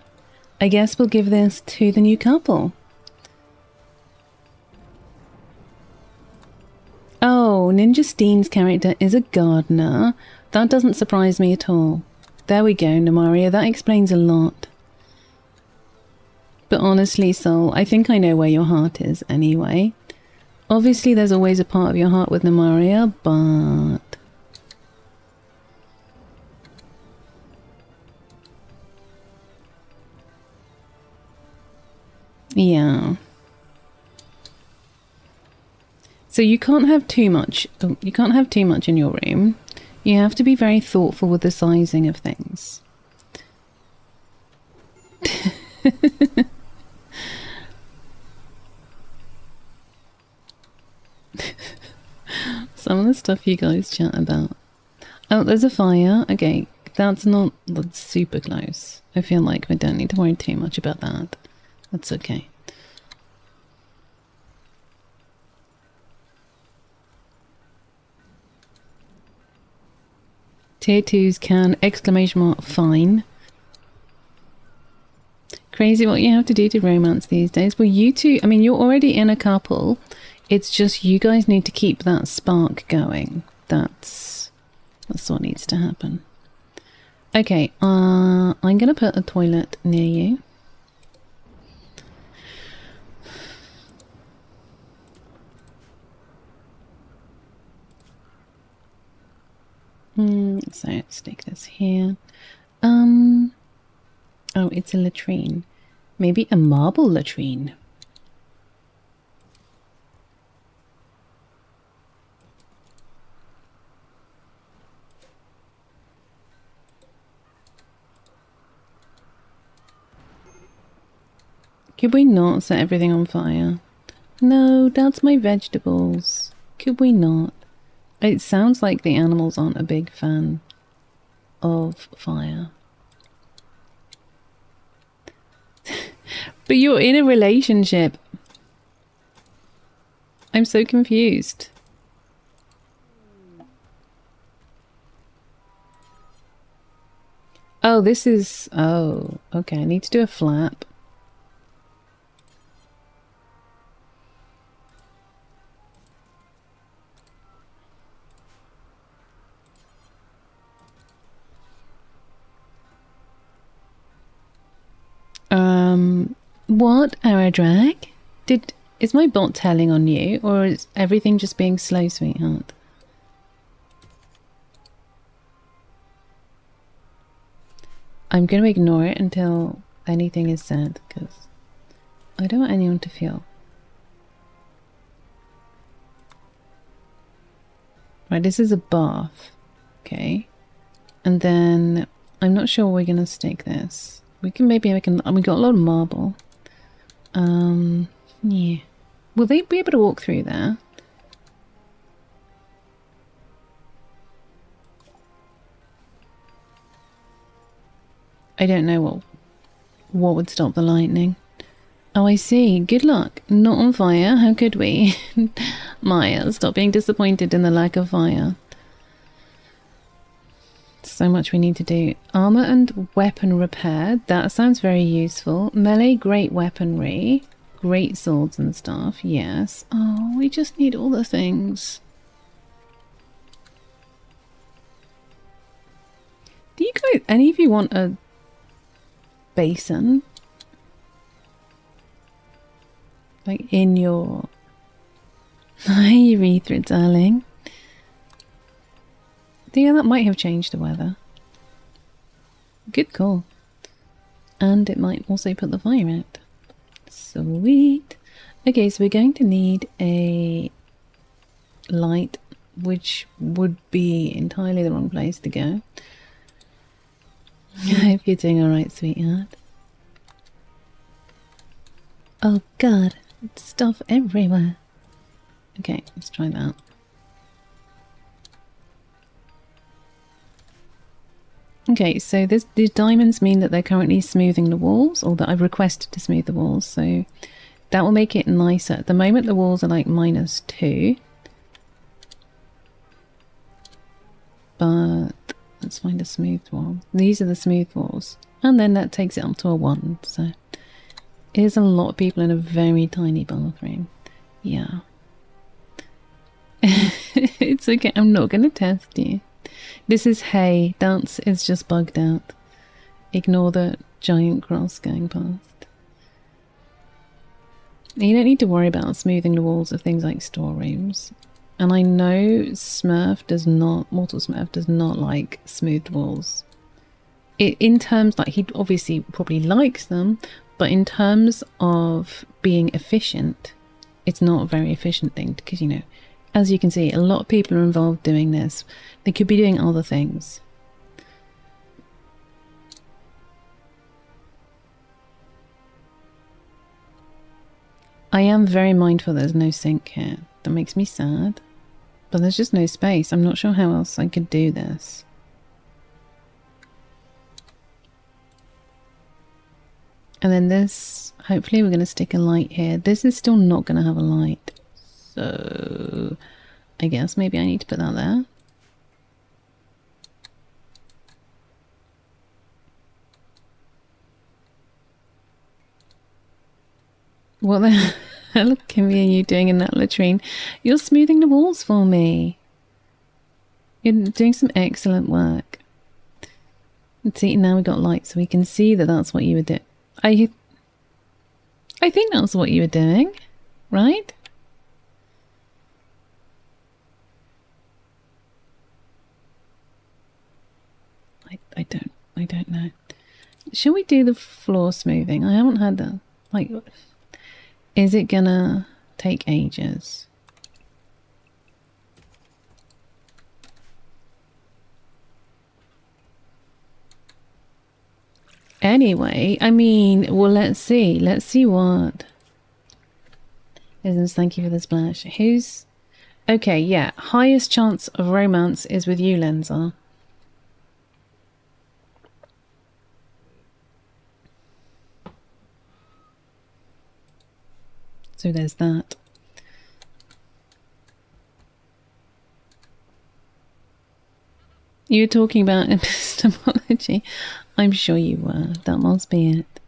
guess we'll give this to the new couple. Oh, Ninja Steen's character is a gardener. That doesn't surprise me at all. There we go, Namaria. That explains a lot. But honestly, Soul, I think I know where your heart is anyway. Obviously, there's always a part of your heart with Namaria, but... yeah. So you can't have too much. You can't have too much in your room. You have to be very thoughtful with the sizing of things. Some of the stuff you guys chat about. Oh, there's a fire. Okay, that's super close. I feel like we don't need to worry too much about that. That's okay. Tier 2s can, exclamation mark, fine. Crazy what you have to do to romance these days. Well, you two, I mean, you're already in a couple. It's just you guys need to keep that spark going. That's what needs to happen. Okay, I'm going to put a toilet near you. So let's stick this here. Oh, it's a latrine. Maybe a marble latrine. Could we not set everything on fire? No, that's my vegetables. Could we not? It sounds like the animals aren't a big fan of fire. But you're in a relationship. I'm so confused. Oh, this is... oh, okay. I need to do a flap. What? Aradrag? Is my bot telling on you, or is everything just being slow, sweetheart? I'm going to ignore it until anything is said, because I don't want anyone to feel. Right, this is a bath. Okay. And then I'm not sure we're going to stick this. We can maybe we got a lot of marble. Yeah. Will they be able to walk through there? I don't know what would stop the lightning. Oh, I see. Good luck. Not on fire. How could we? Maya, stop being disappointed in the lack of fire. So much we need to do. Armor and weapon repair. That sounds very useful. Melee, great weaponry. Great swords and stuff. Yes. Oh, we just need all the things. Do you guys, any of you want a basin? Like in your... Hi, urethra, darling. Yeah, that might have changed the weather. Good call. And it might also put the fire out. Sweet. Okay, so we're going to need a light, which would be entirely the wrong place to go. I hope you're doing alright, sweetheart. Oh god, stuff everywhere. Okay, let's try that. Okay, so these diamonds mean that they're currently smoothing the walls, or that I've requested to smooth the walls, so that will make it nicer. At the moment the walls are like -2. But let's find a smooth wall. These are the smooth walls. And then that takes it up to a 1, so it is a lot of people in a very tiny bathroom. Yeah. It's okay, I'm not going to test you. This is hay. Dance is just bugged out. Ignore the giant cross going past. You don't need to worry about smoothing the walls of things like storerooms. And I know Smurf does not, Mortal Smurf does not like smoothed walls. In terms, like, he obviously probably likes them, but in terms of being efficient, it's not a very efficient thing because, you know, as you can see, a lot of people are involved doing this. They could be doing other things. I am very mindful there's no sink here. That makes me sad. But there's just no space. I'm not sure how else I could do this. And then this, hopefully we're going to stick a light here. This is still not going to have a light. So I guess maybe I need to put that there. What the hell, Kimmy, are you doing in that latrine? You're smoothing the walls for me. You're doing some excellent work. Let's see, now we've got light so we can see that that's what you were doing. I think that's what you were doing, right? I don't know. Shall we do the floor smoothing? I haven't had that. Like, is it gonna take ages? Anyway, I mean, well, let's see. Let's see what. Isms, thank you for the splash. Who's... Okay, yeah. Highest chance of romance is with you, Lenza. So there's that. You were talking about epistemology. I'm sure you were. That must be it.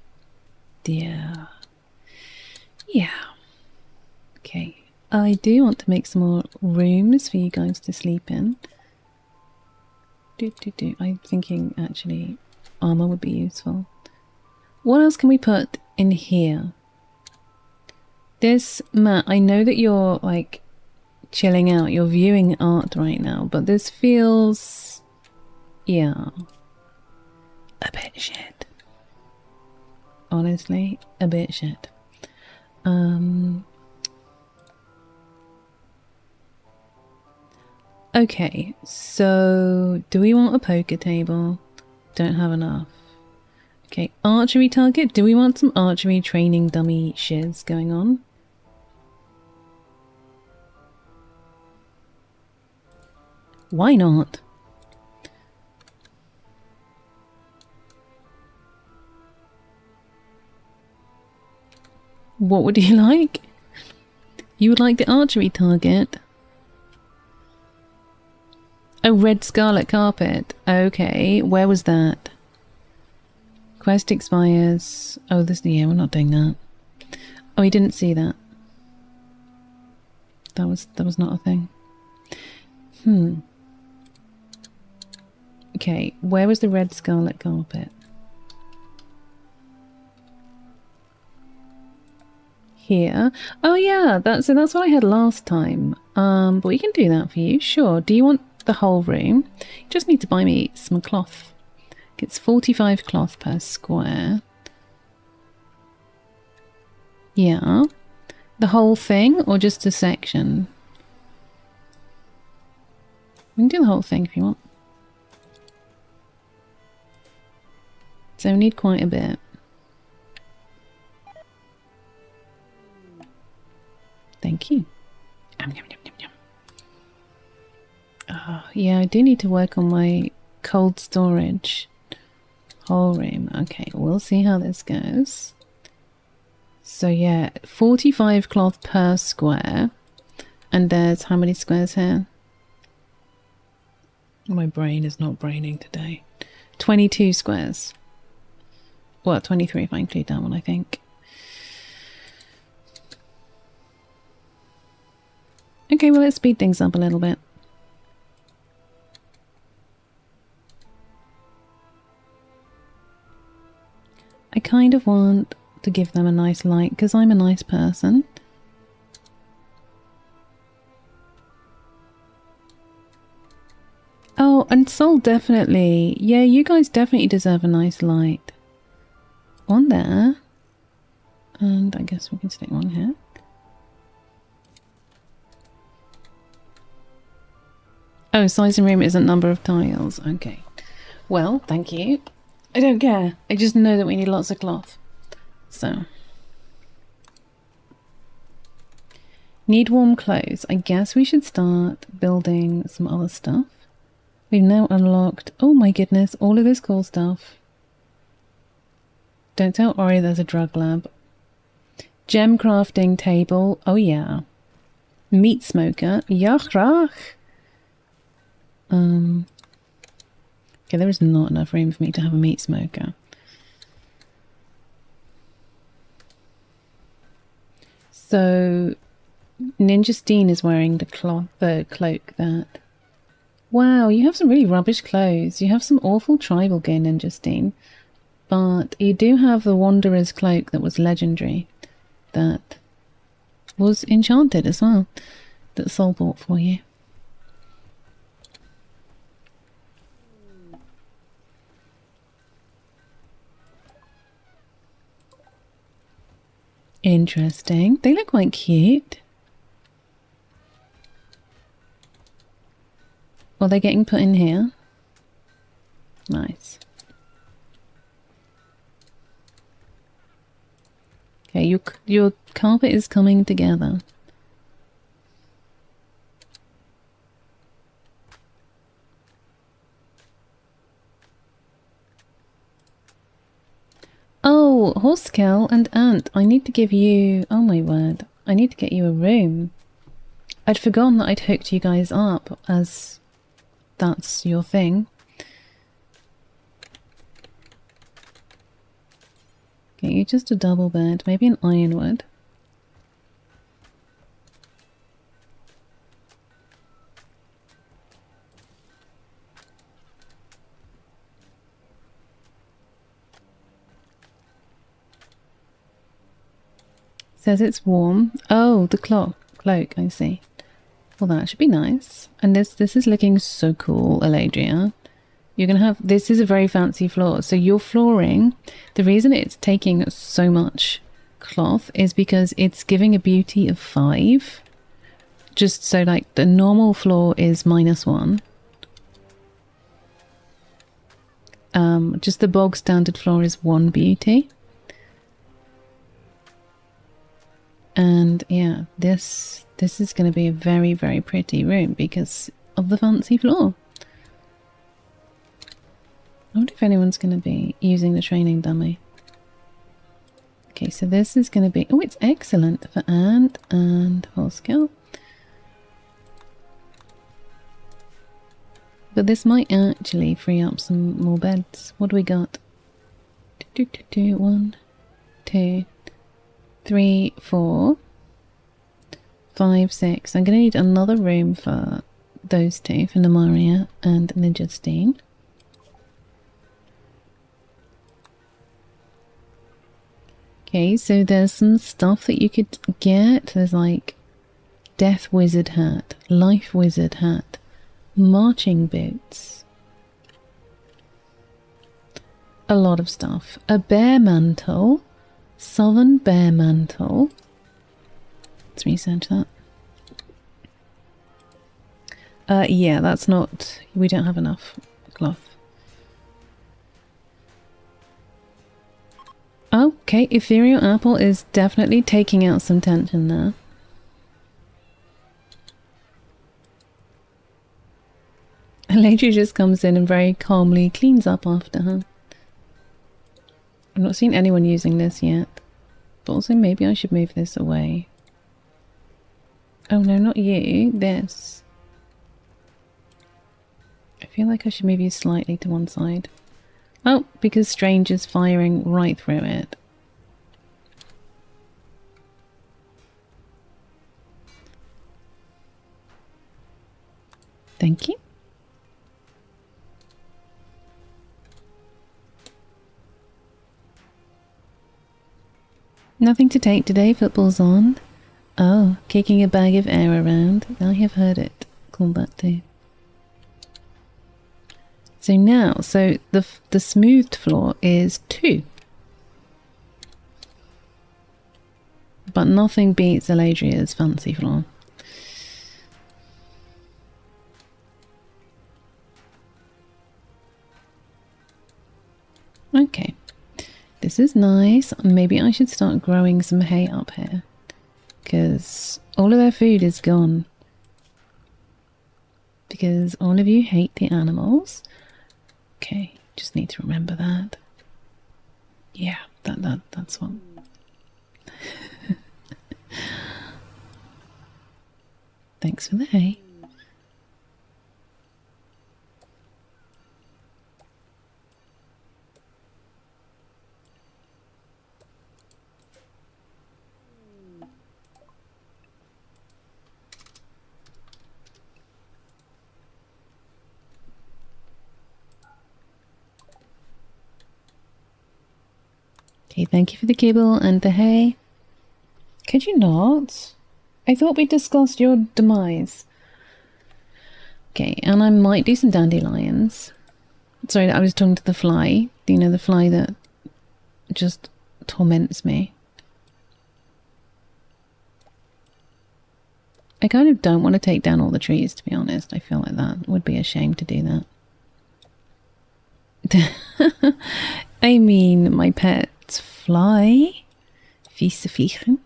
Dear. Yeah. Okay. I do want to make some more rooms for you guys to sleep in. I'm thinking actually armor would be useful. What else can we put in here? This, Matt, I know that you're like chilling out, you're viewing art right now, but this feels, yeah, a bit shit. Honestly, a bit shit. Okay, so do we want a poker table? Don't have enough. Okay, archery target. Do we want some archery training dummy shiz going on? Why not? What would you like? You would like the archery target? Oh, red scarlet carpet. Okay, where was that? Quest expires. Oh, this, yeah, we're not doing that. Oh, he didn't see that. That was not a thing. Okay, where was the red scarlet carpet? Here. Oh yeah, that's what I had last time. But we can do that for you, sure. Do you want the whole room? You just need to buy me some cloth. It's 45 cloth per square. Yeah. The whole thing or just a section? We can do the whole thing if you want. So we need quite a bit. Thank you. Yeah, I do need to work on my cold storage. Whole room. Okay, we'll see how this goes. So yeah, 45 cloth per square. And there's how many squares here? My brain is not braining today. 22 squares. Well, 23 if I include that one, I think. Okay, well, let's speed things up a little bit. I kind of want to give them a nice light because I'm a nice person. Oh, and Soul definitely. Yeah, you guys definitely deserve a nice light. One there. And I guess we can stick one here. Oh, size and room isn't number of tiles. Okay. Well, thank you. I don't care. I just know that we need lots of cloth. So. Need warm clothes. I guess we should start building some other stuff. We've now unlocked, oh my goodness, all of this cool stuff. Don't tell Ori there's a drug lab. Gem crafting table. Oh yeah. Meat smoker. Yachrach. Okay, there is not enough room for me to have a meat smoker. So Ninja Steen is wearing the cloak that... Wow, you have some really rubbish clothes. You have some awful tribal gear, Ninja Steen. But you do have the Wanderer's cloak that was legendary. That was enchanted as well. That Sol bought for you. Interesting. They look quite cute. Well, they're getting put in here. Nice. Okay, your carpet is coming together. Oh, Horsecow and Ant, I need to give you... Oh my word. I need to get you a room. I'd forgotten that I'd hooked you guys up, as that's your thing. Get you just a double bed, maybe an ironwood. Says it's warm. Oh, the cloak, I see. Well, that should be nice. And this is looking so cool, Aladria. You're going to have... This is a very fancy floor. So your flooring, the reason it's taking so much cloth is because it's giving a beauty of 5. Just so, like, the normal floor is -1. Just the bog standard floor is 1 beauty. And yeah, this is going to be a very, very pretty room because of the fancy floor. I wonder if anyone's going to be using the training dummy. Okay, so this is going to be... Oh, it's excellent for Ant and Horskill. But this might actually free up some more beds. What do we got? 1, 2, 3, 4, 5, 6. I'm going to need another room for those two, for Namaria and Nijastine. Okay, so there's some stuff that you could get. There's like Death Wizard hat, Life Wizard hat, marching boots. A lot of stuff. A bear mantle. Southern bear mantle. Let's research that. Yeah, that's not... We don't have enough cloth. Okay, Ethereal Apple is definitely taking out some tension there. Aladria just comes in and very calmly cleans up after her. I've not seen anyone using this yet. But also maybe I should move this away. Oh no, not you. This. I feel like I should move you slightly to one side. Oh, because Strange is firing right through it. Thank you. Nothing to take today, football's on. Oh, kicking a bag of air around. I have heard it called that too. So now, the smoothed floor is 2. But nothing beats Aladria's fancy floor. Okay. This is nice. Maybe I should start growing some hay up here. Because all of their food is gone. Because all of you hate the animals. Okay, just need to remember that. Yeah, that's what. Thanks for the hay. Okay, thank you for the kibble and the hay. Could you not? I thought we discussed your demise. Okay, and I might do some dandelions. Sorry, I was talking to the fly. You know, the fly that just torments me. I kind of don't want to take down all the trees, to be honest. I feel like that would be a shame to do that. I mean, my pets fly. Vieze vliegen.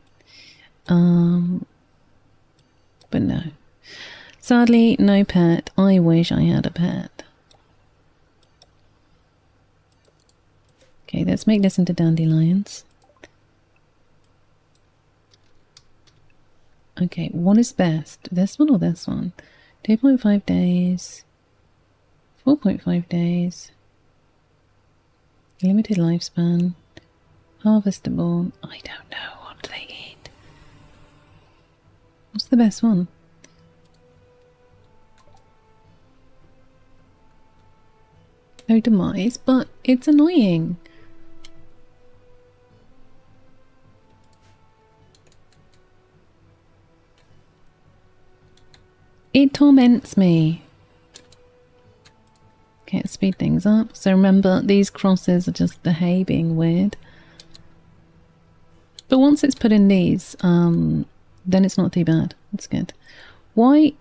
But no. Sadly, no pet. I wish I had a pet. Okay, let's make this into dandelions. Okay, what is best? This one or this one? 2.5 days. 4.5 days. Limited lifespan. Harvestable. I don't know. What do they eat? What's the best one? No demise, but it's annoying. torments me. Okay, let's speed things up. So remember, these crosses are just the hay being weird. But once it's put in these, then it's not too bad. That's good. Why?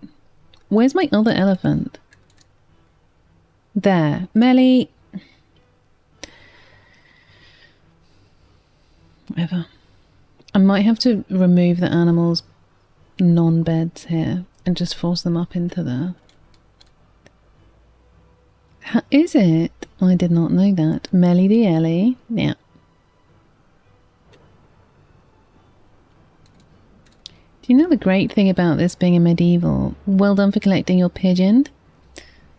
Where's my other elephant? There. Melly. Whatever. I might have to remove the animals' non-beds here and just force them up into there. How is it? I did not know that. Melly the Ellie. Yeah. Do you know the great thing about this being a medieval? Well done for collecting your pigeon.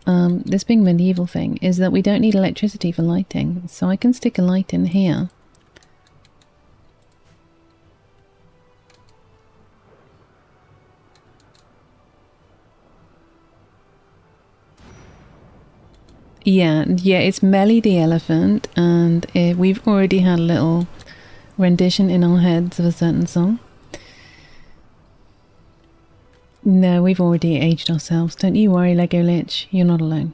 This being medieval thing is that we don't need electricity for lighting, so I can stick a light in here. Yeah, it's Melly the elephant, and we've already had a little rendition in our heads of a certain song. No, we've already aged ourselves. Don't you worry, Lego Lich. You're not alone.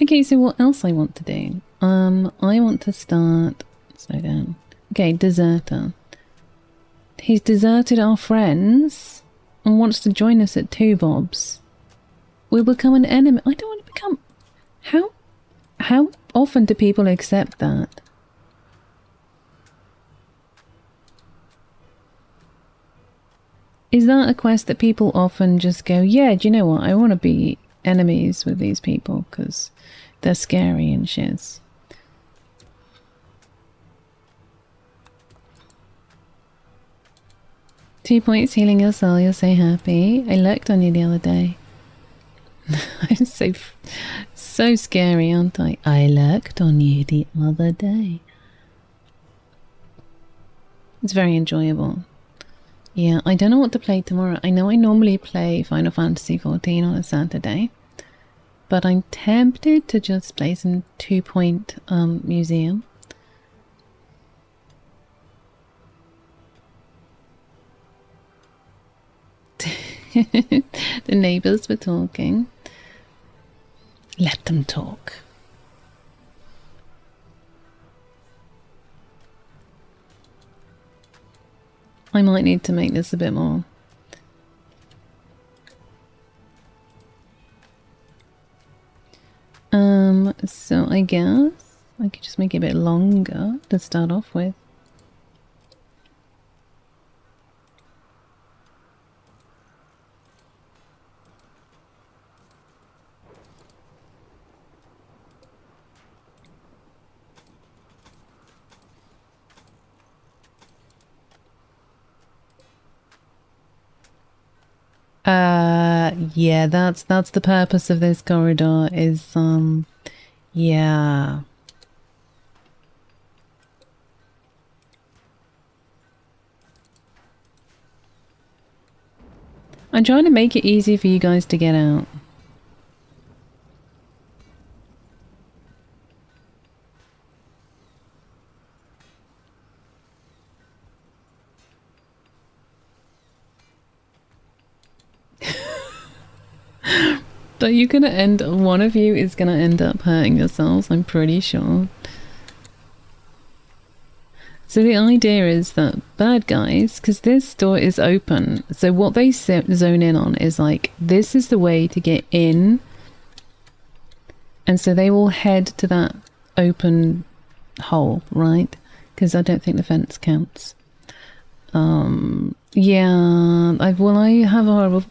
Okay, so what else I want to do? I want to start... Slow down. Okay, deserter. He's deserted our friends and wants to join us at Two Bobs. We'll become an enemy. I don't want to become... How often do people accept that? Is that a quest that people often just go, yeah, do you know what? I want to be enemies with these people because they're scary and shiz. Two points healing your soul, you're so happy. I lurked on you the other day. I'm so scary, aren't I? I lurked on you the other day. It's very enjoyable. Yeah, I don't know what to play tomorrow. I know I normally play Final Fantasy XIV on a Saturday, but I'm tempted to just play some 2 Point Museum. The neighbours were talking. Let them talk. I might need to make this a bit more. So I guess I could just make it a bit longer to start off with. Yeah, that's the purpose of this corridor is, yeah. I'm trying to make it easy for you guys to get out. But you're gonna one of you is gonna end up hurting yourselves, I'm pretty sure. So the idea is that bad guys, because this door is open, so what they zone in on is like, this is the way to get in, and so they will head to that open hole, right? Because I don't think the fence counts. Yeah, I have horrible...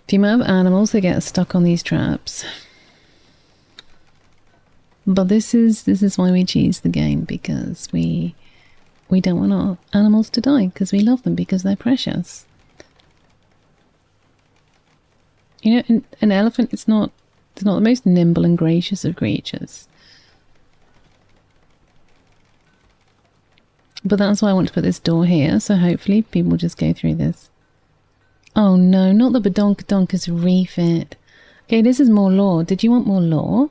The amount of animals that get stuck on these traps. But this is why we choose the game, because we don't want our animals to die, because we love them, because they're precious. You know, an elephant is not the most nimble and gracious of creatures. But that's why I want to put this door here, so hopefully people will just go through this. Oh no, not the Badonkadonka's refit. Okay, this is more lore. Did you want more lore?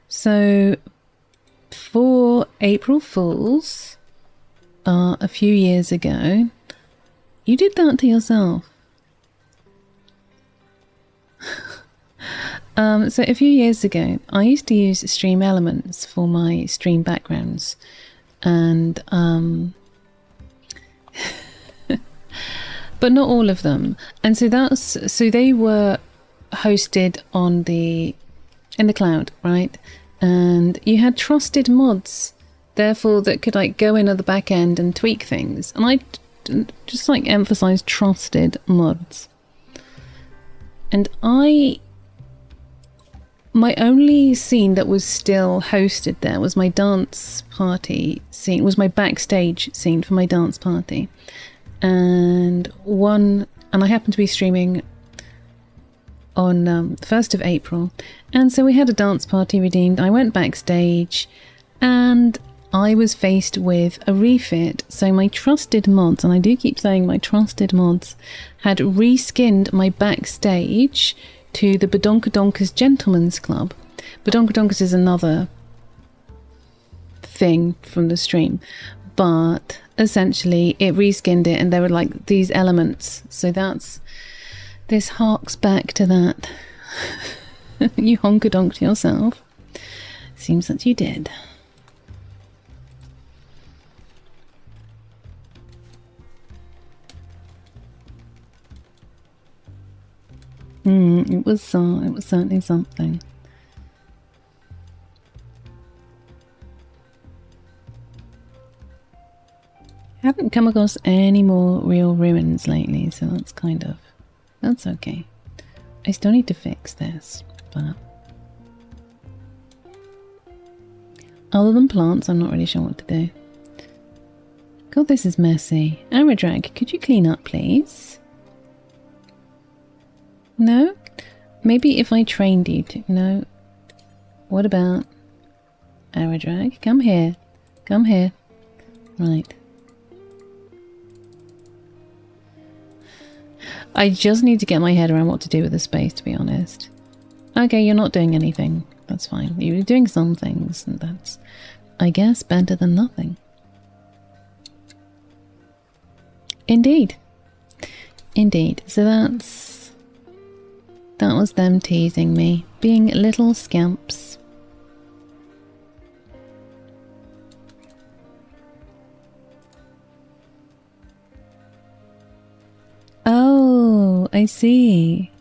So, for April Fools, a few years ago, you did that to yourself. So a few years ago, I used to use Stream Elements for my stream backgrounds, and but not all of them. And so they were hosted on in the cloud, right? And you had trusted mods, therefore, that could like go in at the back end and tweak things. And I just like emphasize trusted mods. And my only scene that was still hosted there was my dance party scene, was my backstage scene for my dance party. And I happened to be streaming on 1st of April. And so we had a dance party redeemed. I went backstage and I was faced with a refit. So my trusted mods, and I do keep saying my trusted mods, had reskinned my backstage to the Badonkadonkas Gentlemen's Club. Badonkadonkas is another thing from the stream, but essentially it reskinned it and there were like these elements. So this harks back to that. You honkadonked yourself. Seems that you did. It was certainly something. I haven't come across any more real ruins lately, so that's okay. I still need to fix this, but other than plants, I'm not really sure what to do. God, this is messy. Aradrag, could you clean up, please? No? Maybe if I trained you to... No. What about... Aradrag? Come here. Come here. Right. I just need to get my head around what to do with the space, to be honest. Okay, you're not doing anything. That's fine. You're doing some things, and that's, I guess, better than nothing. Indeed. Indeed. So that was them teasing me, being little scamps. Oh, I see.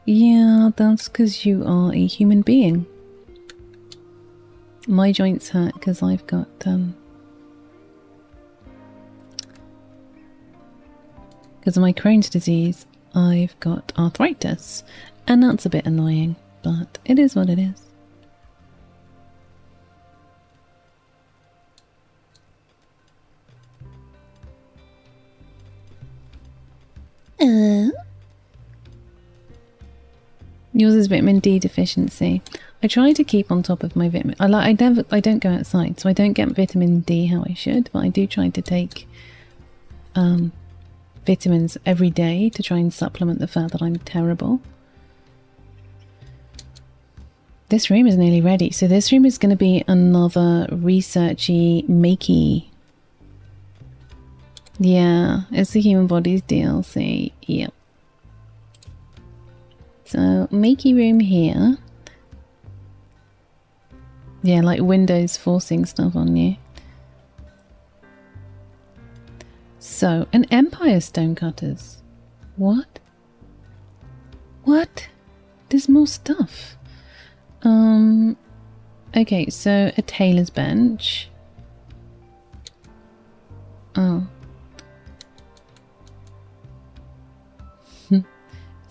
Yeah, that's because you are a human being. My joints hurt because I've got because of my Crohn's disease, I've got arthritis, and that's a bit annoying, but it is what it is. Yours is vitamin D deficiency. I try to keep on top of my vitamin. I don't go outside, so I don't get vitamin D how I should, but I do try to take vitamins every day to try and supplement the fact that I'm terrible. This room is nearly ready, so this room is going to be another researchy, makey. Yeah, it's the human body's DLC. Yep. So, makey room here. Yeah, like Windows forcing stuff on you. So, an Empire Stonecutters. What? What? There's more stuff. Okay, so a tailor's bench. Oh.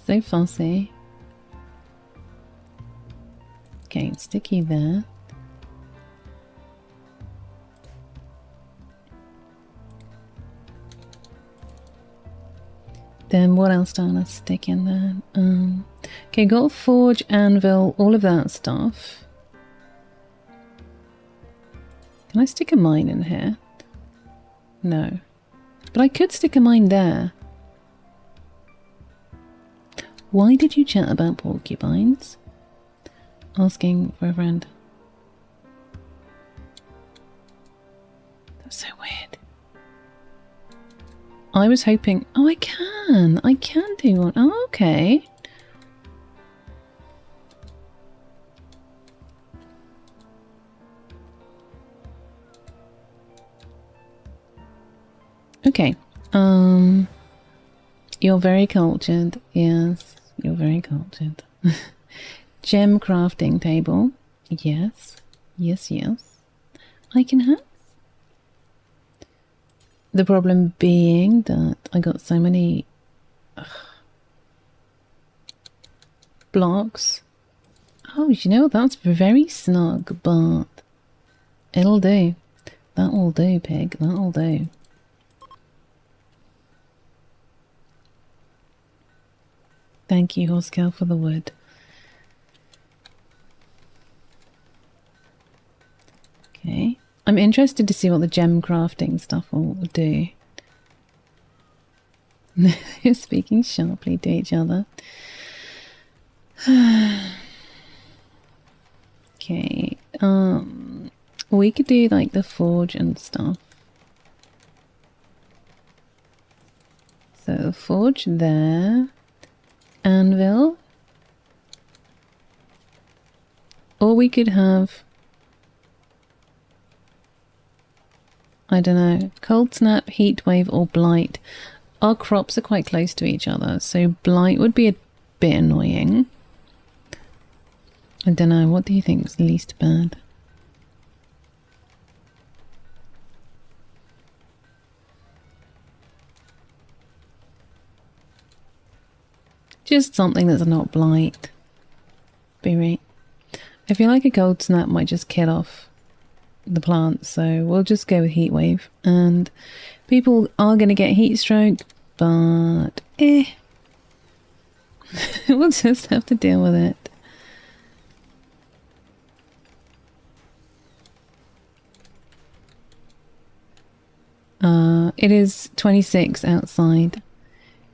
So fussy. Okay, stick you there. Then what else do I want to stick in there? Okay, got a forge, anvil, all of that stuff. Can I stick a mine in here? No. But I could stick a mine there. Why did you chat about porcupines? Asking for a friend. That's so weird. I was hoping... Oh, I can do one. Oh, okay. Okay. You're very cultured. Yes, you're very cultured. Gem crafting table. Yes. Yes, yes. I can have. The problem being that I got so many blocks. Oh, you know, that's very snug, but it'll do. That will do, pig. That'll do. Thank you, Horsecow, for the wood. Okay. I'm interested to see what the gem crafting stuff will do. They're speaking sharply to each other. Okay. We could do like the forge and stuff. So forge there. Anvil. Or we could have, I don't know, cold snap, heat wave, or blight. Our crops are quite close to each other, so blight would be a bit annoying. I don't know, what do you think is least bad? Just something that's not blight. Be right. I feel like a cold snap might just kill off the plants, so we'll just go with heat wave. And people are going to get heat stroke, but we'll just have to deal with it. It is 26 outside.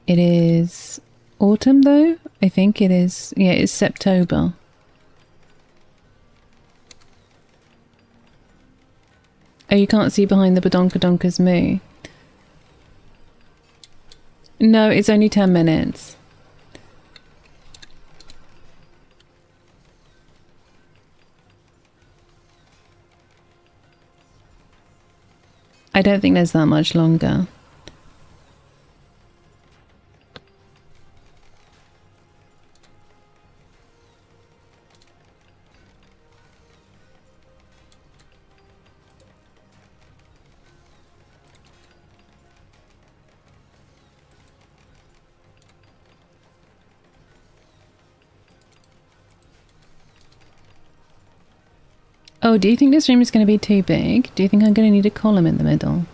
It is autumn though? I think it is. Yeah, it's September. Oh, you can't see behind the Badonkadonka's moo? No, it's only 10 minutes. I don't think there's that much longer. Oh, do you think this room is going to be too big? Do you think I'm going to need a column in the middle?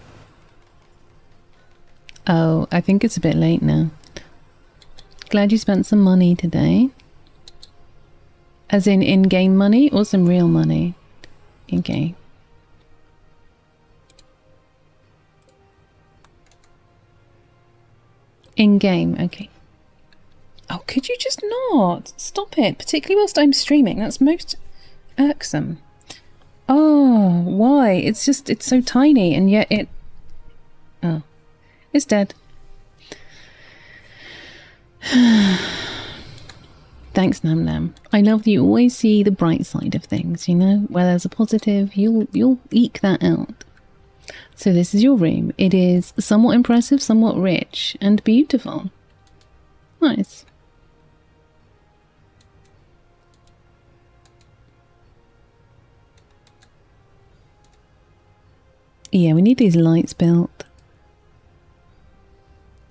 Oh, I think it's a bit late now. Glad you spent some money today. As in in-game money or some real money? Okay. In-game, okay. Oh, could you just not? Stop it, particularly whilst I'm streaming. That's most irksome. Oh, why? It's just, it's so tiny and yet it... Oh. It's dead. Thanks, Nam Nam. I love that you always see the bright side of things, you know? Where there's a positive, you'll eke that out. So this is your room. It is somewhat impressive, somewhat rich, and beautiful. Nice. Yeah, we need these lights built.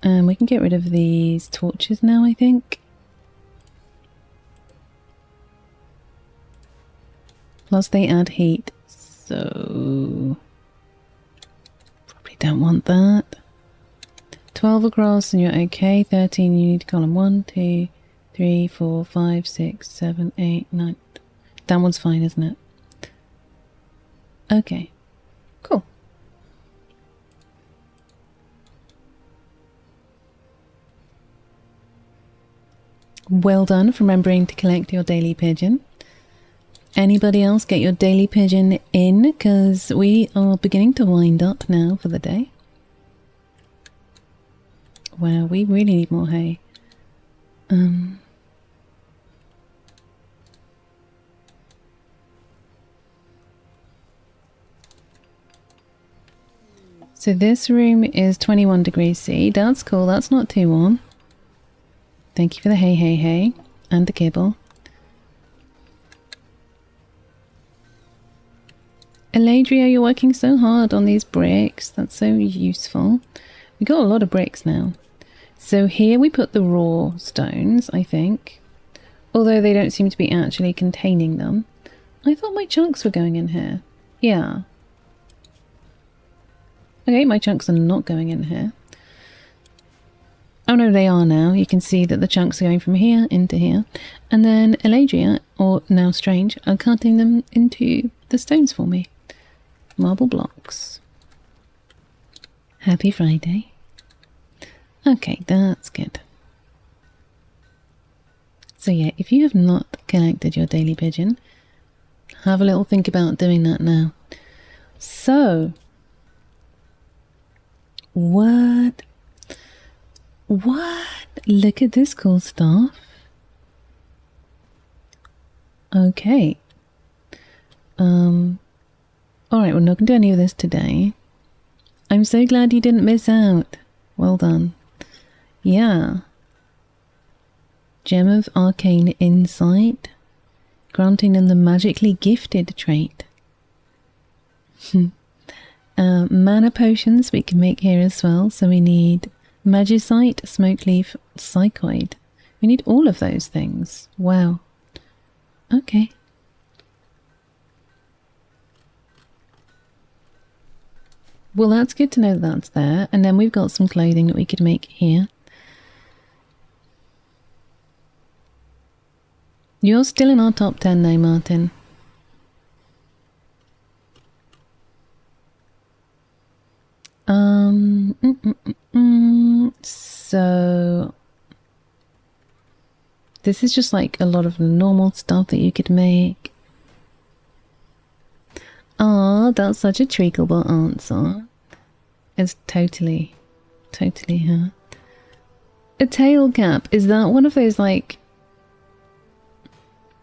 And we can get rid of these torches now, I think. Plus they add heat, so... probably don't want that. 12 across and you're okay. 13 you need column 1, 2, 3, 4, 5, 6, 7, 8, 9. That one's fine, isn't it? Okay. Cool. Well done for remembering to collect your daily pigeon. Anybody else get your daily pigeon in? Because we are beginning to wind up now for the day. Wow, we really need more hay. So this room is 21 degrees C. That's cool. That's not too warm. Thank you for the hey, hey, hey. And the kibble. Eladria, you're working so hard on these bricks. That's so useful. We got a lot of bricks now. So here we put the raw stones, I think. Although they don't seem to be actually containing them. I thought my chunks were going in here. Yeah. Okay, my chunks are not going in here. Oh no, they are now. You can see that the chunks are going from here into here. And then Eladria, or now Strange, are cutting them into the stones for me. Marble blocks. Happy Friday. Okay, that's good. So yeah, if you have not collected your daily pigeon, have a little think about doing that now. So, what? Look at this cool stuff. Okay. Alright, we're not going to do any of this today. I'm so glad you didn't miss out. Well done. Yeah. Gem of Arcane Insight. Granting them the magically gifted trait. Mana potions we can make here as well. So we need Magicite, Smokeleaf, Psychoid. We need all of those things. Wow. Okay. Well, that's good to know that that's there. And then we've got some clothing that we could make here. You're still in our top 10 now, Martin. So this is just like a lot of normal stuff that you could make. Ah, that's such a treacleable answer. It's totally her. A tail cap, is that one of those like,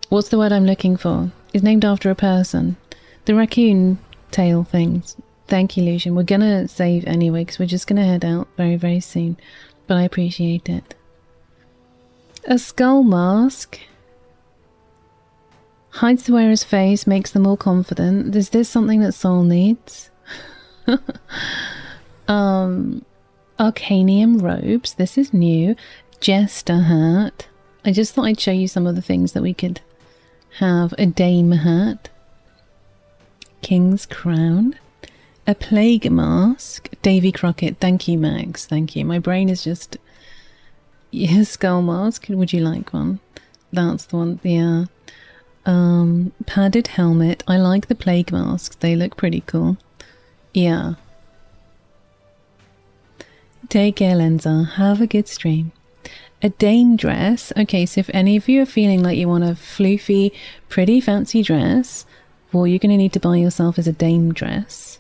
what's the word I'm looking for? It's named after a person. The raccoon tail things. Thank you, Lucian. We're gonna save anyway because we're just gonna head out very, very soon. But I appreciate it. A skull mask. Hides the wearer's face, makes them more confident. Is this something that Soul needs? Arcanium robes. This is new. Jester hat. I just thought I'd show you some of the things that we could have. A dame hat. King's crown. A plague mask. Davy Crockett. Thank you, Max. Thank you. My brain is just... Yeah, skull mask. Would you like one? That's the one. Yeah. Padded helmet. I like the plague masks. They look pretty cool. Yeah. Take care, Lenza. Have a good stream. A dame dress. Okay, so if any of you are feeling like you want a floofy, pretty fancy dress, what you're going to need to buy yourself is a dame dress.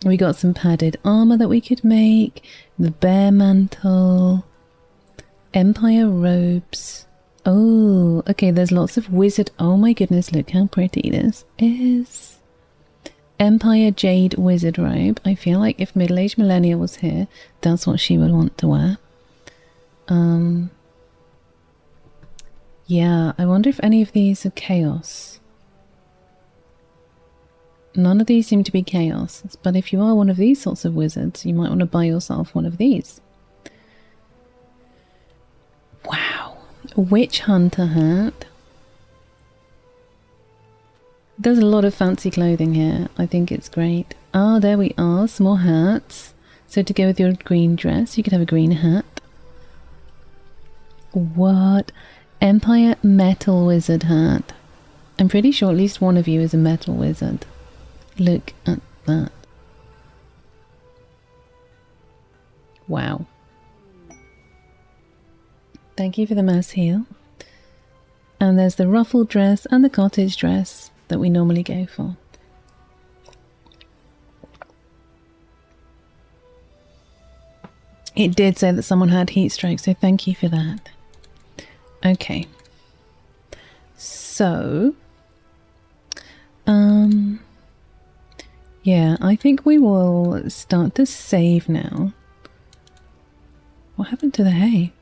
We got some padded armor that we could make. The bear mantle. Empire robes. Oh, okay, there's lots of wizard. Oh my goodness, look how pretty this is. Empire jade wizard robe. I feel like if middle-aged Millennia was here, that's what she would want to wear. Yeah, I wonder if any of these are chaos. None of these seem to be chaos, but if you are one of these sorts of wizards, you might want to buy yourself one of these. Wow. Witch hunter hat. There's a lot of fancy clothing here. I think it's great. Ah, there we are. Some more hats. So to go with your green dress, you could have a green hat. What? Empire metal wizard hat. I'm pretty sure at least one of you is a metal wizard. Look at that. Wow. Thank you for the mass heal. And there's the ruffled dress and the cottage dress that we normally go for. It did say that someone had heat stroke, so thank you for that. Okay. So, Yeah, I think we will start to save now. What happened to the hay?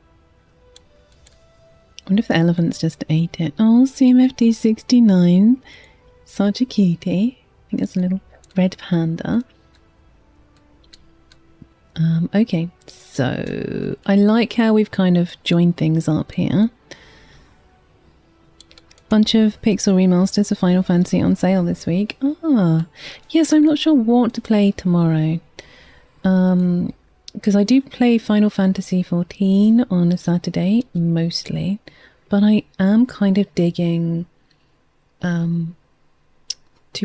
I wonder if the elephants just ate it. Oh, CMFD 69. Such a cutie. I think it's a little red panda. Okay, so I like how we've kind of joined things up here. Bunch of Pixel remasters of Final Fantasy on sale this week. Ah, yes, I'm not sure what to play tomorrow. Because I do play Final Fantasy 14 on a Saturday, mostly. But I am kind of digging 2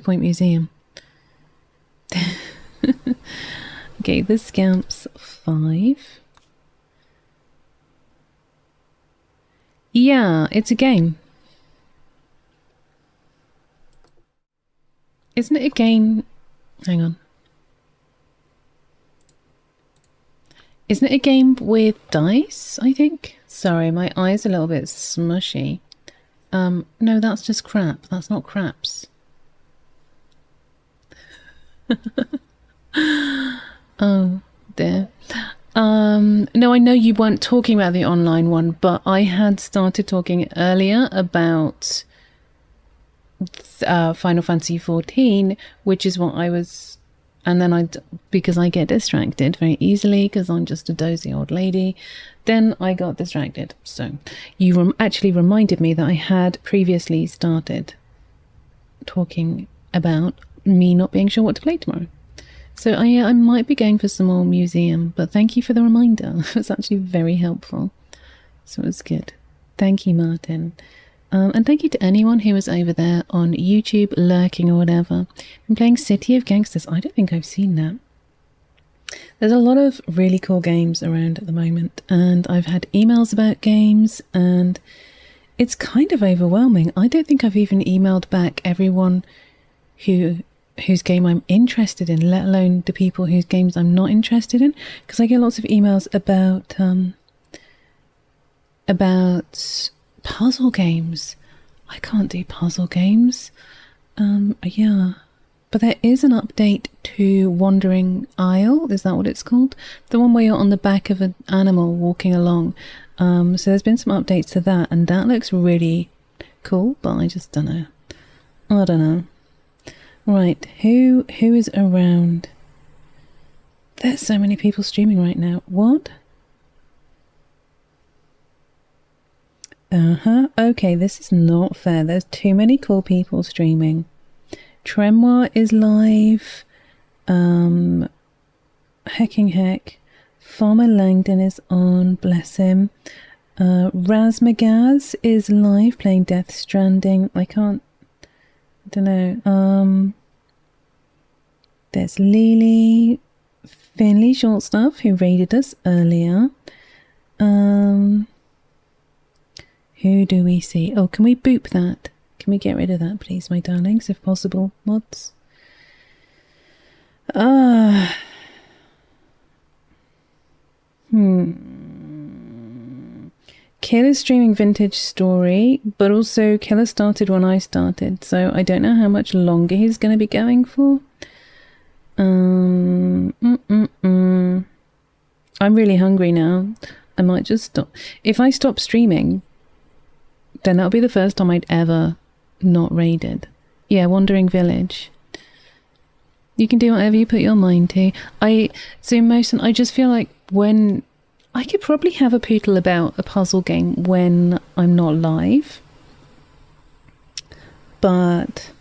Point Museum. Okay, the Scamps 5. Yeah, it's a game. Isn't it a game? Hang on. Isn't it a game with dice, I think? Sorry, my eye's a little bit smushy. No, that's just crap. That's not craps. Oh, dear. No, I know you weren't talking about the online one, but I had started talking earlier about Final Fantasy 14, which is what I was, and then because I get distracted very easily because I'm just a dozy old lady, then I got distracted. So you actually reminded me that I had previously started talking about me not being sure what to play tomorrow. So I might be going for some more museum, but thank you for the reminder. It was actually very helpful. So it was good. Thank you, Martin. And thank you to anyone who was over there on YouTube lurking or whatever. I'm playing City of Gangsters. I don't think I've seen that. There's a lot of really cool games around at the moment, and I've had emails about games, and it's kind of overwhelming. I don't think I've even emailed back everyone whose game I'm interested in, let alone the people whose games I'm not interested in, because I get lots of emails about puzzle games. I can't do puzzle games. Yeah, but there is an update to Wandering Isle. Is that what it's called? The one where you're on the back of an animal walking along. So there's been some updates to that, and that looks really cool, but I just don't know. I don't know. Right, who is around? There's so many people streaming right now. What? Okay, this is not fair. There's too many cool people streaming. Tremoir is live. Hecking Heck. Farmer Langdon is on, bless him. Razmagaz is live playing Death Stranding. I don't know. There's Lily, Finley Shortstuff, who raided us earlier. Who do we see? Oh, can we boop that? Can we get rid of that, please, my darlings, if possible, mods? Killer streaming Vintage Story, but also Killer started when I started, so I don't know how much longer he's going to be going for. I'm really hungry now. I might just stop. If I stop streaming, then that'll be the first time I'd ever not raided. Yeah, Wandering Village. You can do whatever you put your mind to. I just feel like when I could probably have a poodle about a puzzle game when I'm not live. But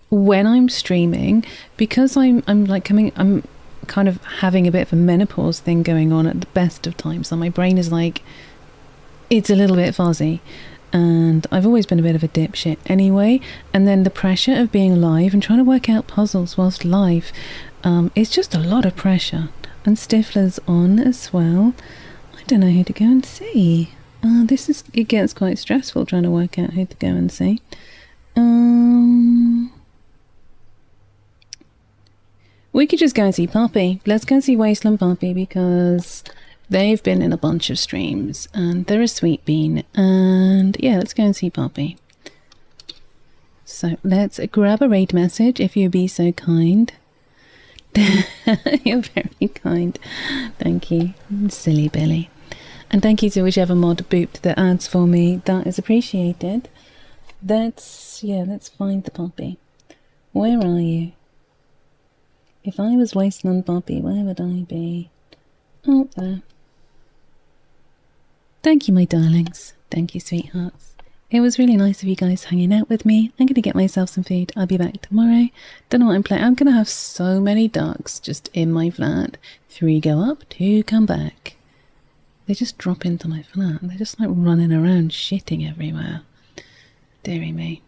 when I'm streaming, because I'm kind of having a bit of a menopause thing going on at the best of times, so my brain is like, it's a little bit fuzzy, and I've always been a bit of a dipshit anyway, and then the pressure of being live and trying to work out puzzles whilst live, it's just a lot of pressure. And Stifler's on as well. I don't know who to go and see. It gets quite stressful trying to work out who to go and see. We could just go and see Puppy. Let's go and see Wasteland Puppy, because they've been in a bunch of streams and they're a sweet bean. And yeah, let's go and see Puppy. So let's grab a raid message if you'd be so kind. You're very kind. Thank you, silly Billy. And thank you to whichever mod booped the ads for me. That is appreciated. Let's find the puppy. Where are you? If I was Wasteland Bobby, where would I be? Oh, there. Thank you, my darlings. Thank you, sweethearts. It was really nice of you guys hanging out with me. I'm going to get myself some food. I'll be back tomorrow. Don't know what I'm playing. I'm going to have so many ducks just in my flat. 3 go up, 2 come back. They just drop into my flat. They're just like running around shitting everywhere. Deary me.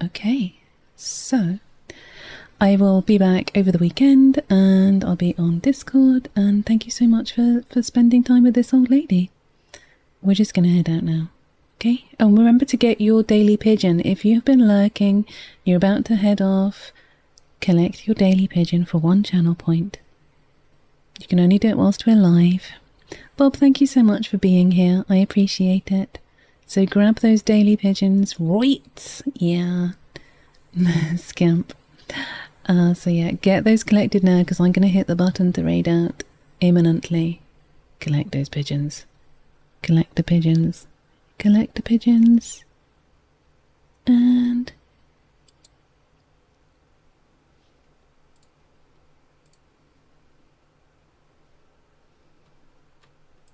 Okay. So, I will be back over the weekend and I'll be on Discord, and thank you so much for spending time with this old lady. We're just going to head out now. Okay? And remember to get your daily pigeon. If you've been lurking, you're about to head off, collect your daily pigeon for 1 channel point. You can only do it whilst we're live. Bob, thank you so much for being here. I appreciate it. So grab those daily pigeons. Right. Yeah. Scamp. So yeah, get those collected now because I'm going to hit the button to raid out imminently. Collect those pigeons. Collect the pigeons. Collect the pigeons. And